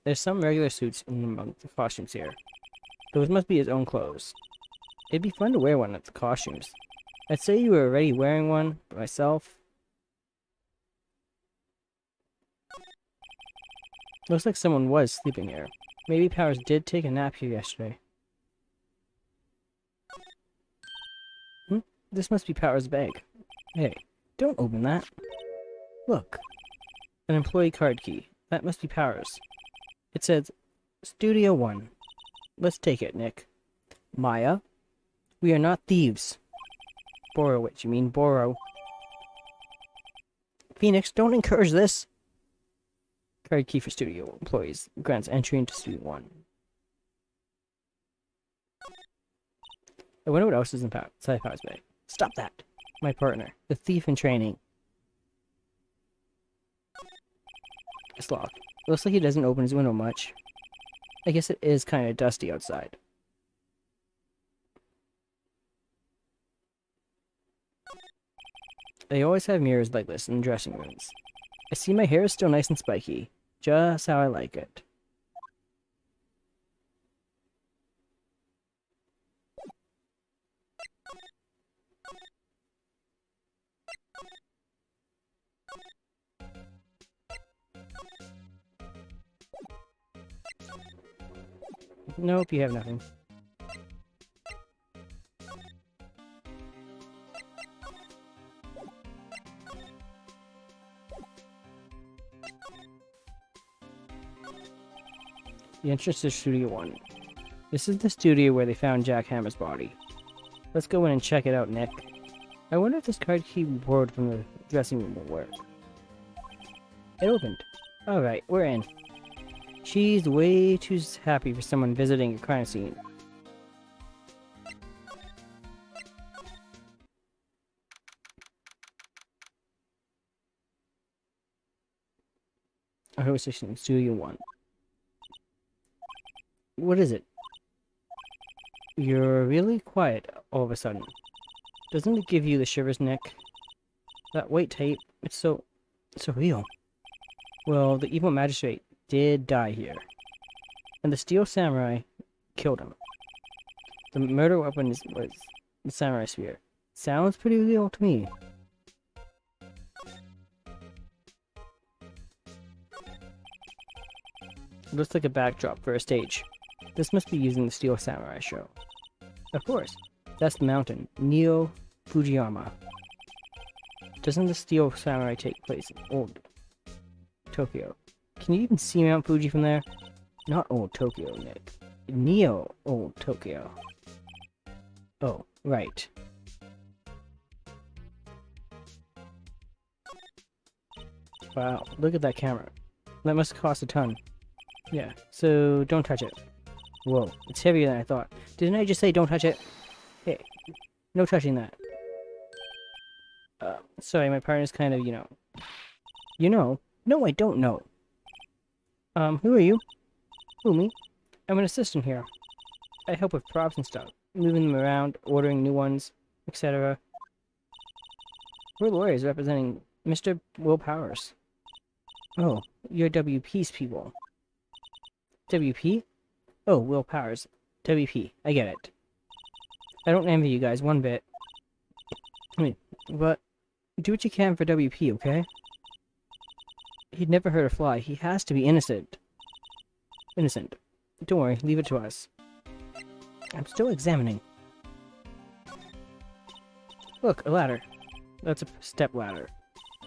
There's some regular suits among the costumes here. Those must be his own clothes. It'd be fun to wear one of the costumes. I'd say you were already wearing one, but myself. Looks like someone was sleeping here. Maybe Powers did take a nap here yesterday. This must be Powers' bag. Hey, don't open that. Look. An employee card key. That must be Powers. It says, Studio 1. Let's take it, Nick. Maya? We are not thieves. Borrow it, you mean borrow. Phoenix, don't encourage this. Card key for studio employees. Grants entry into Studio 1. I wonder what else is inside Powers' bag. Stop that! My partner, the thief in training. It's locked. Looks like he doesn't open his window much. I guess it is kind of dusty outside. They always have mirrors like this in dressing rooms. I see my hair is still nice and spiky. Just how I like it. Nope, you have nothing. The entrance to Studio 1. This is the studio where they found Jack Hammer's body. Let's go in and check it out, Nick. I wonder if this card key we borrowed from the dressing room will work. It opened. Alright, we're in. She's way too happy for someone visiting a crime scene. I was listening. Studio 1. What is it? You're really quiet all of a sudden. Doesn't it give you the shivers, Nick? That white tape, it's so real. Well, the evil magistrate did die here. And the steel samurai killed him. The murder weapon was the samurai spear. Sounds pretty real to me. It looks like a backdrop for a stage. This must be using the Steel Samurai show. Of course. That's the mountain. Neo Fujiyama. Doesn't the Steel Samurai take place in old Tokyo? Can you even see Mount Fuji from there? Not old Tokyo, Nick. Neo old Tokyo. Oh, right. Wow, look at that camera. That must cost a ton. Yeah, so don't touch it. Whoa, it's heavier than I thought. Didn't I just say don't touch it? Hey, no touching that. Sorry, my partner's kind of, you know. You know? No, I don't know. Who are you? Who, me? I'm an assistant here. I help with props and stuff. Moving them around, ordering new ones, etc. We're lawyers representing Mr. Will Powers. Oh, you're WP's people. WP? Oh, Will Powers. WP. I get it. I don't envy you guys one bit. But do what you can for WP, okay? He'd never hurt a fly. He has to be innocent. Innocent. Don't worry, leave it to us. I'm still examining. Look, a ladder. That's a step ladder.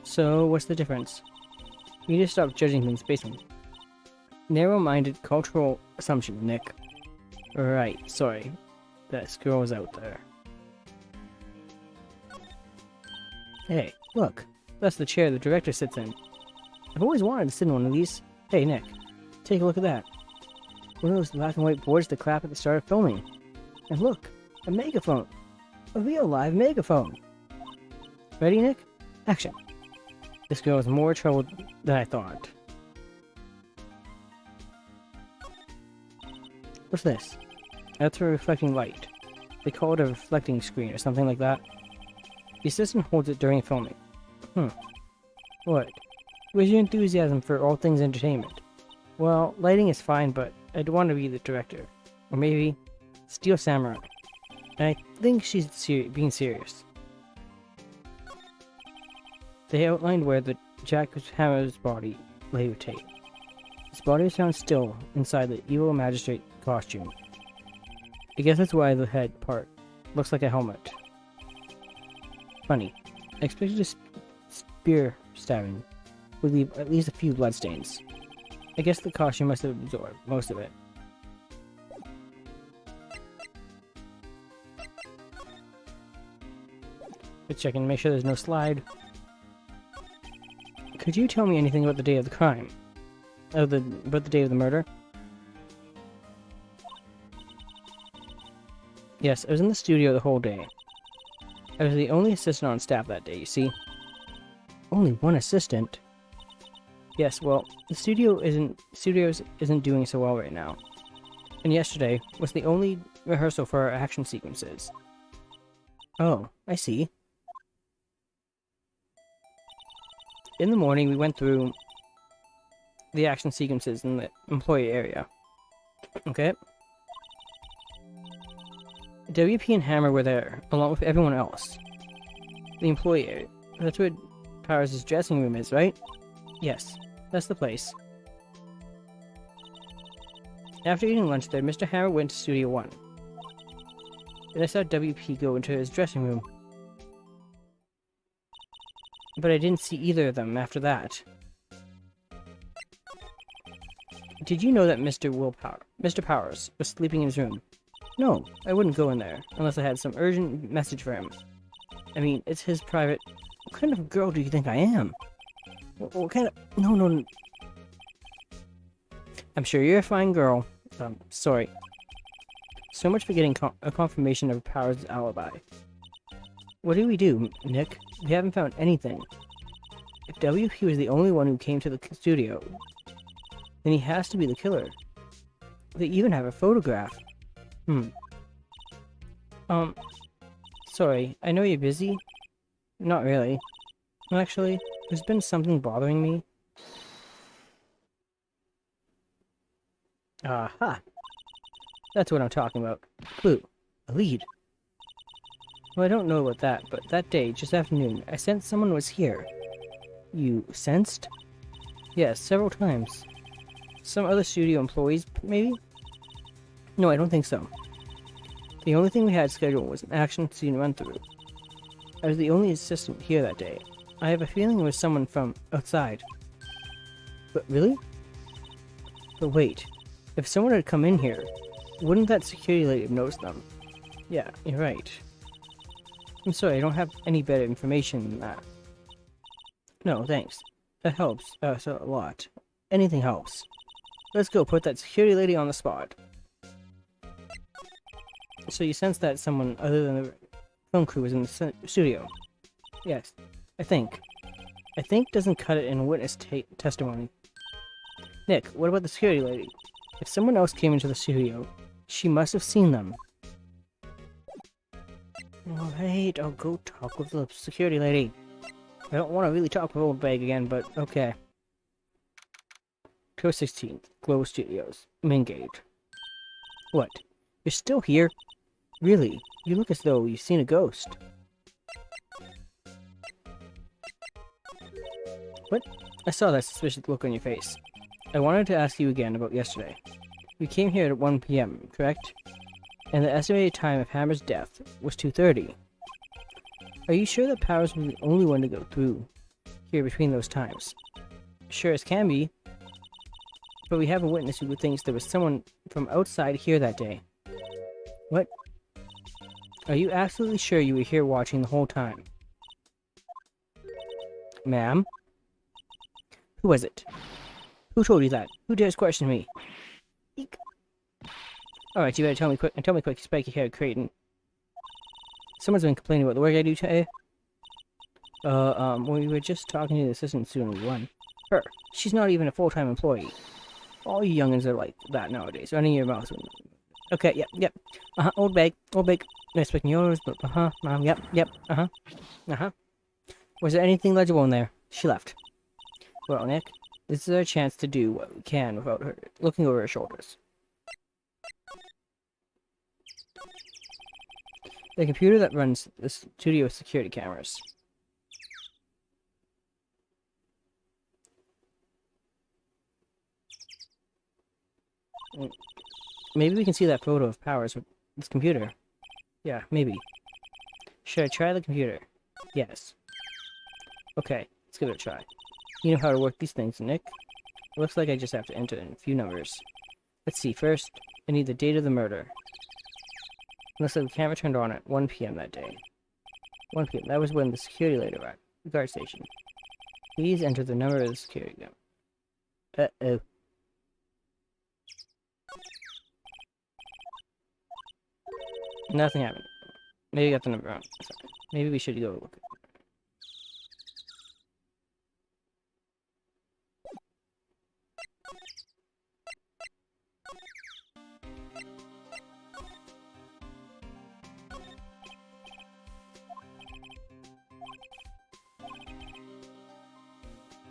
So, what's the difference? You need to stop judging things based on narrow-minded cultural assumption, Nick. Right, sorry. That squirrel was out there. Hey, look. That's the chair the director sits in. I've always wanted to sit in one of these. Hey, Nick. Take a look at that. One of those black and white boards to clap at the start of filming. And look, a megaphone. A real live megaphone. Ready, Nick? Action. This girl is more trouble than I thought. What's this? That's a reflecting light. They call it a reflecting screen or something like that. The assistant holds it during filming. What? Where's your enthusiasm for all things entertainment? Well, lighting is fine, but I'd want to be the director. Or maybe Steel Samurai. And I think she's being serious. They outlined where the jackhammer's body lay with tape. His body was found still inside the evil magistrate costume. I guess that's why the head part looks like a helmet. Funny. I expected a spear stabbing would leave at least a few bloodstains. I guess the costume must have absorbed most of it. Let's check and make sure there's no slide. Could you tell me anything about the day of the crime? About the day of the murder? Yes, I was in the studio the whole day. I was the only assistant on staff that day, you see. Only one assistant? Yes, well, the studios isn't doing so well right now. And yesterday was the only rehearsal for our action sequences. Oh, I see. In the morning, we went through the action sequences in the employee area. Okay? WP and Hammer were there, along with everyone else. The employee area. That's where Powers' dressing room is, right? Yes, that's the place. After eating lunch there, Mr. Hammer went to Studio 1. Then I saw WP go into his dressing room. But I didn't see either of them after that. Did you know that Mr. Powers was sleeping in his room? No, I wouldn't go in there, unless I had some urgent message for him. I mean, it's his private... What kind of girl do you think I am? What kind of... No. I'm sure you're a fine girl. Sorry. So much for getting a confirmation of Powers' alibi. What do we do, Nick? We haven't found anything. If WP was the only one who came to the studio, then he has to be the killer. They even have a photograph. Sorry, I know you're busy. Not really. Actually, there's been something bothering me. Aha! That's what I'm talking about. Clue. A lead. Well, I don't know about that, but that day, just after noon, I sensed someone was here. You sensed? Yes, several times. Some other studio employees, maybe? No, I don't think so. The only thing we had scheduled was an action scene run-through. I was the only assistant here that day. I have a feeling it was someone from outside. But really? But wait, if someone had come in here, wouldn't that security lady have noticed them? Yeah, you're right. I'm sorry, I don't have any better information than that. No, thanks. That helps a lot. Anything helps. Let's go put that security lady on the spot. So you sense that someone other than the film crew was in the studio? Yes, I think. I think doesn't cut it in witness testimony. Nick, what about the security lady? If someone else came into the studio, she must have seen them. Alright, I'll go talk with the security lady. I don't want to really talk with Old Bag again, but okay. Code 16, Glow Studios, main gate. What? You're still here? Really? You look as though you've seen a ghost. What? I saw that suspicious look on your face. I wanted to ask you again about yesterday. You came here at 1 PM, correct? And the estimated time of Hammer's death was 2:30. Are you sure that Powers was the only one to go through here between those times? Sure as can be. But we have a witness who thinks there was someone from outside here that day. What? Are you absolutely sure you were here watching the whole time? Ma'am? Who was it? Who told you that? Who dares question me? Eek. Alright, you better tell me quick, you spiky-haired Creighton. Someone's been complaining about the work I do today. We were just talking to the assistant student one. Her. She's not even a full-time employee. All you youngins are like that nowadays, running your mouths. Okay, yep. Old bag. Nice picking yours, but yep. Was there anything legible in there? She left. Well, Nick, this is our chance to do what we can without her looking over her shoulders. The computer that runs the studio security cameras. Maybe we can see that photo of Powers with this computer. Yeah, maybe. Should I try the computer? Yes. Okay, let's give it a try. You know how to work these things, Nick. It looks like I just have to enter in a few numbers. Let's see, first, I need the date of the murder. Looks like the camera turned on at 1 p.m. that day. 1 p.m. That was when the security light arrived at the guard station. Please enter the number of the security guard. Uh-oh. Nothing happened. Maybe I got the number wrong. Sorry. Maybe we should go look.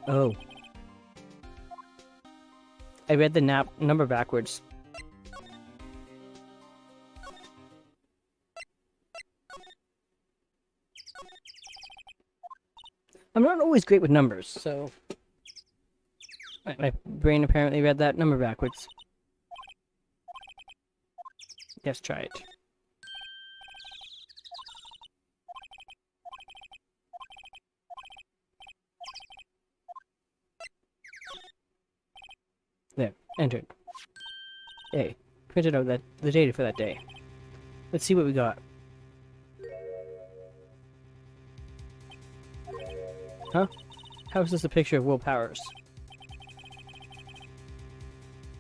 Oh. I read the number backwards. I'm not always great with numbers, so... My brain apparently read that number backwards. Let's try it. There, entered. Hey, printed out the data for that day. Let's see what we got. Huh? How is this a picture of Will Powers?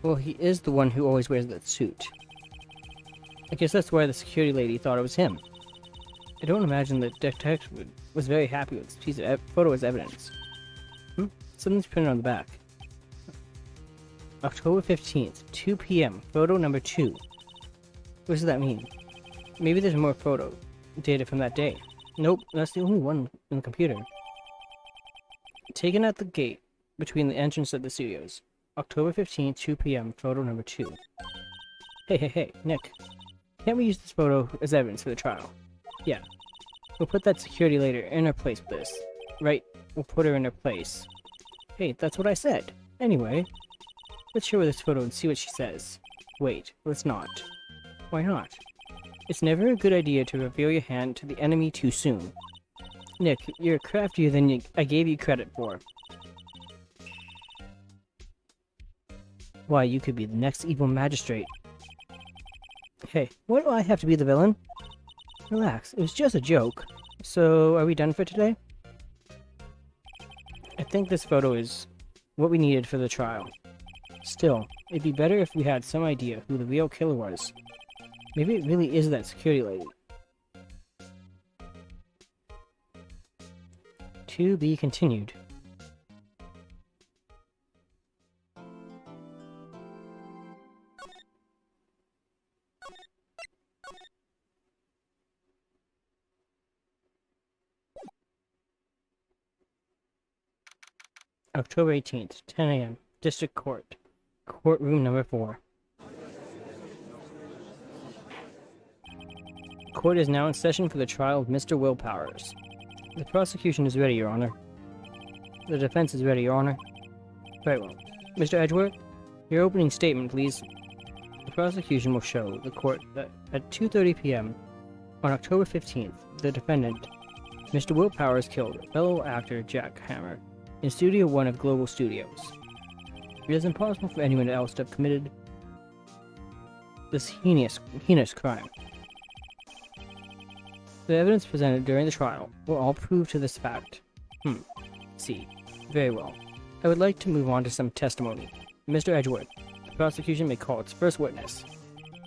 Well, he is the one who always wears that suit. I guess that's why the security lady thought it was him. I don't imagine the detective was very happy with this piece of photo as evidence. Something's printed on the back. October 15th, 2 p.m., photo number 2. What does that mean? Maybe there's more photo data from that day. Nope, that's the only one in the computer. Taken at the gate between the entrance of the studios. October 15th, 2 p.m., photo number 2. Hey, Nick. Can't we use this photo as evidence for the trial? Yeah. We'll put that security later in her place with this. Right, we'll put her in her place. Hey, that's what I said. Anyway, let's show her this photo and see what she says. Wait, let's not. Why not? It's never a good idea to reveal your hand to the enemy too soon. Nick, you're craftier than I gave you credit for. Why, you could be the next evil magistrate. Hey, why do I have to be the villain? Relax, it was just a joke. So, are we done for today? I think this photo is what we needed for the trial. Still, it'd be better if we had some idea who the real killer was. Maybe it really is that security lady. To be continued. October 18th, 10 a.m. District Court. Courtroom number 4. Court is now in session for the trial of Mr. Will Powers. The prosecution is ready, Your Honor. The defense is ready, Your Honor. Very well. Mr. Edgeworth, your opening statement, please. The prosecution will show the court that at 2:30 p.m. on October 15th, the defendant, Mr. Will Powers, killed fellow actor Jack Hammer in Studio 1 of Global Studios. It is impossible for anyone else to have committed this heinous crime. The evidence presented during the trial will all prove to this fact. See. Very well. I would like to move on to some testimony. Mr. Edgeworth, the prosecution may call its first witness.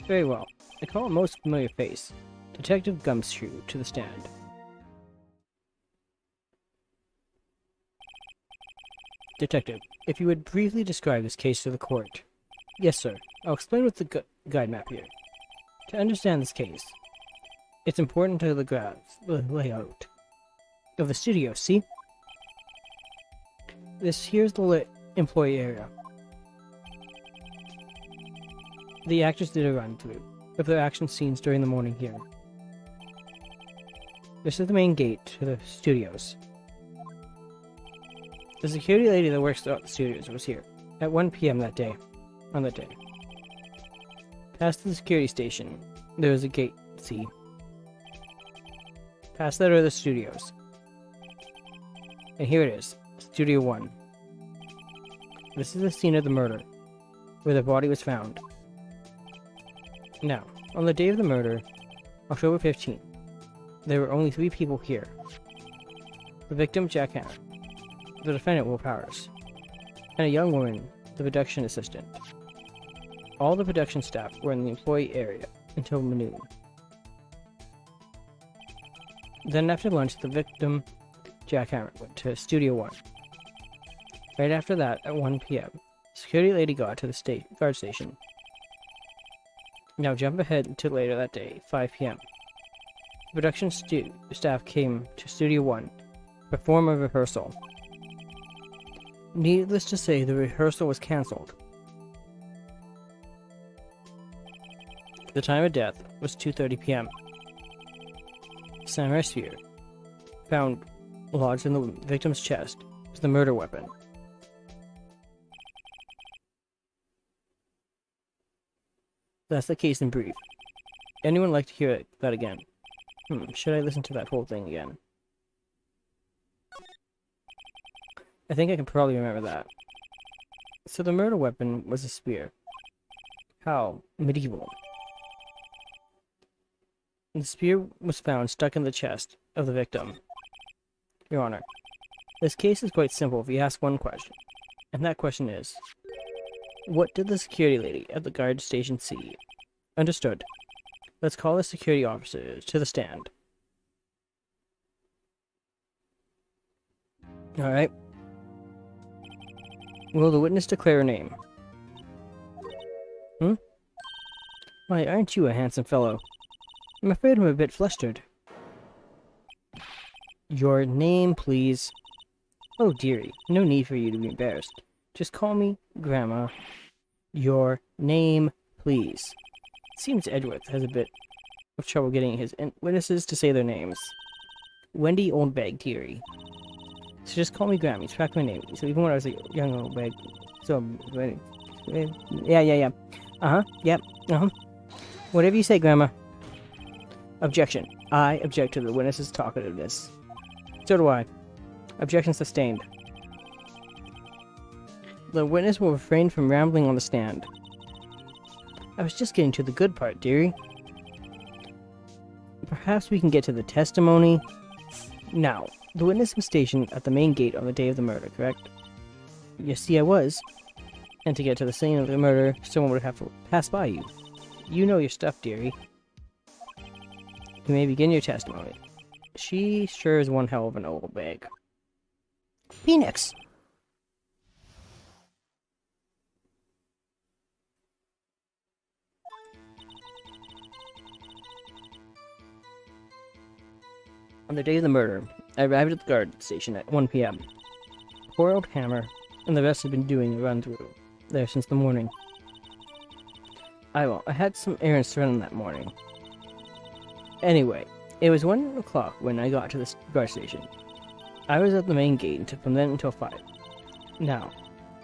Very well. I call a most familiar face, Detective Gumshoe, to the stand. Detective, if you would briefly describe this case to the court. Yes, sir. I'll explain with the guide map here. To understand this case, it's important to the layout of the studio, see? Here's the employee area. The actors did a run-through of their action scenes during the morning here. This is the main gate to the studios. The security lady that works at the studios was here at 1 p.m. that day. Past the security station, there was a gate, see? Past that are the studios. And here it is, Studio 1. This is the scene of the murder, where the body was found. Now, on the day of the murder, October 15th, there were only 3 people here. The victim, Jack Hammer, the defendant, Will Powers, and a young woman, the production assistant. All the production staff were in the employee area until noon. Then after lunch, the victim, Jack Hammer, went to Studio 1. Right after that, at 1 p.m., security lady got to the guard station. Now jump ahead to later that day, 5 p.m. The production staff came to Studio 1 to perform a rehearsal. Needless to say, the rehearsal was cancelled. The time of death was 2:30 p.m. Samurai spear, found lodged in the victim's chest, was the murder weapon. That's the case in brief. Anyone like to hear that again? Should I listen to that whole thing again? I think I can probably remember that. So the murder weapon was a spear. How medieval. The spear was found stuck in the chest of the victim. Your Honor, this case is quite simple if you ask one question. And that question is, what did the security lady at the guard station see? Understood. Let's call the security officer to the stand. Alright. Will the witness declare her name? Why, aren't you a handsome fellow? I'm afraid I'm a bit flustered. Your name, please. Oh, dearie, no need for you to be embarrassed. Just call me Grandma. Your name, please. It seems Edgeworth has a bit of trouble getting his witnesses to say their names. Wendy Oldbag, dearie. So just call me Grandma. It's back my name. So even when I was a young Oldbag. So, yeah. Yep. Whatever you say, Grandma. Objection. I object to the witness's talkativeness. So do I. Objection sustained. The witness will refrain from rambling on the stand. I was just getting to the good part, dearie. Perhaps we can get to the testimony. Now, the witness was stationed at the main gate on the day of the murder, correct? You see, I was. And to get to the scene of the murder, someone would have to pass by you. You know your stuff, dearie. You may begin your testimony. She sure is one hell of an old bag. Phoenix! On the day of the murder, I arrived at the guard station at 1 p.m. Poor old Hammer and the rest had been doing a run-through there since the morning. I had some errands to run that morning. Anyway, it was 1 o'clock when I got to the guard station. I was at the main gate from then until 5. Now,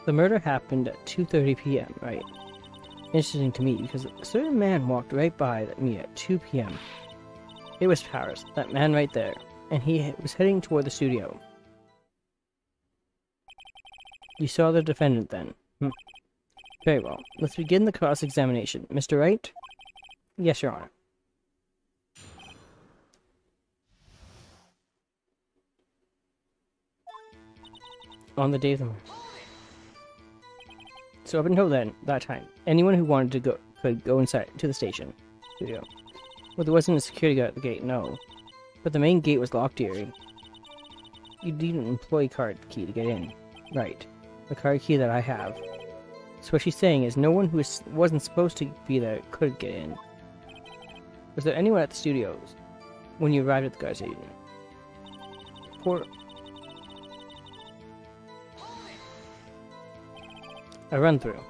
the murder happened at 2:30 p.m., right? Interesting to me because a certain man walked right by me at 2 p.m. It was Powers, that man right there, and he was heading toward the studio. You saw the defendant then? Very well. Let's begin the cross-examination. Mr. Wright? Yes, Your Honor. On the day of the murder. So up until then, that time, anyone who wanted to go could go inside to the station studio. Well, there wasn't a security guard at the gate, no. But the main gate was locked, dearie. You need an employee card key to get in. Right. The card key that I have. So what she's saying is no one who wasn't supposed to be there could get in. Was there anyone at the studios when you arrived at the guard station? A run-through.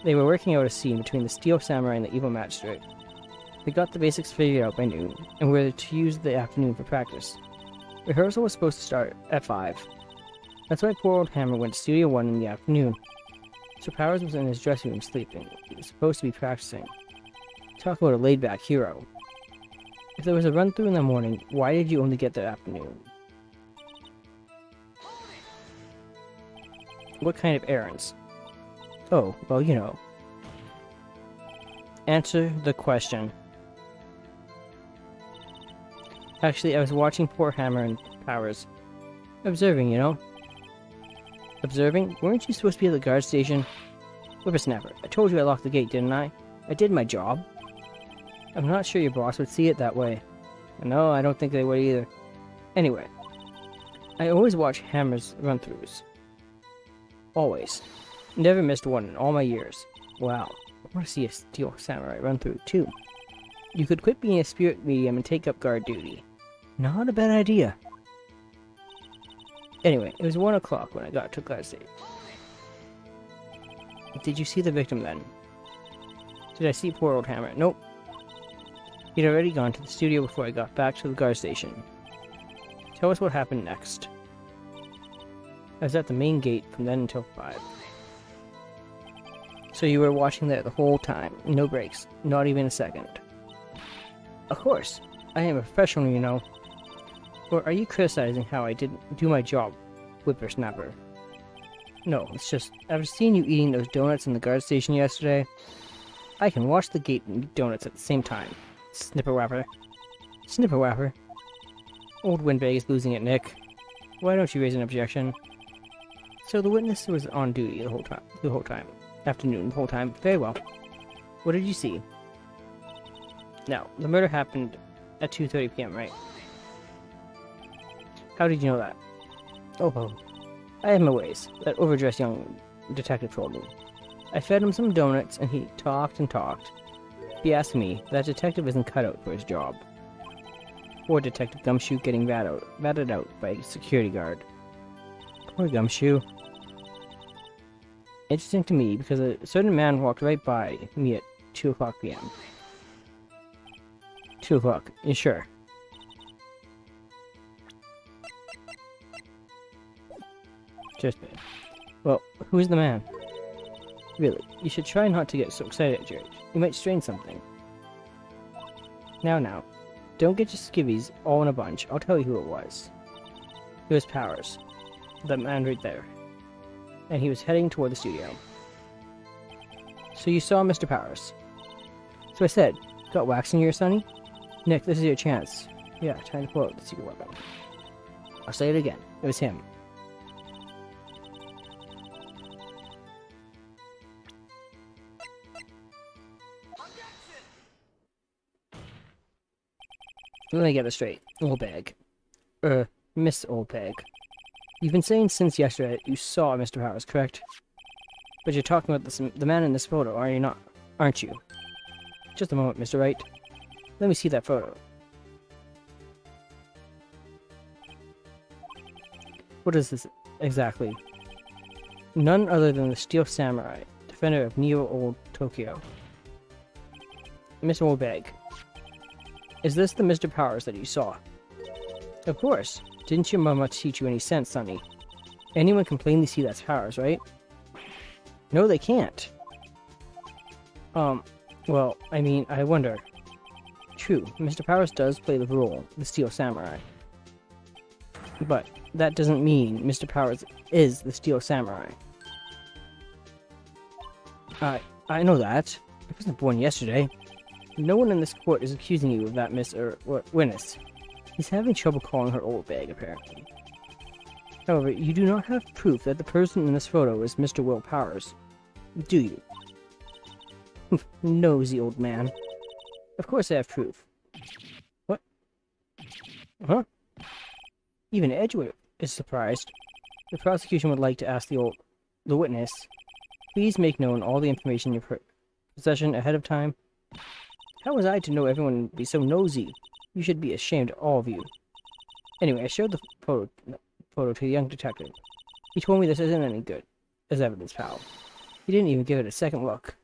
They were working out a scene between the Steel Samurai and the Evil Magistrate. They got the basics figured out by noon, and were to use the afternoon for practice. Rehearsal was supposed to start at 5. That's why poor old Hammer went to Studio 1 in the afternoon. So Powers was in his dressing room sleeping. He was supposed to be practicing. Talk about a laid-back hero. If there was a run-through in the morning, why did you only get the afternoon? What kind of errands? Oh, well, you know. Answer the question. Actually, I was watching poor Hammer and Powers. Observing, you know. Observing? Weren't you supposed to be at the guard station? Whippersnapper, I told you I locked the gate, didn't I? I did my job. I'm not sure your boss would see it that way. No, I don't think they would either. Anyway, I always watch Hammer's run-throughs. Always. Never missed one in all my years. Wow. I want to see a Steel Samurai run-through, too. You could quit being a spirit medium and take up guard duty. Not a bad idea. Anyway, it was 1 o'clock when I got to guard station. Did you see the victim then? Did I see poor old Hammer? Nope. He'd already gone to the studio before I got back to the guard station. Tell us what happened next. I was at the main gate from then until 5. So you were watching there the whole time, no breaks, not even a second. Of course, I am a professional, you know. Or are you criticizing how I didn't do my job, Whippersnapper? No, it's just, I've seen you eating those donuts in the guard station yesterday. I can watch the gate and eat donuts at the same time. Snipperwapper. Snipperwapper. Old Windbag is losing it, Nick. Why don't you raise an objection? So the witness was on duty the whole time. Afternoon, the whole time. Very well. What did you see? Now, the murder happened at 2:30 p.m., right? How did you know that? Oh, I have my ways. That overdressed young detective told me. I fed him some donuts, and he talked and talked. If you ask me, that detective isn't cut out for his job. Poor Detective Gumshoe getting ratted out by a security guard. Poor Gumshoe. Interesting to me, because a certain man walked right by me at 2 o'clock p.m. 2 o'clock, you sure? Just me. Well, who's the man? Really, you should try not to get so excited at your age. You might strain something. Now, don't get your skivvies all in a bunch. I'll tell you who it was. It was Powers. That man right there. And he was heading toward the studio. So you saw Mr. Powers. So I said, got wax in here, Sonny? Nick, this is your chance. Yeah, time to pull out the secret weapon. I'll say it again. It was him. Let me get this straight. Old Bag. Miss Old Bag. You've been saying since yesterday that you saw Mr. Powers, correct? But you're talking about the man in this photo, are you not? Aren't you? Just a moment, Mr. Wright. Let me see that photo. What is this exactly? None other than the Steel Samurai, defender of Neo-Old Tokyo. Miss Old Bag. Is this the Mr. Powers that you saw? Of course. Didn't your mama teach you any sense, Sonny? Anyone can plainly see that's Powers, right? No, they can't. Well, I mean, I wonder. True, Mr. Powers does play the role, the Steel Samurai. But that doesn't mean Mr. Powers is the Steel Samurai. I know that. I wasn't born yesterday. No one in this court is accusing you of that, Witness. He's having trouble calling her old bag, apparently. However, you do not have proof that the person in this photo is Mr. Will Powers. Do you? Nosy old man. Of course I have proof. What? Huh? Even Edgeworth is surprised. The prosecution would like to ask the witness, please make known all the information in your possession ahead of time. How was I to know everyone would be so nosy? You should be ashamed, all of you. Anyway, I showed the photo to the young detective. He told me this isn't any good as evidence, pal. He didn't even give it a second look.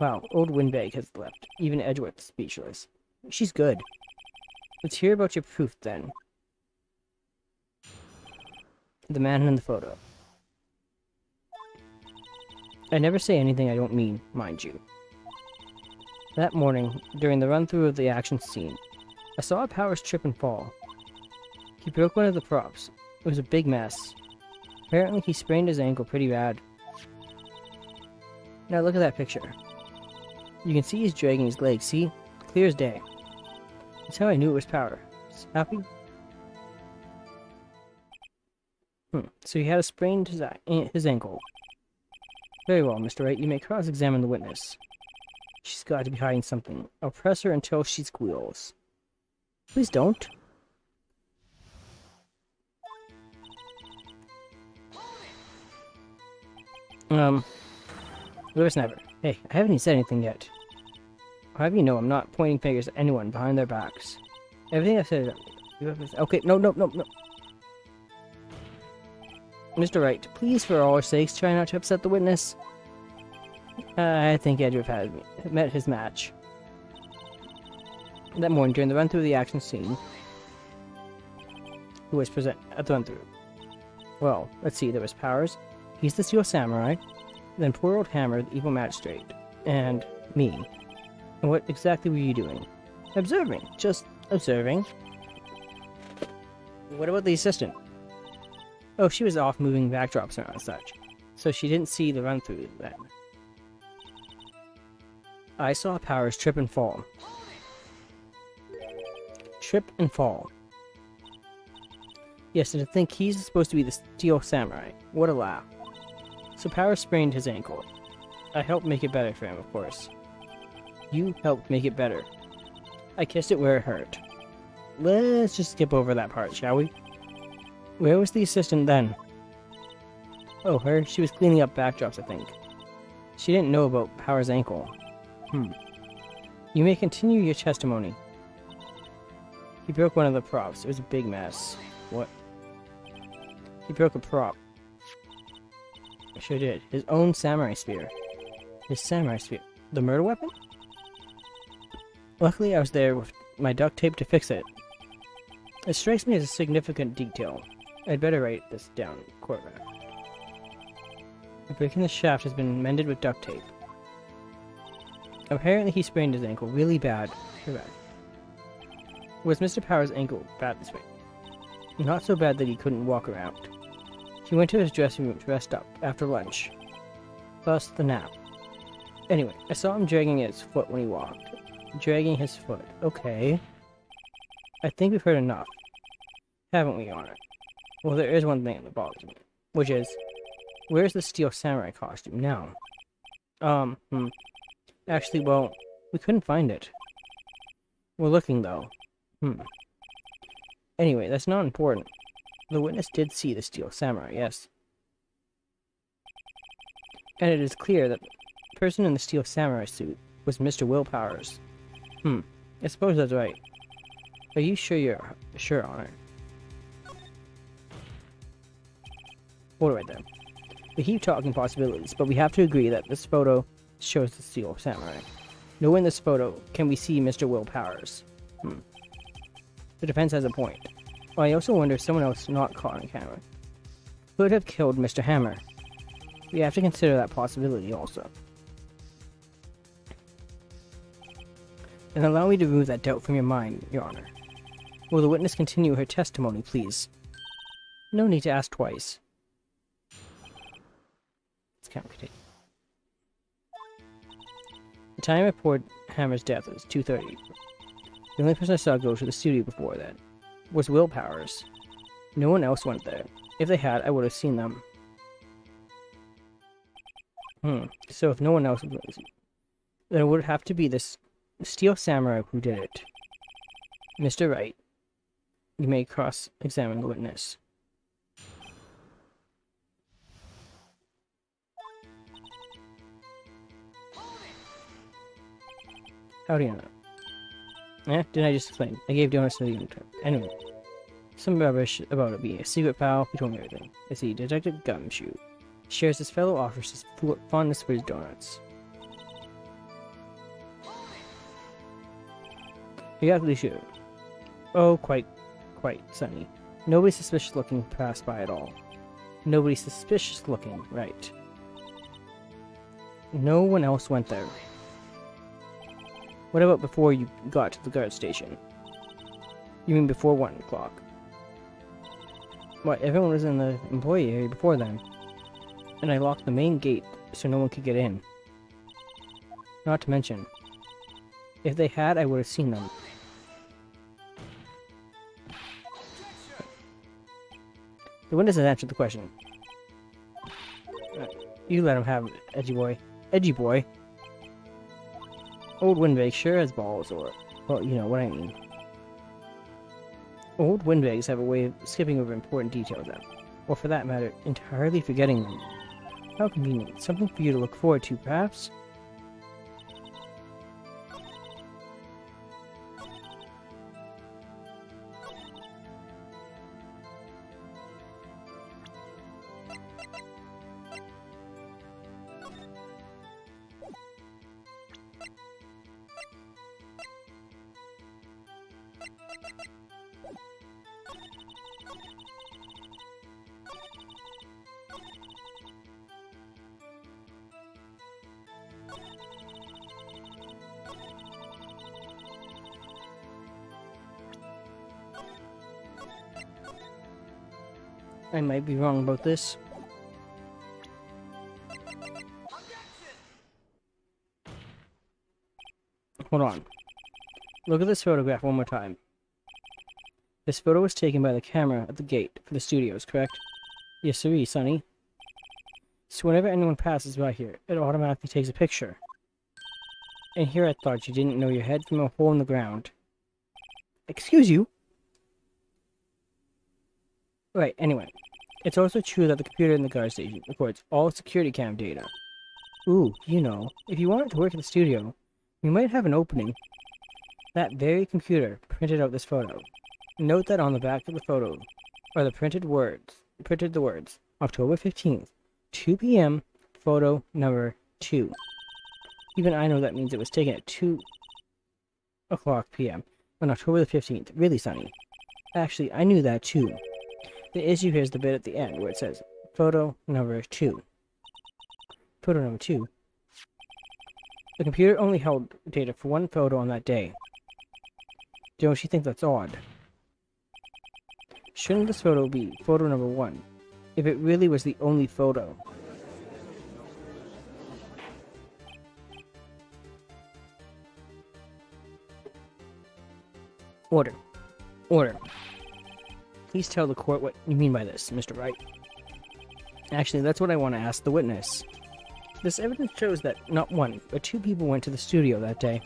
Wow, old Windbag has left. Even Edgeworth's speechless. She's good. Let's hear about your proof, then. The man in the photo. I never say anything I don't mean, mind you. That morning, during the run-through of the action scene, I saw Powers trip and fall. He broke one of the props. It was a big mess. Apparently, he sprained his ankle pretty bad. Now look at that picture. You can see he's dragging his leg, see? Clear as day. That's how I knew it was Powers. Happy? So he had sprained his ankle. Very well, Mr. Wright. You may cross-examine the witness. She's got to be hiding something. I'll press her until she squeals. Please don't. Whippersnapper. Hey, I haven't even said anything yet. I'll have you know I'm not pointing fingers at anyone behind their backs. Everything I said is... Okay, no. Mr. Wright, please, for all our sakes, try not to upset the witness. I think Edgeworth had met his match. That morning, during the run-through of the action scene, who was present at the run-through? Well, let's see, there was Powers, he's the Steel Samurai, then poor old Hammer, the evil magistrate, and me. And what exactly were you doing? Observing. Just observing. What about the assistant? Oh, she was off moving backdrops around and such, so she didn't see the run-through then. I saw Powers trip and fall. Trip and fall. Yes, and to think he's supposed to be the Steel Samurai. What a laugh. So Powers sprained his ankle. I helped make it better for him, of course. You helped make it better. I kissed it where it hurt. Let's just skip over that part, shall we? Where was the assistant then? Oh, her? She was cleaning up backdrops, I think. She didn't know about Powers' ankle. You may continue your testimony. He broke one of the props. It was a big mess. What? He broke a prop. I sure did. His own samurai spear. His samurai spear. The murder weapon? Luckily, I was there with my duct tape to fix it. It strikes me as a significant detail. I'd better write this down, quarterback. The break in the shaft has been mended with duct tape. Apparently he sprained his ankle really bad. Was Mr. Powers' ankle bad this way? Not so bad that he couldn't walk around. He went to his dressing room to rest up after lunch. Thus the nap. Anyway, I saw him dragging his foot when he walked. Dragging his foot. Okay. I think we've heard enough. Haven't we, Honor? Well, there is one thing that bothers me. Which is, where's the Steel Samurai costume now? Actually, well, we couldn't find it. We're looking, though. Anyway, that's not important. The witness did see the Steel Samurai, yes. And it is clear that the person in the Steel Samurai suit was Mr. Will Powers. I suppose that's right. Are you sure you're sure, Honor? Hold it right there. We keep talking possibilities, but we have to agree that this photo shows the Steel Samurai. Nowhere in this photo can we see Mr. Will Powers. The defense has a point. I also wonder if someone else not caught on camera could have killed Mr. Hammer. We have to consider that possibility also. And allow me to remove that doubt from your mind, Your Honor. Will the witness continue her testimony, please? No need to ask twice. Let's count continue. The time I reported Hammer's death was 2:30. The only person I saw go to the studio before that was Will Powers. No one else went there. If they had, I would have seen them. So if no one else was, then it would have to be this Steel Samurai who did it. Mr. Wright, you may cross-examine the witness. How do you know? Didn't I just explain? I gave donuts to the intern. Anyway, some rubbish about it being a secret pal. He told me everything. I see Detective Gumshoe shares his fellow officer's fondness for his donuts. You have to shoot. Oh, quite, Sonny. Nobody suspicious looking passed by at all. Nobody suspicious looking, right. No one else went there. What about before you got to the guard station? You mean before 1 o'clock? What, everyone was in the employee area before then. And I locked the main gate so no one could get in. Not to mention, if they had, I would have seen them. The witness has answered the question. You let him have it, edgy boy. Edgy boy. Old Windbag sure has balls, or... well, you know what I mean. Old Windbags have a way of skipping over important details, or for that matter, entirely forgetting them. How convenient. Something for you to look forward to, perhaps? I might be wrong about this. Hold on. Look at this photograph one more time. This photo was taken by the camera at the gate for the studios, correct? Yes, sirree, Sonny. So whenever anyone passes by here, it automatically takes a picture. And here I thought you didn't know your head from a hole in the ground. Excuse you? Right, anyway. It's also true that the computer in the guard station records all security cam data. Ooh, you know, if you wanted to work at the studio, you might have an opening. That very computer printed out this photo. Note that on the back of the photo are the printed the words, October 15th, 2 p.m., photo number 2. Even I know that means it was taken at 2 o'clock p.m. on October the 15th. Really, Sonny? Actually, I knew that too. The issue here is the bit at the end where it says, photo number 2. Photo number 2? The computer only held data for one photo on that day. Don't you think that's odd? Shouldn't this photo be photo number 1, if it really was the only photo? Order. Order. Please tell the court what you mean by this, Mr. Wright. Actually, that's what I want to ask the witness. This evidence shows that not 1, but 2 people went to the studio that day.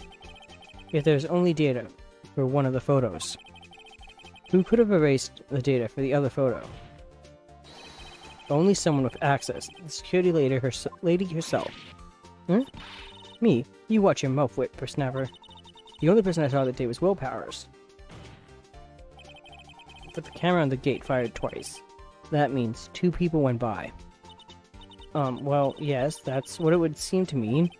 Yet there's only data for one of the photos. Who could have erased the data for the other photo? Only someone with access. The security lady herself. Me? You watch your mouth, whippersnapper. The only person I saw that day was Will Powers. But the camera on the gate fired twice. That means 2 people went by. Well, yes, that's what it would seem to mean.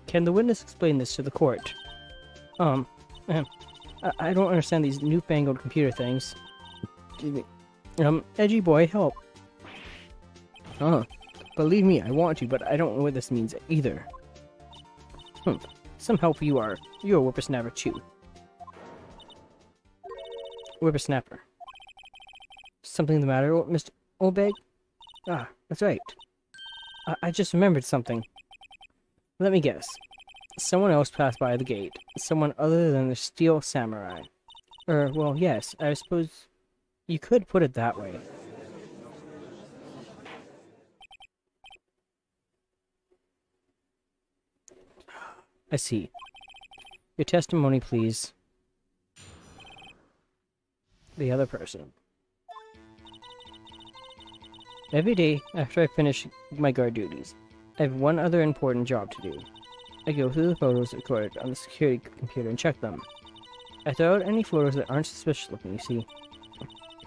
Can the witness explain this to the court? I don't understand these newfangled computer things. Excuse me. Edgy boy, help. Believe me, I want to, but I don't know what this means either. Some help you are. You're a whippersnapper too. Whippersnapper. Something the matter, Mr. Oldbag? Ah, that's right. I just remembered something. Let me guess. Someone else passed by the gate. Someone other than the Steel Samurai. Well, yes, I suppose you could put it that way. I see. Your testimony, please. The other person. Every day after I finish my guard duties, I have one other important job to do. I go through the photos recorded on the security computer and check them. I throw out any photos that aren't suspicious looking, you see.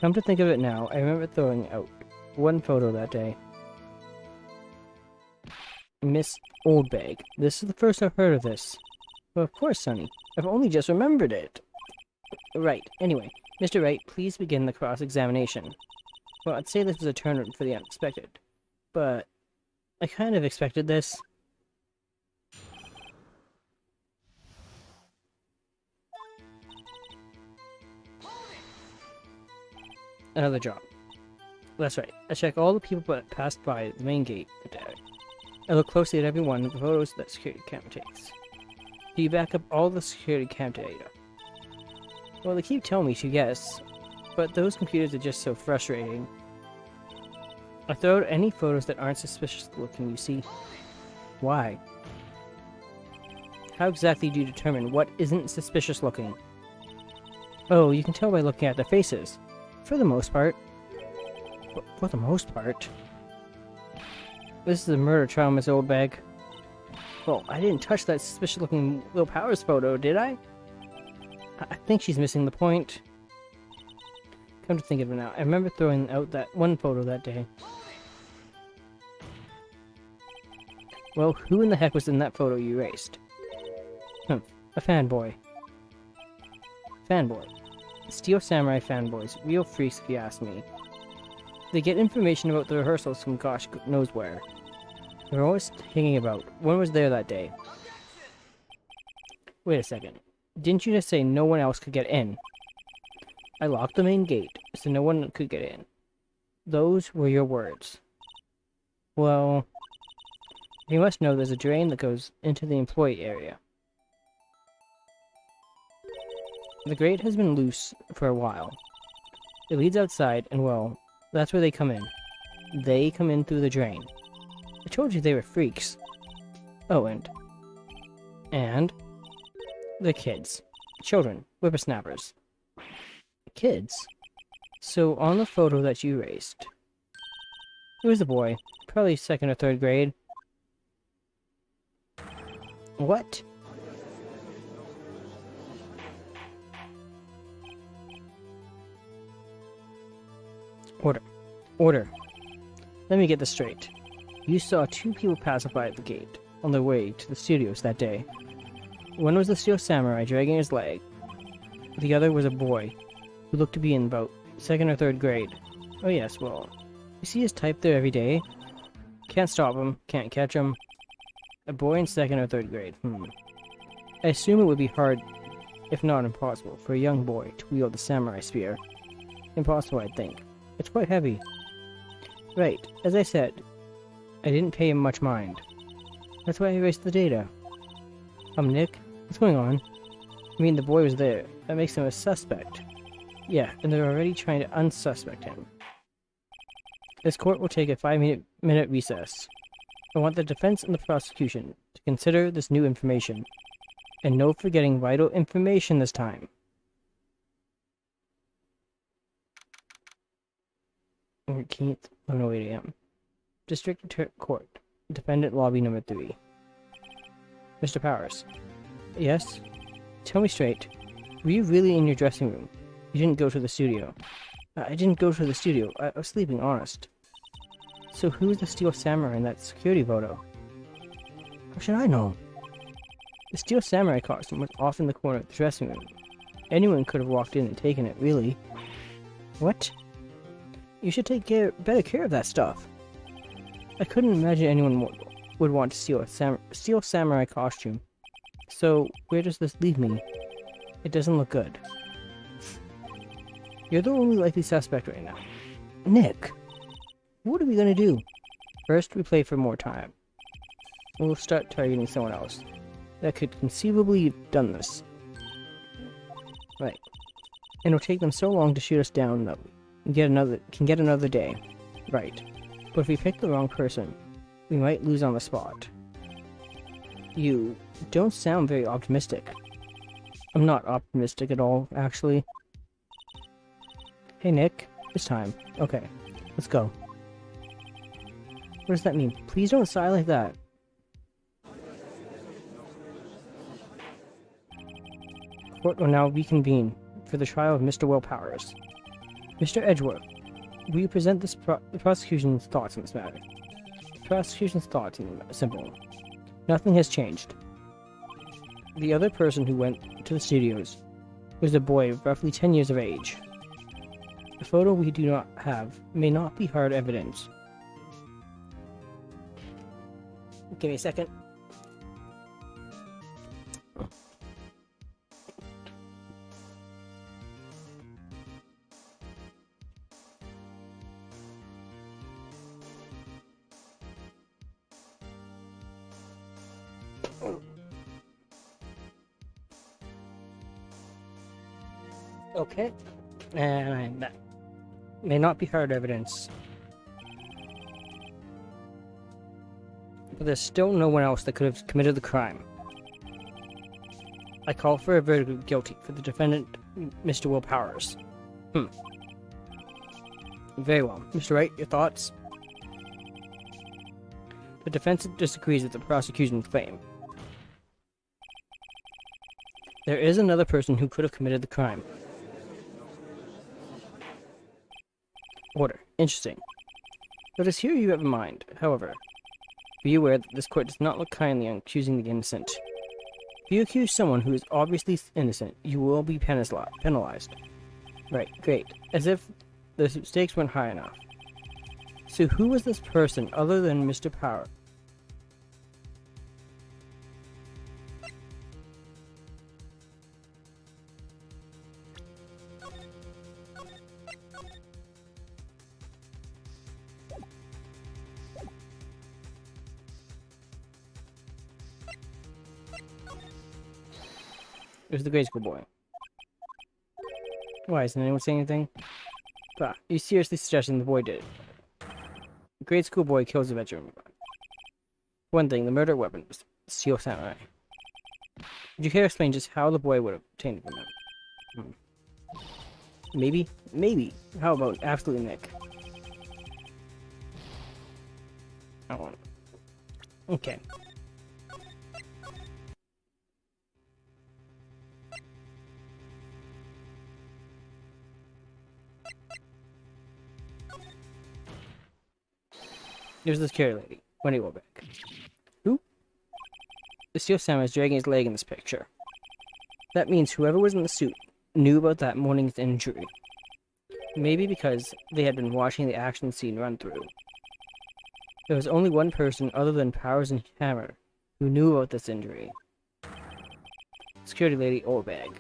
Come to think of it now, I remember throwing out one photo that day. Miss Oldbag. This is the first I've heard of this. Well, of course, Sonny. I've only just remembered it. Right. Anyway, Mr. Wright, please begin the cross-examination. Well, I'd say this was a turn for the unexpected, but I kind of expected this. Another job. That's right. I check all the people that passed by the main gate today. I look closely at every one of the photos that security camera takes. Do you back up all the security camera data? Well, they keep telling me to, yes, but those computers are just so frustrating. I throw out any photos that aren't suspicious looking, you see. Why? How exactly do you determine what isn't suspicious looking? Oh, you can tell by looking at their faces. For the most part. For the most part? This is a murder trial, Miss Oldbag. Well, I didn't touch that suspicious-looking Will Powers photo, did I? I think she's missing the point. Come to think of it now, I remember throwing out that one photo that day. Well, who in the heck was in that photo you erased? A fanboy. Fanboy. Steel Samurai fanboys. Real freaks, if you ask me. They get information about the rehearsals from gosh knows where. They're always hanging about. One was there that day. Wait a second. Didn't you just say no one else could get in? I locked the main gate, so no one could get in. Those were your words. Well, you must know there's a drain that goes into the employee area. The grate has been loose for a while. It leads outside, and well, that's where they come in. They come in through the drain. I told you they were freaks. Oh, and the kids. Children. Whippersnappers. Kids? So, on the photo that you erased, it was a boy. Probably 2nd or 3rd grade. What? Order. Let me get this straight. You saw 2 people pass by at the gate, on their way to the studios that day. One was the Steel Samurai dragging his leg. The other was a boy, who looked to be in about 2nd or 3rd grade. Oh yes, well, you see his type there every day? Can't stop him, can't catch him. A boy in 2nd or 3rd grade, I assume it would be hard, if not impossible, for a young boy to wield the samurai spear. Impossible, I'd think. It's quite heavy. Right, as I said, I didn't pay him much mind. That's why I erased the data. Nick, what's going on? I mean, the boy was there. That makes him a suspect. Yeah, and they're already trying to unsuspect him. This court will take a 5-minute recess. I want the defense and the prosecution to consider this new information. And no forgetting vital information this time. 13th, 11:08 a.m. District Court. Defendant Lobby Number 3. Mr. Powers. Yes? Tell me straight. Were you really in your dressing room? You didn't go to the studio. I didn't go to the studio. I was sleeping, honest. So who is the Steel Samurai in that security photo? How should I know? The Steel Samurai costume was off in the corner of the dressing room. Anyone could have walked in and taken it, really. What? You should take better care of that stuff. I couldn't imagine anyone would want to steal a samurai costume. So, where does this leave me? It doesn't look good. You're the only likely suspect right now. Nick! What are we gonna do? First, we play for more time. We'll start targeting someone else that could conceivably have done this. Right. And it'll take them so long to shoot us down that we can get another day. Right. But if we pick the wrong person, we might lose on the spot. You don't sound very optimistic. I'm not optimistic at all, actually. Hey Nick, it's time. Okay, let's go. What does that mean? Please don't sigh like that. Court will now reconvene for the trial of Mr. Will Powers. Mr. Edgeworth, will you present the prosecution's thoughts on this matter? The prosecution's thoughts are simple. Nothing has changed. The other person who went to the studios was a boy of roughly 10 years of age. The photo we do not have may not be hard evidence. Give me a second. Okay, and I'm back. May not be hard evidence. But there's still no one else that could have committed the crime. I call for a verdict of guilty for the defendant, Mr. Will Powers. Very well. Mr. Wright, your thoughts? The defense disagrees with the prosecution's claim. There is another person who could have committed the crime. Order. Interesting. Let us hear you have in mind. However, be aware that this court does not look kindly on accusing the innocent. If you accuse someone who is obviously innocent, you will be penalized. Right, great. As if the stakes weren't high enough. So who was this person other than Mr. Power? It was the grade school boy. Why, isn't anyone saying anything? Bah, you seriously suggesting the boy did it? The grade school boy kills a veteran. One thing, the murder weapon was steel samurai. Would you care to explain just how the boy would have obtained it from him? Maybe? Maybe. How about absolutely Nick? Oh. Okay. There's the security lady. Wendy Warbeck. Who? The steel samurai is dragging his leg in this picture. That means whoever was in the suit knew about that morning's injury. Maybe because they had been watching the action scene run through. There was only one person other than Powers and Hammer who knew about this injury. Security lady Orbag.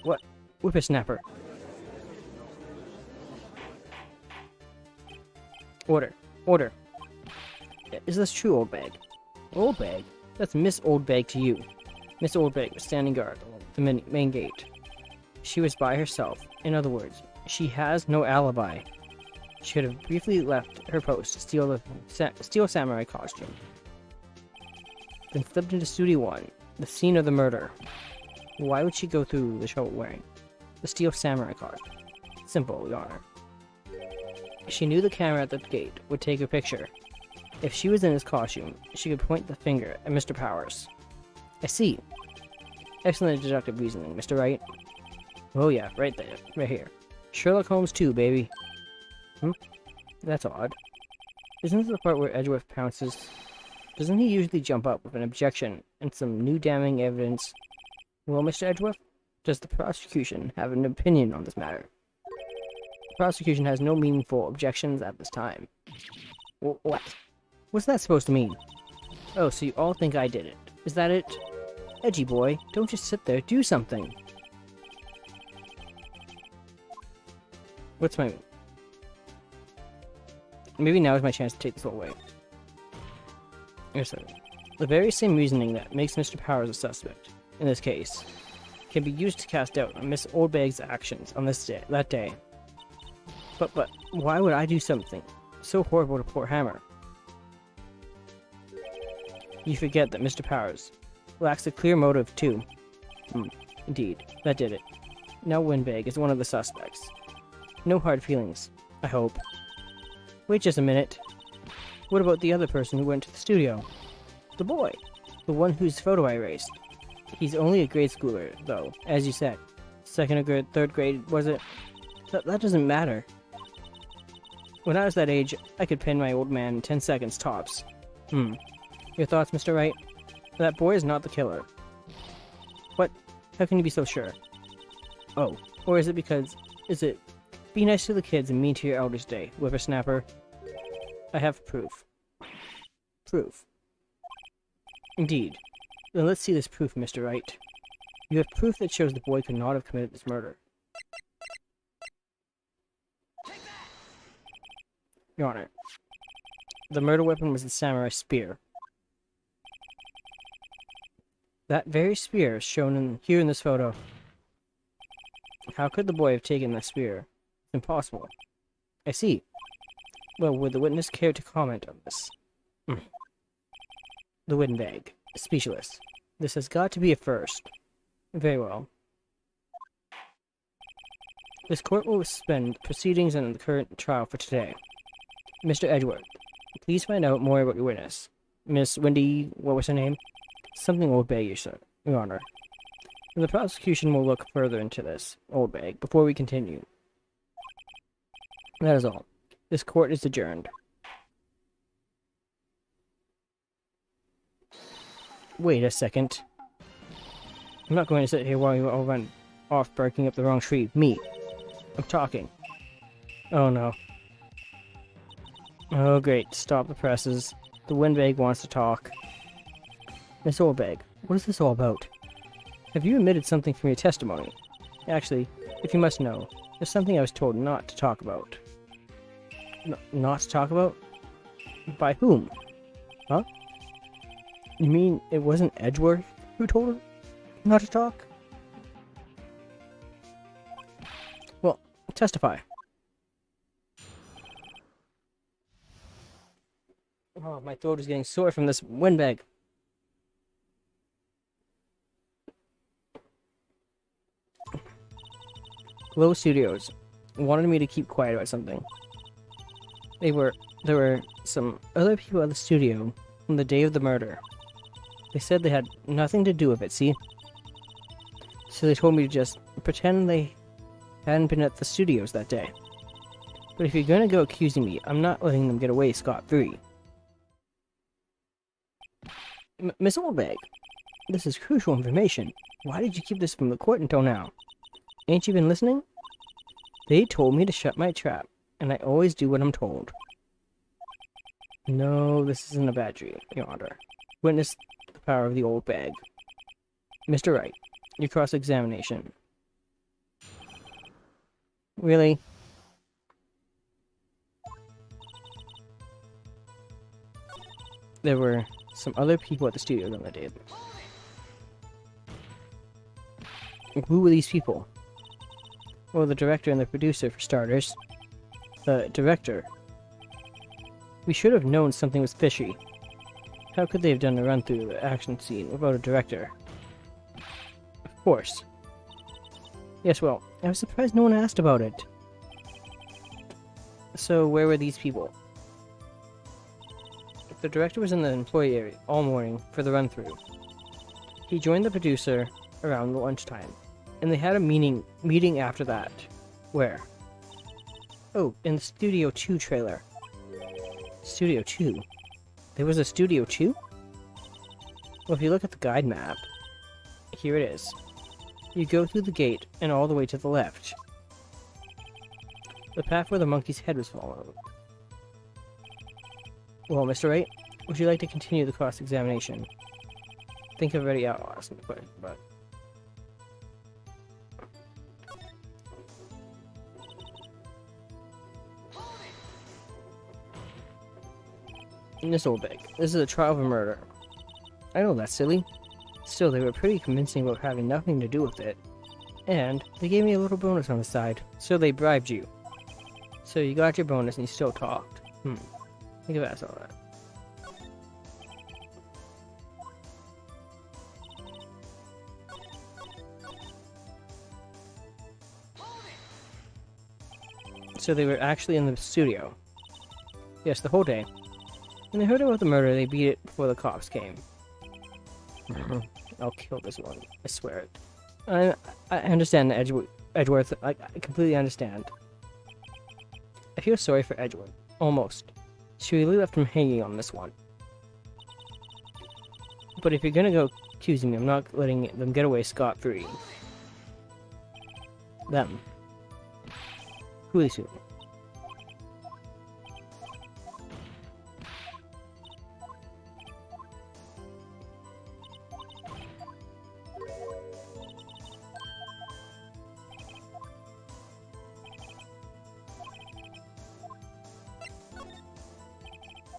What? Whippersnapper. Order. Order. Is this true, Oldbag? Oldbag? That's Miss Oldbag to you. Miss Oldbag was standing guard along the main gate. She was by herself. In other words, she has no alibi. She could have briefly left her post to steal the steel samurai costume. Then slipped into Studio 1, the scene of the murder. Why would she go through the show wearing the steel samurai costume? Simple, Your Honor. She knew the camera at the gate would take a picture. If she was in his costume, she could point the finger at Mr. Powers. I see. Excellent deductive reasoning, Mr. Wright. Oh yeah, right there. Right here. Sherlock Holmes 2, baby. That's odd. Isn't this the part where Edgeworth pounces? Doesn't he usually jump up with an objection and some new damning evidence? Well, Mr. Edgeworth, does the prosecution have an opinion on this matter? The prosecution has no meaningful objections at this time. What? What's that supposed to mean? Oh, so you all think I did it. Is that it? Edgy boy, don't just sit there, do something. What's my... Maybe now is my chance to take this all away. Here's the... The very same reasoning that makes Mr. Powers a suspect, in this case, can be used to cast doubt on Miss Oldbag's actions on that day. But why would I do something so horrible to poor Hammer? You forget that Mr. Powers lacks a clear motive too. Indeed, that did it. Now Windbag is one of the suspects. No hard feelings, I hope. Wait just a minute. What about the other person who went to the studio? The boy. The one whose photo I erased. He's only a grade schooler, though, as you said. Second or third grade, was it? That doesn't matter. When I was that age, I could pin my old man in 10 seconds tops. Your thoughts, Mr. Wright? That boy is not the killer. What? How can you be so sure? Oh, or is it because... Is it... Be nice to the kids and mean to your elders day, whippersnapper? I have proof. Proof. Indeed. Then let's see this proof, Mr. Wright. You have proof that shows the boy could not have committed this murder. Your Honor, the murder weapon was the samurai spear. That very spear is shown here in this photo. How could the boy have taken that spear? It's impossible. I see. Well, would the witness care to comment on this? The Windbag. Speechless. This has got to be a first. Very well. This court will suspend proceedings in the current trial for today. Mr. Edgeworth, please find out more about your witness. Miss Wendy, what was her name? Something Oldbag, Your Honor. The prosecution will look further into this, Oldbag, before we continue. That is all. This court is adjourned. Wait a second. I'm not going to sit here while you all run off barking up the wrong tree. Me. I'm talking. Oh no. Oh great, stop the presses. The Windbag wants to talk. Miss Oldbag, what is this all about? Have you omitted something from your testimony? Actually, if you must know, there's something I was told not to talk about. Not to talk about? By whom? Huh? You mean it wasn't Edgeworth who told her not to talk? Well, testify. Oh, my throat is getting sore from this windbag. Glow Studios wanted me to keep quiet about something. There were some other people at the studio on the day of the murder. They said they had nothing to do with it, see? So they told me to just pretend they hadn't been at the studios that day. But if you're gonna go accusing me, I'm not letting them get away scot-free. Miss Oldbag, this is crucial information. Why did you keep this from the court until now? Ain't you been listening? They told me to shut my trap, and I always do what I'm told. No, this isn't a bad dream, Your Honor. Witness the power of the old bag. Mr. Wright, your cross-examination. Really? There were some other people at the studio on that day. Who were these people? Well, the director and the producer, for starters. The director. We should have known something was fishy. How could they have done a run-through of the action scene without a director? Of course. Yes, well, I was surprised no one asked about it. So, where were these people? The director was in the employee area all morning for the run-through. He joined the producer around lunchtime, and they had a meeting after that. Where? Oh, in the Studio 2 trailer. Studio 2? There was a Studio 2? Well, if you look at the guide map, here it is. You go through the gate and all the way to the left. The path where the monkey's head was fallen. Well, Mr. Wright, Would you like to continue the cross-examination? I think I've already asked the question, but... Miss Olbeck, this is a trial of a murder. I know that's silly. Still, they were pretty convincing about having nothing to do with it. And they gave me a little bonus on the side, so they bribed you. So you got your bonus and you still talked. Think if that's all right. So they were actually in the studio. Yes, the whole day. When they heard about the murder, they beat it before the cops came. I'll kill this one. I swear it. I understand Edgeworth. I completely understand. I feel sorry for Edgeworth. Almost. She really left him hanging on this one. But if you're gonna go accusing me, I'm not letting them get away scot-free. Them. Who are these people?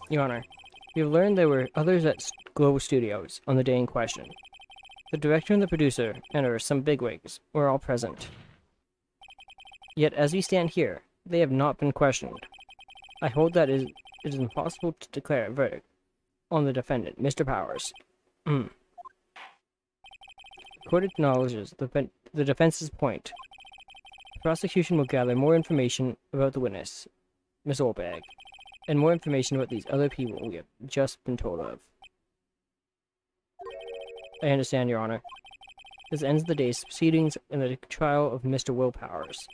Your Honor, we have learned there were others at Global Studios on the day in question. The director and the producer, and some bigwigs, were all present. Yet, as we stand here, they have not been questioned. I hold that it is impossible to declare a verdict on the defendant, Mr. Powers. The court acknowledges the defense's point. The prosecution will gather more information about the witness, Miss Olbag, and more information about these other people we have just been told of. I understand, Your Honor. This ends the day's proceedings in the trial of Mr. Will Powers.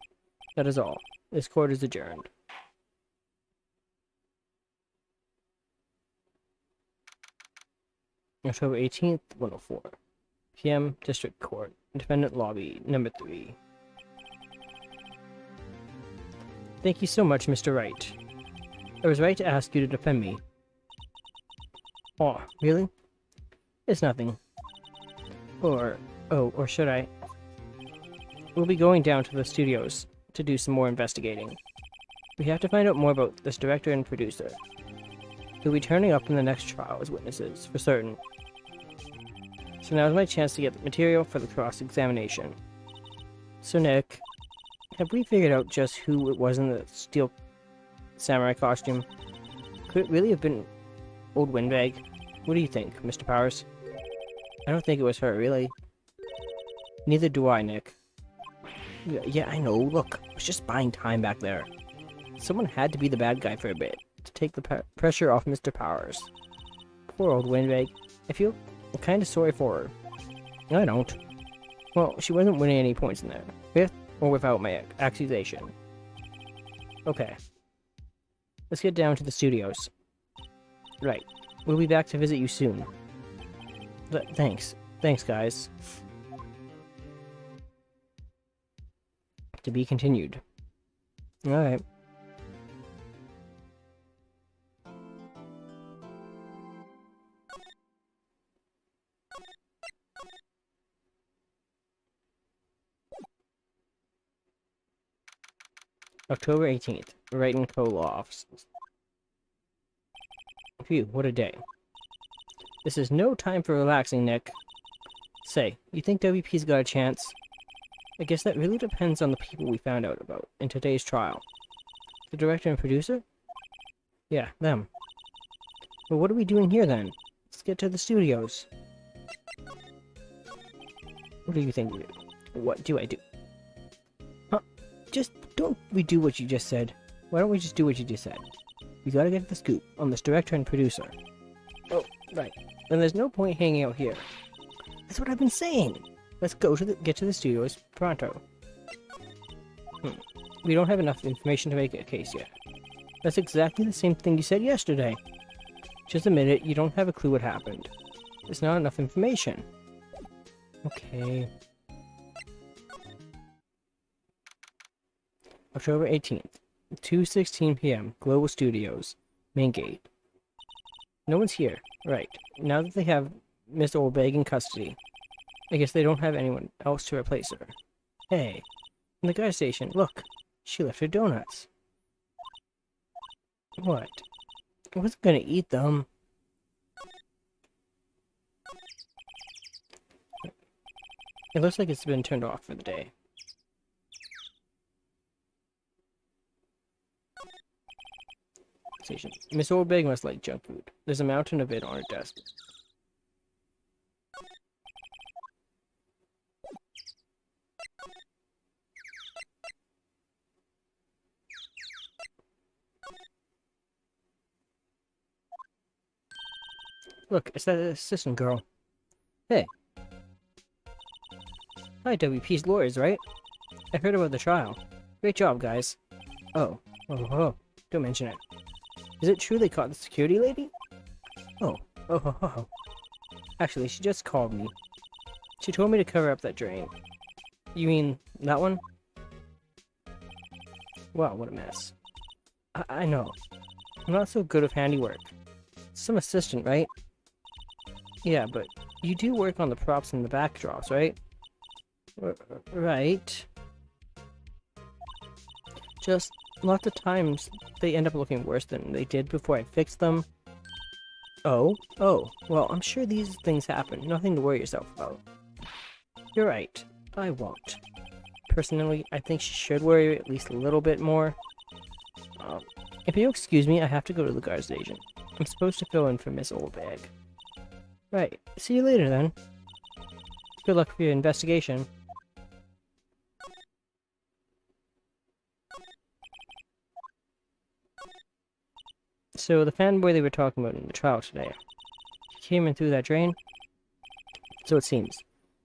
That is all. This court is adjourned. October 18th, 1:04 p.m. District Court, Defendant Lobby, number 3. Thank you so much, Mr. Wright. I was right to ask you to defend me. Oh, really? It's nothing. Or should I? We'll be going down to the studios to do some more investigating. We have to find out more about this director and producer. They'll be turning up in the next trial as witnesses, for certain. So now is my chance to get the material for the cross-examination. So Nick, have we figured out just who it was in the steel samurai costume? Could it really have been old Windbag? What do you think, Mr. Powers? I don't think it was her, really. Neither do I, Nick. Yeah, I know. Look, I was just buying time back there. Someone had to be the bad guy for a bit, to take the pressure off Mr. Powers. Poor old Windbag. I feel kind of sorry for her. I don't. Well, she wasn't winning any points in there, with or without my accusation. Okay. Let's get down to the studios. Right. We'll be back to visit you soon. Thanks. Thanks, guys. To be continued. Alright. October 18th, Wright & Co. Law Offices. Phew, what a day. This is no time for relaxing, Nick. Say, you think WP's got a chance? I guess that really depends on the people we found out about in today's trial. The director and producer? Yeah, them. Well, what are we doing here then? Let's get to the studios. What do you think we do? What do I do? Huh? Just don't we do what you just said? Why don't we just do what you just said? We gotta get the scoop on this director and producer. Oh, right. Then there's no point hanging out here. That's what I've been saying. Let's go to get to the studios pronto. We don't have enough information to make a case yet. That's exactly the same thing you said yesterday. Just admit it, you don't have a clue what happened. There's not enough information. Okay. October 18th, 2:16 p.m., Global Studios, Main Gate. No one's here. Right. Now that they have Miss Oldbag in custody, I guess they don't have anyone else to replace her. Hey, in the gas station, look. She left her donuts. What? I wasn't gonna eat them. It looks like it's been turned off for the day. Station. Miss Oldbag must like junk food. There's a mountain of it on her desk. Look, it's that assistant girl. Hey. Hi, WP's lawyers, right? I heard about the trial. Great job, guys. Oh. Oh. Don't mention it. Is it true they caught the security lady? Oh. Actually, she just called me. She told me to cover up that drain. You mean that one? Wow, what a mess. I know. I'm not so good with handiwork. Some assistant, right? Yeah, but you do work on the props and the backdrops, right? Right. Just lots of times they end up looking worse than they did before I fixed them. Oh, well, I'm sure these things happen. Nothing to worry yourself about. You're right. I won't. Personally, I think she should worry at least a little bit more. If you'll excuse me, I have to go to the guard station. I'm supposed to fill in for Miss Oldbag. Right. See you later, then. Good luck for your investigation. So, the fanboy they were talking about in the trial today. He came in through that drain? So it seems.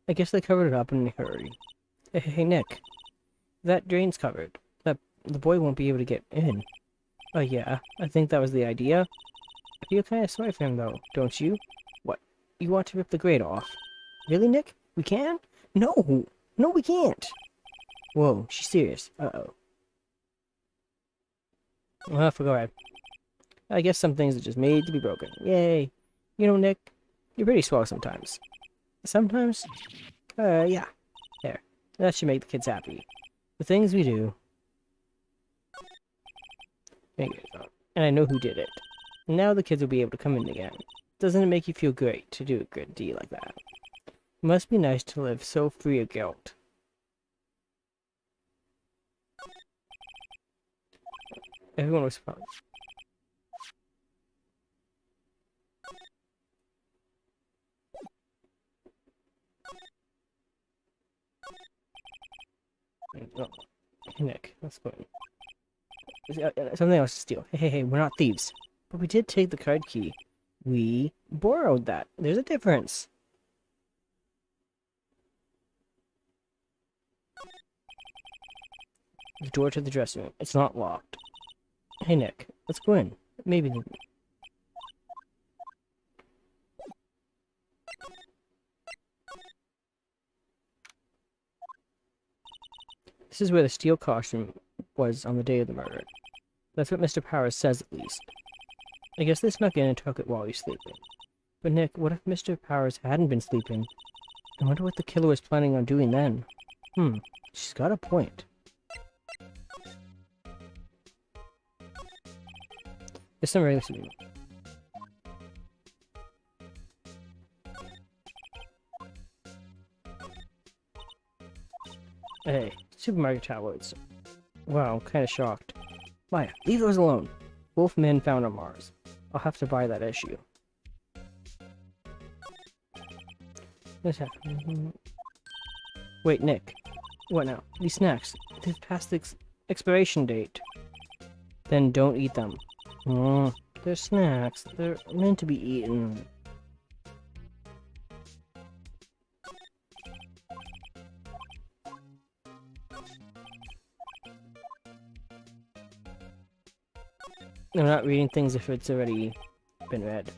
I guess they covered it up in a hurry. Hey, Nick. That drain's covered. The boy won't be able to get in. Oh yeah, I think that was the idea. I feel kind of sorry for him, though, don't you? What? You want to rip the grate off? Really, Nick? We can? No! No, we can't! Whoa, she's serious. Uh-oh. Well, I forgot. I guess some things are just made to be broken. Yay! You know, Nick, you're pretty swell sometimes. Sometimes? Yeah. There. That should make the kids happy. The things we do. And I know who did it. Now the kids will be able to come in again. Doesn't it make you feel great to do a good deed like that? It must be nice to live so free of guilt. Everyone responds. Oh, Nick, let's go in. Something else to steal. Hey, we're not thieves. But we did take the card key. We borrowed that. There's a difference. The door to the dressing room. It's not locked. Hey, Nick, let's go in. Maybe. This is where the steel costume was on the day of the murder. That's what Mr. Powers says, at least. I guess they snuck in and took it while he was sleeping. But Nick, what if Mr. Powers hadn't been sleeping? I wonder what the killer was planning on doing then. She's got a point. There's some regular sleeping. Hey, supermarket tabloids. Wow, I'm kind of shocked. Maya, leave those alone. Both men found on Mars. I'll have to buy that issue. Wait, Nick. What now? These snacks. They've passed the expiration date. Then don't eat them. They're snacks. They're meant to be eaten. I'm not reading things if it's already been read.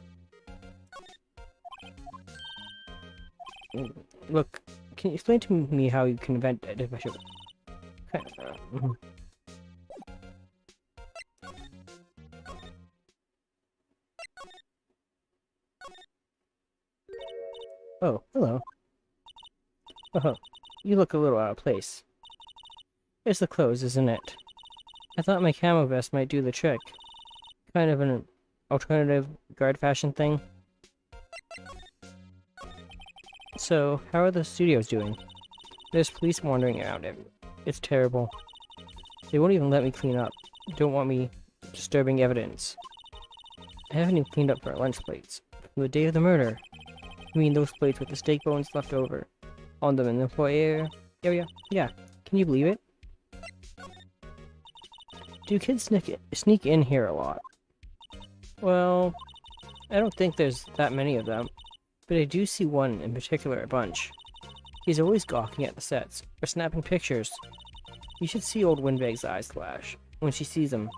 Look, can you explain to me how you can invent artificial... Oh, hello. Oh, you look a little out of place. It's the clothes, isn't it? I thought my camo vest might do the trick. Kind of an alternative guard fashion thing. So, how are the studios doing? There's police wandering around it. It's terrible. They won't even let me clean up. Don't want me disturbing evidence. I haven't even cleaned up our lunch plates. From the day of the murder. I mean those plates with the steak bones left over on them in the employee area? Yeah. Can you believe it? Do kids sneak in here a lot? Well, I don't think there's that many of them, but I do see one in particular a bunch. He's always gawking at the sets, or snapping pictures. You should see old Windbag's eyes flash when she sees him.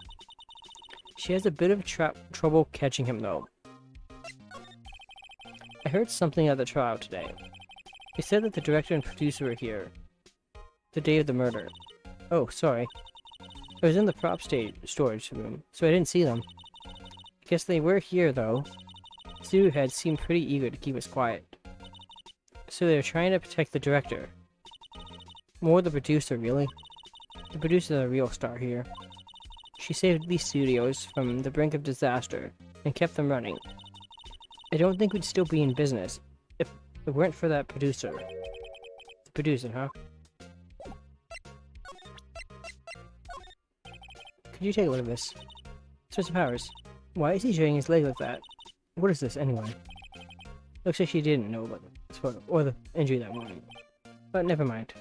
She has a bit of trouble catching him, though. I heard something at the trial today. They said that the director and producer were here the day of the murder. Oh, sorry. I was in the prop storage room, so I didn't see them. I guess they were here, though. The studio heads seemed pretty eager to keep us quiet. So they were trying to protect the director. More the producer, really. The producer's the real star here. She saved these studios from the brink of disaster and kept them running. I don't think we'd still be in business if it weren't for that producer. The producer, huh? Could you take a look at this? Source of powers. Why is he showing his leg like that? What is this, anyway? Looks like she didn't know about this photo, or the injury that morning. But never mind.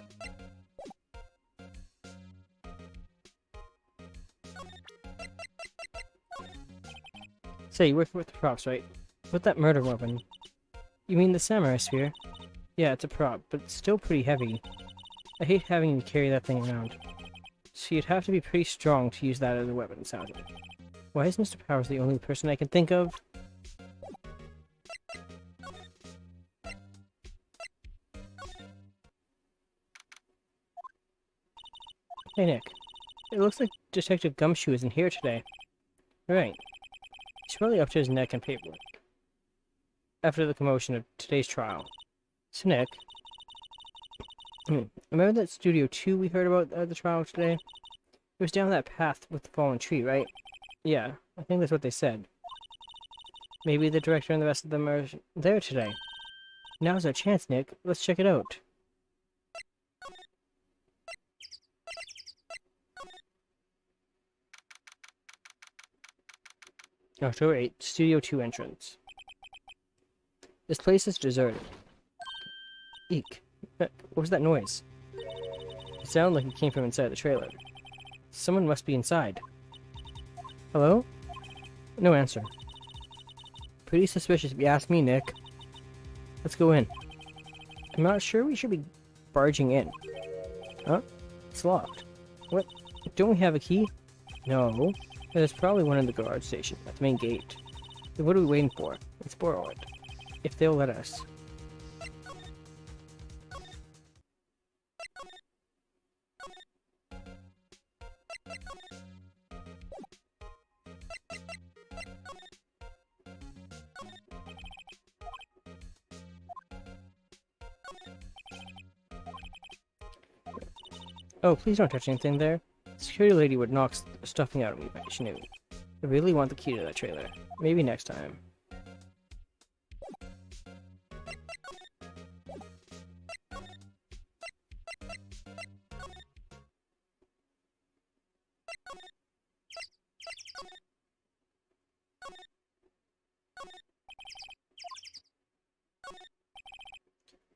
Say, you work with the props, right? With that murder weapon. You mean the samurai spear? Yeah, it's a prop, but it's still pretty heavy. I hate having to carry that thing around. So you'd have to be pretty strong to use that as a weapon, sounds like. Why is Mr. Powers the only person I can think of? Hey, Nick. It looks like Detective Gumshoe isn't here today. Right. He's probably up to his neck in paperwork. After the commotion of today's trial. So, Nick. Remember that Studio 2 we heard about at the trial today? It was down that path with the fallen tree, right? Yeah, I think that's what they said. Maybe the director and the rest of them are there today. Now's our chance, Nick. Let's check it out. October 8th, Studio 2 entrance. This place is deserted. Eek. What was that noise? It sounded like it came from inside the trailer. Someone must be inside. Hello? No answer. Pretty suspicious if you ask me, Nick. Let's go in. I'm not sure we should be barging in. Huh? It's locked. What? Don't we have a key? No. There's probably one in the guard station at the main gate. Then what are we waiting for? Let's borrow it. If they'll let us. Oh, please don't touch anything there. The security lady would knock stuffing out of me if she knew. I really want the key to that trailer. Maybe next time.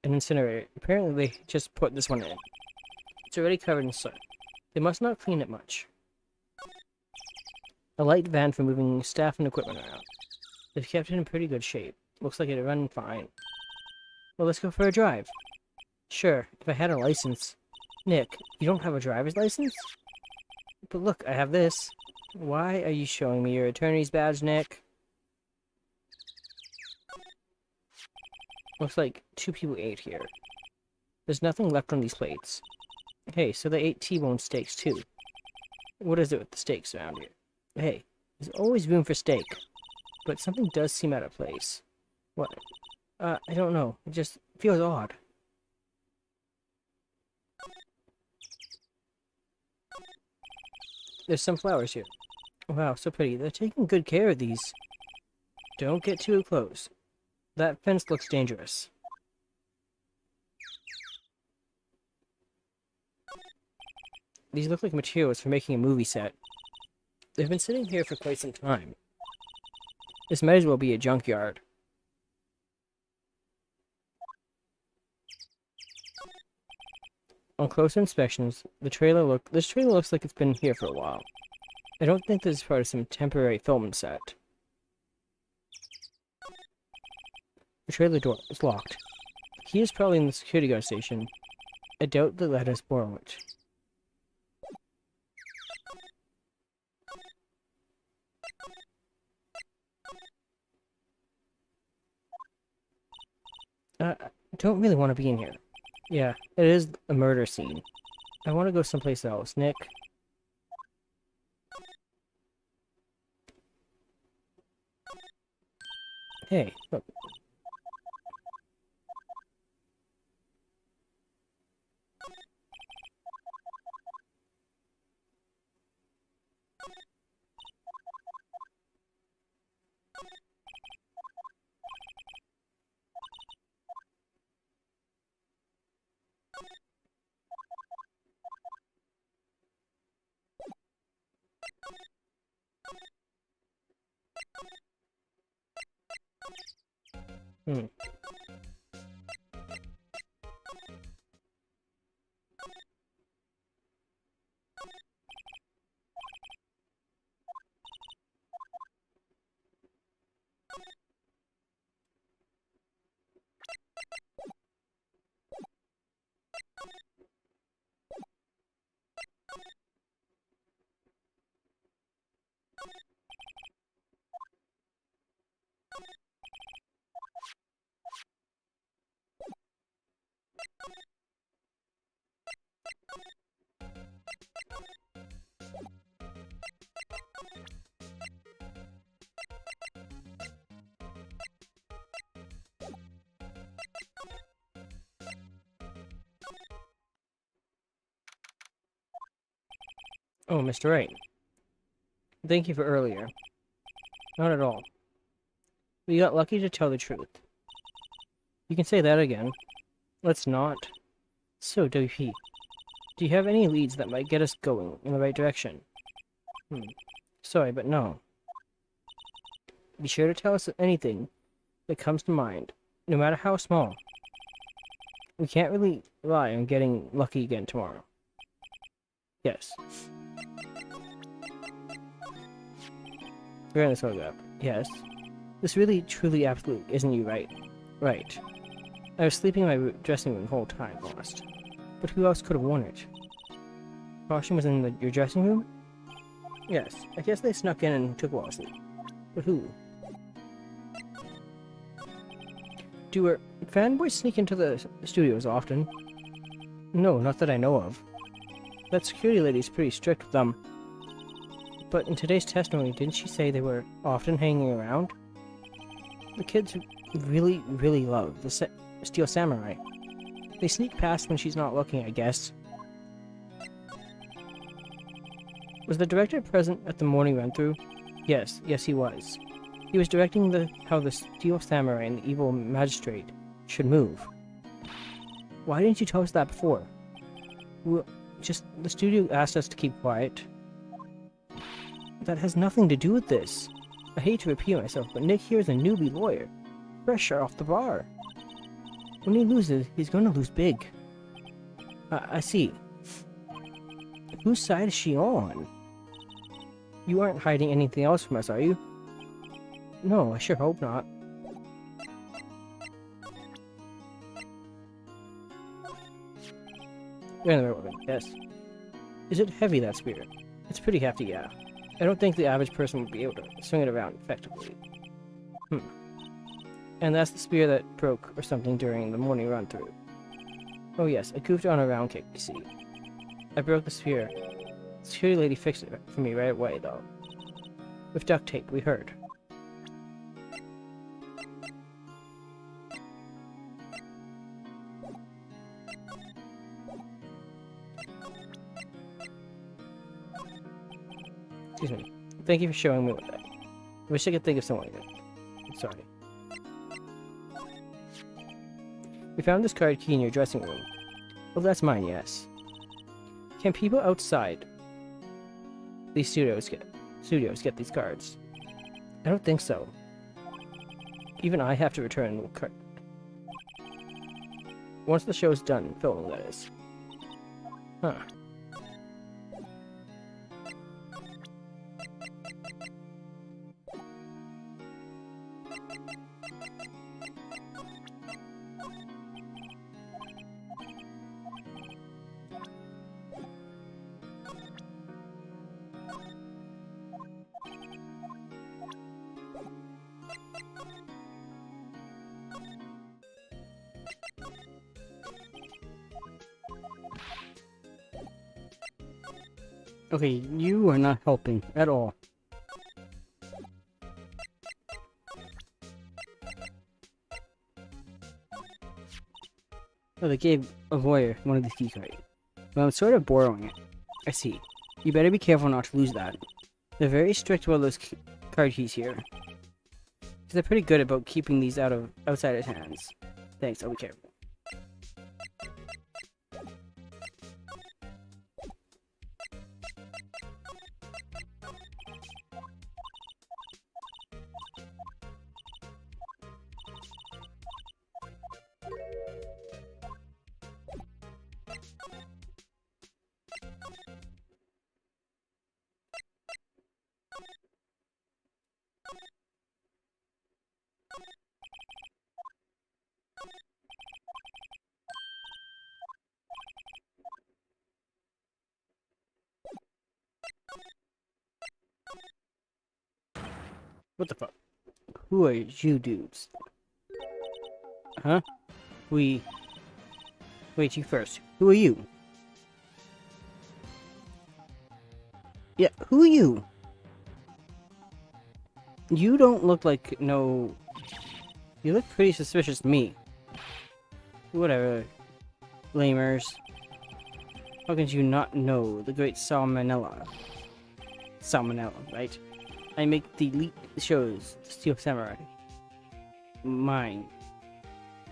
An incinerator. Apparently they just put this one in. It's already covered in soot. They must not clean it much. A light van for moving staff and equipment around. They've kept it in pretty good shape. Looks like it'll run fine. Well, let's go for a drive. Sure, if I had a license. Nick, you don't have a driver's license? But look, I have this. Why are you showing me your attorney's badge, Nick? Looks like 2 people ate here. There's nothing left on these plates. Hey, so they ate T-bone steaks too. What is it with the steaks around here? Hey, there's always room for steak. But something does seem out of place. What? I don't know. It just feels odd. There's some flowers here. Wow, so pretty. They're taking good care of these. Don't get too close. That fence looks dangerous. These look like materials for making a movie set. They've been sitting here for quite some time. This might as well be a junkyard. On closer inspections, this trailer looks like it's been here for a while. I don't think this is part of some temporary filming set. The trailer door is locked. The key is probably in the security guard station. I doubt they'll let us borrow it. I don't really want to be in here. Yeah, it is a murder scene. I want to go someplace else. Nick? Hey, look. Hmm. Oh, Mr. Wright. Thank you for earlier. Not at all. We got lucky to tell the truth. You can say that again. Let's not. So, WP, do you have any leads that might get us going in the right direction? Sorry, but no. Be sure to tell us anything that comes to mind, no matter how small. We can't really rely on getting lucky again tomorrow. Yes. We're in this photograph. Yes. This really, truly, absolutely isn't you, right? Right. I was sleeping in my dressing room the whole time, lost. But who else could have worn it? Caution was in your dressing room? Yes. I guess they snuck in and took Wallesley. But who? Do fanboys sneak into the studios often? No, not that I know of. That security lady's pretty strict with them. But in today's testimony, didn't she say they were often hanging around? The kids really, really love the Steel Samurai. They sneak past when she's not looking, I guess. Was the director present at the morning run-through? Yes, he was. He was directing how the Steel Samurai and the evil magistrate should move. Why didn't you tell us that before? Well, the studio asked us to keep quiet. That has nothing to do with this. I hate to repeat myself, but Nick here is a newbie lawyer, fresh off the bar. When he loses, he's going to lose big. I see. Whose side is she on? You aren't hiding anything else from us, are you? No, I sure hope not. You're in the right one, yes. Is it heavy, that spear? It's pretty hefty, yeah. I don't think the average person would be able to swing it around effectively. And that's the spear that broke or something during the morning run-through. Oh yes, I goofed on a round kick, you see. I broke the spear. The security lady fixed it for me right away, though. With duct tape, we heard. Thank you for showing me what that. I wish I could think of someone good. I'm sorry. We found this card key in your dressing room. Well, that's mine, yes. Can people outside these studios get these cards? I don't think so. Even I have to return the card. Once the show's done filming, that is. Huh. Okay, you are not helping at all. Oh, they gave a lawyer one of these key cards. Well, I'm sort of borrowing it. I see. You better be careful not to lose that. They're very strict about those card keys here. They're pretty good about keeping these out of outsiders' hands. Thanks, I'll be careful. What the fuck? Who are you dudes? Huh? Wait, you first. Who are you? Yeah, who are you? You don't look like no... You look pretty suspicious to me. Whatever. Lamers. How could you not know the great Salmonella? Salmonella, right? I make the elite shows, Steel Samurai. Mine.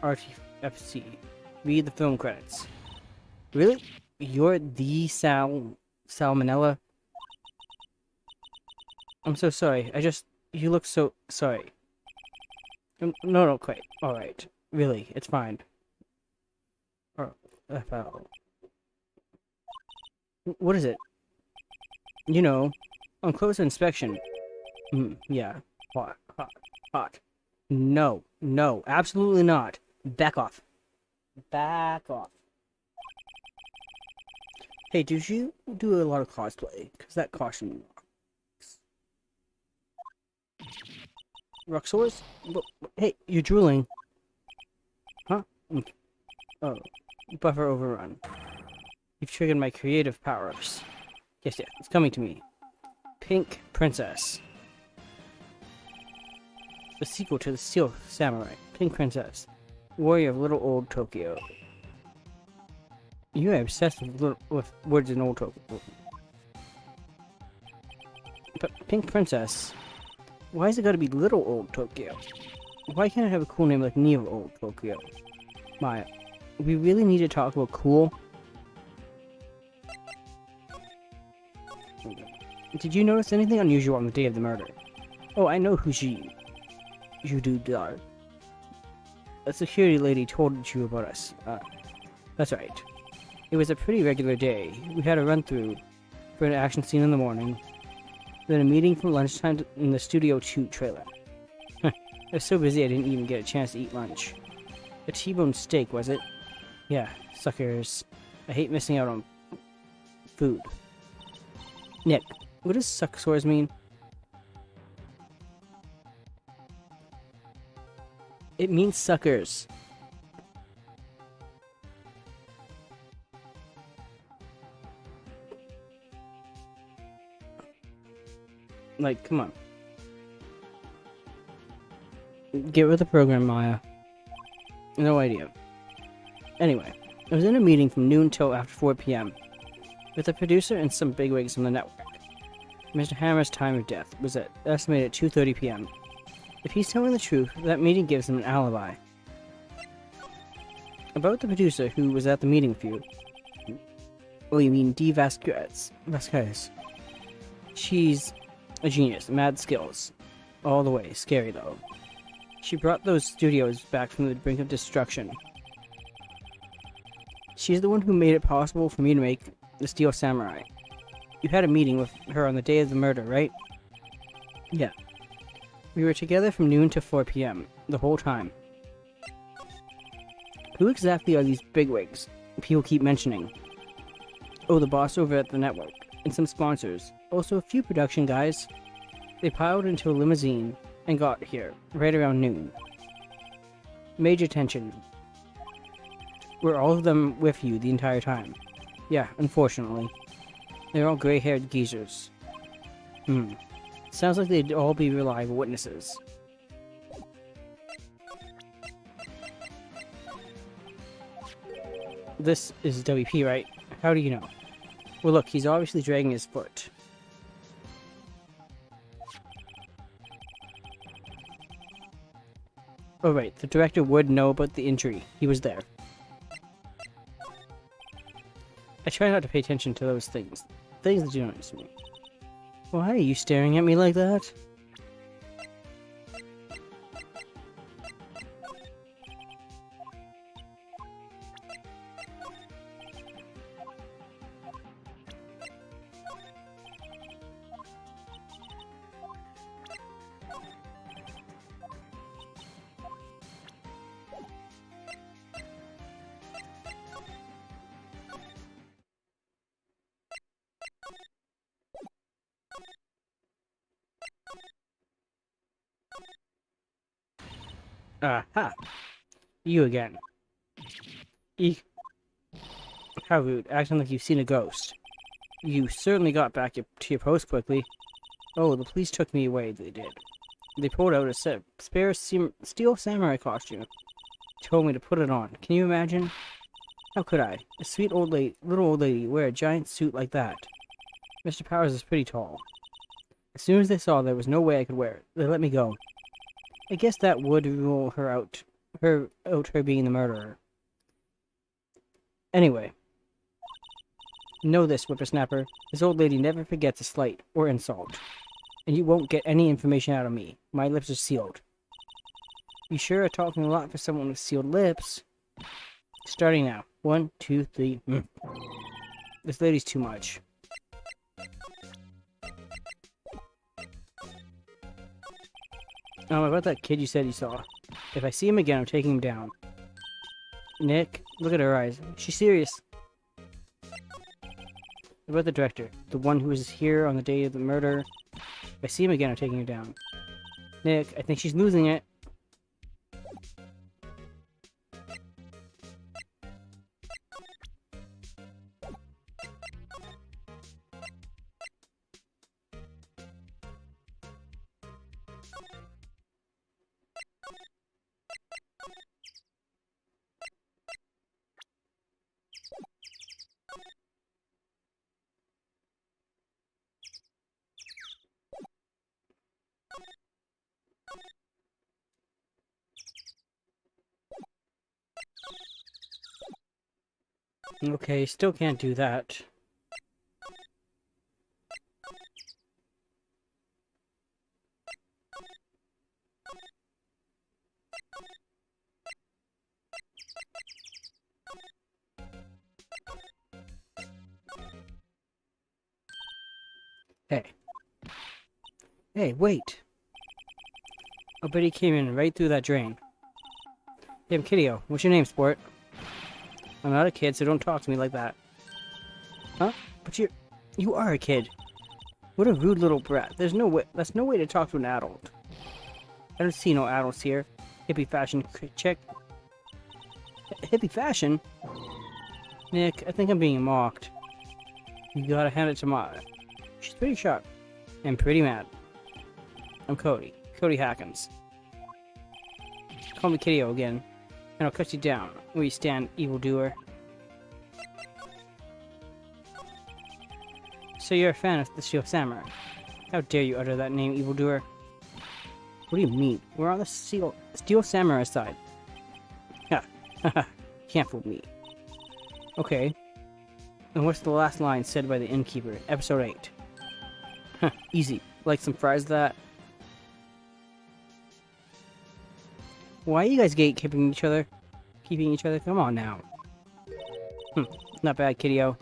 RTFC. Read the film credits. Really? You're the Salmonella? I'm so sorry. You look so sorry. No, quite. Alright. Really, it's fine. FL. What is it? You know, on close inspection. Yeah. Hot. No, absolutely not. Back off. Back off. Hey, did you do a lot of cosplay? Because that costume rocks. Roxors? Hey, you're drooling. Huh? Oh. Buffer overrun. You've triggered my creative powers. Yes, it's coming to me. Pink Princess. The sequel to the Steel Samurai. Pink Princess. Warrior of Little Old Tokyo. You are obsessed with words in Old Tokyo. But Pink Princess? Why is it gotta be Little Old Tokyo? Why can't it have a cool name like Neo Old Tokyo? Maya, we really need to talk about cool. Did you notice anything unusual on the day of the murder? Oh, I know who you dudes are. A security lady told you about us. That's right. It was a pretty regular day. We had a run-through for an action scene in the morning, then a meeting from lunchtime in the Studio 2 trailer. I was so busy I didn't even get a chance to eat lunch. A T-bone steak, was it? Yeah, suckers. I hate missing out on food. Nick, what does suckers mean? It means suckers. Like, come on. Get with the program, Maya. No idea. Anyway, I was in a meeting from noon till after 4 p.m. with a producer and some bigwigs from the network. Mr. Hammer's time of death was estimated at 2:30 p.m. If he's telling the truth, that meeting gives him an alibi. About the producer who was at the meeting with you. Oh, you mean Dee Vasquez. She's a genius, mad skills. All the way, scary though. She brought those studios back from the brink of destruction. She's the one who made it possible for me to make the Steel Samurai. You had a meeting with her on the day of the murder, right? Yeah. We were together from noon to 4 p.m. the whole time. Who exactly are these bigwigs people keep mentioning? Oh, the boss over at the network, and some sponsors. Also a few production guys. They piled into a limousine and got here, right around noon. Major tension. Were all of them with you the entire time? Yeah, unfortunately. They're all gray-haired geezers. Sounds like they'd all be reliable witnesses. This is WP, right? How do you know? Well, look, he's obviously dragging his foot. Oh, right, the director would know about the injury. He was there. I try not to pay attention to those things. Things that do not interest me. Why are you staring at me like that? Aha! You again. Eek. How rude, acting like you've seen a ghost. You certainly got back to your post quickly. Oh, the police took me away, they did. They pulled out a spare steel samurai costume. Told me to put it on. Can you imagine? How could I? A sweet little old lady, wear a giant suit like that. Mr. Powers is pretty tall. As soon as they saw there was no way I could wear it, they let me go. I guess that would rule her out being the murderer. Anyway. Know this, whippersnapper. This old lady never forgets a slight or insult. And you won't get any information out of me. My lips are sealed. You sure are talking a lot for someone with sealed lips. Starting now. 1, 2, 3. This lady's too much. About that kid you said you saw. If I see him again, I'm taking him down. Nick, look at her eyes. She's serious. About the director, the one who was here on the day of the murder. If I see him again, I'm taking him down. Nick, I think she's losing it. Okay, still can't do that. Hey. Hey, wait! I bet he came in right through that drain. Hey, I'm Kiddio. What's your name, sport? I'm not a kid, so don't talk to me like that. Huh? But you are a kid. What a rude little brat. That's no way to talk to an adult. I don't see no adults here. Hippie fashion chick. Hippie fashion? Nick, I think I'm being mocked. You gotta hand it to Ma. She's pretty sharp. And pretty mad. I'm Cody. Cody Hackins. Call me Kiddio again. And I'll cut you down where you stand, evildoer. So you're a fan of the Steel Samurai? How dare you utter that name, evildoer? What do you mean? We're on the Steel Samurai side. Ha! Haha! Can't fool me. Okay. And what's the last line said by the innkeeper? Episode 8. Huh, easy. Like some fries that. Why are you guys gatekeeping each other? Keeping each other? Come on now. Not bad, kiddo.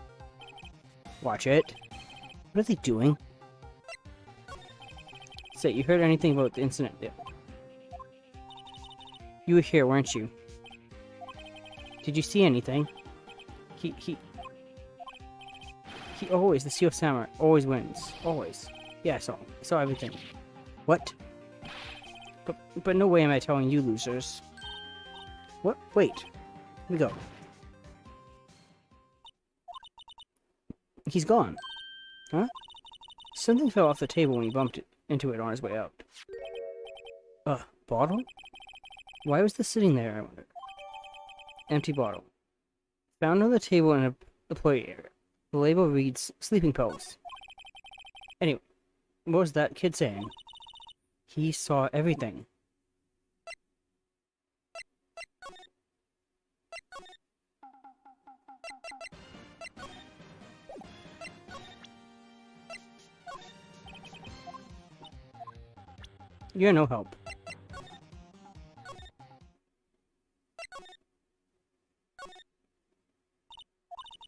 Watch it. What are they doing? Say, you heard anything about the incident? Yeah. You were here, weren't you? Did you see anything? He always, the Steel Samurai, always wins. Always. Yeah, I saw everything. What? But no way am I telling you losers. What? Wait. Let me go. He's gone. Huh? Something fell off the table when he bumped into it on his way out. Bottle? Why was this sitting there, I wonder? Empty bottle. Found on the table in a employee area. The label reads sleeping pills. Anyway, what was that kid saying? He saw everything. You're no help.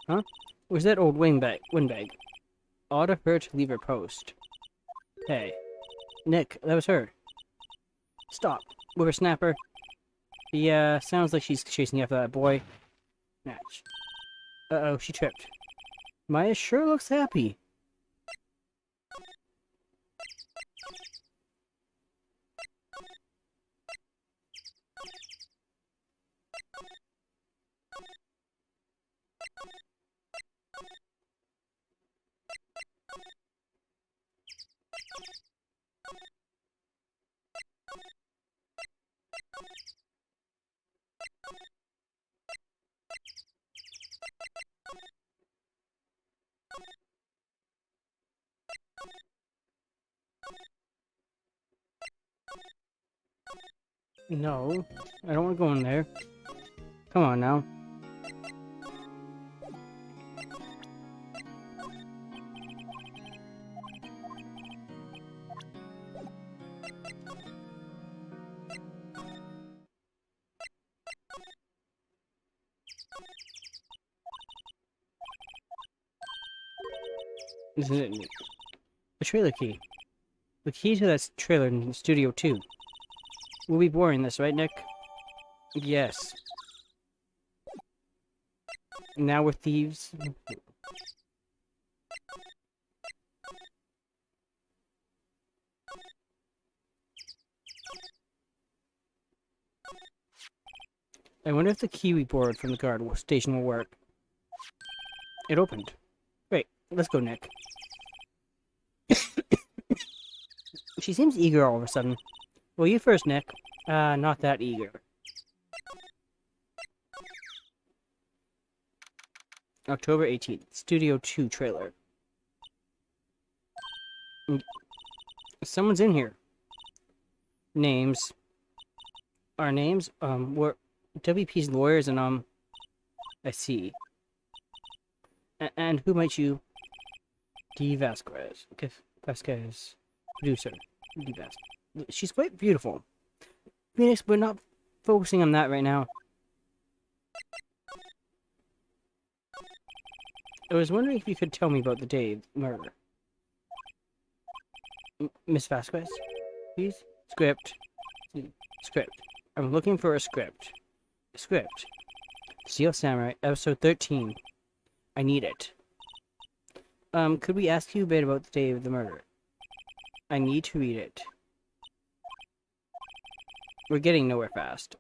Huh? Where's that old windbag? Ought of her to leave her post. Hey. Nick, that was her. Stop. Whippersnapper. Yeah, sounds like she's chasing after that boy. Match. Uh-oh, she tripped. Maya sure looks happy. No, I don't want to go in there. Come on now. Isn't it the trailer key? The key to that trailer in Studio 2. We'll be boring this, right, Nick? Yes. Now we're thieves. I wonder if the key we borrowed from the guard station will work. It opened. Great, let's go, Nick. She seems eager all of a sudden. Well, you first, Nick. Not that eager. October 18th, Studio 2 trailer. Someone's in here. Names. Our names? We're WP's lawyers and, I see. And who might you... D. Vasquez. Vasquez. Producer. D. Vasquez. She's quite beautiful. Phoenix, we're not focusing on that right now. I was wondering if you could tell me about the Dave murder. Miss Vasquez, please? Script. I'm looking for a script. Steel Samurai, episode 13. I need it. Could we ask you a bit about the day of the murder? I need to read it. We're getting nowhere fast.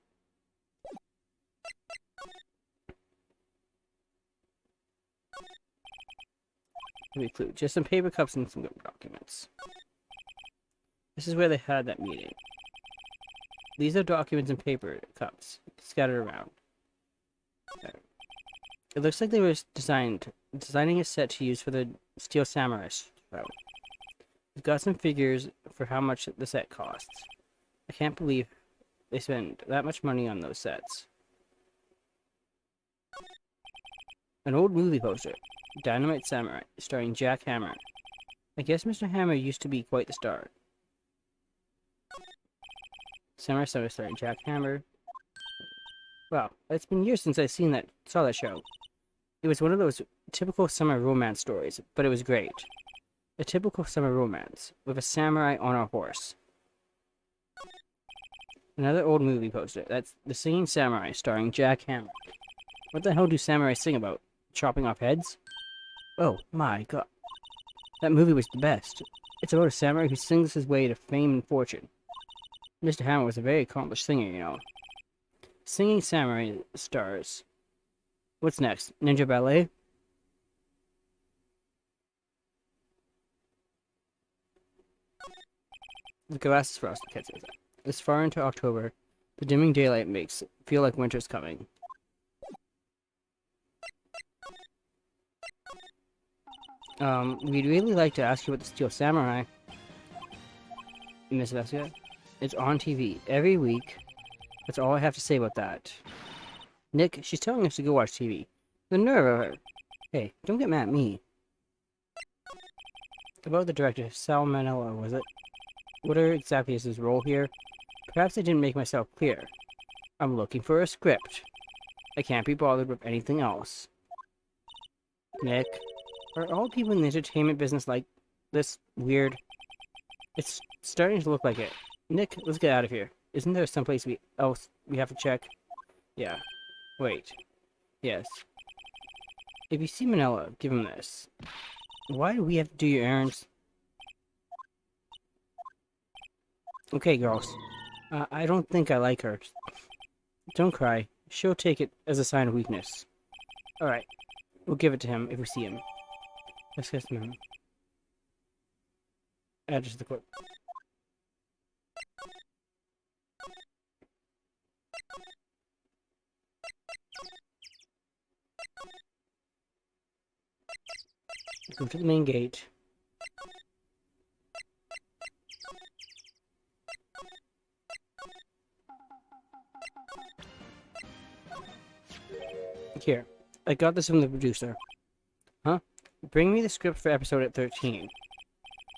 Give me a clue. Just some paper cups and some documents. This is where they had that meeting. These are documents and paper cups scattered around. Okay. It looks like they were designing a set to use for the Steel Samurai show. We've got some figures for how much the set costs. I can't believe they spend that much money on those sets. An old movie poster, Dynamite Samurai, starring Jack Hammer. I guess Mr. Hammer used to be quite the star. Samurai starring Jack Hammer. Wow, it's been years since I saw that show. It was one of those typical summer romance stories, but it was great. A typical summer romance, with a samurai on a horse. Another old movie poster. That's The Singing Samurai, starring Jack Hammer. What the hell do samurai sing about? Chopping off heads? Oh my god. That movie was the best. It's about a samurai who sings his way to fame and fortune. Mr. Hammer was a very accomplished singer, you know. Singing Samurai stars. What's next? Ninja Ballet? The glass is frosted, can't say that. It's far into October. The dimming daylight makes it feel like winter's coming. We'd really like to ask you about the Steel Samurai, Miss Vesca. It's on TV every week. That's all I have to say about that. Nick, she's telling us to go watch TV. The nerve of her. Hey, don't get mad at me. About the director, Sal Manella, was it? What exactly is his role here? Perhaps I didn't make myself clear. I'm looking for a script. I can't be bothered with anything else. Nick, are all people in the entertainment business like this weird? It's starting to look like it. Nick, let's get out of here. Isn't there someplace else we have to check? Yeah. Wait. Yes. If you see Manila, give him this. Why do we have to do your errands? Okay, girls. I don't think I like her. Don't cry. She'll take it as a sign of weakness. Alright. We'll give it to him if we see him. Let's get him. Add just the quote. Go to the main gate. Here, I got this from the producer. Huh? Bring me the script for episode 13.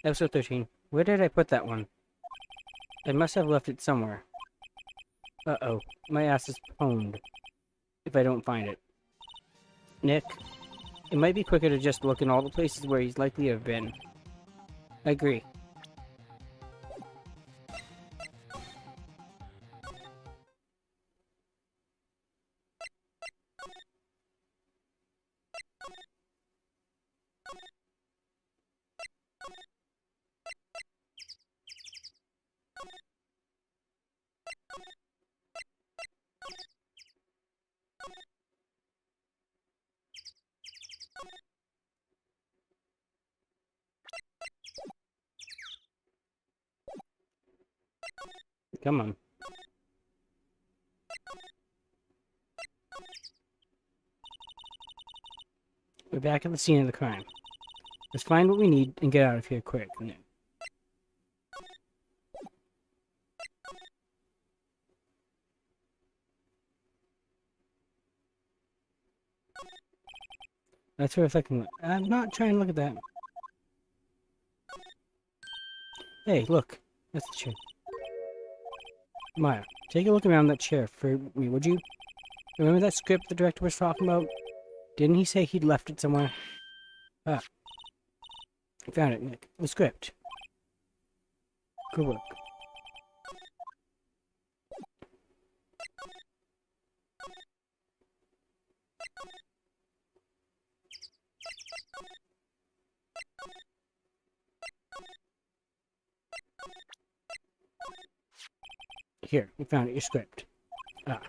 Episode 13. Where did I put that one? I must have left it somewhere. Uh-oh. My ass is pwned. If I don't find it. Nick, it might be quicker to just look in all the places where he's likely to have been. I agree. Come on. We're back at the scene of the crime. Let's find what we need and get out of here quick. That's for a second look. I'm not trying to look at that. Hey, look. That's the chair. Maya, take a look around that chair for me, would you? Remember that script the director was talking about? Didn't he say he'd left it somewhere? Ah. I found it, Nick. The script. Good work. Here, we found it, your script. Ah.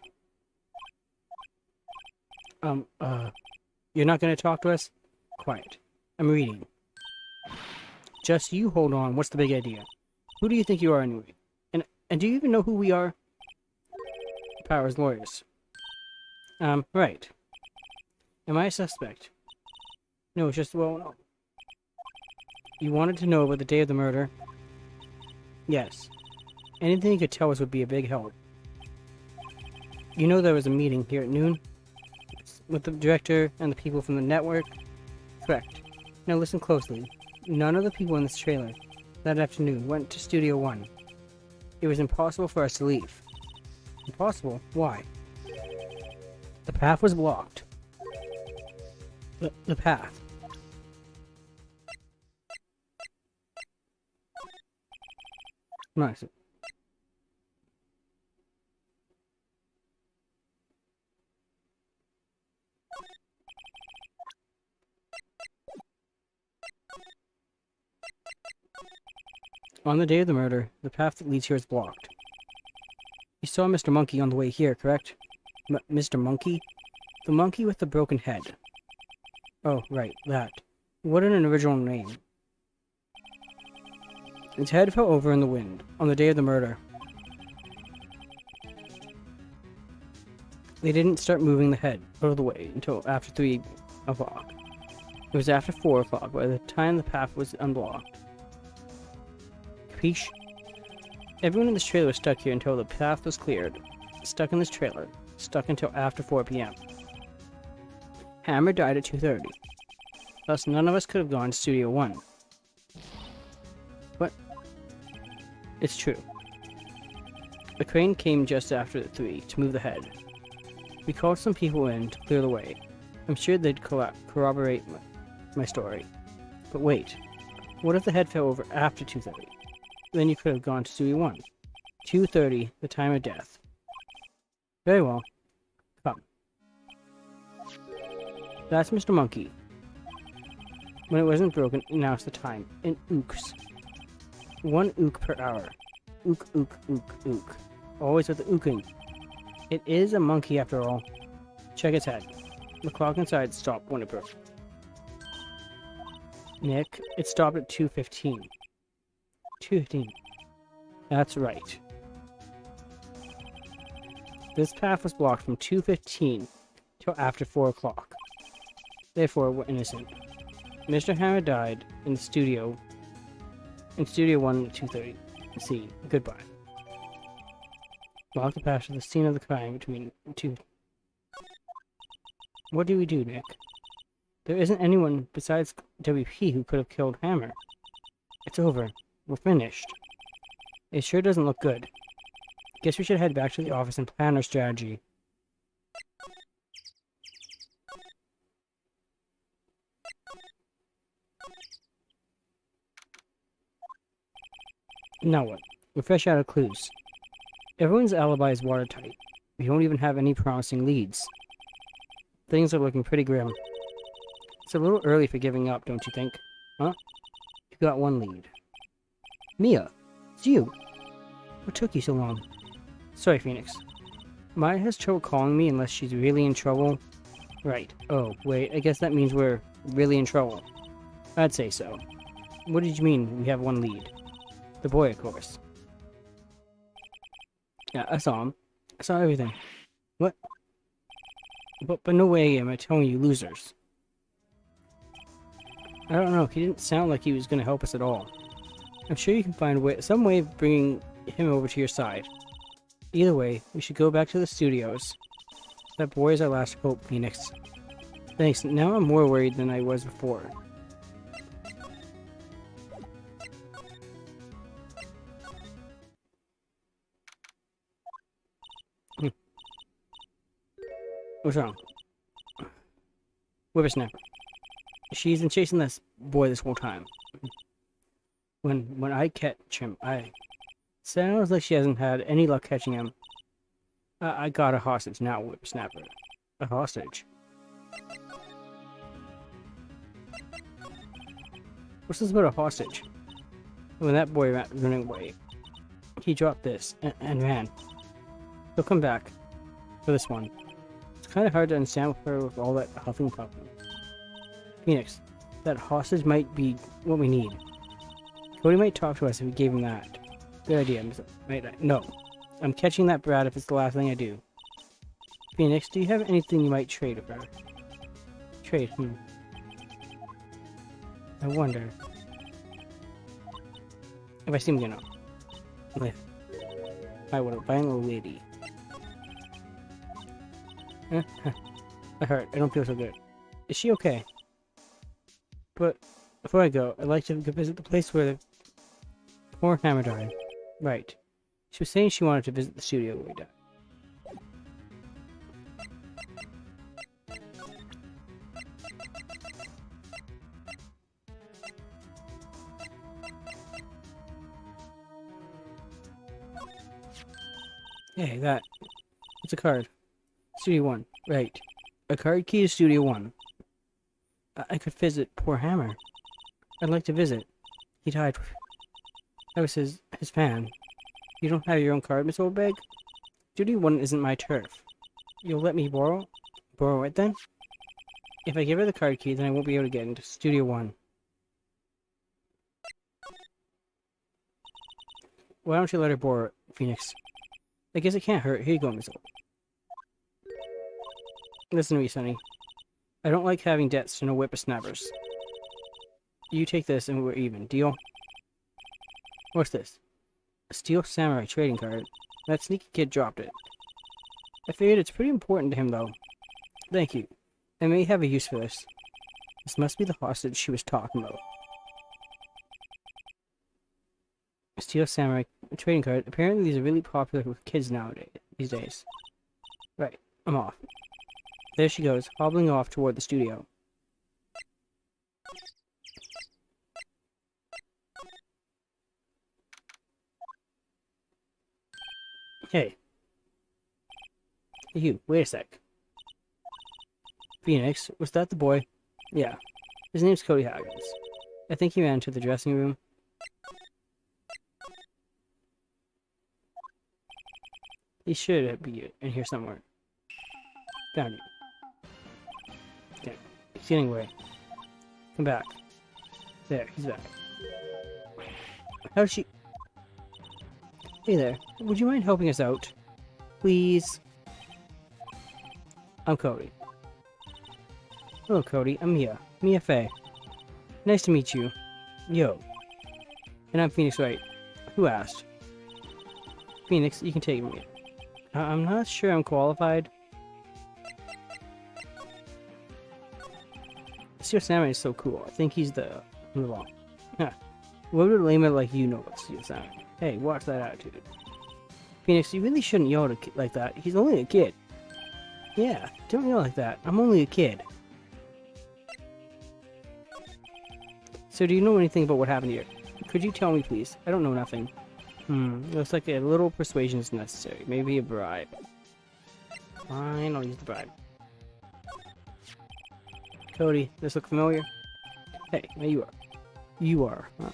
You're not gonna talk to us? Quiet. I'm reading. Just you hold on, what's the big idea? Who do you think you are anyway? And do you even know who we are? Powers lawyers. Right. Am I a suspect? No, it's just, well, no. You wanted to know about the day of the murder? Yes. Anything you could tell us would be a big help. You know there was a meeting here at noon? With the director and the people from the network? Correct. Now listen closely. None of the people in this trailer that afternoon went to Studio 1. It was impossible for us to leave. Impossible? Why? The path was blocked. The path. Nice. On the day of the murder, the path that leads here is blocked. You saw Mr. Monkey on the way here, correct? Mr. Monkey? The monkey with the broken head. Oh, right, that. What an original name. Its head fell over in the wind on the day of the murder. They didn't start moving the head out of the way until after 3 o'clock. It was after 4 o'clock by the time the path was unblocked. Capiche? Everyone in this trailer was stuck here until the path was cleared. Stuck in this trailer. Stuck until after 4 p.m. Hammer died at 2:30. Thus none of us could have gone to Studio 1. What? It's true. The crane came just after 3 to move the head. We called some people in to clear the way. I'm sure they'd corroborate my story. But wait. What if the head fell over after 2:30? Then you could have gone to Studio 1. 2:30, the time of death. Very well. Come. That's Mr. Monkey. When it wasn't broken, announced the time. In ooks. 1 ook per hour. Ook, ook, ook, ook. Always with the ooking. It is a monkey after all. Check its head. The clock inside stopped when it broke. Nick, it stopped at 2:15. 2:15. That's right. This path was blocked from 2:15 till after 4 o'clock. Therefore, we're innocent. Mr. Hammer died in the studio. In Studio 1 at 2:30. See, goodbye. Block the path to the scene of the crime between 2. What do we do, Nick? There isn't anyone besides WP who could have killed Hammer. It's over. We're finished. It sure doesn't look good. Guess we should head back to the office and plan our strategy. Now what? We're fresh out of clues. Everyone's alibi is watertight. We don't even have any promising leads. Things are looking pretty grim. It's a little early for giving up, don't you think? Huh? You got 1 lead. Mia! It's you! What took you so long? Sorry, Phoenix. Maya has trouble calling me unless she's really in trouble. Right. Oh, wait, I guess that means we're really in trouble. I'd say so. What did you mean we have 1 lead? The boy, of course. Yeah, I saw him. I saw everything. What? But no way am I telling you losers. I don't know, he didn't sound like he was going to help us at all. I'm sure you can find some way of bringing him over to your side. Either way, we should go back to the studios. That boy is our last hope, Phoenix. Thanks, now I'm more worried than I was before. What's wrong? Whippersnapper. She's been chasing this boy this whole time. When I catch him, sounds like she hasn't had any luck catching him. I got a hostage now, Whippersnapper. A hostage? What's this about a hostage? When that boy ran running away, he dropped this and ran. He'll come back for this one. It's kind of hard to understand with her with all that huffing puffing. Phoenix, that hostage might be what we need. Cody might talk to us if we gave him that. Good idea, No. I'm catching that brat if it's the last thing I do. Phoenix, do you have anything you might trade with her? Trade, I wonder. If I see him again, I would have violent lady. I hurt. I don't feel so good. Is she okay? But before I go, I'd like to go visit the place where the poor hammer died. Right. She was saying she wanted to visit the studio where he died. Hey, that. It's a card. Studio 1. Right. A card key to Studio 1. I could visit poor Hammer. I'd like to visit. He died. I was his fan. You don't have your own card, Miss Oldbag? Studio 1 isn't my turf. You'll let me borrow? Borrow it then? If I give her the card key, then I won't be able to get into Studio 1. Why don't you let her borrow it, Phoenix? I guess it can't hurt. Here you go, Miss Old. Listen to me, Sonny. I don't like having debts to no whippersnappers. You take this and we're even. Deal? What's this? A Steel Samurai trading card. That sneaky kid dropped it. I figured it's pretty important to him, though. Thank you. I may have a use for this. This must be the hostage she was talking about. A Steel Samurai trading card. Apparently these are really popular with kids nowadays. These days. Right. I'm off. There she goes, hobbling off toward the studio. Hey. Hey you, wait a sec. Phoenix, was that the boy? Yeah. His name's Cody Haggins. I think he ran to the dressing room. He should be in here somewhere. Found you. Okay. He's getting away. Come back. There, he's back. How's she... Hey there. Would you mind helping us out? Please? I'm Cody. Hello, Cody. I'm Mia. Mia Fey. Nice to meet you. Yo. And I'm Phoenix Wright. Who asked? Phoenix, you can take me. I'm not sure I'm qualified. Steel Samurai is so cool. I think he's the... Move on. Huh. What would a layman like you know about Steel Samurai? Hey, watch that attitude. Phoenix, you really shouldn't yell at a kid like that. He's only a kid. Yeah, don't yell like that. I'm only a kid. So do you know anything about what happened here? Could you tell me, please? I don't know nothing. Looks like a little persuasion is necessary. Maybe a bribe. Fine, I'll use the bribe. Cody, this look familiar? Hey, now you are. You are. Huh?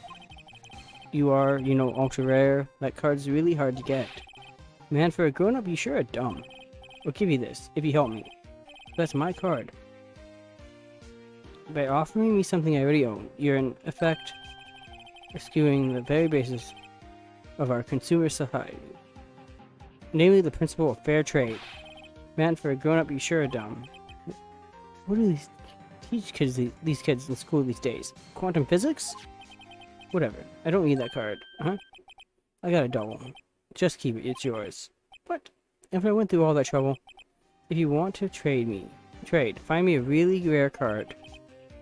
You are, you know, ultra rare. That card's really hard to get. Man, for a grown-up, you sure are dumb. I'll give you this, if you help me. That's my card. By offering me something I already own, you're in effect rescuing the very basis of our consumer society. Namely, the principle of fair trade. Man, for a grown-up, you sure are dumb. What do these teach kids, these kids in school these days? Quantum physics? Whatever. I don't need that card. I got a double. Just keep it. It's yours. But if I went through all that trouble, if you want to trade, find me a really rare card.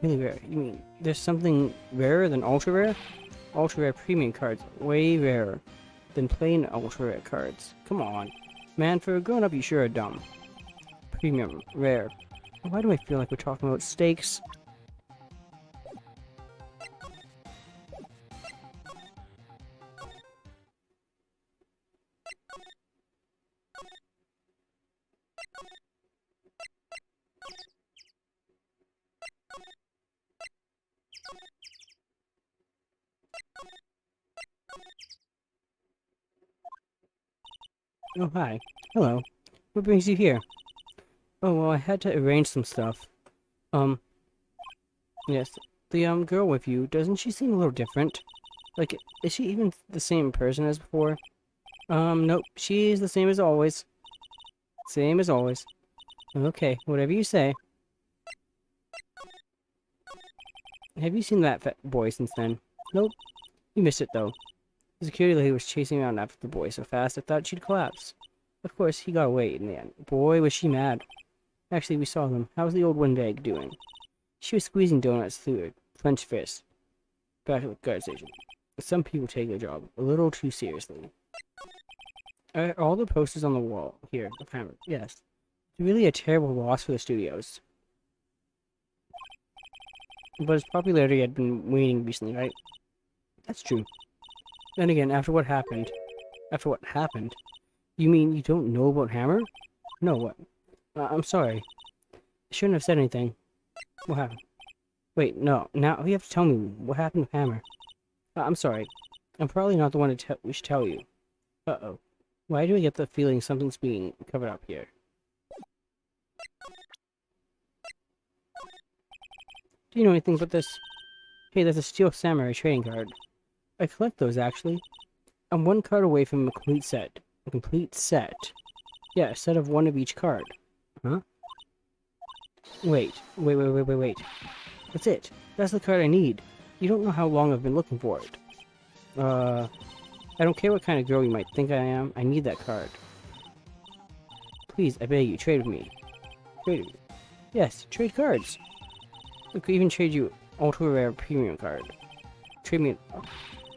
Really rare? You mean there's something rarer than ultra rare? Ultra rare premium cards way rarer than plain ultra rare cards. Come on. Man, for a grown up, you sure are dumb. Premium, rare. Why do I feel like we're talking about steaks? Oh, hi. Hello. What brings you here? Oh, well, I had to arrange some stuff. Yes. The, girl with you, doesn't she seem a little different? Like, is she even the same person as before? Nope. She's the same as always. Same as always. Okay, whatever you say. Have you seen that fat boy since then? Nope. You missed it, though. The security lady was chasing around after the boy so fast I thought she'd collapse. Of course, he got away in the end. Boy, was she mad. Actually, we saw them. How's the old windbag doing? She was squeezing donuts through her clenched fist back at the guard station. Some people take their job a little too seriously. Are all the posters on the wall here of Hammer? Yes. It's really a terrible loss for the studios. But its popularity had been waning recently, right? That's true. Then again, after what happened... You mean you don't know about Hammer? No, what? I'm sorry. I shouldn't have said anything. What happened? Wait, no. Now you have to tell me what happened with Hammer. I'm sorry. I'm probably not the one we should tell you. Uh-oh. Why do I get the feeling something's being covered up here? Do you know anything about this? Hey, there's a Steel Samurai trading card. I collect those, actually. I'm one card away from a complete set. A complete set? Yeah, a set of one of each card. Huh? Wait. That's it. That's the card I need. You don't know how long I've been looking for it. I don't care what kind of girl you might think I am. I need that card. Please, I beg you, trade with me. Trade with me. Yes, trade cards. I could even trade you ultra rare premium card. Trade me.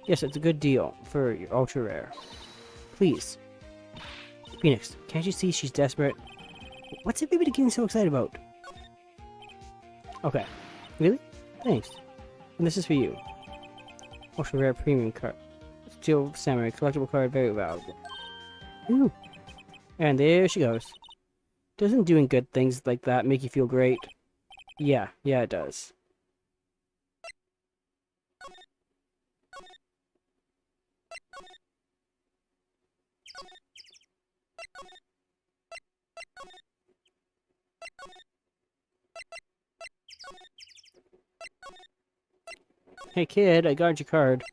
Yes, it's a good deal for your ultra rare. Please. Phoenix, can't you see she's desperate? What's everybody getting so excited about? Okay. Really? Thanks. And this is for you. Ultra rare premium card. Steel Samurai collectible card, very valuable. Ooh. And there she goes. Doesn't doing good things like that make you feel great? Yeah, it does. Hey kid, I got your card.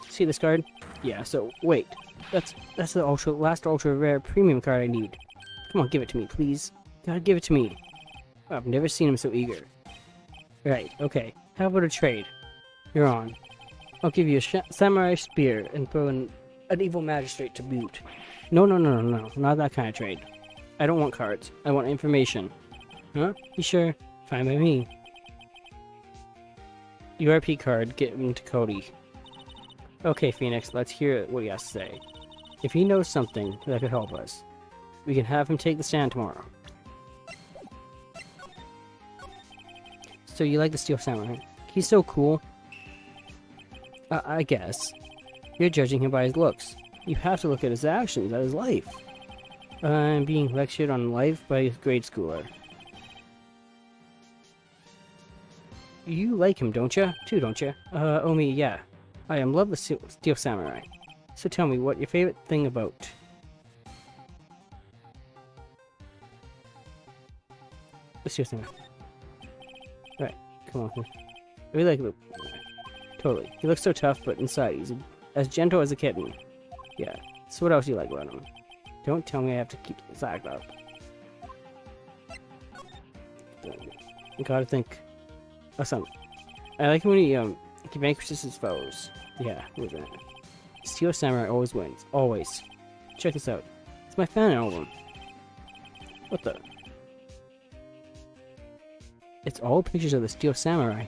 See this card? Yeah, so wait. That's the last ultra rare premium card I need. Come on, give it to me, please. Gotta give it to me. Oh, I've never seen him so eager. Right, okay. How about a trade? You're on. I'll give you a samurai spear and throw in an evil magistrate to boot. No, not that kind of trade. I don't want cards. I want information. Huh? You sure? Fine by me. URP card, get him to Cody. Okay, Phoenix, let's hear what he has to say. If he knows something that could help us, we can have him take the stand tomorrow. So you like the Steel Samurai? He's so cool. I guess. You're judging him by his looks. You have to look at his actions, at his life. I'm being lectured on life by a grade schooler. You like him, don't you? Too, don't you? Omi, yeah. I love the Steel Samurai. So tell me, what your favorite thing about? The Steel Samurai. Right, come on. I really like the... Totally. He looks so tough, but inside he's as gentle as a kitten. Yeah. So what else do you like about him? Don't tell me I have to keep the sack up. I gotta think of something. I like when he vanquishes his foes. Yeah, who's in it? Steel Samurai always wins. Always. Check this out. It's my fan album. What the? It's all pictures of the Steel Samurai.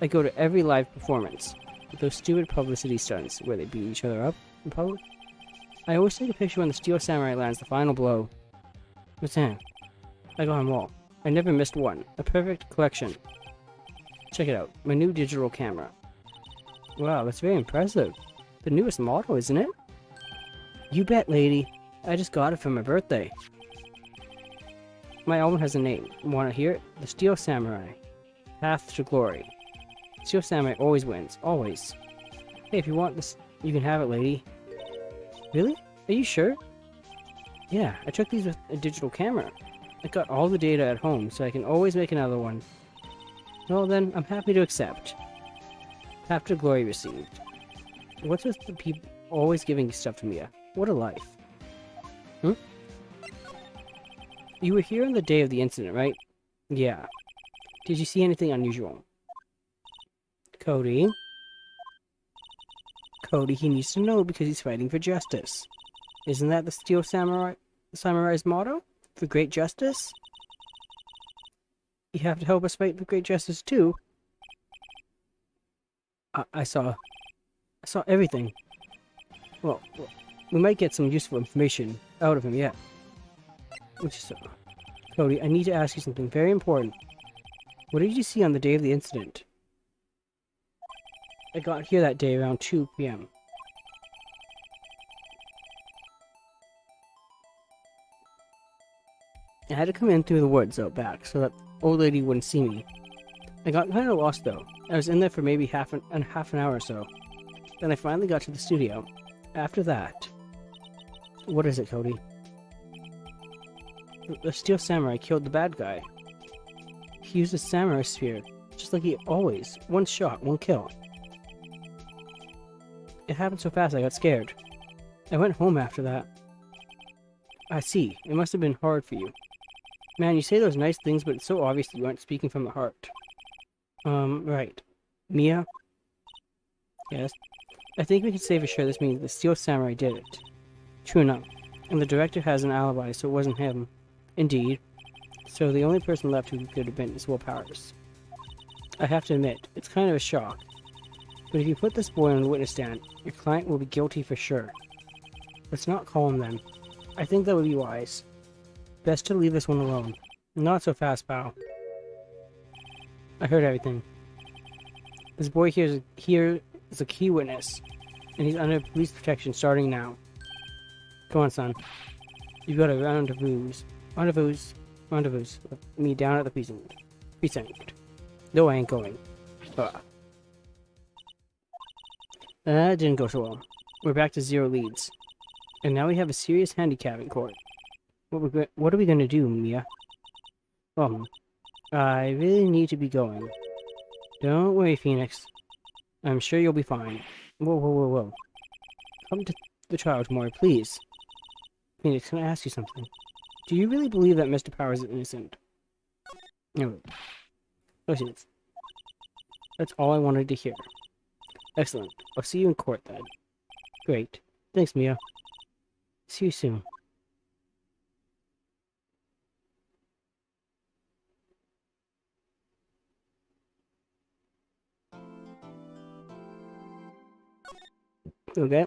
I go to every live performance. With those stupid publicity stunts where they beat each other up in public. I always take a picture when the Steel Samurai lands the final blow. What's that? I got them all. I never missed one. A perfect collection. Check it out. My new digital camera. Wow, that's very impressive. The newest model, isn't it? You bet, lady. I just got it for my birthday. My album has a name. Want to hear it? The Steel Samurai. Path to Glory. Steel Samurai always wins. Always. Hey, if you want this, you can have it, lady. Really? Are you sure? Yeah, I took these with a digital camera. I got all the data at home, so I can always make another one. Well then, I'm happy to accept. Path to Glory received. What's with the people always giving stuff to me? What a life. You were here on the day of the incident, right? Yeah. Did you see anything unusual? Cody? Cody, he needs to know because he's fighting for justice. Isn't that the Steel Samurai's motto? For great justice? You have to help us fight for great justice too. I saw everything. Well, we might get some useful information out of him yet. Which is so. Cody, I need to ask you something very important. What did you see on the day of the incident? I got here that day around 2 p.m. I had to come in through the woods out back so that old lady wouldn't see me. I got kind of lost though. I was in there for maybe half an hour or so. Then I finally got to the studio. After that... What is it, Cody? The Steel Samurai killed the bad guy. He used a samurai spear, just like he always. One shot, one kill. It happened so fast I got scared. I went home after that. I see. It must have been hard for you. Man, you say those nice things, but it's so obvious that you aren't speaking from the heart. Right. Mia? Yes? I think we can say for sure this means the Steel Samurai did it. True enough. And the director has an alibi, so it wasn't him. Indeed. So the only person left who could have been is Will Powers. I have to admit, it's kind of a shock. But if you put this boy on the witness stand, your client will be guilty for sure. Let's not call him then. I think that would be wise. Best to leave this one alone. Not so fast, pal. I heard everything. This boy here is a key witness, and he's under police protection starting now. Come on, son. You've got a rendezvous with me down at the precinct. No, I ain't going. That didn't go so well. We're back to 0 leads. And now we have a serious handicap in court. What are we gonna do, Mia? I really need to be going. Don't worry, Phoenix. I'm sure you'll be fine. Whoa. Come to the trial tomorrow, please. Phoenix, can I ask you something? Do you really believe that Mr. Powers is innocent? No. Listen, that's all I wanted to hear. Excellent. I'll see you in court then. Great. Thanks, Mia. See you soon. Okay.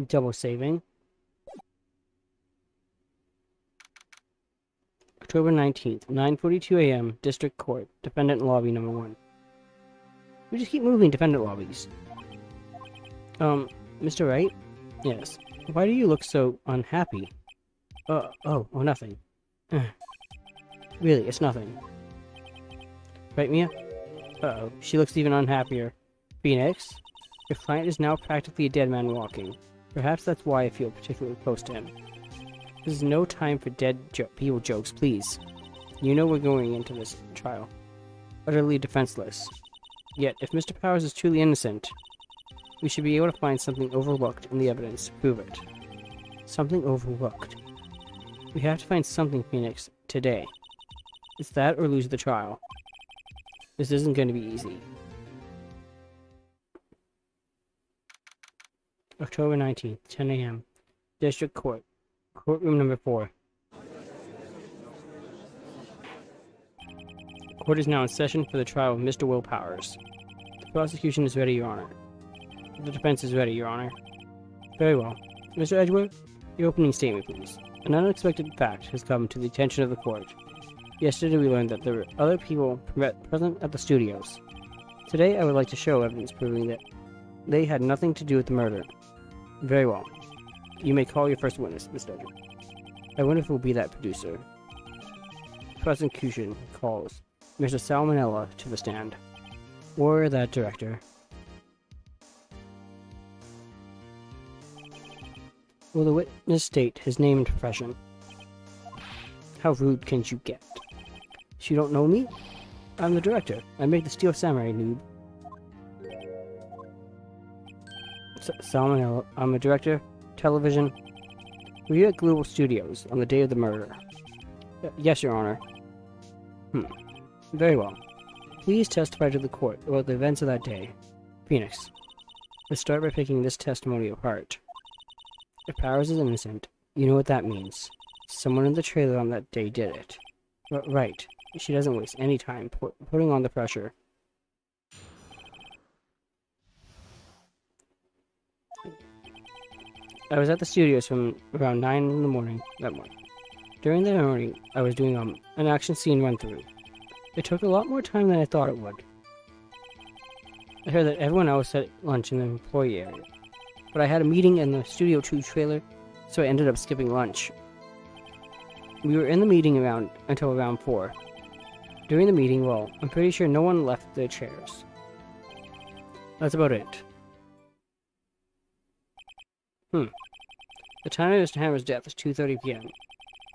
Double saving. October 19th, 9:42 a.m., District Court, Defendant Lobby number 1. We just keep moving defendant lobbies. Mr. Wright? Yes. Why do you look so unhappy? Nothing. Really, it's nothing. Right, Mia? Uh-oh, she looks even unhappier. Phoenix? Your client is now practically a dead man walking. Perhaps that's why I feel particularly close to him. This is no time for dead people jokes, please. You know we're going into this trial utterly defenseless. Yet, if Mr. Powers is truly innocent, we should be able to find something overlooked in the evidence to prove it. Something overlooked. We have to find something, Phoenix, today. It's that or lose the trial. This isn't going to be easy. October 19th, 10 a.m. District Court. Courtroom number 4. Court is now in session for the trial of Mr. Will Powers. The prosecution is ready, Your Honor. The defense is ready, Your Honor. Very well. Mr. Edgeworth, your opening statement, please. An unexpected fact has come to the attention of the court. Yesterday we learned that there were other people present at the studios. Today I would like to show evidence proving that they had nothing to do with the murder. Very well. You may call your first witness, Mr. Edgeworth. I wonder if it will be that producer. Prosecution calls Mr. Salmonella to the stand. Or that director. Will the witness state his name and profession? How rude can you get? You don't know me? I'm the director. I made the Steel Samurai, noob. Salmonella, I'm a director. Television. Were you at Global Studios on the day of the murder? Yes, Your Honor. Very well. Please testify to the court about the events of that day. Phoenix, let's start by picking this testimony apart. If Powers is innocent, you know what that means. Someone in the trailer on that day did it. Right. She doesn't waste any time putting on the pressure. I was at the studios from around 9 in the morning that morning. During the morning, I was doing an action scene run-through. It took a lot more time than I thought it would. I heard that everyone else had lunch in the employee area, but I had a meeting in the Studio 2 trailer, so I ended up skipping lunch. We were in the meeting until around 4. During the meeting, well, I'm pretty sure no one left their chairs. That's about it. The time of Mr. Hammer's death was 2:30 p.m.,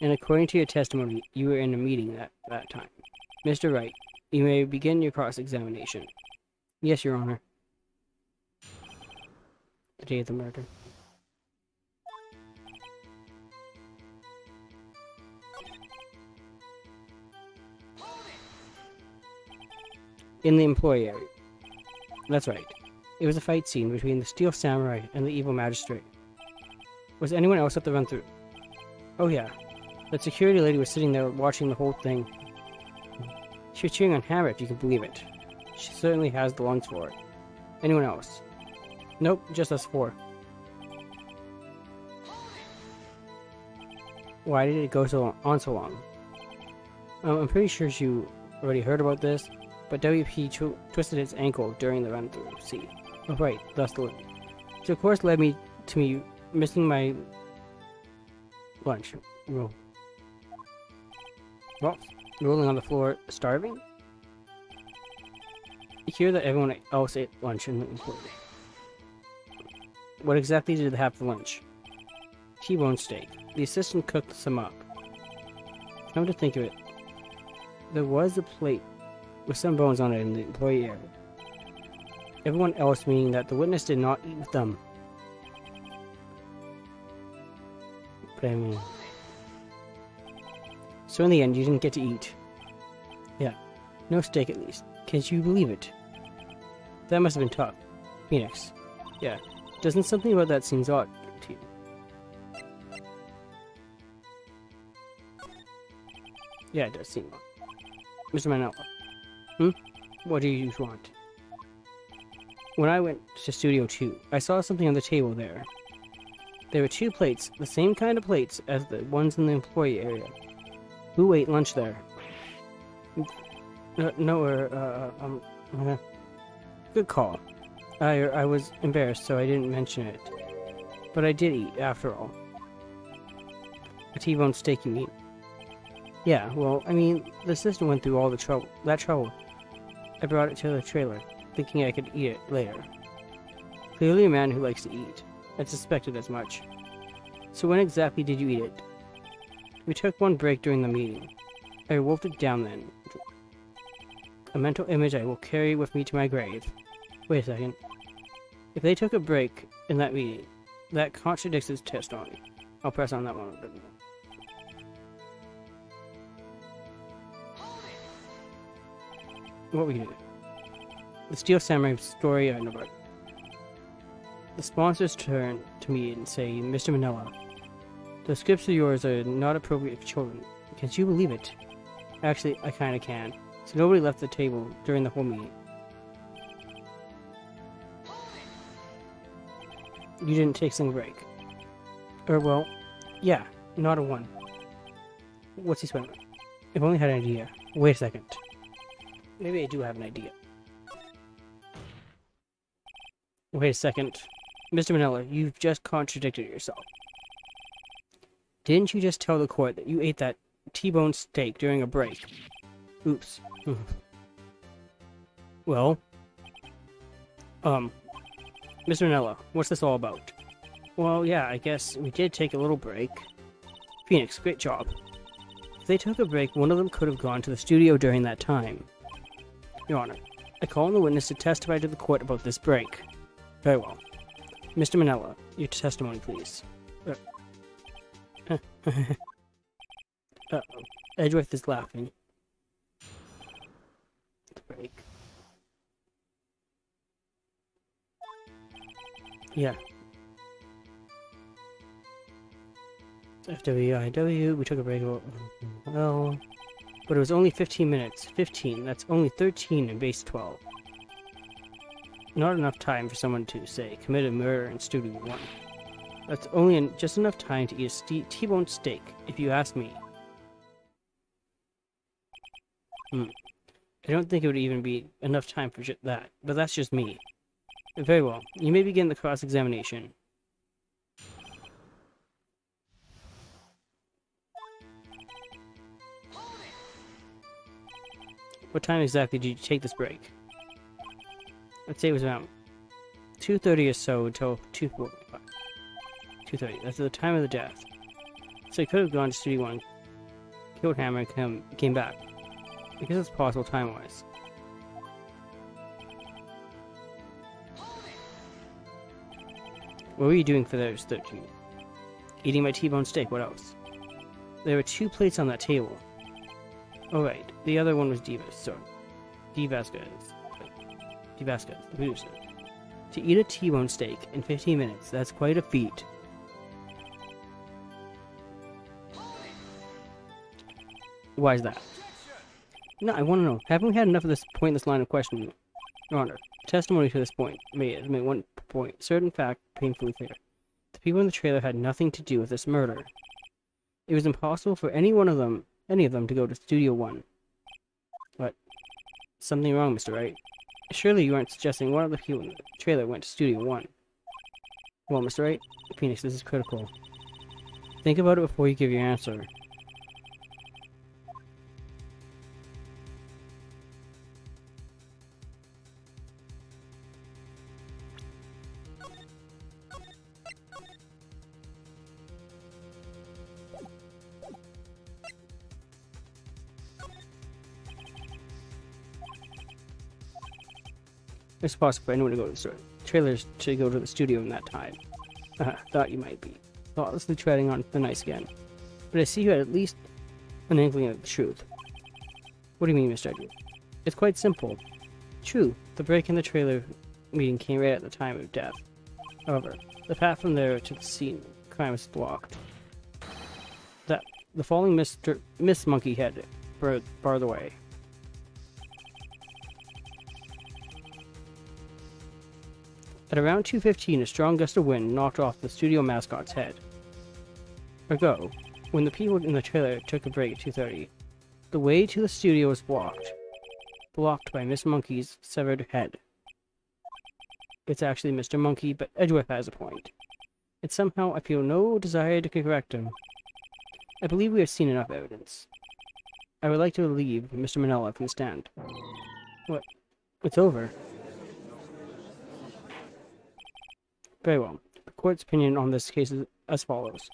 and according to your testimony, you were in a meeting at that time. Mr. Wright, you may begin your cross-examination. Yes, Your Honor. The day of the murder. In the employee area. That's right. It was a fight scene between the Steel Samurai and the evil magistrate. Was anyone else at the run-through? Oh yeah. That security lady was sitting there watching the whole thing. She was cheering on Hammer, if you can believe it. She certainly has the lungs for it. Anyone else? Nope, just us 4. Why did it go on so long? I'm pretty sure you already heard about this, but WP twisted his ankle during the run-through. See? Oh right, thus the link. So of course led to me missing my lunch. Well, rolling on the floor, starving? You hear that everyone else ate lunch in the employee. What exactly did they have for lunch? T-bone steak. The assistant cooked some up. Come to think of it, there was a plate with some bones on it in the employee area. Everyone else, meaning that the witness did not eat with them. But I mean... So in the end, you didn't get to eat. Yeah, no steak at least. Can you believe it? That must have been tough. Phoenix. Yeah, doesn't something about that seem odd to you? Yeah, it does seem odd. Mr. Manella. What do you want? When I went to Studio 2, I saw something on the table there. There were 2 plates, the same kind of plates as the ones in the employee area. Who ate lunch there? Good call. I was embarrassed, so I didn't mention it. But I did eat, after all. A T-bone steak, you mean? Yeah, well, I mean, the assistant went through all that trouble. I brought it to the trailer, thinking I could eat it later. Clearly a man who likes to eat. I suspected as much. So when exactly did you eat it? We took one break during the meeting. I wolfed it down then. A mental image I will carry with me to my grave. Wait a second. If they took a break in that meeting, that contradicts his testimony. I'll press on that one a bit more. What we do? The Steel Samurai story I know about. The sponsors turn to me and say, Mr. Manella, the scripts of yours are not appropriate for children. Can't you believe it? Actually, I kinda can. So nobody left the table during the whole meeting. You didn't take some break. Well, yeah, not a one. What's he spending? I've only had an idea. Wait a second. Maybe I do have an idea. Wait a second. Mr. Manella, you've just contradicted yourself. Didn't you just tell the court that you ate that T-bone steak during a break? Oops. Well, Mr. Manella, what's this all about? Well, yeah, I guess we did take a little break. Phoenix, great job. If they took a break, one of them could have gone to the studio during that time. Your Honor, I call on the witness to testify to the court about this break. Very well. Mr. Manella, your testimony, please. Edgeworth is laughing. break. Yeah. FWIW, we took a break. Well, but it was only 15 minutes. 15, that's only 13 in base 12. Not enough time for someone to, say, commit a murder in Studio 1. That's only just enough time to eat a T-bone steak, if you ask me. I don't think it would even be enough time for that, but that's just me. Very well, you may begin the cross-examination. What time exactly did you take this break? I'd say it was around 2:30 or so until 2:45. 2:30, that's the time of the death. So he could have gone to Studio 1, killed Hammer, and came back. Because it's possible time-wise. What were you doing for those 13? Eating my T-bone steak, what else? There were 2 plates on that table. Oh right, the other one was Divas, sorry. Divasquez, the producer. To eat a T-bone steak in 15 minutes, that's quite a feat. Why is that? No, I want to know, haven't we had enough of this pointless line of questioning? Your Honor, testimony to this point made one point, certain fact painfully clear. The people in the trailer had nothing to do with this murder. It was impossible for any of them to go to Studio 1. What? Something wrong, Mr. Wright? Surely you aren't suggesting one of the people in the trailer went to Studio 1. Well, Mr. Wright, Phoenix, this is critical. Think about it before you give your answer. It's possible for anyone to go to the trailers to go to the studio in that time. Thought you might be thoughtlessly treading on thin ice again. But I see you had at least an inkling of the truth. What do you mean, Mr. Edward? It's quite simple. True, the break in the trailer meeting came right at the time of death. However, the path from there to the scene of crime is blocked. The falling Miss Monkey head barred the way. At around 2:15, a strong gust of wind knocked off the studio mascot's head. Ergo, when the people in the trailer took a break at 2:30, the way to the studio was blocked by Miss Monkey's severed head. It's actually Mr. Monkey, but Edgeworth has a point. And somehow I feel no desire to correct him. I believe we have seen enough evidence. I would like to relieve Mr. Manella from the stand. What? It's over. Very well. The court's opinion on this case is as follows.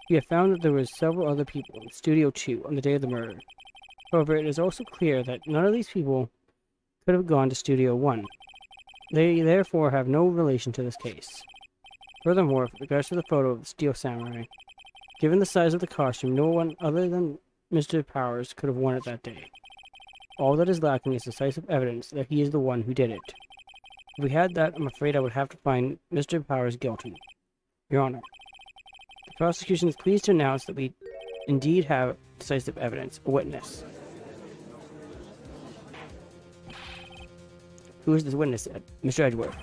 We have found that there were several other people in Studio 2 on the day of the murder. However, it is also clear that none of these people could have gone to Studio 1. They therefore have no relation to this case. Furthermore, with regards to the photo of the Steel Samurai, given the size of the costume, no one other than Mr. Powers could have worn it that day. All that is lacking is decisive evidence that he is the one who did it. If we had that, I'm afraid I would have to find Mr. Powers guilty. Your Honor, the prosecution is pleased to announce that we indeed have decisive evidence, a witness. Who is this witness? Mr. Edgeworth.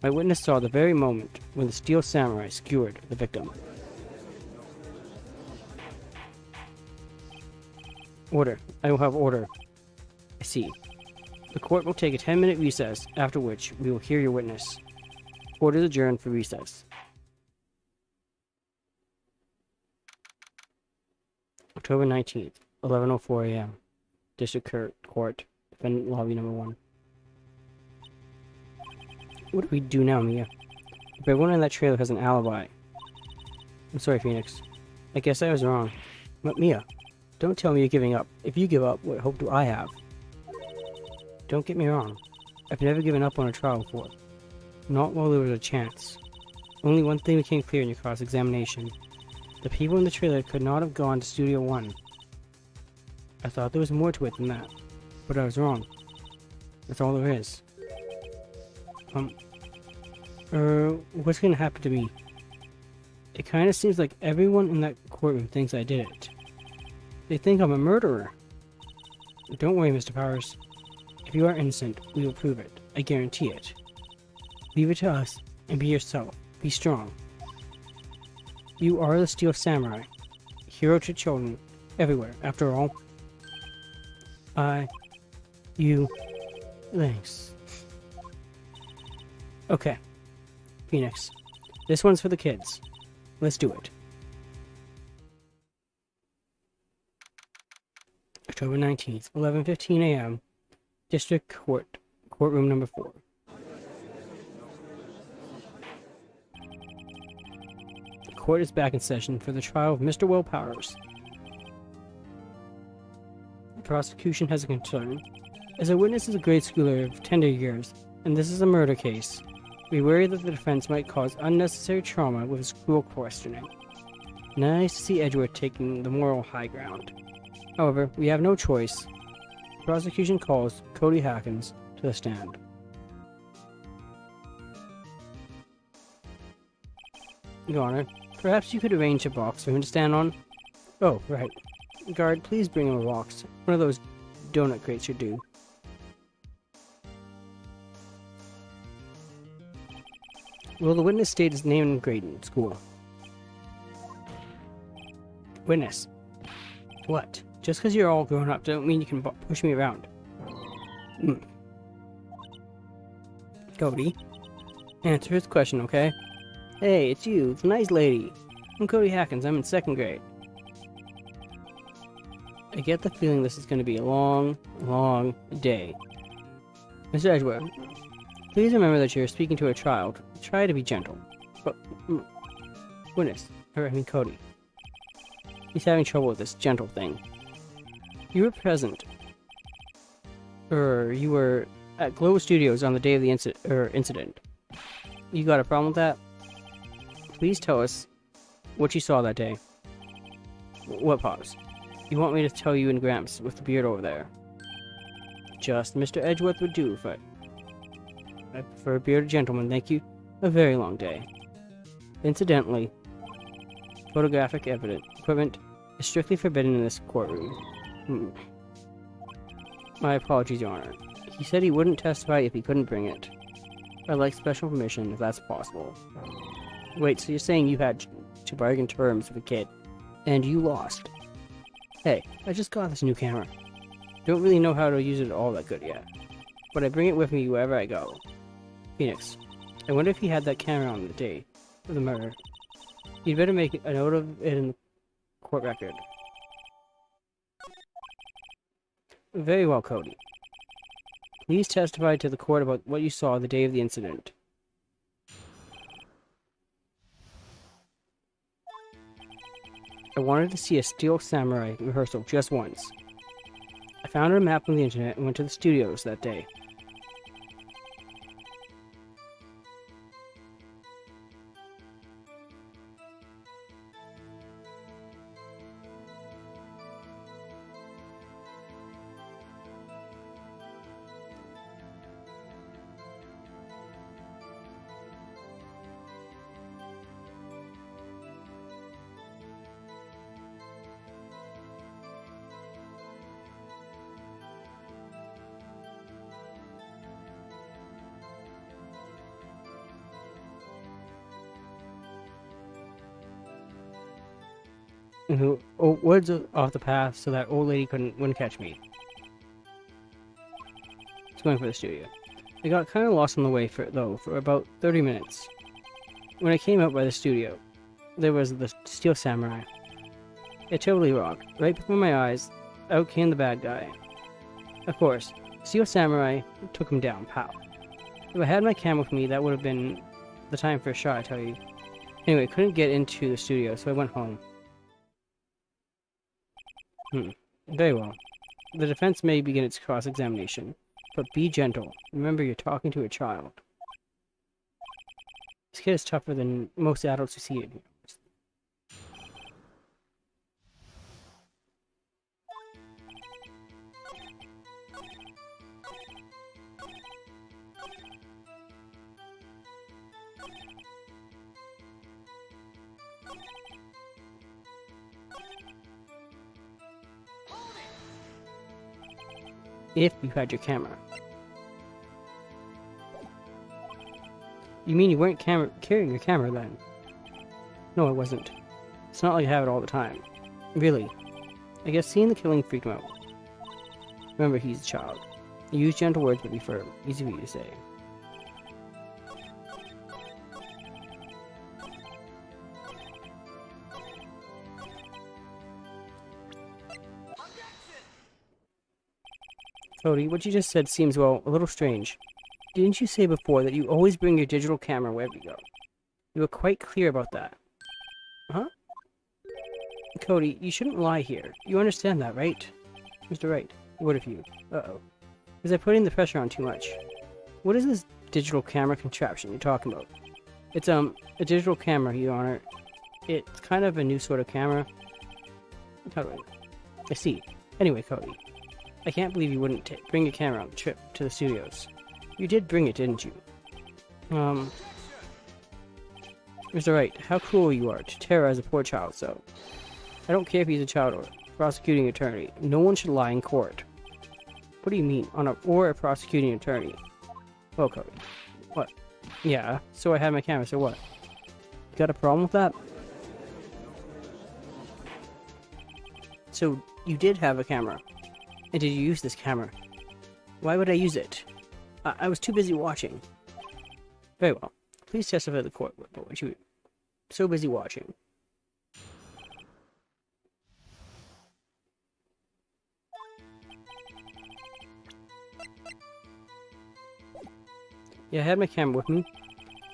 My witness saw the very moment when the Steel Samurai skewered the victim. Order. I will have order. I see. The court will take a 10-minute recess, after which we will hear your witness. Court is adjourned for recess. October 19th, 11:04 a.m. District Court, Defendant Lobby Number 1. What do we do now, Mia? Everyone in that trailer has an alibi. I'm sorry, Phoenix. I guess I was wrong. But Mia, don't tell me you're giving up. If you give up, what hope do I have? Don't get me wrong. I've never given up on a trial before. Not while there was a chance. Only one thing became clear in your cross-examination. The people in the trailer could not have gone to Studio 1. I thought there was more to it than that, but I was wrong. That's all there is. What's gonna happen to me? It kinda seems like everyone in that courtroom thinks I did it. They think I'm a murderer. Don't worry, Mr. Powers. If you are innocent, we will prove it. I guarantee it. Leave it to us, and be yourself. Be strong. You are the Steel Samurai. Hero to children, everywhere, after all. Thanks. Okay, Phoenix. This one's for the kids. Let's do it. October 19th, 11:15 a.m. District Court, Courtroom number 4. The court is back in session for the trial of Mr. Will Powers. The prosecution has a concern. As a witness is a grade schooler of tender years, and this is a murder case, we worry that the defense might cause unnecessary trauma with his cruel questioning. Nice to see Edgeworth taking the moral high ground. However, we have no choice. The prosecution calls Cody Hackins to the stand. Your Honor, perhaps you could arrange a box for him to stand on? Oh, right. Guard, please bring him a box. One of those donut crates should do. Will the witness state his name and grade in school? Witness. What? Just because you're all grown up don't mean you can push me around. Cody, answer his question, okay? Hey, it's you, the nice lady. I'm Cody Hackins, I'm in 2nd grade. I get the feeling this is going to be a long, long day. Mr. Edgeworth, please remember that you're speaking to a child. Try to be gentle. But, witness, Cody. He's having trouble with this gentle thing. You were present. You were at Glow Studios on the day of the incident. You got a problem with that? Please tell us what you saw that day. What pause? You want me to tell you and Gramps with the beard over there? Just Mr. Edgeworth would do, but I prefer a bearded gentleman, thank you. A very long day. Incidentally, photographic equipment is strictly forbidden in this courtroom. My apologies, Your Honor. He said he wouldn't testify if he couldn't bring it. I'd like special permission if that's possible. Wait, so you're saying you had to bargain terms with a kid, and you lost? Hey, I just got this new camera. Don't really know how to use it all that good yet, but I bring it with me wherever I go. Phoenix, I wonder if he had that camera on the day of the murder. You'd better make a note of it in the court record. Very well, Cody. Please testify to the court about what you saw the day of the incident. I wanted to see a Steel Samurai rehearsal just once. I found a map on the internet and went to the studios that day. Woods off the path so that old lady wouldn't catch me. It's going for the studio. I got kind of lost on the way for about 30 minutes. When I came out by the studio, there was the Steel Samurai. It totally rocked. Right before my eyes, out came the bad guy. Of course, Steel Samurai took him down, pow. If I had my camera with me, that would have been the time for a shot, I tell you. Anyway, couldn't get into the studio, so I went home. Very well. The defense may begin its cross-examination, but be gentle. Remember, you're talking to a child. This kid is tougher than most adults who see it. If you had your camera. You mean you weren't carrying your camera then? No, I wasn't. It's not like I have it all the time. Really. I guess seeing the killing freaked him out. Remember, he's a child. You use gentle words but be firm. Easy for you to say. Cody, what you just said seems, well, a little strange. Didn't you say before that you always bring your digital camera wherever you go? You were quite clear about that. Huh? Cody, you shouldn't lie here. You understand that, right? Mr. Wright, what of you? Uh-oh. Was I putting the pressure on too much? What is this digital camera contraption you're talking about? It's, a digital camera, Your Honor. It's kind of a new sort of camera. How do I see. Anyway, Cody. I can't believe you wouldn't bring your camera on the trip to the studios. You did bring it, didn't you? Mr. Wright, how cruel you are to terrorize a poor child so. I don't care if he's a child or a prosecuting attorney. No one should lie in court. What do you mean, or a prosecuting attorney? Well, Cody. What? Yeah, so I had my camera, so what? You got a problem with that? So, you did have a camera. And did you use this camera? Why would I use it? I was too busy watching. Very well. Please testify to the court. But what you were so busy watching? Yeah, I had my camera with me,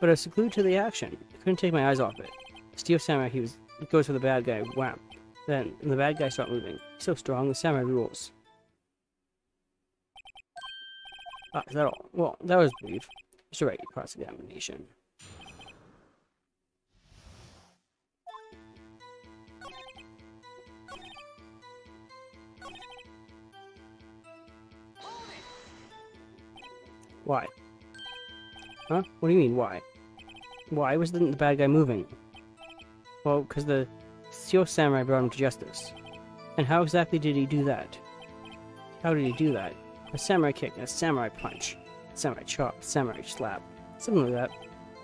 but I was glued to the action. I couldn't take my eyes off it. Steel Samurai, he goes for the bad guy, wham. Then, the bad guy stopped moving. He's so strong, the samurai rules. Ah, is that all? Well, that was brief. Mr. Wright, cross-examination. Why? Huh? What do you mean, why? Why wasn't the bad guy moving? Well, because the Steel Samurai brought him to justice. And how exactly did he do that? How did he do that? A samurai kick, a samurai punch, samurai chop, samurai slap, something like that.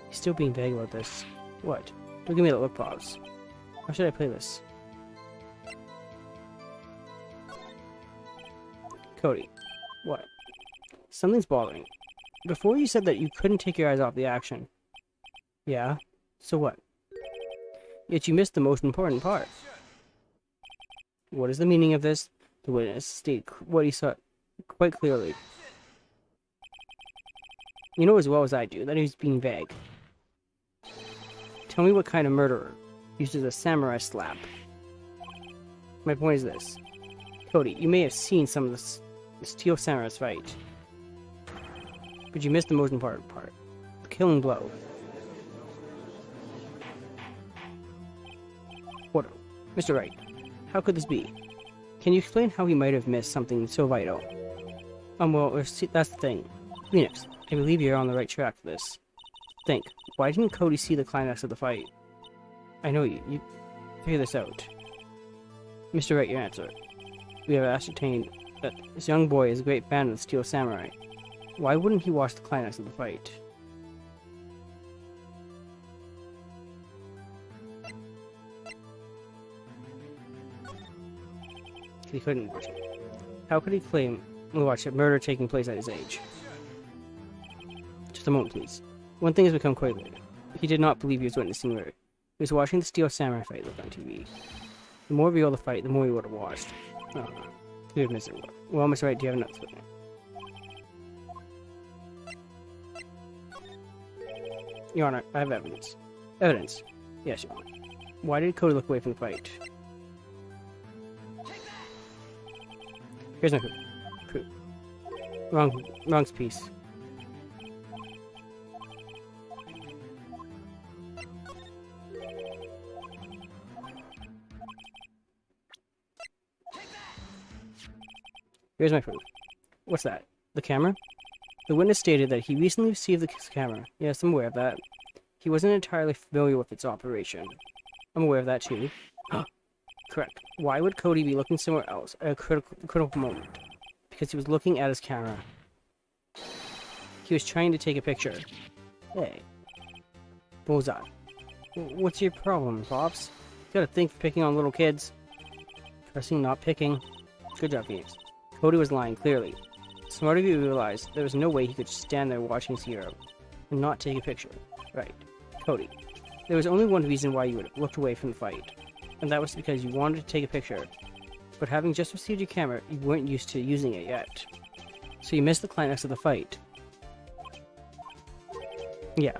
He's still being vague about this. What? Don't give me that look, Pops. How should I play this? Cody. What? Something's bothering. Before you said that you couldn't take your eyes off the action. Yeah? So what? Yet you missed the most important part. What is the meaning of this? The witness stated what he saw quite clearly. You know as well as I do that he was being vague. Tell me what kind of murderer uses a samurai slap. My point is this. Cody, you may have seen some of the Steel Samurai's fight, but you missed the most important part. The killing blow. What? Mr. Wright, how could this be? Can you explain how he might have missed something so vital? Well, that's the thing. Phoenix, I believe you're on the right track for this. Think, why didn't Cody see the climax of the fight? I know you figure this out. Mr. Wright, your answer. We have ascertained that this young boy is a great fan of the Steel Samurai. Why wouldn't he watch the climax of the fight? He couldn't watch it. How could he claim to watch a murder taking place at his age? Just a moment, please. One thing has become quite clear. He did not believe he was witnessing murder. He was watching the Steel Samurai fight live on TV. The more real the fight, the more he would have watched. Oh, he would miss it. Well, Mr. Wright, do you have another witness? Your Honor, I have evidence. Evidence? Yes, Your Honor. Why did Cody look away from the fight? Here's my proof. Wrong piece. Here's my proof. What's that? The camera? The witness stated that he recently received the camera. Yes, I'm aware of that. He wasn't entirely familiar with its operation. I'm aware of that too. Correct. Why would Cody be looking somewhere else at a critical moment? because he was looking at his camera. He was trying to take a picture. Hey. Bullseye. What's your problem, Pops? You gotta think for picking on little kids. Pressing, not picking. Good job, Phoenix. Cody was lying, clearly. Smart of you to realize there was no way he could stand there watching his hero and not take a picture. Right. Cody. There was only one reason why you would have looked away from the fight, and that was because you wanted to take a picture. But having just received your camera, you weren't used to using it yet. So you missed the climax of the fight. Yeah.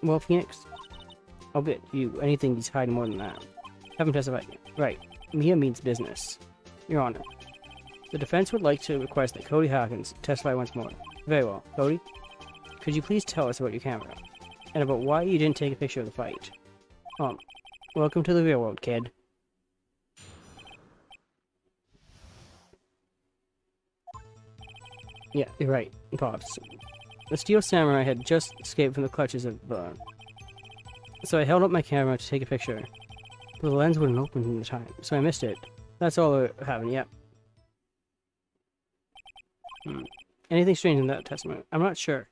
Well, Phoenix, I'll bet you anything he's hiding more than that. Haven't testified yet. Right. Mia means business. Your Honor. The defense would like to request that Cody Hawkins testify once more. Very well. Cody, could you please tell us about your camera? And about why you didn't take a picture of the fight? Welcome to the real world, kid. Yeah, you're right, Pops. The Steel Samurai had just escaped from the clutches of so I held up my camera to take a picture. But the lens wouldn't open in the time, so I missed it. That's all that happened, yep. Anything strange in that testimony? I'm not sure.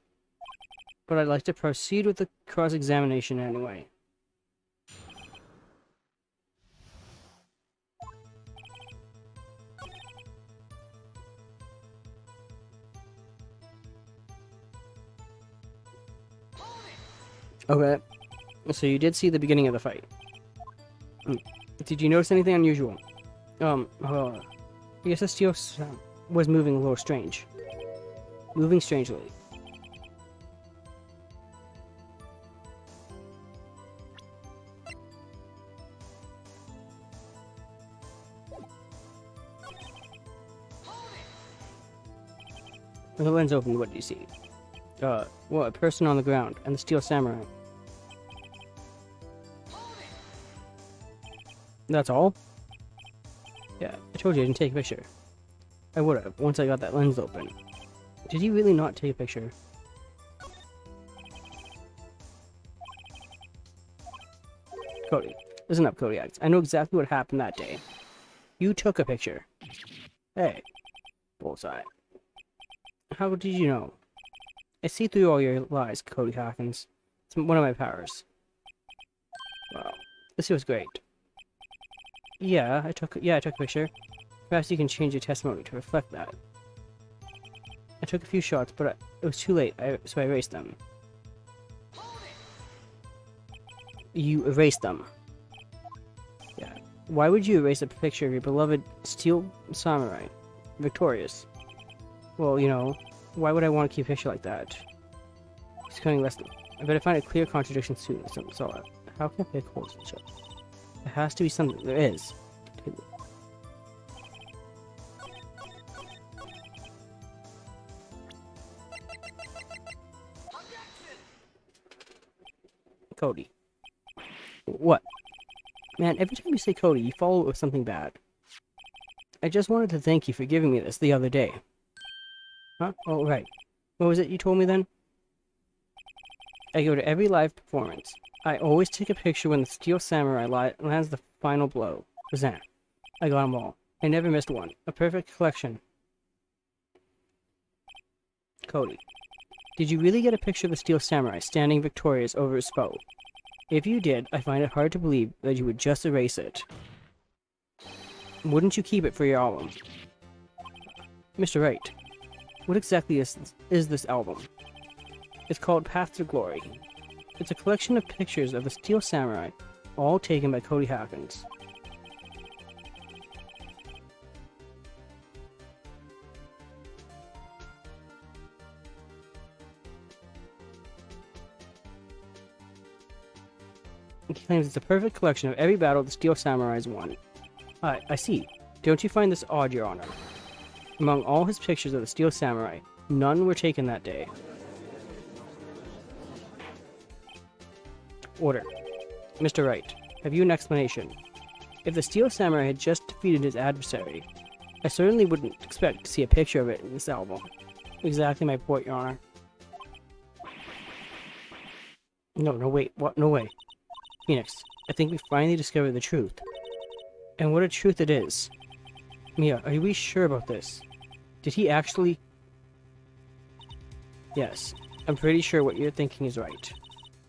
But I'd like to proceed with the cross-examination anyway. Okay. So you did see the beginning of the fight. Did you notice anything unusual? I guess the steel was moving a little strange. Moving strangely. When the lens opened, what did you see? Well, a person on the ground, and the Steel Samurai. That's all? Yeah, I told you I didn't take a picture. I would have, once I got that lens open. Did you really not take a picture? Cody. Listen up, Kodiak. I know exactly what happened that day. You took a picture. Hey. Bullseye. How did you know? I see through all your lies, Cody Hawkins. It's one of my powers. Wow. This was great. Yeah, I took a picture. Perhaps you can change your testimony to reflect that. I took a few shots, but it was too late, so I erased them. You erased them. Yeah. Why would you erase a picture of your beloved Steel Samurai? Victorious. Well, you know, why would I want to keep a picture like that? He's coming less than... I better find a clear contradiction soon. So how can I pick holes in each other? There has to be something. There is. Cody. What? Man, every time you say Cody, you follow it with something bad. I just wanted to thank you for giving me this the other day. Huh? Oh, right. What was it you told me then? I go to every live performance. I always take a picture when the Steel Samurai lands the final blow. Kazan. I got them all. I never missed one. A perfect collection. Cody. Did you really get a picture of the Steel Samurai standing victorious over his foe? If you did, I find it hard to believe that you would just erase it. Wouldn't you keep it for your album? Mr. Wright, what exactly is this album? It's called Path to Glory. It's a collection of pictures of the Steel Samurai, all taken by Cody Hawkins. He claims it's a perfect collection of every battle the Steel Samurai's won. I see. Don't you find this odd, Your Honor? Among all his pictures of the Steel Samurai, none were taken that day. Order. Mr. Wright, have you an explanation? If the Steel Samurai had just defeated his adversary, I certainly wouldn't expect to see a picture of it in this album. Exactly my point, Your Honor. No, wait, what? No way. Phoenix, I think we finally discovered the truth. And what a truth it is. Mia, are we sure about this? Did he actually... Yes, I'm pretty sure what you're thinking is right.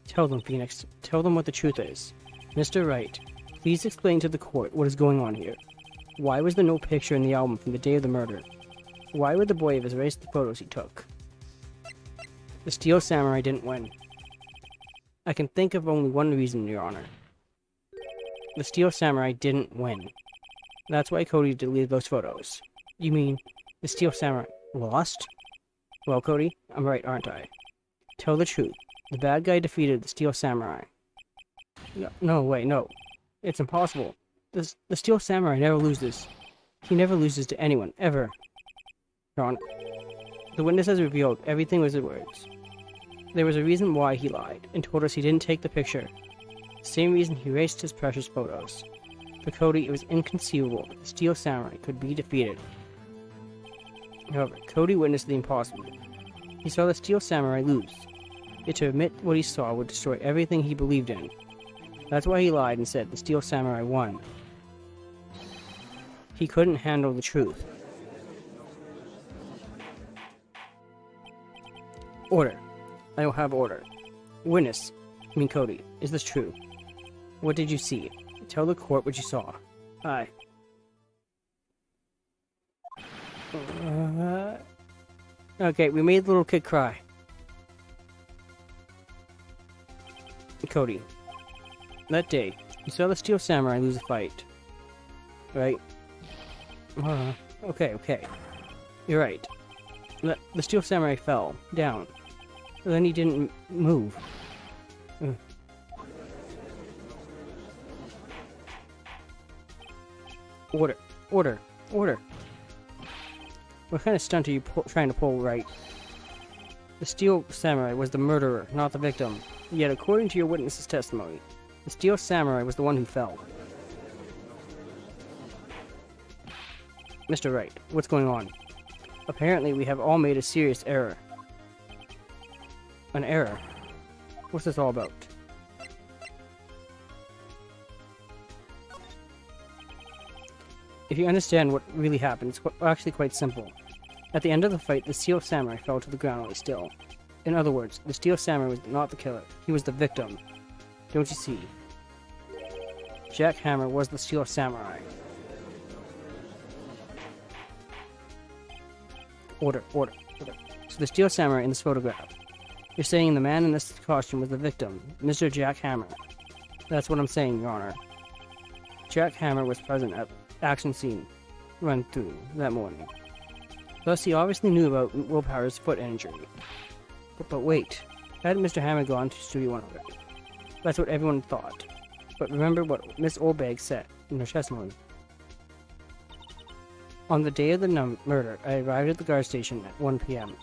Tell them, Phoenix. Tell them what the truth is. Mr. Wright, please explain to the court what is going on here. Why was there no picture in the album from the day of the murder? Why would the boy have erased the photos he took? The Steel Samurai didn't win. I can think of only one reason, Your Honor. The Steel Samurai didn't win. That's why Cody deleted those photos. You mean, the Steel Samurai lost? Well, Cody, I'm right, aren't I? Tell the truth. The bad guy defeated the Steel Samurai. No, wait, no. It's impossible. The Steel Samurai never loses. He never loses to anyone, ever. Your Honor, the witness has revealed everything was his words. There was a reason why he lied, and told us he didn't take the picture. Same reason he erased his precious photos. For Cody, it was inconceivable that the Steel Samurai could be defeated. However, Cody witnessed the impossible. He saw the Steel Samurai lose. Yet to admit what he saw would destroy everything he believed in. That's why he lied and said the Steel Samurai won. He couldn't handle the truth. Order. I will have order. Witness, I mean Cody, is this true? What did you see? Tell the court what you saw. Aye. Okay, we made the little kid cry. Cody, that day, you saw the Steel Samurai lose a fight. Right? Okay. You're right. The Steel Samurai fell down. And then he didn't move. Order. What kind of stunt are you trying to pull, Wright? The Steel Samurai was the murderer, not the victim. Yet, according to your witness's testimony, the Steel Samurai was the one who fell. Mr. Wright, what's going on? Apparently, we have all made a serious error. An error? What's this all about? If you understand what really happened, it's actually quite simple. At the end of the fight, the Steel Samurai fell to the ground while still. In other words, the Steel Samurai was not the killer, he was the victim. Don't you see? Jack Hammer was the Steel Samurai. Order. So the Steel Samurai in this photograph. You're saying the man in this costume was the victim, Mr. Jack Hammer. That's what I'm saying, Your Honor. Jack Hammer was present at the action scene run through that morning. Thus, he obviously knew about Will Power's foot injury. But wait, hadn't Mr. Hammer gone to Studio 1 already? That's what everyone thought. But remember what Miss Oldbag said in her testimony. On the day of the murder, I arrived at the guard station at 1 p.m.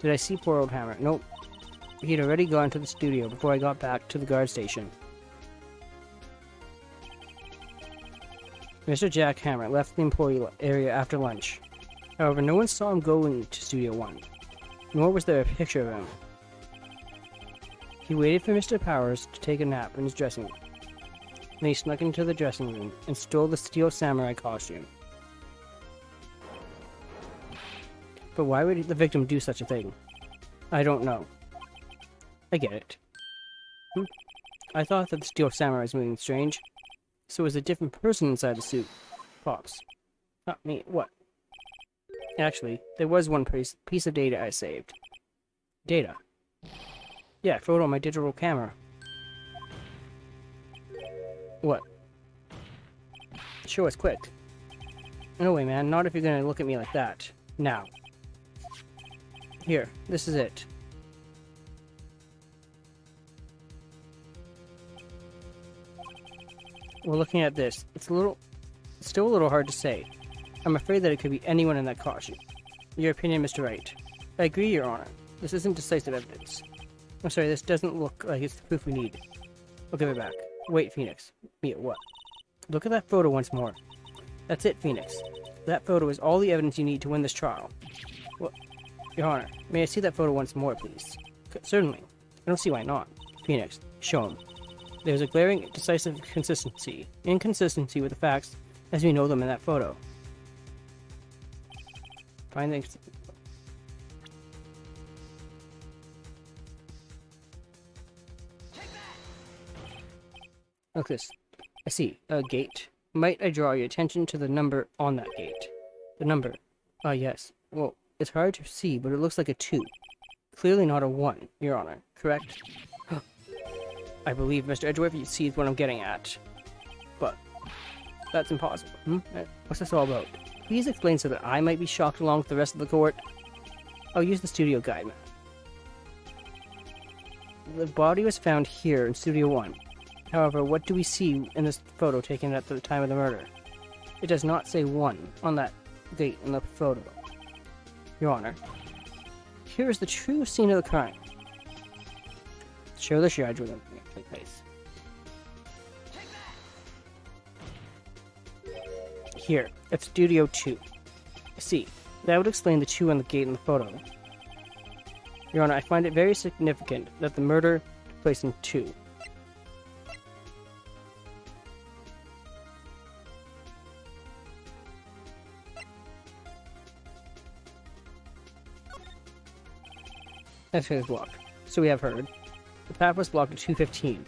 Did I see poor old Hammer? Nope. He'd already gone to the studio before I got back to the guard station. Mr. Jack Hammer left the employee area after lunch. However, no one saw him go into Studio 1, nor was there a picture of him. He waited for Mr. Powers to take a nap in his dressing room. Then he snuck into the dressing room and stole the Steel Samurai costume. But why would the victim do such a thing? I don't know. I get it. I thought that the Steel Samurai was moving strange. So it was a different person inside the suit. Pops. Not me. What? Actually, there was one piece of data I saved. Data? Yeah, photo on my digital camera. What? Show us quick. No way, man. Not if you're gonna look at me like that. Now. Here, this is it. We're looking at this. It's still a little hard to say. I'm afraid that it could be anyone in that costume. Your opinion, Mr. Wright. I agree, Your Honor. This isn't decisive evidence. I'm sorry, this doesn't look like it's the proof we need. I'll give it back. Wait, Phoenix. Me at what? Look at that photo once more. That's it, Phoenix. That photo is all the evidence you need to win this trial. What? Your Honor, may I see that photo once more, please? Certainly. I don't see why not. Phoenix, show him. There's a glaring, decisive inconsistency with the facts as we know them in that photo. Find the... Look this. I see. A gate. Might I draw your attention to the number on that gate? The number. Ah, yes. Well, it's hard to see, but it looks like a 2. Clearly not a 1, Your Honor. Correct? I believe Mr. Edgeworth sees what I'm getting at. But that's impossible. What's this all about? Please explain so that I might be shocked along with the rest of the court. I'll use the studio guide map. The body was found here in Studio 1. However, what do we see in this photo taken at the time of the murder? It does not say 1 on that date in the photo. Your Honor, here is the true scene of the crime. Show the charge with them take place. Here, at Studio 2. See, that would explain the 2 on the gate in the photo. Your Honor, I find it very significant that the murder took place in 2. X-ray is blocked. So we have heard. The path was blocked at 2:15.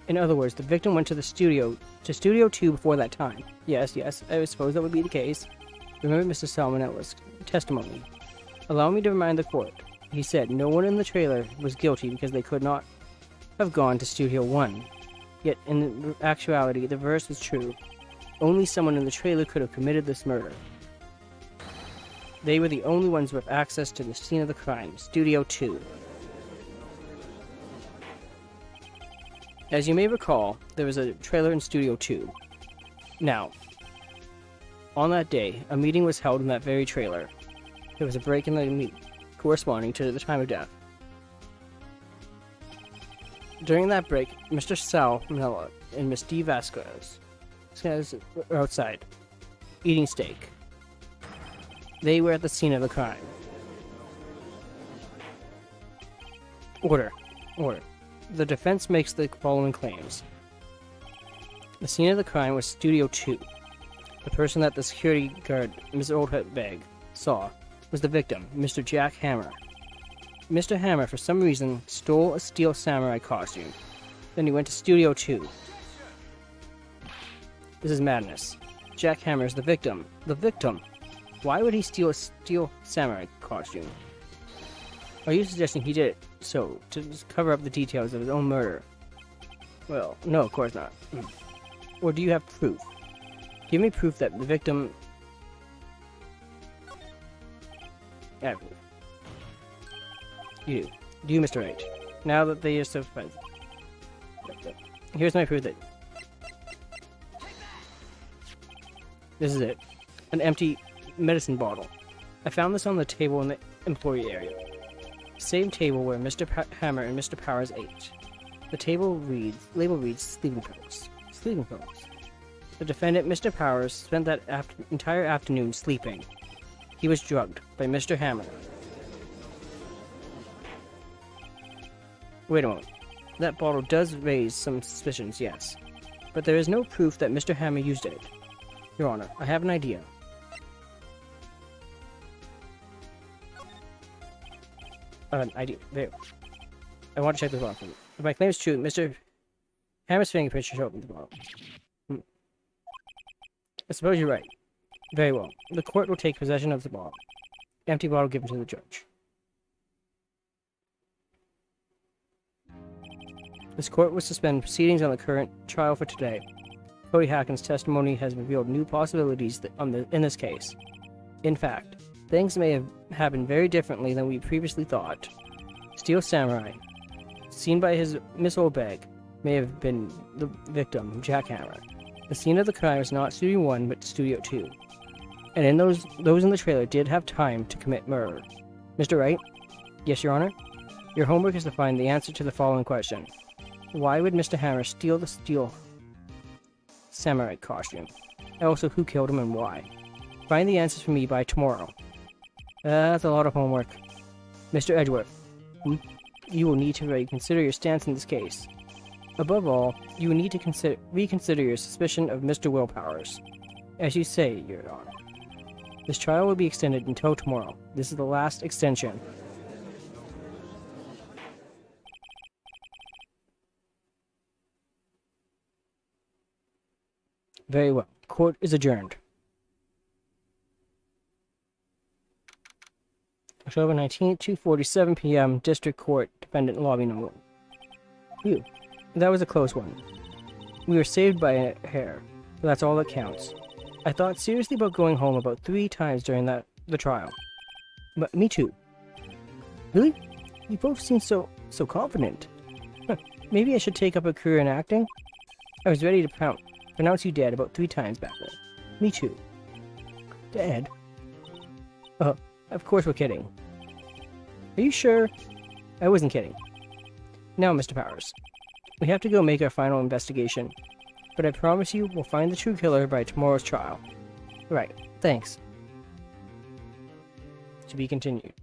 In other words, the victim went to Studio 2 before that time. Yes, I suppose that would be the case. Remember Mr. Salmonella's testimony. Allow me to remind the court. He said no one in the trailer was guilty because they could not have gone to Studio 1. Yet, in actuality, the reverse was true. Only someone in the trailer could have committed this murder. They were the only ones with access to the scene of the crime, Studio 2. As you may recall, there was a trailer in Studio 2. Now, on that day, a meeting was held in that very trailer. There was a break in the meeting, corresponding to the time of death. During that break, Mr. Salmonella and Miss D. Vasquez were outside, eating steak. They were at the scene of the crime. Order. The defense makes the following claims. The scene of the crime was Studio 2. The person that the security guard, Ms. Oldbag, saw was the victim, Mr. Jack Hammer. Mr. Hammer, for some reason, stole a steel samurai costume. Then he went to Studio 2. This is madness. Jack Hammer is the victim. The victim! Why would he steal a steel samurai costume? Are you suggesting he did it so to just cover up the details of his own murder? Well, no, of course not. Or do you have proof? Give me proof that the victim... I have proof. You do. Do you, Mr. Wright? Now that they are so friends. Here's my proof that... This is it. An empty medicine bottle. I found this on the table in the employee area. Same table where Mr. Hammer and Mr. Powers ate. The label reads sleeping pills. Sleeping pills. The defendant, Mr. Powers, spent that entire afternoon sleeping. He was drugged by Mr. Hammer. Wait a moment. That bottle does raise some suspicions, yes. But there is no proof that Mr. Hammer used it. Your Honor, I have an idea. There. I want to check this off. If my claim is true, Mr. Hammer's fingerprints should show up in the bottle. I suppose you're right. Very well. The court will take possession of the bottle. Empty bottle given to the judge. This court will suspend proceedings on the current trial for today. Cody Hacken's testimony has revealed new possibilities in this case. In fact, things may have happened very differently than we previously thought. Steel Samurai, seen by his Miss Oldbag, may have been the victim, Jack Hammer. The scene of the crime was not Studio 1, but Studio 2. And in those in the trailer did have time to commit murder. Mr. Wright? Yes, Your Honor? Your homework is to find the answer to the following question. Why would Mr. Hammer steal the steel samurai costume? And also, who killed him and why? Find the answers for me by tomorrow. That's a lot of homework. Mr. Edgeworth, you will need to reconsider your stance in this case. Above all, you will need to reconsider your suspicion of Mr. Willpowers. As you say, Your Honor. This trial will be extended until tomorrow. This is the last extension. Very well. Court is adjourned. October 19th, 2:47 p.m. District Court, Defendant Lobby Number 1. Phew. That was a close one. We were saved by a hair, but that's all that counts. I thought seriously about going home about 3 times during the trial. But me too. Really? You both seem so confident. Maybe I should take up a career in acting? I was ready to pronounce you dead about 3 times back then. Me too. Dead? Of course we're kidding. Are you sure? I wasn't kidding. Now, Mr. Powers, we have to go make our final investigation, but I promise you we'll find the true killer by tomorrow's trial. Right, thanks. To be continued.